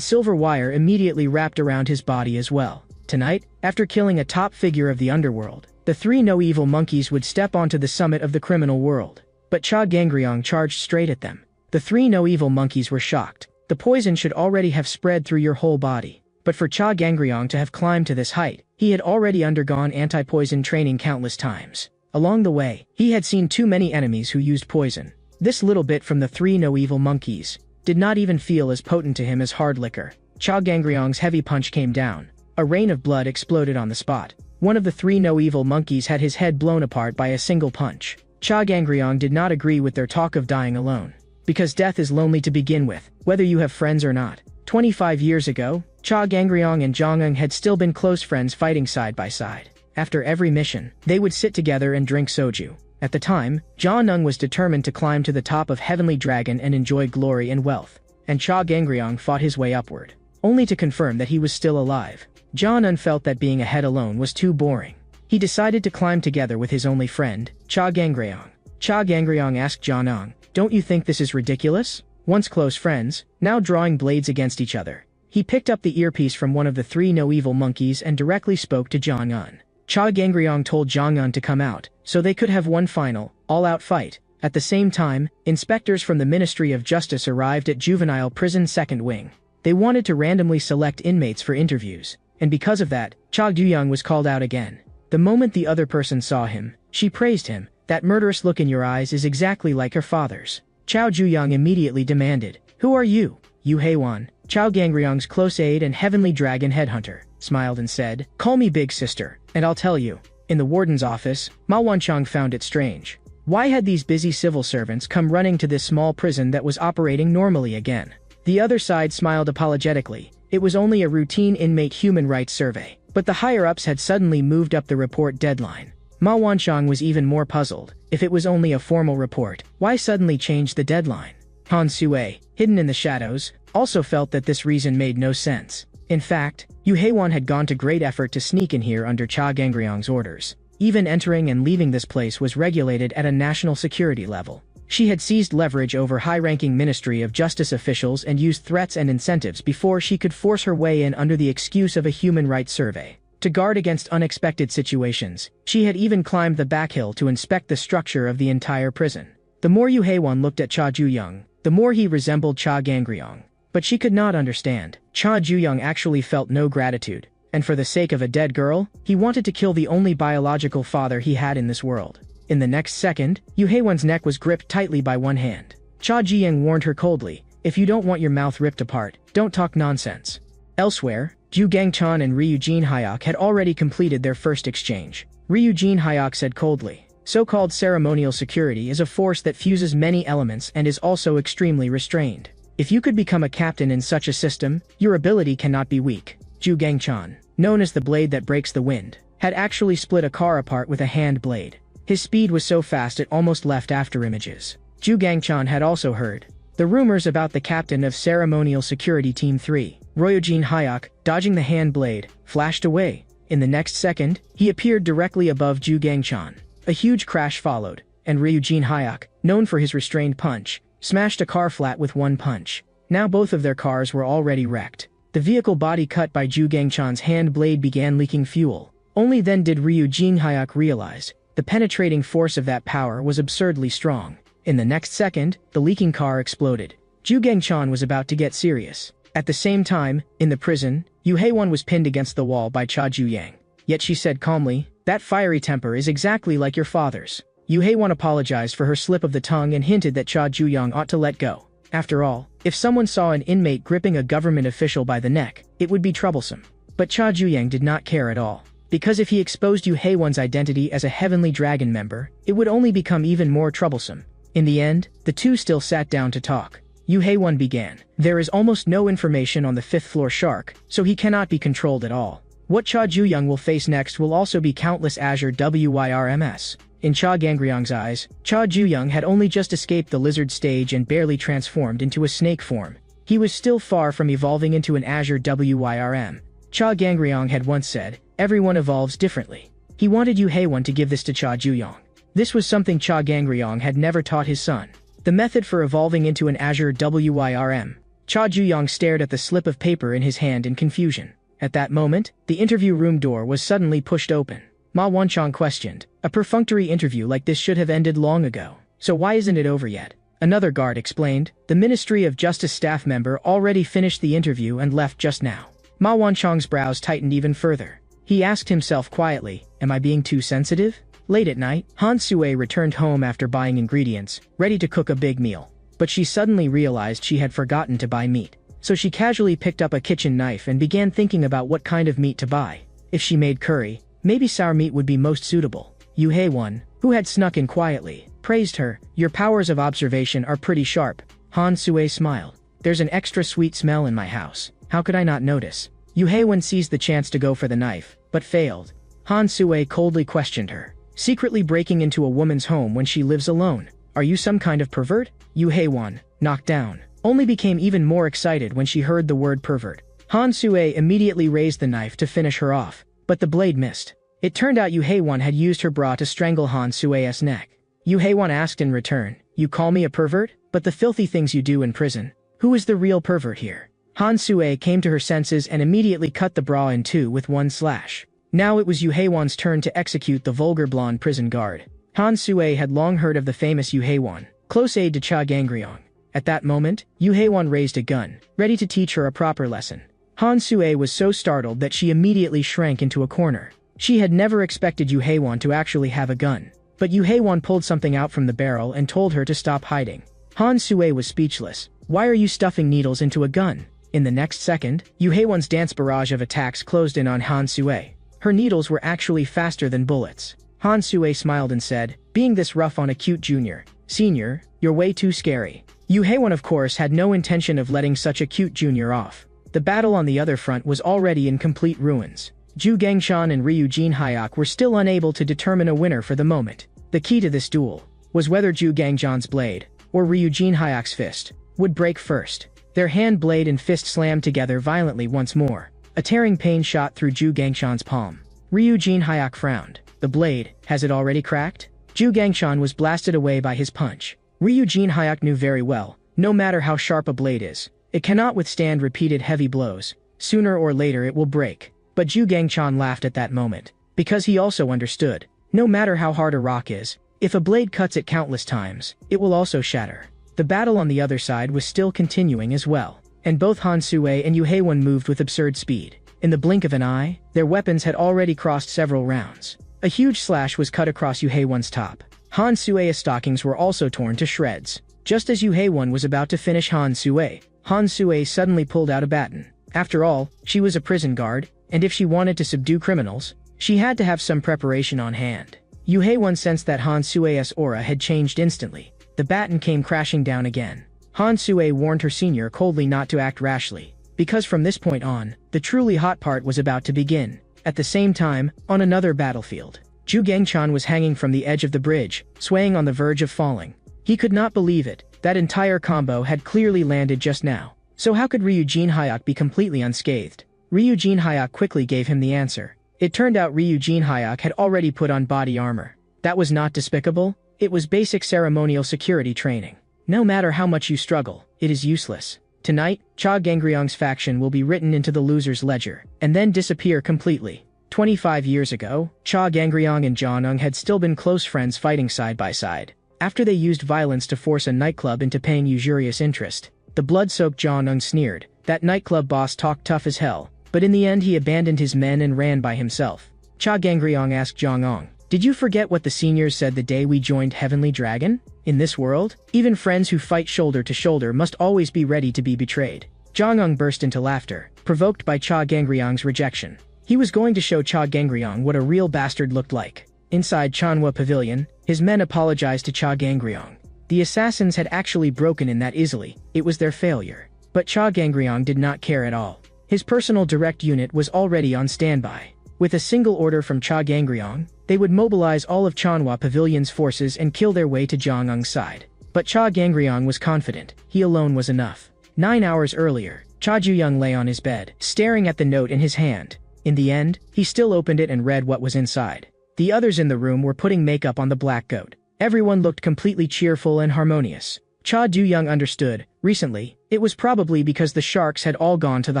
silver wire immediately wrapped around his body as well. Tonight, after killing a top figure of the underworld, the three no evil monkeys would step onto the summit of the criminal world. But Cha Gangryung charged straight at them. The three no evil monkeys were shocked. The poison should already have spread through your whole body. But for Cha Gangryung to have climbed to this height, he had already undergone anti-poison training countless times. Along the way, he had seen too many enemies who used poison. This little bit from the three no evil monkeys did not even feel as potent to him as hard liquor. Cha Gangryung's heavy punch came down. A rain of blood exploded on the spot. One of the three no evil monkeys had his head blown apart by a single punch. Cha Gangryung did not agree with their talk of dying alone. Because death is lonely to begin with, whether you have friends or not. 25 years ago, Cha Gangryung and Zhang had still been close friends fighting side by side. After every mission, they would sit together and drink soju. At the time, Zhang was determined to climb to the top of Heavenly Dragon and enjoy glory and wealth. And Cha Gangryung fought his way upward, only to confirm that he was still alive. Zhang felt that being ahead alone was too boring. He decided to climb together with his only friend, Cha Gangryung. Cha Gangryong asked Jianong. Don't you think this is ridiculous? Once close friends, now drawing blades against each other. He picked up the earpiece from one of the three no-evil monkeys and directly spoke to Jiangun. Cha Gangryong told Jiangun to come out, so they could have one final, all-out fight. At the same time, inspectors from the Ministry of Justice arrived at Juvenile Prison Second Wing. They wanted to randomly select inmates for interviews, and because of that, Cha Guyang was called out again. The moment the other person saw him, she praised him. That murderous look in your eyes is exactly like her father's. Chao Juyang immediately demanded, Who are you? Yu Heiwan, Chao Gangryong's close aide and heavenly dragon headhunter, smiled and said, Call me big sister, and I'll tell you. In the warden's office, Ma Wanchong found it strange. Why had these busy civil servants come running to this small prison that was operating normally again? The other side smiled apologetically. It was only a routine inmate human rights survey, but the higher-ups had suddenly moved up the report deadline. Ma Wanchong was even more puzzled. If it was only a formal report, why suddenly change the deadline? Han Sue, hidden in the shadows, also felt that this reason made no sense. In fact, Yu Heiwan had gone to great effort to sneak in here under Cha Gangryong's orders. Even entering and leaving this place was regulated at a national security level. She had seized leverage over high-ranking Ministry of Justice officials and used threats and incentives before she could force her way in under the excuse of a human rights survey. To guard against unexpected situations, she had even climbed the back hill to inspect the structure of the entire prison. The more Yu Heiwan looked at Cha Juyang, the more he resembled Cha Gangryong. But she could not understand. Cha Juyang actually felt no gratitude, and for the sake of a dead girl, he wanted to kill the only biological father he had in this world. In the next second, Yu Heiwan's neck was gripped tightly by one hand. Cha Jiyang warned her coldly, If you don't want your mouth ripped apart, don't talk nonsense. Elsewhere, Ju Gangchan and Ryujin Hyok had already completed their first exchange. Ryujin Hyok said coldly, So-called ceremonial security is a force that fuses many elements and is also extremely restrained. If you could become a captain in such a system, your ability cannot be weak. Ju Gangchan, known as the blade that breaks the wind, had actually split a car apart with a hand blade. His speed was so fast it almost left after images. Ju Gangchan had also heard the rumors about the captain of Ceremonial Security Team 3, Ryujin Hyok, dodging the hand blade, flashed away. In the next second, he appeared directly above Ju Gangchan. A huge crash followed, and Ryujin Hyok, known for his restrained punch, smashed a car flat with one punch. Now both of their cars were already wrecked. The vehicle body cut by Ju Gangchan's hand blade began leaking fuel. Only then did Ryujin Hyok realize the penetrating force of that power was absurdly strong. In the next second, the leaking car exploded. Ju Gangchan was about to get serious. At the same time, in the prison, Yu Heiwan was pinned against the wall by Cha Juyang. Yet she said calmly, That fiery temper is exactly like your father's. Yu Heiwan apologized for her slip of the tongue and hinted that Cha Juyang ought to let go. After all, if someone saw an inmate gripping a government official by the neck, it would be troublesome. But Cha Juyang did not care at all. Because if he exposed Yu Heiwan's identity as a Heavenly Dragon member, it would only become even more troublesome. In the end, the two still sat down to talk. Yu Heiwan began. There is almost no information on the 5th floor shark, so he cannot be controlled at all. What Cha Juyang will face next will also be countless Azure WYRMS. In Cha Gangryong's eyes, Cha Juyang had only just escaped the lizard stage and barely transformed into a snake form. He was still far from evolving into an Azure WYRM. Cha Gangryong had once said, Everyone evolves differently. He wanted Yu Heiwan to give this to Cha Juyang. This was something Cha Gangryong had never taught his son. The method for evolving into an Azure WYRM. Cha Juyang stared at the slip of paper in his hand in confusion. At that moment, the interview room door was suddenly pushed open. Ma Wanchong questioned, A perfunctory interview like this should have ended long ago. So why isn't it over yet? Another guard explained, The Ministry of Justice staff member already finished the interview and left just now. Ma Wanchong's brows tightened even further. He asked himself quietly, Am I being too sensitive? Late at night, Han Sue returned home after buying ingredients, ready to cook a big meal. But she suddenly realized she had forgotten to buy meat. So she casually picked up a kitchen knife and began thinking about what kind of meat to buy. If she made curry, maybe sour meat would be most suitable. Yu Heiwan, who had snuck in quietly, praised her, Your powers of observation are pretty sharp. Han Sue smiled. There's an extra sweet smell in my house. How could I not notice? Yu Heiwan seized the chance to go for the knife, but failed. Han Sue coldly questioned her. Secretly breaking into a woman's home when she lives alone. Are you some kind of pervert? Yu Heiwan, knocked down, only became even more excited when she heard the word pervert. Han Sue immediately raised the knife to finish her off, but the blade missed. It turned out Yu Heiwan had used her bra to strangle Han Sue's neck. Yu Haewon asked in return. You call me a pervert? But the filthy things you do in prison. Who is the real pervert here? Han Sue came to her senses and immediately cut the bra in two with one slash. Now it was Yu Haewon's turn to execute the vulgar blonde prison guard. Han Sue had long heard of the famous Yu Haewon, close aide to Cha Gangryong. At that moment, Yu Haewon raised a gun, ready to teach her a proper lesson. Han Sue was so startled that she immediately shrank into a corner. She had never expected Yu Haewon to actually have a gun. But Yu Haewon pulled something out from the barrel and told her to stop hiding. Han Sue was speechless. Why are you stuffing needles into a gun? In the next second, Yu Haewon's dance barrage of attacks closed in on Han Sue. Her needles were actually faster than bullets. Han Sue smiled and said, being this rough on a cute junior. Senior, you're way too scary. Yu Haewon of course had no intention of letting such a cute junior off. The battle on the other front was already in complete ruins. Ju Gangshan and Ryu Jinhyak were still unable to determine a winner for the moment. The key to this duel was whether Ju Gangshan's blade, or Ryu Jinhyak's fist, would break first. Their hand blade and fist slammed together violently once more. A tearing pain shot through Ju Gangshan's palm. Ryu Jinhyak frowned. The blade, has it already cracked? Ju Gangshan was blasted away by his punch. Ryu Jinhyak knew very well, no matter how sharp a blade is, it cannot withstand repeated heavy blows. Sooner or later it will break. But Ju Gangshan laughed at that moment, because he also understood, no matter how hard a rock is, if a blade cuts it countless times, it will also shatter. The battle on the other side was still continuing as well, and both Han Sue and Yu Haewon moved with absurd speed. In the blink of an eye, their weapons had already crossed several rounds. A huge slash was cut across Yu Haewon's top. Han Sue's stockings were also torn to shreds. Just as Yu Haewon was about to finish Han Sue suddenly pulled out a baton. After all, she was a prison guard, and if she wanted to subdue criminals, she had to have some preparation on hand. Yu Haewon sensed that Han Sue's aura had changed instantly. The baton came crashing down again. Han Sue warned her senior coldly not to act rashly, because from this point on, the truly hot part was about to begin. At the same time, on another battlefield, Ju Gangshan was hanging from the edge of the bridge, swaying on the verge of falling. He could not believe it. That entire combo had clearly landed just now. So how could Ryu Jinhyak be completely unscathed? Ryu Jinhyak quickly gave him the answer. It turned out Ryu Jinhyak had already put on body armor. That was not despicable. It was basic ceremonial security training. No matter how much you struggle, it is useless. Tonight, Cha Gangryong's faction will be written into the loser's ledger, and then disappear completely. 25 years ago, Cha Gangryong and Jeonnung had still been close friends fighting side by side. After they used violence to force a nightclub into paying usurious interest, the blood-soaked Jeonnung sneered. That nightclub boss talked tough as hell, but in the end he abandoned his men and ran by himself. Cha Gangryong asked Jeonnung, did you forget what the seniors said the day we joined Heavenly Dragon? In this world, even friends who fight shoulder to shoulder must always be ready to be betrayed. Jeonnung burst into laughter, provoked by Cha Gangryong's rejection. He was going to show Cha Gangryong what a real bastard looked like. Inside Chanhwa Pavilion, his men apologized to Cha Gangryong. The assassins had actually broken in that easily. It was their failure. But Cha Gangryong did not care at all. His personal direct unit was already on standby. With a single order from Cha Gangryong, they would mobilize all of Chanhwa Pavilion's forces and kill their way to Jeonnung's side. But Cha Gangryong was confident. He alone was enough. 9 hours earlier, Cha Ju-young lay on his bed, staring at the note in his hand. In the end, he still opened it and read what was inside. The others in the room were putting makeup on the black goat. Everyone looked completely cheerful and harmonious. Cha Du-young understood. Recently, it was probably because the sharks had all gone to the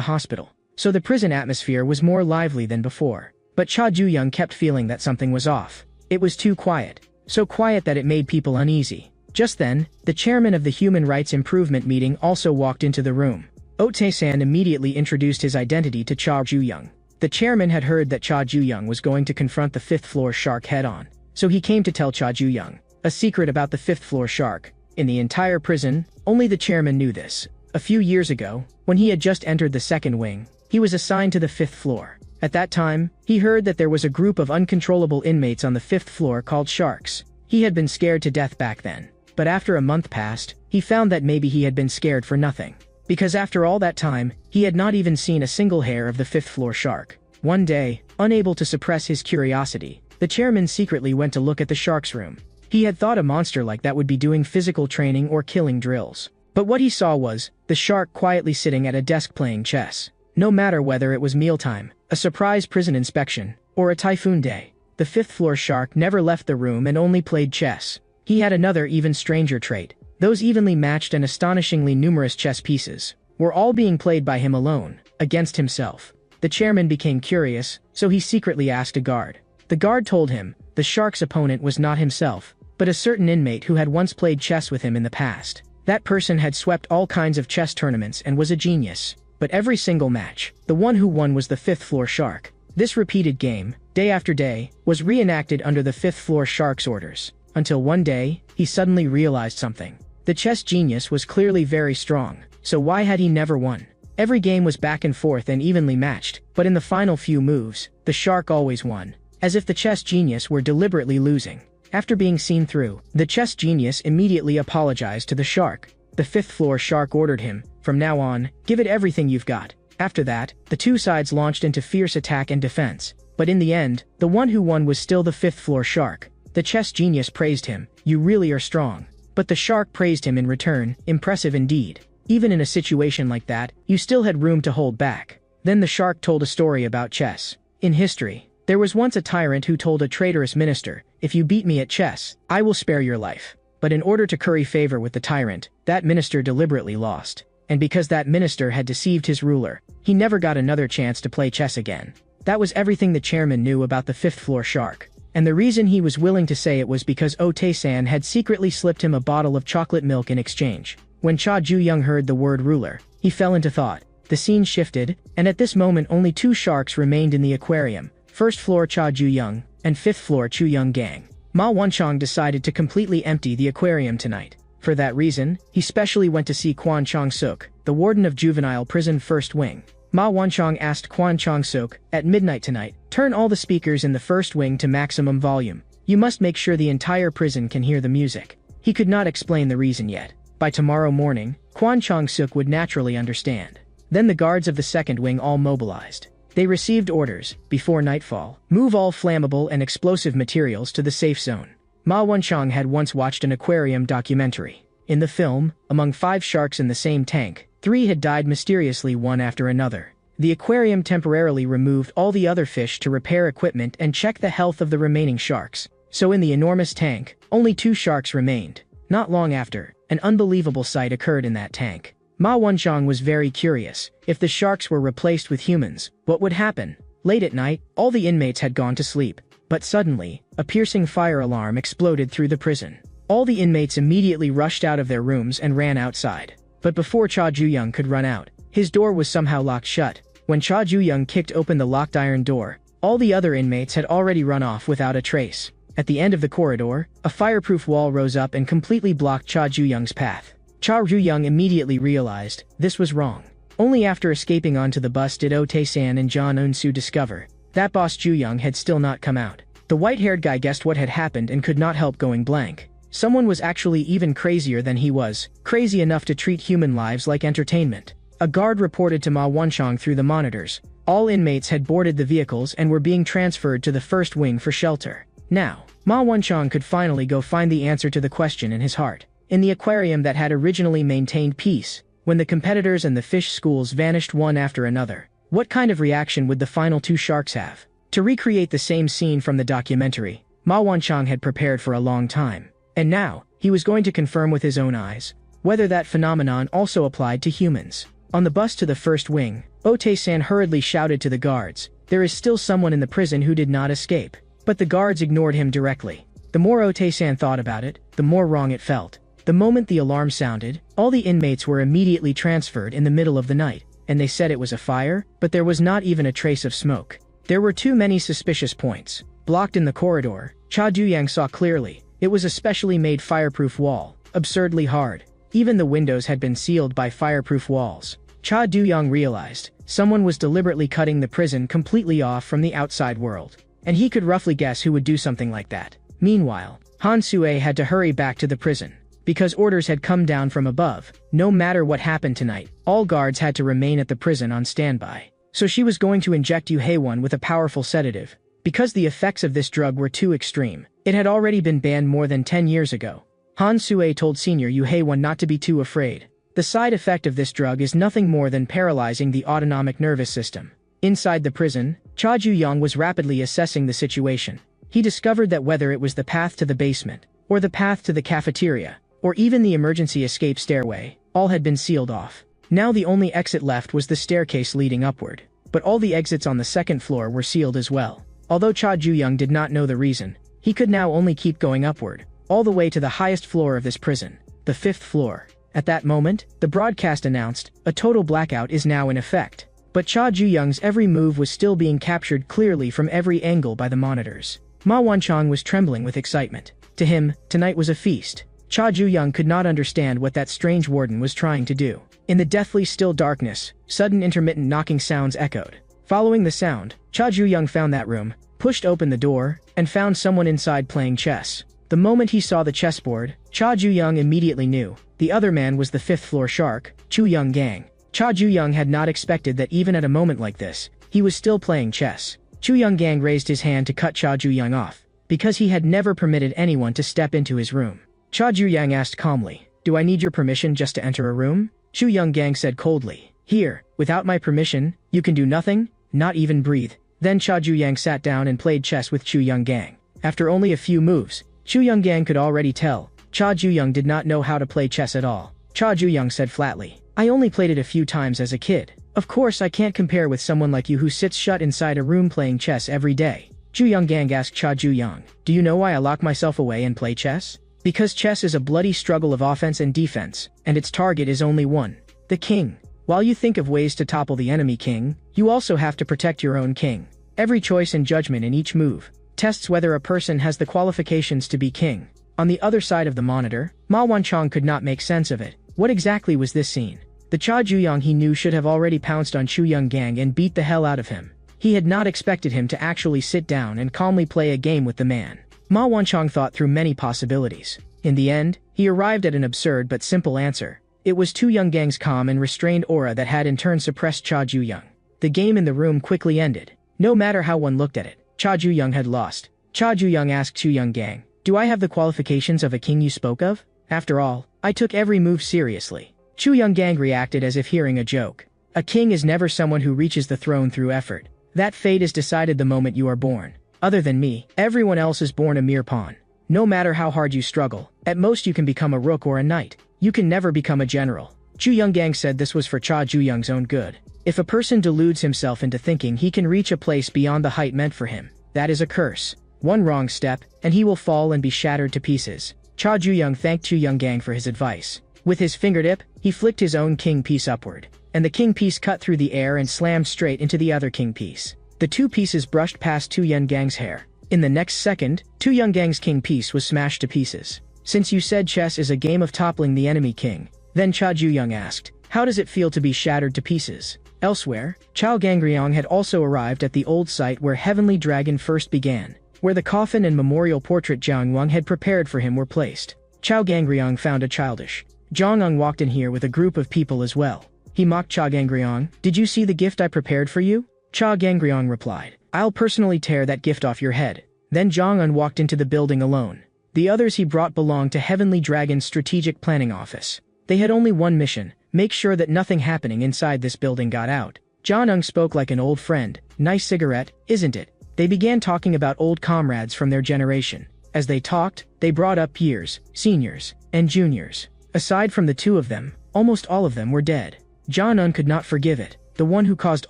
hospital, so the prison atmosphere was more lively than before. But Cha Du-young kept feeling that something was off. It was too quiet. So quiet that it made people uneasy. Just then, the chairman of the Human Rights Improvement meeting also walked into the room. Ote-san immediately introduced his identity to Cha Ju-young. The chairman had heard that Cha Ju-young was going to confront the fifth-floor shark head-on, so he came to tell Cha Ju-young a secret about the fifth-floor shark. In the entire prison, only the chairman knew this. A few years ago, when he had just entered the second wing, he was assigned to the fifth floor. At that time, he heard that there was a group of uncontrollable inmates on the fifth floor called sharks. He had been scared to death back then. But after a month passed, he found that maybe he had been scared for nothing. Because after all that time, he had not even seen a single hair of the fifth-floor shark. One day, unable to suppress his curiosity, the chairman secretly went to look at the shark's room. He had thought a monster like that would be doing physical training or killing drills. But what he saw was the shark quietly sitting at a desk playing chess. No matter whether it was mealtime, a surprise prison inspection, or a typhoon day, the fifth-floor shark never left the room and only played chess. He had another even stranger trait. Those evenly matched and astonishingly numerous chess pieces were all being played by him alone, against himself. The chairman became curious, so he secretly asked a guard. The guard told him the shark's opponent was not himself, but a certain inmate who had once played chess with him in the past. That person had swept all kinds of chess tournaments and was a genius. But every single match, the one who won was the fifth-floor shark. This repeated game, day after day, was reenacted under the fifth-floor shark's orders. Until one day, he suddenly realized something. The chess genius was clearly very strong, so why had he never won? Every game was back and forth and evenly matched, but in the final few moves, the shark always won. As if the chess genius were deliberately losing. After being seen through, the chess genius immediately apologized to the shark. The fifth-floor shark ordered him, from now on, give it everything you've got. After that, the two sides launched into fierce attack and defense. But in the end, the one who won was still the fifth-floor shark. The chess genius praised him, you really are strong. But the shark praised him in return, impressive indeed. Even in a situation like that, you still had room to hold back. Then the shark told a story about chess. In history, there was once a tyrant who told a traitorous minister, if you beat me at chess, I will spare your life. But in order to curry favor with the tyrant, that minister deliberately lost. And because that minister had deceived his ruler, he never got another chance to play chess again. That was everything the chairman knew about the fifth-floor shark. And the reason he was willing to say it was because Ote-san had secretly slipped him a bottle of chocolate milk in exchange. When Cha Ju-young heard the word ruler, he fell into thought. The scene shifted, and at this moment only two sharks remained in the aquarium. First floor Cha Ju-young, and fifth floor Chu-young gang. Ma Wanchong decided to completely empty the aquarium tonight. For that reason, he specially went to see Kwon Chong-suk, the warden of Juvenile Prison First Wing. Ma Wanchong asked Kwon Chong-suk, at midnight tonight, turn all the speakers in the first wing to maximum volume. You must make sure the entire prison can hear the music. He could not explain the reason yet. By tomorrow morning, Kwon Chong-suk would naturally understand. Then the guards of the second wing all mobilized. They received orders, before nightfall, move all flammable and explosive materials to the safe zone. Ma Wanchong had once watched an aquarium documentary. In the film, among 5 sharks in the same tank, 3 had died mysteriously one after another. The aquarium temporarily removed all the other fish to repair equipment and check the health of the remaining sharks. So in the enormous tank, only 2 sharks remained. Not long after, an unbelievable sight occurred in that tank. Ma Wanchong was very curious. If the sharks were replaced with humans, what would happen? Late at night, all the inmates had gone to sleep. But suddenly, a piercing fire alarm exploded through the prison. All the inmates immediately rushed out of their rooms and ran outside. But before Cha Ju-young could run out, his door was somehow locked shut. When Cha Ju-young kicked open the locked iron door, all the other inmates had already run off without a trace. At the end of the corridor, a fireproof wall rose up and completely blocked Cha Ju-young's path. Cha Ju-young immediately realized this was wrong. Only after escaping onto the bus did Ote-san and John Eun-soo discover that boss Ju-young had still not come out. The white-haired guy guessed what had happened and could not help going blank. Someone was actually even crazier than he was, crazy enough to treat human lives like entertainment. A guard reported to Ma Wanchong through the monitors. All inmates had boarded the vehicles and were being transferred to the first wing for shelter. Now, Ma Wanchong could finally go find the answer to the question in his heart. In the aquarium that had originally maintained peace, when the competitors and the fish schools vanished one after another, what kind of reaction would the final 2 sharks have? To recreate the same scene from the documentary, Ma Wanchong had prepared for a long time. And now, he was going to confirm with his own eyes whether that phenomenon also applied to humans. On the bus to the first wing, Ote-san hurriedly shouted to the guards, there is still someone in the prison who did not escape. But the guards ignored him directly. The more Ote-san thought about it, the more wrong it felt. The moment the alarm sounded, all the inmates were immediately transferred in the middle of the night, and they said it was a fire, but there was not even a trace of smoke. There were too many suspicious points. Blocked in the corridor, Cha Ju-young saw clearly. It was a specially made fireproof wall, absurdly hard. Even the windows had been sealed by fireproof walls. Cha Du-young realized someone was deliberately cutting the prison completely off from the outside world. And he could roughly guess who would do something like that. Meanwhile, Han Sue had to hurry back to the prison. Because orders had come down from above, no matter what happened tonight, all guards had to remain at the prison on standby. So she was going to inject Yu Haewon with a powerful sedative. Because the effects of this drug were too extreme, it had already been banned more than 10 years ago. Han Sue told Senior Yu Haewon not to be too afraid. The side effect of this drug is nothing more than paralyzing the autonomic nervous system. Inside the prison, Cha Ju-young was rapidly assessing the situation. He discovered that whether it was the path to the basement, or the path to the cafeteria, or even the emergency escape stairway, all had been sealed off. Now the only exit left was the staircase leading upward. But all the exits on the second floor were sealed as well. Although Cha Ju-young did not know the reason, he could now only keep going upward, all the way to the highest floor of this prison, the 5th floor. At that moment, the broadcast announced, a total blackout is now in effect. But Cha Ju-young's every move was still being captured clearly from every angle by the monitors. Ma Wanchong was trembling with excitement. To him, tonight was a feast. Cha Ju-young could not understand what that strange warden was trying to do. In the deathly still darkness, sudden intermittent knocking sounds echoed. Following the sound, Cha Ju-young found that room, pushed open the door, and found someone inside playing chess. The moment he saw the chessboard, Cha Ju-young immediately knew. The other man was the 5th floor shark, Chu Young-gang. Cha Ju-young had not expected that even at a moment like this, he was still playing chess. Chu Young-gang raised his hand to cut Cha Ju-young off, because he had never permitted anyone to step into his room. Cha Ju-young asked calmly, "Do I need your permission just to enter a room?" Chu Young-gang said coldly, "Here, without my permission, you can do nothing, not even breathe." Then Cha Ju-young sat down and played chess with Chu Young-gang. After only a few moves, Chu Young-gang could already tell, Cha Ju-young did not know how to play chess at all. Cha Ju-young said flatly, "I only played it a few times as a kid. Of course I can't compare with someone like you who sits shut inside a room playing chess every day." Chu Young-gang asked Cha Ju-young, "Do you know why I lock myself away and play chess?" Because chess is a bloody struggle of offense and defense, and its target is only one, the king. While you think of ways to topple the enemy king, you also have to protect your own king. Every choice and judgment in each move tests whether a person has the qualifications to be king. On the other side of the monitor, Ma Wanchong could not make sense of it. What exactly was this scene? The Cha Ju-young he knew should have already pounced on Chu Young-gang and beat the hell out of him. He had not expected him to actually sit down and calmly play a game with the man. Ma Wanchong thought through many possibilities. In the end, he arrived at an absurd but simple answer. It was Chu Young-gang's calm and restrained aura that had in turn suppressed Cha Ju-young. The game in the room quickly ended. No matter how one looked at it, Cha Ju-young had lost. Cha Ju-young asked Chu Young-gang, "Do I have the qualifications of a king you spoke of? After all, I took every move seriously." Chu Young-gang reacted as if hearing a joke. A king is never someone who reaches the throne through effort. That fate is decided the moment you are born. Other than me, everyone else is born a mere pawn. No matter how hard you struggle, at most you can become a rook or a knight. You can never become a general. Chu Young-gang said this was for Cha Ju-young's own good. If a person deludes himself into thinking he can reach a place beyond the height meant for him, that is a curse. One wrong step, and he will fall and be shattered to pieces. Cha Ju-young thanked Chu Young-gang for his advice. With his fingertip, he flicked his own king piece upward, and the king piece cut through the air and slammed straight into the other king piece. The two pieces brushed past Chu Young-gang's hair. In the next second, Chu Young-gang's king piece was smashed to pieces. "Since you said chess is a game of toppling the enemy king," then Cha Ju-young asked, "how does it feel to be shattered to pieces?" Elsewhere, Chao Gangryong had also arrived at the old site where Heavenly Dragon first began, where the coffin and memorial portrait Jiang Wang had prepared for him were placed. Chao Gangryong found a childish. Jiang Wang walked in here with a group of people as well. He mocked Cha Gangryong, "Did you see the gift I prepared for you?" Cha Gangryong replied, "I'll personally tear that gift off your head." Then Jiang Wang walked into the building alone. The others he brought belonged to Heavenly Dragon's strategic planning office. They had only one mission: make sure that nothing happening inside this building got out. Jiang Wang spoke like an old friend. "Nice cigarette, isn't it?" They began talking about old comrades from their generation. As they talked, they brought up peers, seniors, and juniors. Aside from the two of them, almost all of them were dead. Jiang Wang could not forgive it. The one who caused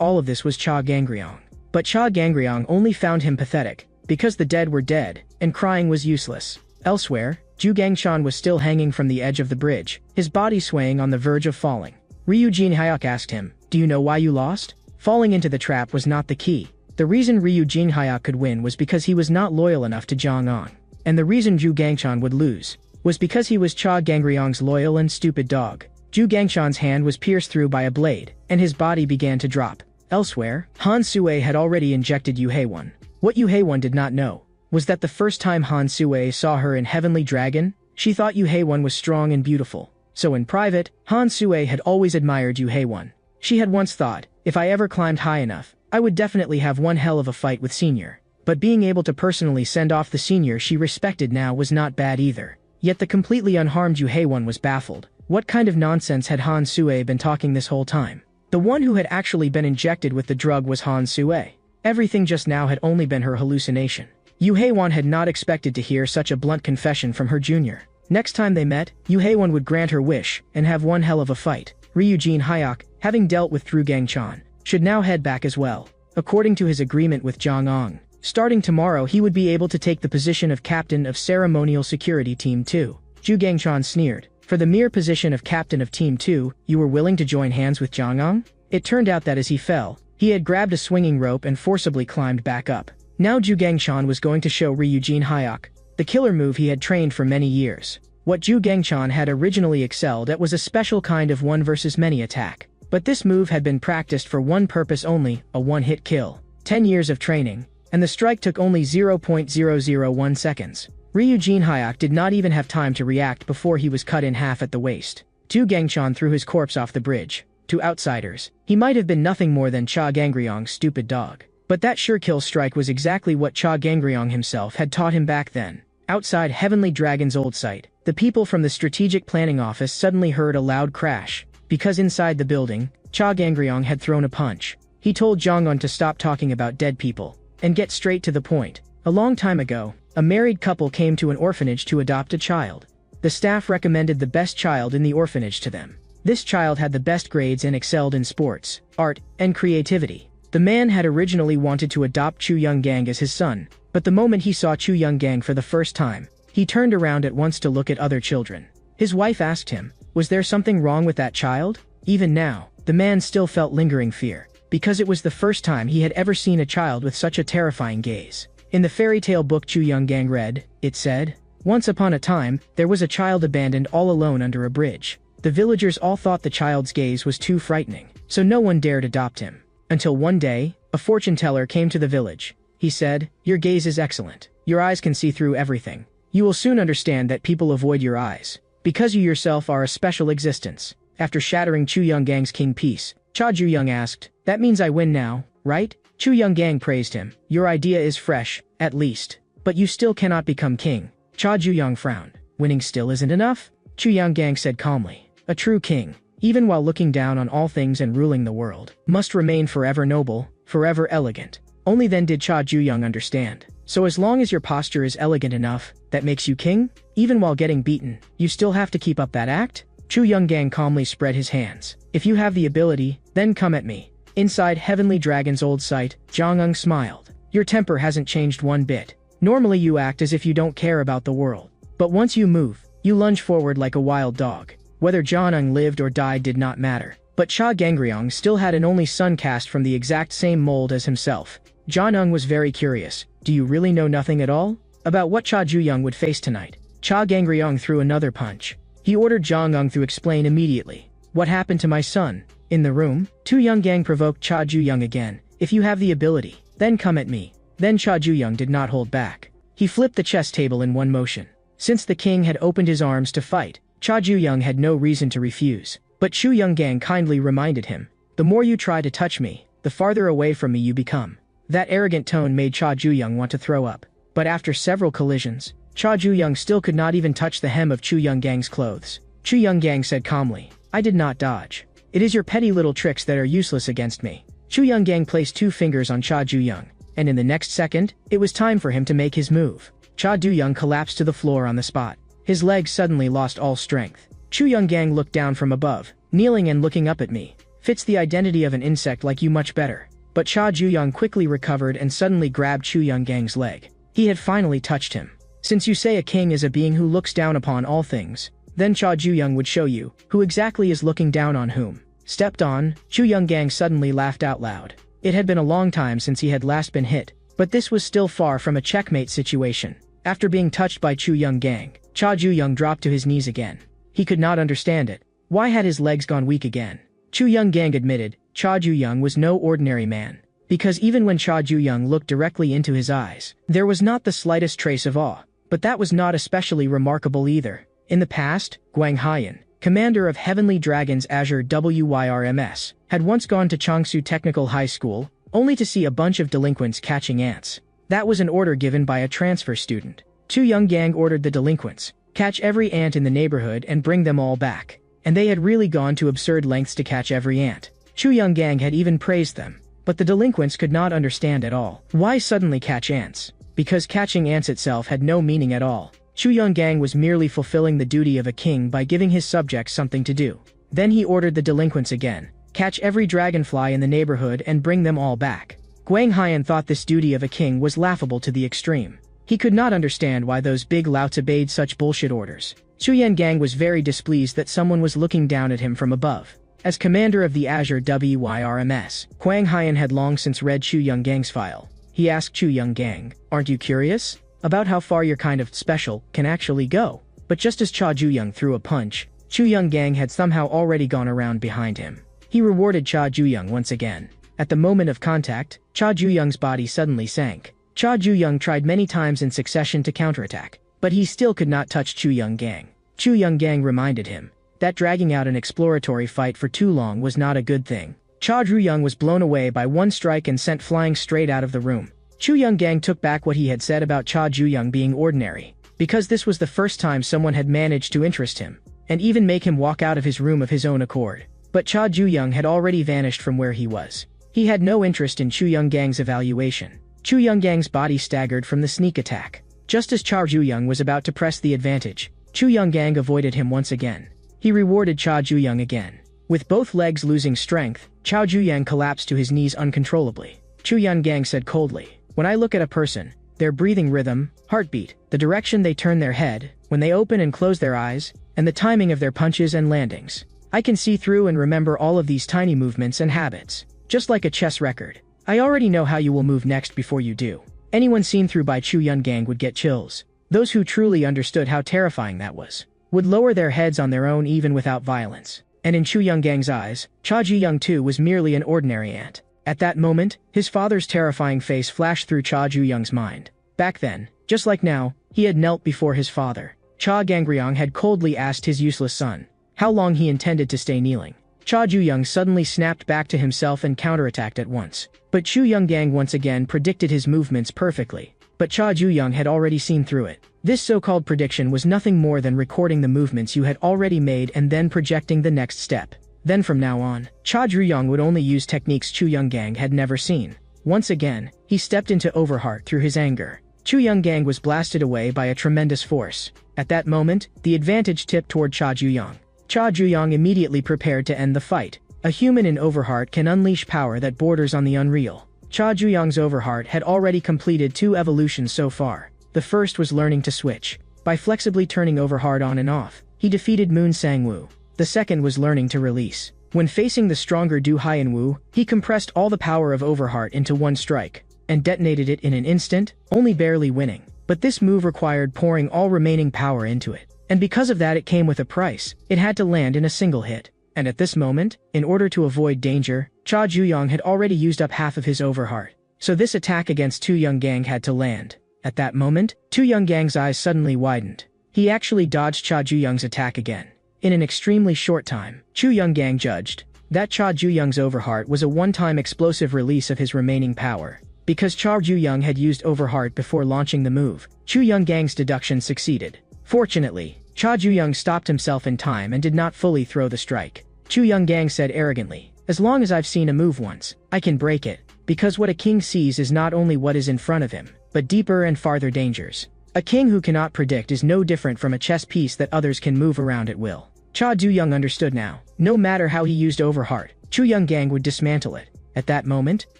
all of this was Cha Gangryong. But Cha Gangryong only found him pathetic, because the dead were dead, and crying was useless. Elsewhere, Zhu Gangshan was still hanging from the edge of the bridge, his body swaying on the verge of falling. Ryu Jinhyuk asked him, "Do you know why you lost?" Falling into the trap was not the key. The reason Ryu Jinhyuk could win was because he was not loyal enough to Jiang Wang. And the reason Zhu Gangshan would lose was because he was Cha Gangryong's loyal and stupid dog. Zhu Gangshan's hand was pierced through by a blade, and his body began to drop. Elsewhere, Han Sui had already injected Yu Haewon. What Yu Haewon did not know was that the first time Han Sui saw her in Heavenly Dragon, she thought Yu Haewon was strong and beautiful. So in private, Han Sui had always admired Yu Haewon. She had once thought, if I ever climbed high enough, I would definitely have one hell of a fight with Senior. But being able to personally send off the Senior she respected now was not bad either. Yet the completely unharmed Yu Haewon was baffled. What kind of nonsense had Han Sui been talking this whole time? The one who had actually been injected with the drug was Han Sui. Everything just now had only been her hallucination. Yu Haewon had not expected to hear such a blunt confession from her junior. Next time they met, Yu Haewon would grant her wish and have one hell of a fight. Ryujin Hyuk, having dealt with Tru Gangchan, should now head back as well. According to his agreement with Jong Ong, starting tomorrow he would be able to take the position of captain of Ceremonial Security Team 2. Ju Gangchan sneered. For the mere position of captain of Team 2, you were willing to join hands with Jong Ong? It turned out that as he fell, he had grabbed a swinging rope and forcibly climbed back up. Now Ju Gangchan was going to show Ryujin Hyuk the killer move he had trained for many years. What Ju Gangchan had originally excelled at was a special kind of one versus many attack. But this move had been practiced for one purpose only, a one-hit kill. 10 years of training, and the strike took only 0.001 seconds. Ryujin Hyuk did not even have time to react before he was cut in half at the waist. Ju Gangchan threw his corpse off the bridge. To outsiders, he might have been nothing more than Cha Gangryong's stupid dog. But that sure kill strike was exactly what Cha Gangryong himself had taught him back then. Outside Heavenly Dragon's old site, the people from the Strategic Planning Office suddenly heard a loud crash. Because inside the building, Cha Gangryong had thrown a punch. He told Jong-un to stop talking about dead people and get straight to the point. A long time ago, a married couple came to an orphanage to adopt a child. The staff recommended the best child in the orphanage to them. This child had the best grades and excelled in sports, art, and creativity. The man had originally wanted to adopt Chu Young-gang as his son, but the moment he saw Chu Young-gang for the first time, he turned around at once to look at other children. His wife asked him, was there something wrong with that child? Even now, the man still felt lingering fear, because it was the first time he had ever seen a child with such a terrifying gaze. In the fairy tale book Chu Young-gang read, it said, once upon a time, there was a child abandoned all alone under a bridge. The villagers all thought the child's gaze was too frightening, so no one dared adopt him. Until one day, a fortune teller came to the village. He said, your gaze is excellent. Your eyes can see through everything. You will soon understand that people avoid your eyes, because you yourself are a special existence. After shattering Chu Young-gang's king piece, Cha Ju-young asked, that means I win now, right? Chu Young-gang praised him. Your idea is fresh, at least. But you still cannot become king. Cha Ju-young frowned. Winning still isn't enough? Chu Young-gang said calmly. A true king, even while looking down on all things and ruling the world, must remain forever noble, forever elegant. Only then did Cha Ju-young understand. So as long as your posture is elegant enough, that makes you king? Even while getting beaten, you still have to keep up that act? Chu Young-gang calmly spread his hands. If you have the ability, then come at me. Inside Heavenly Dragon's old site, Jong-un smiled. Your temper hasn't changed one bit. Normally you act as if you don't care about the world. But once you move, you lunge forward like a wild dog. Whether Jong-un lived or died did not matter. But Cha Gangryong still had an only son cast from the exact same mold as himself. Jong-un was very curious. Do you really know nothing at all? About what Cha Ju-young would face tonight? Cha Gangryong threw another punch. He ordered Jong-un to explain immediately. What happened to my son? In the room, Chu Young-gang provoked Cha Ju-young again. If you have the ability, then come at me. Then Cha Ju-young did not hold back. He flipped the chess table in one motion. Since the king had opened his arms to fight, Cha Ju-young had no reason to refuse. But Chu Young-gang kindly reminded him, the more you try to touch me, the farther away from me you become. That arrogant tone made Cha Ju-young want to throw up. But after several collisions, Cha Ju-young still could not even touch the hem of Chu Young-gang's clothes. Chu Young-gang said calmly, I did not dodge. It is your petty little tricks that are useless against me. Chu Young-gang placed 2 fingers on Cha Ju-young, and in the next second, it was time for him to make his move. Cha Du-young collapsed to the floor on the spot. His legs suddenly lost all strength. Chu Young-gang looked down from above, kneeling and looking up at me. Fits the identity of an insect like you much better. But Cha Ju-young quickly recovered and suddenly grabbed Chu Young-gang's leg. He had finally touched him. Since you say a king is a being who looks down upon all things, then Cha Ju-young would show you who exactly is looking down on whom. Stepped on, Chu Young-gang suddenly laughed out loud. It had been a long time since he had last been hit, but this was still far from a checkmate situation. After being touched by Chu Young-gang, Cha Ju-young dropped to his knees again. He could not understand it. Why had his legs gone weak again? Chu Young-gang admitted, Cha Ju-young was no ordinary man. Because even when Cha Ju-young looked directly into his eyes, there was not the slightest trace of awe. But that was not especially remarkable either. In the past, Guang Haiyan, commander of Heavenly Dragon's Azure WYRMS, had once gone to Changsu Technical High School, only to see a bunch of delinquents catching ants. That was an order given by a transfer student. Chu Young-gang ordered the delinquents, catch every ant in the neighborhood and bring them all back. And they had really gone to absurd lengths to catch every ant. Chu Young-gang had even praised them. But the delinquents could not understand at all. Why suddenly catch ants? because catching ants itself had no meaning at all. Chu Young-gang was merely fulfilling the duty of a king by giving his subjects something to do. Then he ordered the delinquents again, catch every dragonfly in the neighborhood and bring them all back. Guang Haiyan thought this duty of a king was laughable to the extreme. He could not understand why those big louts obeyed such bullshit orders. Chu Young-gang was very displeased that someone was looking down at him from above. As commander of the Azure WYRMS, Guang Haiyan had long since read Chu Young-gang's file. He asked Chu Young-gang, "Aren't you curious about how far your kind of special can actually go?" But just as Cha Ju-young threw a punch, Chu Young-gang had somehow already gone around behind him. He rewarded Cha Ju-young once again. At the moment of contact, Cha Ju-young's body suddenly sank. Cha Ju-young tried many times in succession to counterattack, but he still could not touch Chu Young-gang. Chu Young-gang reminded him that dragging out an exploratory fight for too long was not a good thing. Cha Ju-young was blown away by one strike and sent flying straight out of the room. Chu Young-gang took back what he had said about Cha Ju-young being ordinary, because this was the first time someone had managed to interest him, and even make him walk out of his room of his own accord. But Cha Ju-young had already vanished from where he was. He had no interest in Chu Young-gang's evaluation. Chu Young-gang's body staggered from the sneak attack. Just as Cha Ju-young was about to press the advantage, Chu Young-gang avoided him once again. He rewarded Cha Ju-young again. With both legs losing strength, Cha Ju-young collapsed to his knees uncontrollably. Chu Young-gang said coldly, "When I look at a person, their breathing rhythm, heartbeat, the direction they turn their head, when they open and close their eyes, and the timing of their punches and landings, I can see through and remember all of these tiny movements and habits. Just like a chess record. I already know how you will move next before you do." Anyone seen through by Chu Young-gang would get chills. Those who truly understood how terrifying that was would lower their heads on their own even without violence. And in Chu Young-gang's eyes, Cha Ju-young too was merely an ordinary ant. At that moment, his father's terrifying face flashed through Cha Ju-young's mind. Back then, just like now, he had knelt before his father. Cha Gangryong had coldly asked his useless son how long he intended to stay kneeling. Cha Ju-young suddenly snapped back to himself and counterattacked at once. But Chu Young-gang once again predicted his movements perfectly. But Cha Ju-young had already seen through it. This so-called prediction was nothing more than recording the movements you had already made and then projecting the next step. Then from now on, Cha Ju-young would only use techniques Chu Young-gang had never seen. Once again, he stepped into Overheart through his anger. Chu Young-gang was blasted away by a tremendous force. At that moment, the advantage tipped toward Cha Ju-young. Cha Ju-young immediately prepared to end the fight. A human in Overheart can unleash power that borders on the unreal. Cha Ju-young's Overheart had already completed 2 evolutions so far. The first was learning to switch. By flexibly turning Overheart on and off, he defeated Moon Sang-woo. The second was learning to release. When facing the stronger Du Haiyan-woo, he compressed all the power of Overheart into one strike, and detonated it in an instant, only barely winning. But this move required pouring all remaining power into it. And because of that it came with a price. It had to land in a single hit. And at this moment, in order to avoid danger, Cha Ju-young had already used up half of his Overheart. So this attack against Chu Young-gang had to land. At that moment, Chu Young-gang's eyes suddenly widened. He actually dodged Cha Ju-young's attack again. In an extremely short time, Chu Young-gang judged that Cha Ju-young's Overheart was a one-time explosive release of his remaining power. Because Cha Ju-young had used Overheart before launching the move, Chu Young-gang's deduction succeeded. Fortunately, Cha Ju-young stopped himself in time and did not fully throw the strike. Chu Young-gang said arrogantly, "As long as I've seen a move once, I can break it. Because what a king sees is not only what is in front of him, but deeper and farther dangers. A king who cannot predict is no different from a chess piece that others can move around at will." Cha Ju-young understood now. No matter how he used Overheart, Chu Young-gang would dismantle it. At that moment,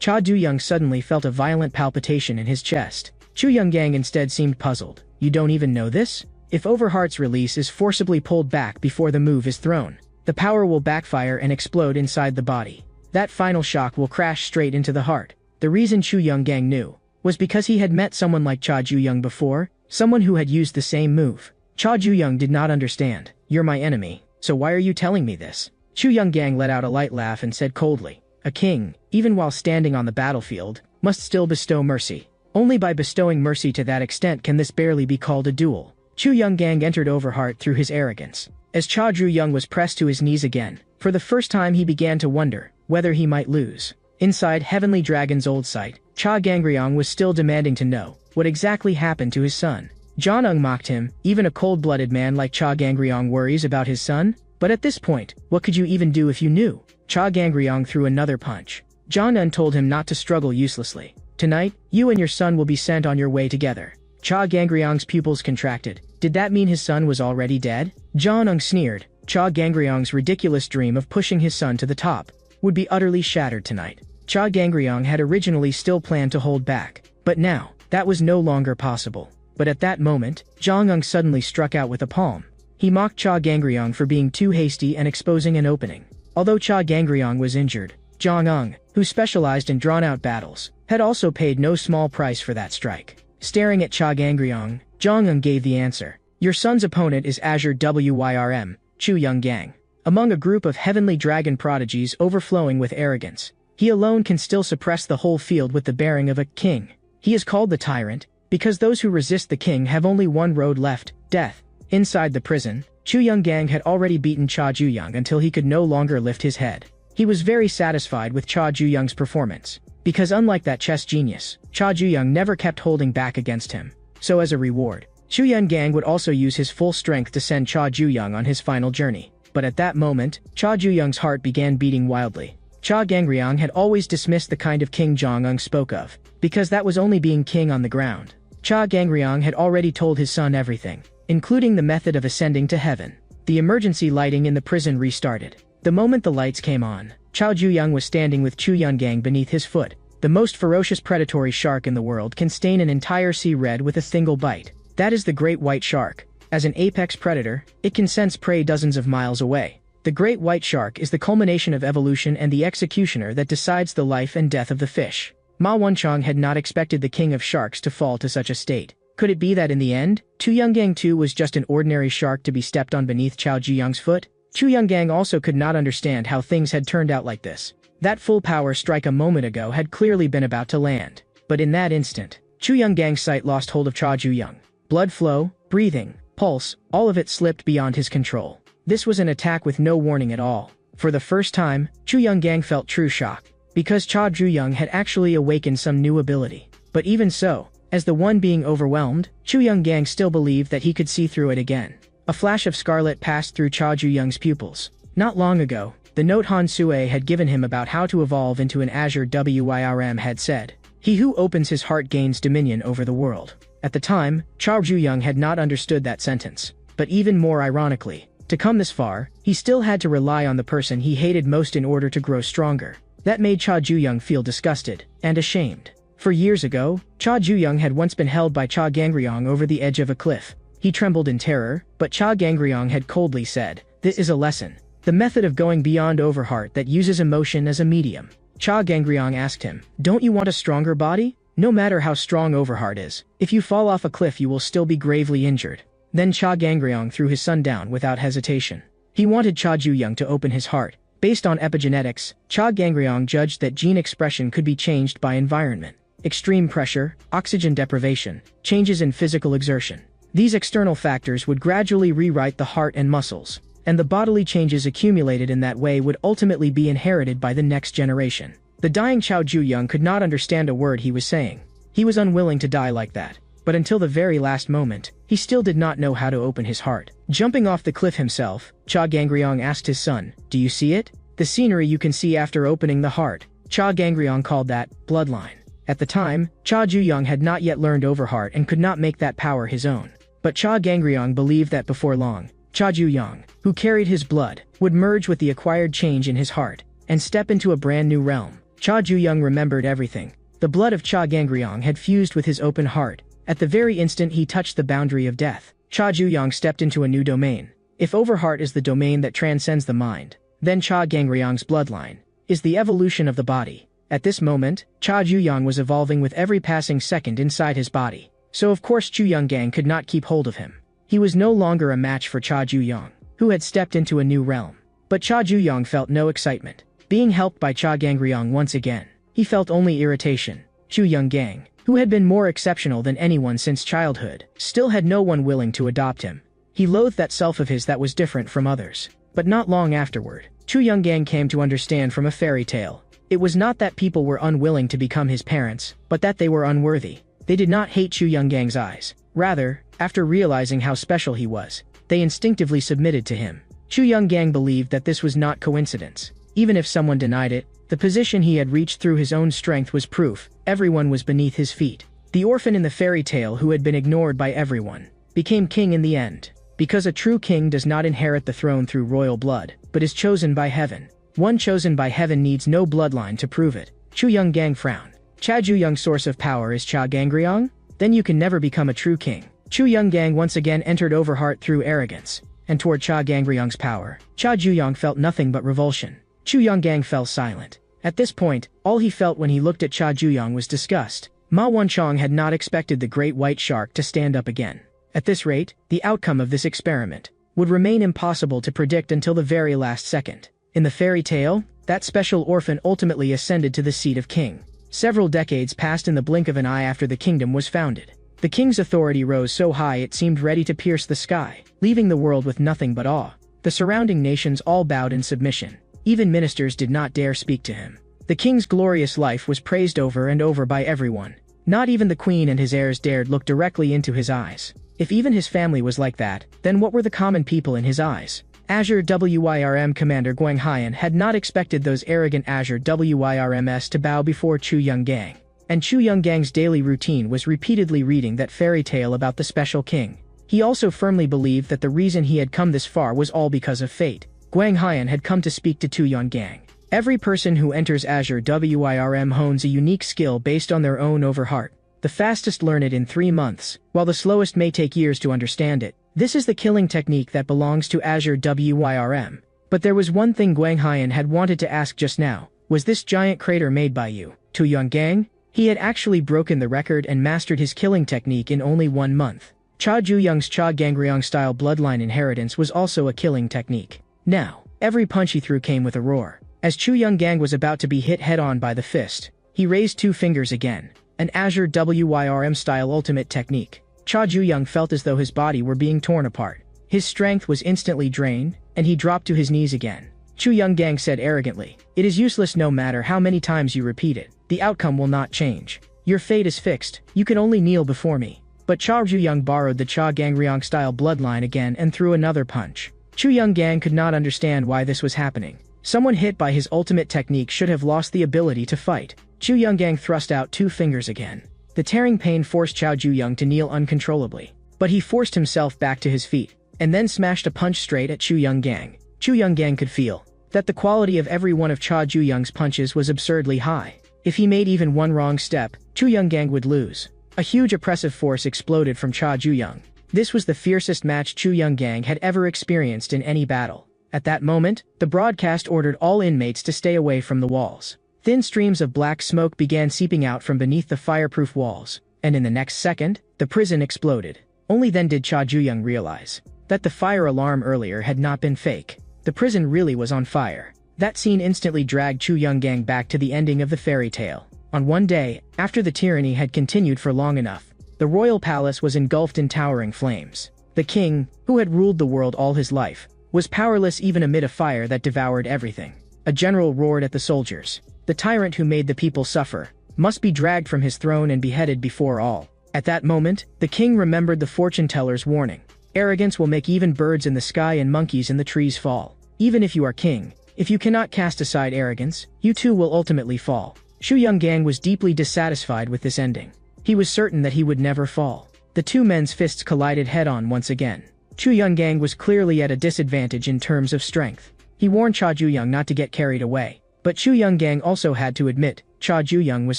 Cha Ju-young suddenly felt a violent palpitation in his chest. Chu Young-gang instead seemed puzzled. "You don't even know this? If Overheart's release is forcibly pulled back before the move is thrown, the power will backfire and explode inside the body. That final shock will crash straight into the heart." The reason Chu Young-gang knew was because he had met someone like Cha Ju-young before, someone who had used the same move. Cha Ju-young did not understand. "You're my enemy, so why are you telling me this?" Chu Young-gang let out a light laugh and said coldly, "A king, even while standing on the battlefield, must still bestow mercy. Only by bestowing mercy to that extent can this barely be called a duel." Chu Young-gang entered Overheart through his arrogance. As Cha Ju-young was pressed to his knees again, for the first time he began to wonder whether he might lose. Inside Heavenly Dragon's old site, Cha Gangryong was still demanding to know what exactly happened to his son. John-ung mocked him. Even a cold-blooded man like Cha Gangryong worries about his son? But at this point, what could you even do if you knew? Cha Gangryong threw another punch. John-un told him not to struggle uselessly. Tonight, you and your son will be sent on your way together. Cha Gangryong's pupils contracted. Did that mean his son was already dead? Jeonnung sneered. Cha Gangryong's ridiculous dream of pushing his son to the top would be utterly shattered tonight. Cha Gangryong had originally still planned to hold back, but now, that was no longer possible. But at that moment, Jeonnung suddenly struck out with a palm. He mocked Cha Gangryong for being too hasty and exposing an opening. Although Cha Gangryong was injured, Jeonnung, who specialized in drawn-out battles, had also paid no small price for that strike. Staring at Cha Gangryong, Jeonnung gave the answer. Your son's opponent is Azure Wyrm, Chu Young-gang. Among a group of heavenly dragon prodigies overflowing with arrogance, he alone can still suppress the whole field with the bearing of a king. He is called the Tyrant, because those who resist the king have only one road left, death. Inside the prison, Chu Young-gang had already beaten Cha Ju-young until he could no longer lift his head. He was very satisfied with Cha Ju-young's performance, because unlike that chess genius, Cha Ju-young never kept holding back against him. So as a reward, Chu Young-gang would also use his full strength to send Cha Ju-young on his final journey. But at that moment, Cha Ju-young's heart began beating wildly. Cha Gangryong had always dismissed the kind of king Jeonnung spoke of, because that was only being king on the ground. Cha Gangryong had already told his son everything, including the method of ascending to heaven. The emergency lighting in the prison restarted. The moment the lights came on, Cha Ju-young was standing with Chu Young-gang beneath his foot. The most ferocious predatory shark in the world can stain an entire sea red with a single bite. That is the great white shark. As an apex predator, it can sense prey dozens of miles away. The great white shark is the culmination of evolution and the executioner that decides the life and death of the fish. Ma Wunchong had not expected the king of sharks to fall to such a state. Could it be that in the end, Chu Young-gang too was just an ordinary shark to be stepped on beneath Cha Ju-young's foot? Chu Young-gang also could not understand how things had turned out like this. That full power strike a moment ago had clearly been about to land. But in that instant, Chu Young-gang's sight lost hold of Cha Ju-young. Blood flow, breathing, pulse, all of it slipped beyond his control. This was an attack with no warning at all. For the first time, Chu Young-gang felt true shock, because Cha Ju-young had actually awakened some new ability. But even so, as the one being overwhelmed, Chu Young-gang still believed that he could see through it again. A flash of scarlet passed through Cha Ju-young's pupils. Not long ago, the note Han Sue had given him about how to evolve into an Azure Wyrm had said, "He who opens his heart gains dominion over the world." At the time, Cha Ju-young had not understood that sentence. But even more ironically, to come this far, he still had to rely on the person he hated most in order to grow stronger. That made Cha Ju-young feel disgusted and ashamed. For years ago, Cha Ju-young had once been held by Cha Gangryong over the edge of a cliff. He trembled in terror, but Cha Gangryong had coldly said, "This is a lesson. The method of going beyond overheart that uses emotion as a medium." Cha Gangryong asked him, "Don't you want a stronger body? No matter how strong overheart is, if you fall off a cliff you will still be gravely injured." Then Cha Gangryong threw his son down without hesitation. He wanted Cha Ju-young to open his heart. Based on epigenetics, Cha Gangryong judged that gene expression could be changed by environment. Extreme pressure, oxygen deprivation, changes in physical exertion. These external factors would gradually rewrite the heart and muscles, and the bodily changes accumulated in that way would ultimately be inherited by the next generation. The dying Cha Ju-young could not understand a word he was saying. He was unwilling to die like that. But until the very last moment, he still did not know how to open his heart. Jumping off the cliff himself, Cha Gangryong asked his son, "Do you see it? The scenery you can see after opening the heart." Cha Gangryong called that bloodline. At the time, Cha Ju-young had not yet learned overheart and could not make that power his own. But Cha Gangryong believed that before long, Cha Ju-young, who carried his blood, would merge with the acquired change in his heart and step into a brand new realm. Cha Ju-young remembered everything. The blood of Cha Gangryong had fused with his open heart. At the very instant he touched the boundary of death, Cha Ju-young stepped into a new domain. If overheart is the domain that transcends the mind, then Cha Gangryong's bloodline is the evolution of the body. At this moment, Cha Ju-young was evolving with every passing second inside his body. So of course Chu Young-gang could not keep hold of him. He was no longer a match for Cha Ju-young, who had stepped into a new realm. But Cha Ju-young felt no excitement. Being helped by Cha Gangryong once again, he felt only irritation. Chu Young-gang, who had been more exceptional than anyone since childhood, still had no one willing to adopt him. He loathed that self of his that was different from others. But not long afterward, Chu Young-gang came to understand from a fairy tale. It was not that people were unwilling to become his parents, but that they were unworthy. They did not hate Chu Young-gang's eyes. Rather, after realizing how special he was, they instinctively submitted to him. Chu Young-gang believed that this was not coincidence. Even if someone denied it, The position he had reached through his own strength was proof everyone was beneath his feet. The orphan in the fairy tale who had been ignored by everyone became king in the end. Because a true king does not inherit the throne through royal blood, but is chosen by heaven. One chosen by heaven needs no bloodline to prove it. Chu Young-gang frowned. Cha Ju-young's source of power is Cha Gangryong? Then you can never become a true king. Chu Young-gang once again entered Overheart through arrogance, and toward Cha Gangryong's power. Cha Ju-young felt nothing but revulsion. Chu Young-gang fell silent. At this point, all he felt when he looked at Cha Ju-young was disgust. Ma Wanchong had not expected the great white shark to stand up again. At this rate, the outcome of this experiment would remain impossible to predict until the very last second. In the fairy tale, that special orphan ultimately ascended to the seat of king. Several decades passed in the blink of an eye after the kingdom was founded. The king's authority rose so high it seemed ready to pierce the sky, leaving the world with nothing but awe. The surrounding nations all bowed in submission. Even ministers did not dare speak to him. The king's glorious life was praised over and over by everyone. Not even the queen and his heirs dared look directly into his eyes. If even his family was like that, then what were the common people in his eyes? Azure WYRM Commander Guang Haiyan had not expected those arrogant Azure WYRMs to bow before Chu Young-gang. And Chu Young-gang's daily routine was repeatedly reading that fairy tale about the special king. He also firmly believed that the reason he had come this far was all because of fate. Guang Haiyan had come to speak to Chu Young-gang. Every person who enters Azure WYRM hones a unique skill based on their own Overheart. The fastest learn it in 3 months, while the slowest may take years to understand it. This is the killing technique that belongs to Azure WYRM. But there was one thing Guang Haiyan had wanted to ask just now. Was this giant crater made by you, Chu Young-gang? He had actually broken the record and mastered his killing technique in only 1 month. Cha Ju-young's Cha Gangryong-style bloodline inheritance was also a killing technique. Now, every punch he threw came with a roar. As Chu Young-gang was about to be hit head-on by the fist, he raised 2 fingers again. An Azure WYRM-style ultimate technique. Cha Ju-young felt as though his body were being torn apart. His strength was instantly drained, and he dropped to his knees again. Chu Young-gang said arrogantly, "It is useless no matter how many times you repeat it. The outcome will not change. Your fate is fixed. You can only kneel before me." But Cha Ju-young borrowed the Cha Gangryong-style bloodline again and threw another punch. Chu Young-gang could not understand why this was happening. Someone hit by his ultimate technique should have lost the ability to fight. Chu Young-gang thrust out 2 fingers again. The tearing pain forced Cha Ju-young to kneel uncontrollably. But he forced himself back to his feet, and then smashed a punch straight at Chu Young-gang. Chu Young-gang could feel that the quality of every one of Cha Ju-young's punches was absurdly high. If he made even one wrong step, Chu Young-gang would lose. A huge oppressive force exploded from Cha Ju-young. This was the fiercest match Chu Young-gang had ever experienced in any battle. At that moment, the broadcast ordered all inmates to stay away from the walls. Thin streams of black smoke began seeping out from beneath the fireproof walls, and in the next second, the prison exploded. Only then did Cha Ju-young realize that the fire alarm earlier had not been fake. The prison really was on fire. That scene instantly dragged Chu Young-gang back to the ending of the fairy tale. On one day, after the tyranny had continued for long enough, the royal palace was engulfed in towering flames. The king, who had ruled the world all his life, was powerless even amid a fire that devoured everything. A general roared at the soldiers. The tyrant who made the people suffer must be dragged from his throne and beheaded before all. At that moment, the king remembered the fortune-teller's warning. Arrogance will make even birds in the sky and monkeys in the trees fall. Even if you are king, if you cannot cast aside arrogance, you too will ultimately fall. Chu Young-gang was deeply dissatisfied with this ending. He was certain that he would never fall. The 2 men's fists collided head-on once again. Chu Young-gang was clearly at a disadvantage in terms of strength. He warned Cha Ju-young not to get carried away. But Chu Young-gang also had to admit, Cha Ju-young was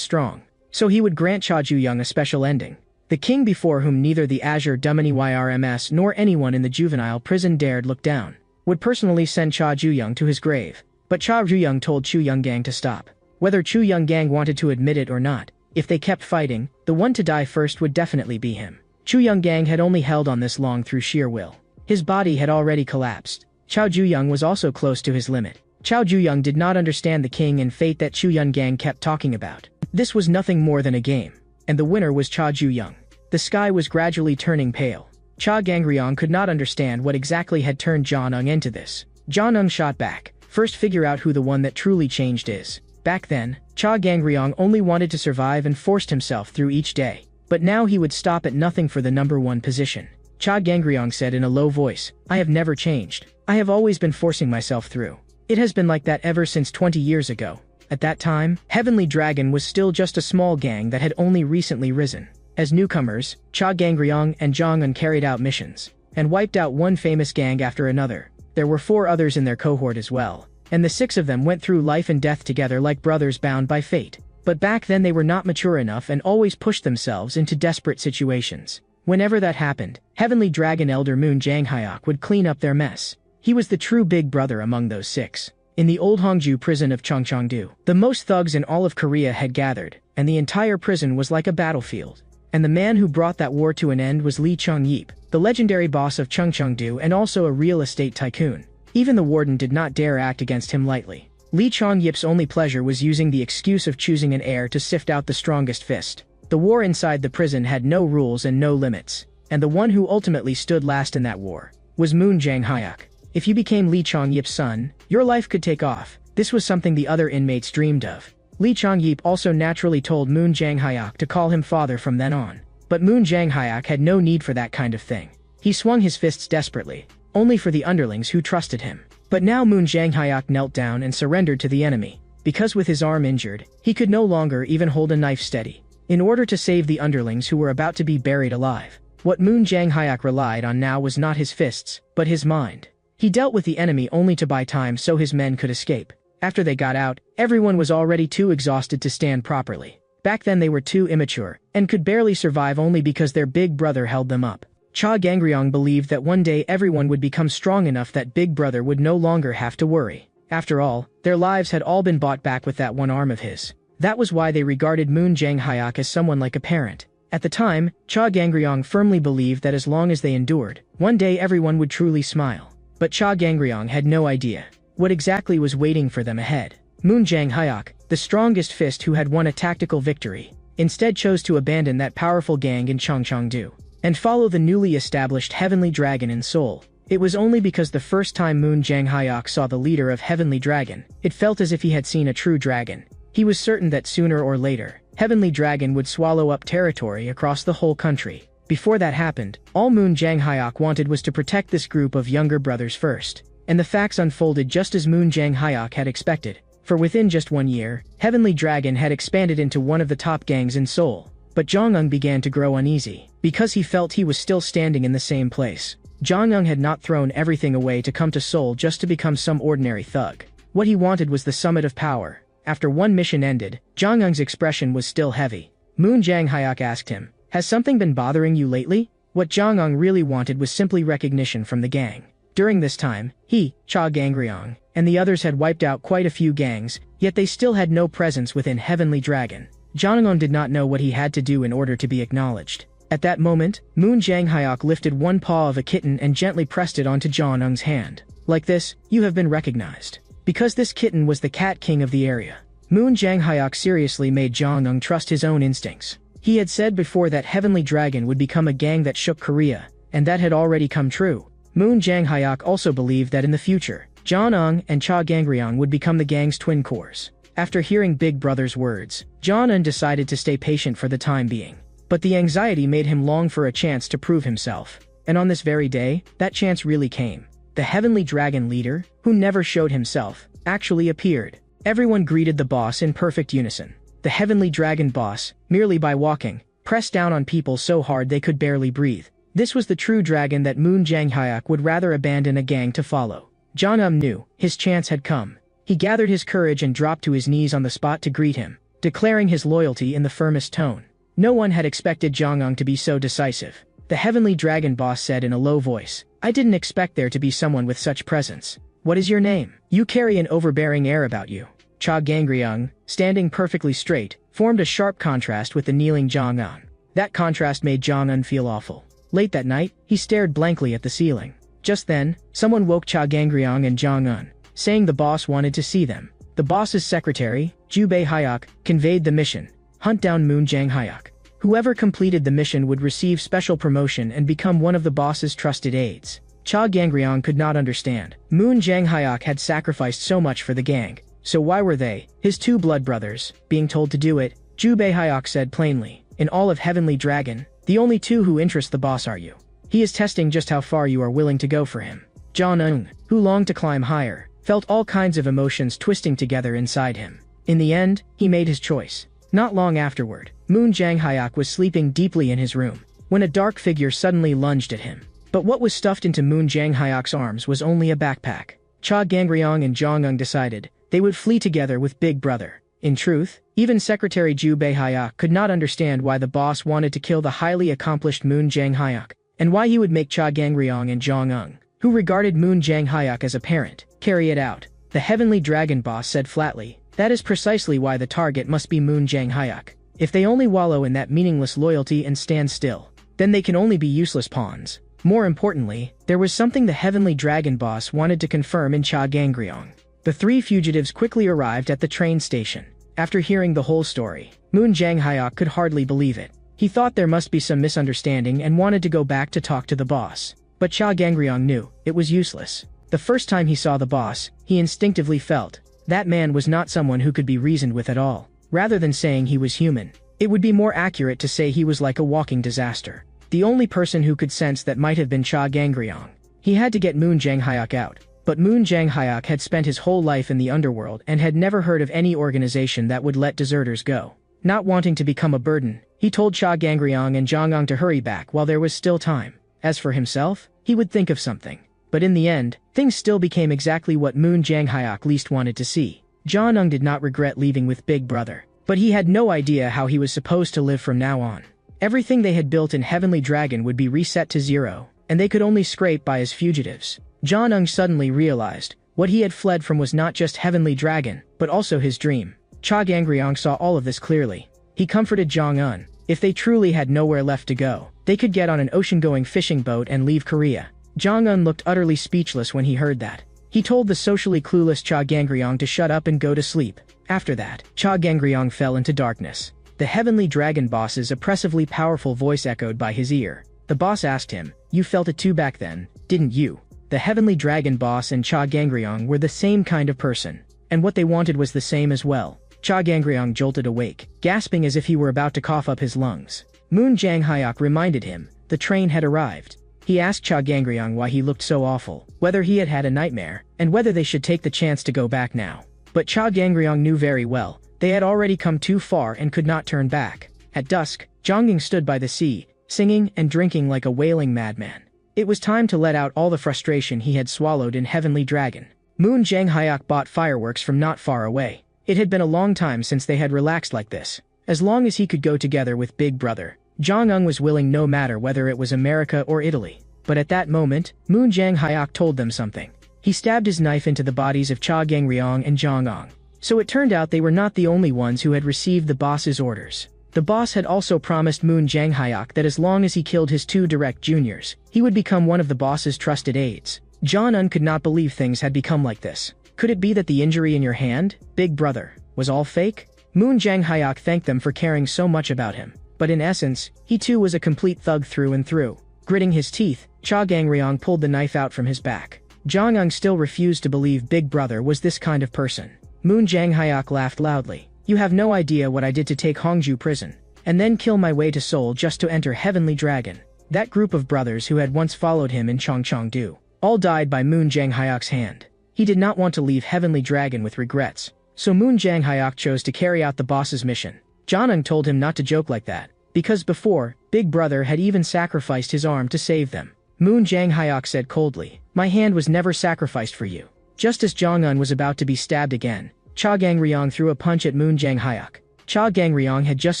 strong. So he would grant Cha Ju-young a special ending. The king before whom neither the Azure WYRMs nor anyone in the juvenile prison dared look down, would personally send Cha Ju-young to his grave. But Cha Ju-young told Chu Young-gang to stop. Whether Chu Young-gang wanted to admit it or not, if they kept fighting, the one to die first would definitely be him. Chu Young-gang had only held on this long through sheer will. His body had already collapsed. Cha Ju-young was also close to his limit. Cha Ju-young did not understand the king and fate that Chu Young-gang kept talking about. This was nothing more than a game, and the winner was Cha Ju-young. The sky was gradually turning pale. Cha Gangryong could not understand what exactly had turned Jianeng into this. Jianeng shot back. First figure out who the one that truly changed is. Back then, Cha Gangryong only wanted to survive and forced himself through each day. But now he would stop at nothing for the number 1 position. Cha Gangryong said in a low voice, "I have never changed. I have always been forcing myself through. It has been like that ever since 20 years ago." At that time, Heavenly Dragon was still just a small gang that had only recently risen. As newcomers, Cha Gangryong and Jong Un carried out missions, and wiped out one famous gang after another. There were 4 others in their cohort as well, and the 6 of them went through life and death together like brothers bound by fate. But back then they were not mature enough and always pushed themselves into desperate situations. Whenever that happened, Heavenly Dragon Elder Moon Janghyuk would clean up their mess. He was the true big brother among those 6. In the old Hongju prison of Chungcheongdo, the most thugs in all of Korea had gathered, and the entire prison was like a battlefield. And the man who brought that war to an end was Lee Chung-yeep, the legendary boss of Chungcheongdo and also a real estate tycoon. Even the warden did not dare act against him lightly. Lee Chung-yeep's only pleasure was using the excuse of choosing an heir to sift out the strongest fist. The war inside the prison had no rules and no limits, and the one who ultimately stood last in that war was Moon Janghyuk. If you became Lee Chung-yeep's son, your life could take off. This was something the other inmates dreamed of. Lee Chung-yeep also naturally told Moon Janghyuk to call him father from then on. But Moon Janghyuk had no need for that kind of thing. He swung his fists desperately, only for the underlings who trusted him. But now Moon Janghyuk knelt down and surrendered to the enemy, because with his arm injured, he could no longer even hold a knife steady. In order to save the underlings who were about to be buried alive, what Moon Janghyuk relied on now was not his fists, but his mind. He dealt with the enemy only to buy time so his men could escape. After they got out, everyone was already too exhausted to stand properly. Back then they were too immature, and could barely survive only because their big brother held them up. Cha Gangryong believed that one day everyone would become strong enough that big brother would no longer have to worry. After all, their lives had all been bought back with that one arm of his. That was why they regarded Moon Janghyuk as someone like a parent. At the time, Cha Gangryong firmly believed that as long as they endured, one day everyone would truly smile. But Cha Gangryong had no idea what exactly was waiting for them ahead. Moon Janghyuk, the strongest fist who had won a tactical victory, instead chose to abandon that powerful gang in Chungcheongdo and follow the newly established Heavenly Dragon in Seoul. It was only because the first time Moon Janghyuk saw the leader of Heavenly Dragon, it felt as if he had seen a true dragon. He was certain that sooner or later, Heavenly Dragon would swallow up territory across the whole country. Before that happened, all Moon Janghyuk wanted was to protect this group of younger brothers first. And the facts unfolded just as Moon Janghyuk had expected. For within just 1 year, Heavenly Dragon had expanded into one of the top gangs in Seoul. But Jong-un began to grow uneasy, because he felt he was still standing in the same place. Jong-un had not thrown everything away to come to Seoul just to become some ordinary thug. What he wanted was the summit of power. After one mission ended, Jong-un's expression was still heavy. Moon Janghyuk asked him, "Has something been bothering you lately?" What Jong-un really wanted was simply recognition from the gang. During this time, he, Cha Gangryong, and the others had wiped out quite a few gangs, yet they still had no presence within Heavenly Dragon. Jong-un did not know what he had to do in order to be acknowledged. At that moment, Moon Janghyuk lifted one paw of a kitten and gently pressed it onto Jong-un's hand. Like this, you have been recognized. Because this kitten was the cat king of the area. Moon Janghyuk seriously made Jong-un trust his own instincts. He had said before that Heavenly Dragon would become a gang that shook Korea, and that had already come true. Moon Janghyuk also believed that in the future, Jong-un and Cha Gangryong would become the gang's twin cores. After hearing Big Brother's words, Jong-un decided to stay patient for the time being. But the anxiety made him long for a chance to prove himself. And on this very day, that chance really came. The Heavenly Dragon leader, who never showed himself, actually appeared. Everyone greeted the boss in perfect unison. The Heavenly Dragon boss, merely by walking, pressed down on people so hard they could barely breathe. This was the true dragon that Moon Janghyuk would rather abandon a gang to follow. Jong-un knew his chance had come. He gathered his courage and dropped to his knees on the spot to greet him, declaring his loyalty in the firmest tone. No one had expected Jong-un to be so decisive. The Heavenly Dragon boss said in a low voice, "I didn't expect there to be someone with such presence. What is your name? You carry an overbearing air about you." Cha Gangryong, standing perfectly straight, formed a sharp contrast with the kneeling Jong-un. That contrast made Jong-un feel awful. Late that night, he stared blankly at the ceiling. Just then, someone woke Cha Gangryong and Jong-un, saying the boss wanted to see them. The boss's secretary, Jubei Hyuk, conveyed the mission: hunt down Moon Janghyuk. Whoever completed the mission would receive special promotion and become one of the boss's trusted aides. Cha Gangryong could not understand. Moon Janghyuk had sacrificed so much for the gang, so why were they, his two blood brothers, being told to do it? Jubei Hyuk said plainly, "In all of Heavenly Dragon, the only two who interest the boss are you. He is testing just how far you are willing to go for him." Jong-un, who longed to climb higher, felt all kinds of emotions twisting together inside him. In the end, he made his choice. Not long afterward, Moon Hyuk was sleeping deeply in his room, when a dark figure suddenly lunged at him. But what was stuffed into Moon Hyuk's arms was only a backpack. Cha Gangryong and Jong-un decided they would flee together with Big Brother. In truth, even Secretary Ju Hyuk could not understand why the boss wanted to kill the highly accomplished Moon Hyuk, and why he would make Cha Gangryong and Jong-un, who regarded Moon Hyuk as a parent, carry it out. The Heavenly Dragon boss said flatly, that is precisely why the target must be Moon Hyuk. If they only wallow in that meaningless loyalty and stand still, then they can only be useless pawns. More importantly, there was something the Heavenly Dragon boss wanted to confirm in Cha Gangryong. The three fugitives quickly arrived at the train station. After hearing the whole story, Moon Hyuk could hardly believe it. He thought there must be some misunderstanding and wanted to go back to talk to the boss. But Cha Gangryong knew it was useless. The first time he saw the boss, he instinctively felt that man was not someone who could be reasoned with at all. Rather than saying he was human, it would be more accurate to say he was like a walking disaster. The only person who could sense that might have been Cha Gangryong. He had to get Moon Hyuk out. But Moon Hyuk had spent his whole life in the underworld and had never heard of any organization that would let deserters go. Not wanting to become a burden, he told Cha Gangryong and Jong-un to hurry back while there was still time. As for himself, he would think of something. But in the end, things still became exactly what Moon Hyuk least wanted to see. Jong-un did not regret leaving with Big Brother, but he had no idea how he was supposed to live from now on. Everything they had built in Heavenly Dragon would be reset to zero, and they could only scrape by as fugitives. Jong-un suddenly realized what he had fled from was not just Heavenly Dragon, but also his dream. Cha Gangryong saw all of this clearly. He comforted Jong-un. If they truly had nowhere left to go, they could get on an ocean-going fishing boat and leave Korea. Jong-un looked utterly speechless when he heard that. He told the socially clueless Cha Gangryong to shut up and go to sleep. After that, Cha Gangryong fell into darkness. The Heavenly Dragon boss's oppressively powerful voice echoed by his ear. The boss asked him, "You felt it too back then, didn't you?" The Heavenly Dragon boss and Cha Gangryong were the same kind of person, and what they wanted was the same as well. Cha Gangryong jolted awake, gasping as if he were about to cough up his lungs. Moon Hyuk reminded him the train had arrived. He asked Cha Gangryong why he looked so awful, whether he had had a nightmare, and whether they should take the chance to go back now. But Cha Gangryong knew very well, they had already come too far and could not turn back. At dusk, Jongying stood by the sea, singing and drinking like a wailing madman. It was time to let out all the frustration he had swallowed in Heavenly Dragon. Moon Hyuk bought fireworks from not far away. It had been a long time since they had relaxed like this. As long as he could go together with Big Brother, Jong-un was willing no matter whether it was America or Italy. But at that moment, Moon Hyuk told them something. He stabbed his knife into the bodies of Cha Gangryong and Jong-un. So it turned out they were not the only ones who had received the boss's orders. The boss had also promised Moon Hyuk that as long as he killed his two direct juniors, he would become one of the boss's trusted aides. Jong-un could not believe things had become like this. Could it be that the injury in your hand, Big Brother, was all fake? Moon Hyuk thanked them for caring so much about him. But in essence, he too was a complete thug through and through. Gritting his teeth, Cha Gangryong pulled the knife out from his back. Jong-un still refused to believe Big Brother was this kind of person. Moon Hyuk laughed loudly. "You have no idea what I did to take Hongju prison, and then kill my way to Seoul just to enter Heavenly Dragon." That group of brothers who had once followed him in Cheongcheongdu all died by Moon Hyuk's hand. He did not want to leave Heavenly Dragon with regrets, so Moon Hyuk chose to carry out the boss's mission. Jong-un told him not to joke like that, because before, Big Brother had even sacrificed his arm to save them. Moon Hyuk said coldly, "My hand was never sacrificed for you." Just as Jong-un was about to be stabbed again, Cha Gangryong threw a punch at Moon Hyuk. Cha Gangryong had just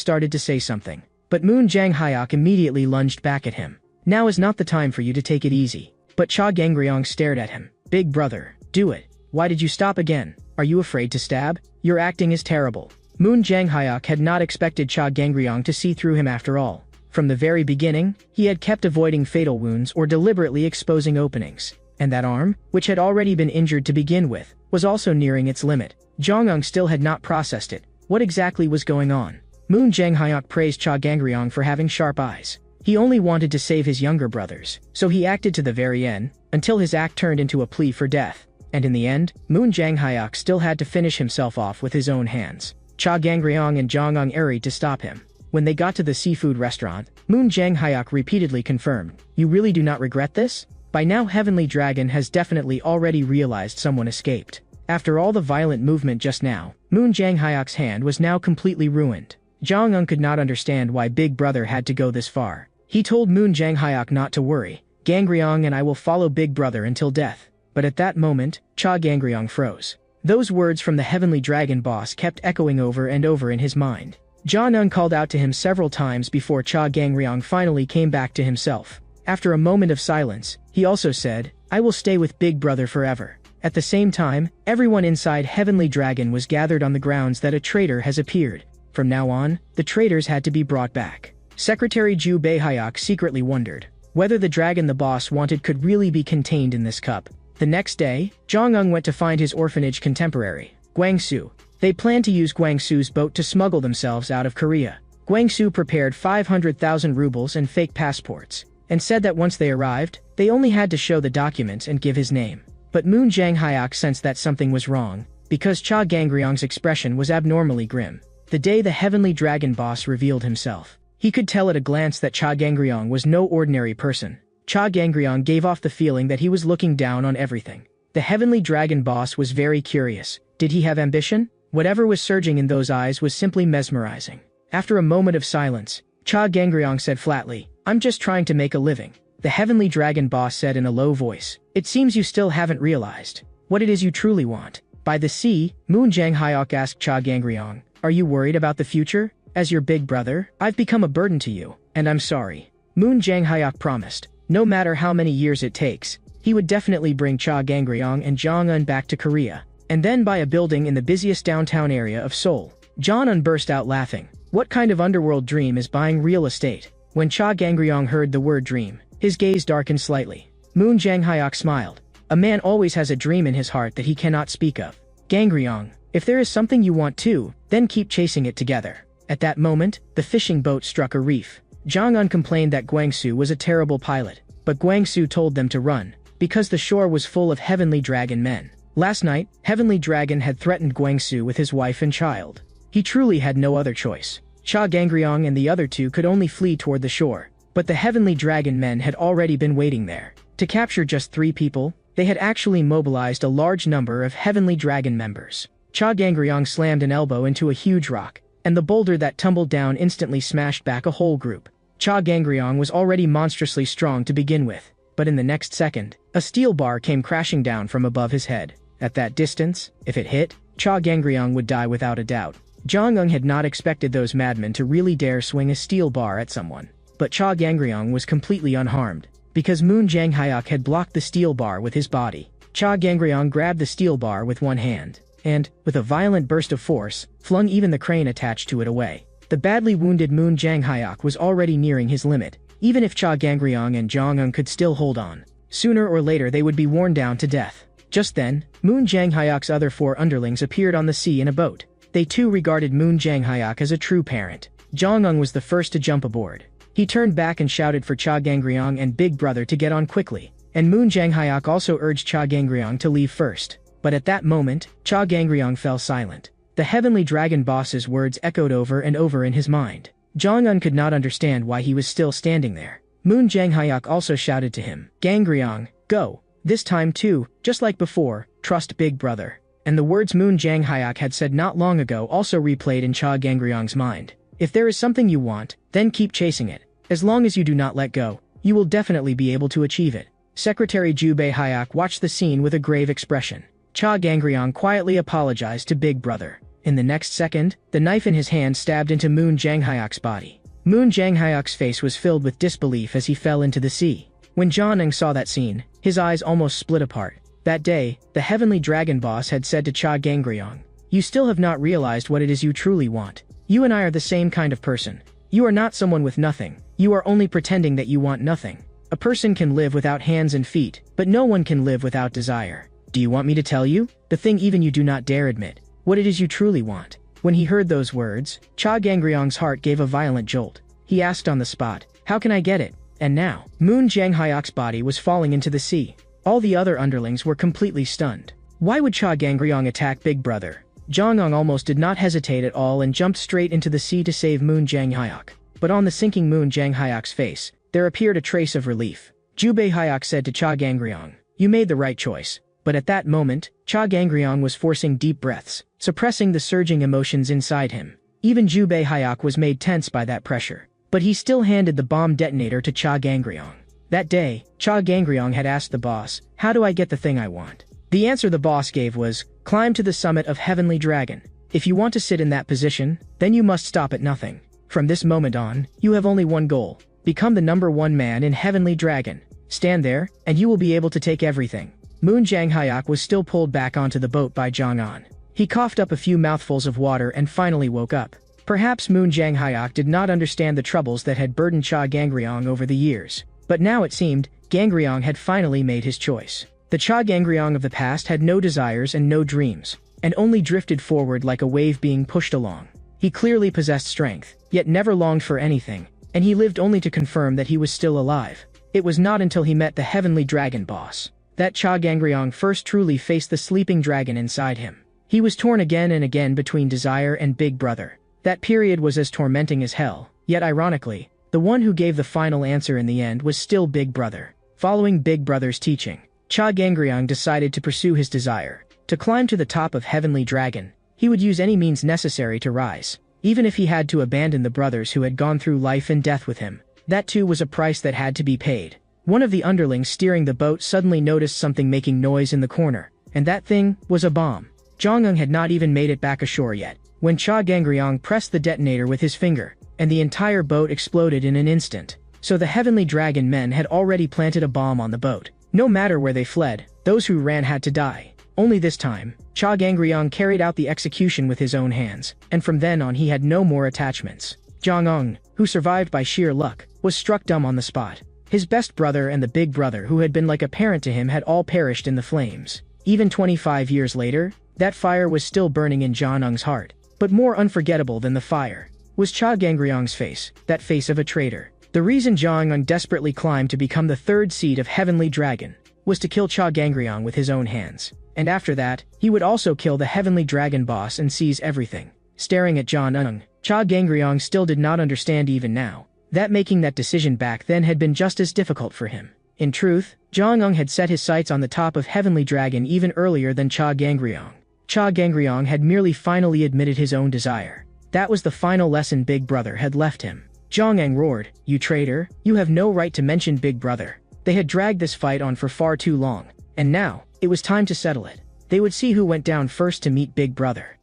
started to say something, but Moon Hyuk immediately lunged back at him. "Now is not the time for you to take it easy." But Cha Gangryong stared at him. "Big Brother, do it. Why did you stop again? Are you afraid to stab? Your acting is terrible." Moon Hyuk had not expected Cha Gangryong to see through him after all. From the very beginning, he had kept avoiding fatal wounds or deliberately exposing openings. And that arm, which had already been injured to begin with, was also nearing its limit. Jong-un still had not processed it. What exactly was going on? Moon Hyuk praised Cha Gangryong for having sharp eyes. He only wanted to save his younger brothers, so he acted to the very end, until his act turned into a plea for death. And in the end, Moon Hyuk still had to finish himself off with his own hands. Cha Gangryong and Jong-un hurried to stop him. When they got to the seafood restaurant, Moon Hyuk repeatedly confirmed, "You really do not regret this?" By now Heavenly Dragon has definitely already realized someone escaped. After all the violent movement just now, Moon Janghyuk's hand was now completely ruined. Jong-un could not understand why Big Brother had to go this far. He told Moon Janghyuk not to worry. Gangryong and I will follow Big Brother until death. But at that moment, Cha Gangryong froze. Those words from the Heavenly Dragon boss kept echoing over and over in his mind. Jong-un called out to him several times before Cha Gangryong finally came back to himself. After a moment of silence, he also said, I will stay with Big Brother forever. At the same time, everyone inside Heavenly Dragon was gathered on the grounds that a traitor has appeared. From now on, the traitors had to be brought back. Secretary Ju Baehyuk secretly wondered whether the dragon the boss wanted could really be contained in this cup. The next day, Jong-un went to find his orphanage contemporary, Gwangsu. They planned to use Gwangsu's boat to smuggle themselves out of Korea. Gwangsu prepared 500,000 rubles and fake passports, and said that once they arrived, they only had to show the documents and give his name. But Moon Janghyuk sensed that something was wrong, because Cha Gangryong's expression was abnormally grim. The day the Heavenly Dragon boss revealed himself, he could tell at a glance that Cha Gangryong was no ordinary person. Cha Gangryong gave off the feeling that he was looking down on everything. The Heavenly Dragon boss was very curious. Did he have ambition? Whatever was surging in those eyes was simply mesmerizing. After a moment of silence, Cha Gangryong said flatly, I'm just trying to make a living. The Heavenly Dragon boss said in a low voice, It seems you still haven't realized what it is you truly want. By the sea, Moon Janghyuk asked Cha Gangryong, Are you worried about the future? As your big brother, I've become a burden to you, and I'm sorry. Moon Janghyuk promised, no matter how many years it takes, he would definitely bring Cha Gangryong and Jong-un back to Korea, and then buy a building in the busiest downtown area of Seoul. Jong-un burst out laughing. What kind of underworld dream is buying real estate? When Cha Gangryong heard the word dream, his gaze darkened slightly. Moon Janghyuk smiled. A man always has a dream in his heart that he cannot speak of. Gangryong, if there is something you want too, then keep chasing it together. At that moment, the fishing boat struck a reef. Jong-un complained that Gwangsu was a terrible pilot, but Gwangsu told them to run, because the shore was full of Heavenly Dragon men. Last night, Heavenly Dragon had threatened Gwangsu with his wife and child. He truly had no other choice. Cha Gangryong and the other two could only flee toward the shore, but the Heavenly Dragon men had already been waiting there. To capture just 3 people, they had actually mobilized a large number of Heavenly Dragon members. Cha Gangryong slammed an elbow into a huge rock, and the boulder that tumbled down instantly smashed back a whole group. Cha Gangryong was already monstrously strong to begin with, but in the next second, a steel bar came crashing down from above his head. At that distance, if it hit, Cha Gangryong would die without a doubt. Jong-un had not expected those madmen to really dare swing a steel bar at someone. But Cha Gangryong was completely unharmed, because Moon Janghyuk had blocked the steel bar with his body. Cha Gangryong grabbed the steel bar with one hand, and, with a violent burst of force, flung even the crane attached to it away. The badly wounded Moon Janghyuk was already nearing his limit. Even if Cha Gangryong and Jong-un could still hold on, sooner or later they would be worn down to death. Just then, Moon Janghyuk's other 4 underlings appeared on the sea in a boat. They too regarded Moon Janghyuk as a true parent. Jong-un was the first to jump aboard. He turned back and shouted for Cha Gangryong and Big Brother to get on quickly, and Moon Janghyuk also urged Cha Gangryong to leave first. But at that moment, Cha Gangryong fell silent. The Heavenly Dragon boss's words echoed over and over in his mind. Jong-un could not understand why he was still standing there. Moon Janghyuk also shouted to him, Gangryong, go. This time too, just like before, trust Big Brother. And the words Moon Janghyuk had said not long ago also replayed in Cha Gangryong's mind. If there is something you want, then keep chasing it. As long as you do not let go, you will definitely be able to achieve it. Secretary Ju Baehyuk watched the scene with a grave expression. Cha Gangryong quietly apologized to Big Brother. In the next second, the knife in his hand stabbed into Moon Janghyuk's body. Moon Janghyuk's face was filled with disbelief as he fell into the sea. When Jong-un saw that scene, his eyes almost split apart. That day, the Heavenly Dragon boss had said to Cha Gangryong, You still have not realized what it is you truly want. You and I are the same kind of person. You are not someone with nothing. You are only pretending that you want nothing. A person can live without hands and feet, but no one can live without desire. Do you want me to tell you? The thing even you do not dare admit. What it is you truly want. When he heard those words, Cha Gangryong's heart gave a violent jolt. He asked on the spot, How can I get it? And now, Moon Janghyuk's body was falling into the sea. All the other underlings were completely stunned. Why would Cha Gangryong attack Big Brother? Jong-un almost did not hesitate at all and jumped straight into the sea to save Moon Janghyuk. But on the sinking Moon Janghyuk's face, there appeared a trace of relief. Ju Baehyuk said to Cha Gangryong, You made the right choice. But at that moment, Cha Gangryong was forcing deep breaths, suppressing the surging emotions inside him. Even Jubei Hayek was made tense by that pressure. But he still handed the bomb detonator to Cha Gangryong. That day, Cha Gangryong had asked the boss, "How do I get the thing I want?" The answer the boss gave was, "Climb to the summit of Heavenly Dragon. If you want to sit in that position, then you must stop at nothing. From this moment on, you have only one goal. Become the #1 man in Heavenly Dragon. Stand there, and you will be able to take everything." Moon Janghyuk was still pulled back onto the boat by Jong An. He coughed up a few mouthfuls of water and finally woke up. Perhaps Moon Janghyuk did not understand the troubles that had burdened Cha Gangryong over the years. But now it seemed, Gangryong had finally made his choice. The Cha Gangryong of the past had no desires and no dreams, and only drifted forward like a wave being pushed along. He clearly possessed strength, yet never longed for anything, and he lived only to confirm that he was still alive. It was not until he met the Heavenly Dragon boss that Cha Gangryong first truly faced the sleeping dragon inside him. He was torn again and again between desire and Big Brother. That period was as tormenting as hell, yet ironically, the one who gave the final answer in the end was still Big Brother. Following Big Brother's teaching, Cha Gangryong decided to pursue his desire. To climb to the top of Heavenly Dragon, he would use any means necessary to rise, even if he had to abandon the brothers who had gone through life and death with him. That too was a price that had to be paid. One of the underlings steering the boat suddenly noticed something making noise in the corner, and that thing was a bomb. Jong-un had not even made it back ashore yet, when Cha Gangryong pressed the detonator with his finger, and the entire boat exploded in an instant. So the Heavenly Dragon men had already planted a bomb on the boat. No matter where they fled, those who ran had to die. Only this time, Cha Gangryong carried out the execution with his own hands, and from then on he had no more attachments. Jong-un, who survived by sheer luck, was struck dumb on the spot. His best brother and the Big Brother who had been like a parent to him had all perished in the flames. Even 25 years later, that fire was still burning in Jong-un's heart. But more unforgettable than the fire was Cha Gangryong's face, that face of a traitor. The reason Jong-un desperately climbed to become the third seed of Heavenly Dragon was to kill Cha Gangryong with his own hands. And after that, he would also kill the Heavenly Dragon boss and seize everything. Staring at Jong-un, Cha Gangryong still did not understand even now that making that decision back then had been just as difficult for him. In truth, Jong-un had set his sights on the top of Heavenly Dragon even earlier than Cha Gangryong. Cha Gangryong had merely finally admitted his own desire. That was the final lesson Big Brother had left him. Jong-un roared, "You traitor, you have no right to mention Big Brother." They had dragged this fight on for far too long, and now, it was time to settle it. They would see who went down first to meet Big Brother.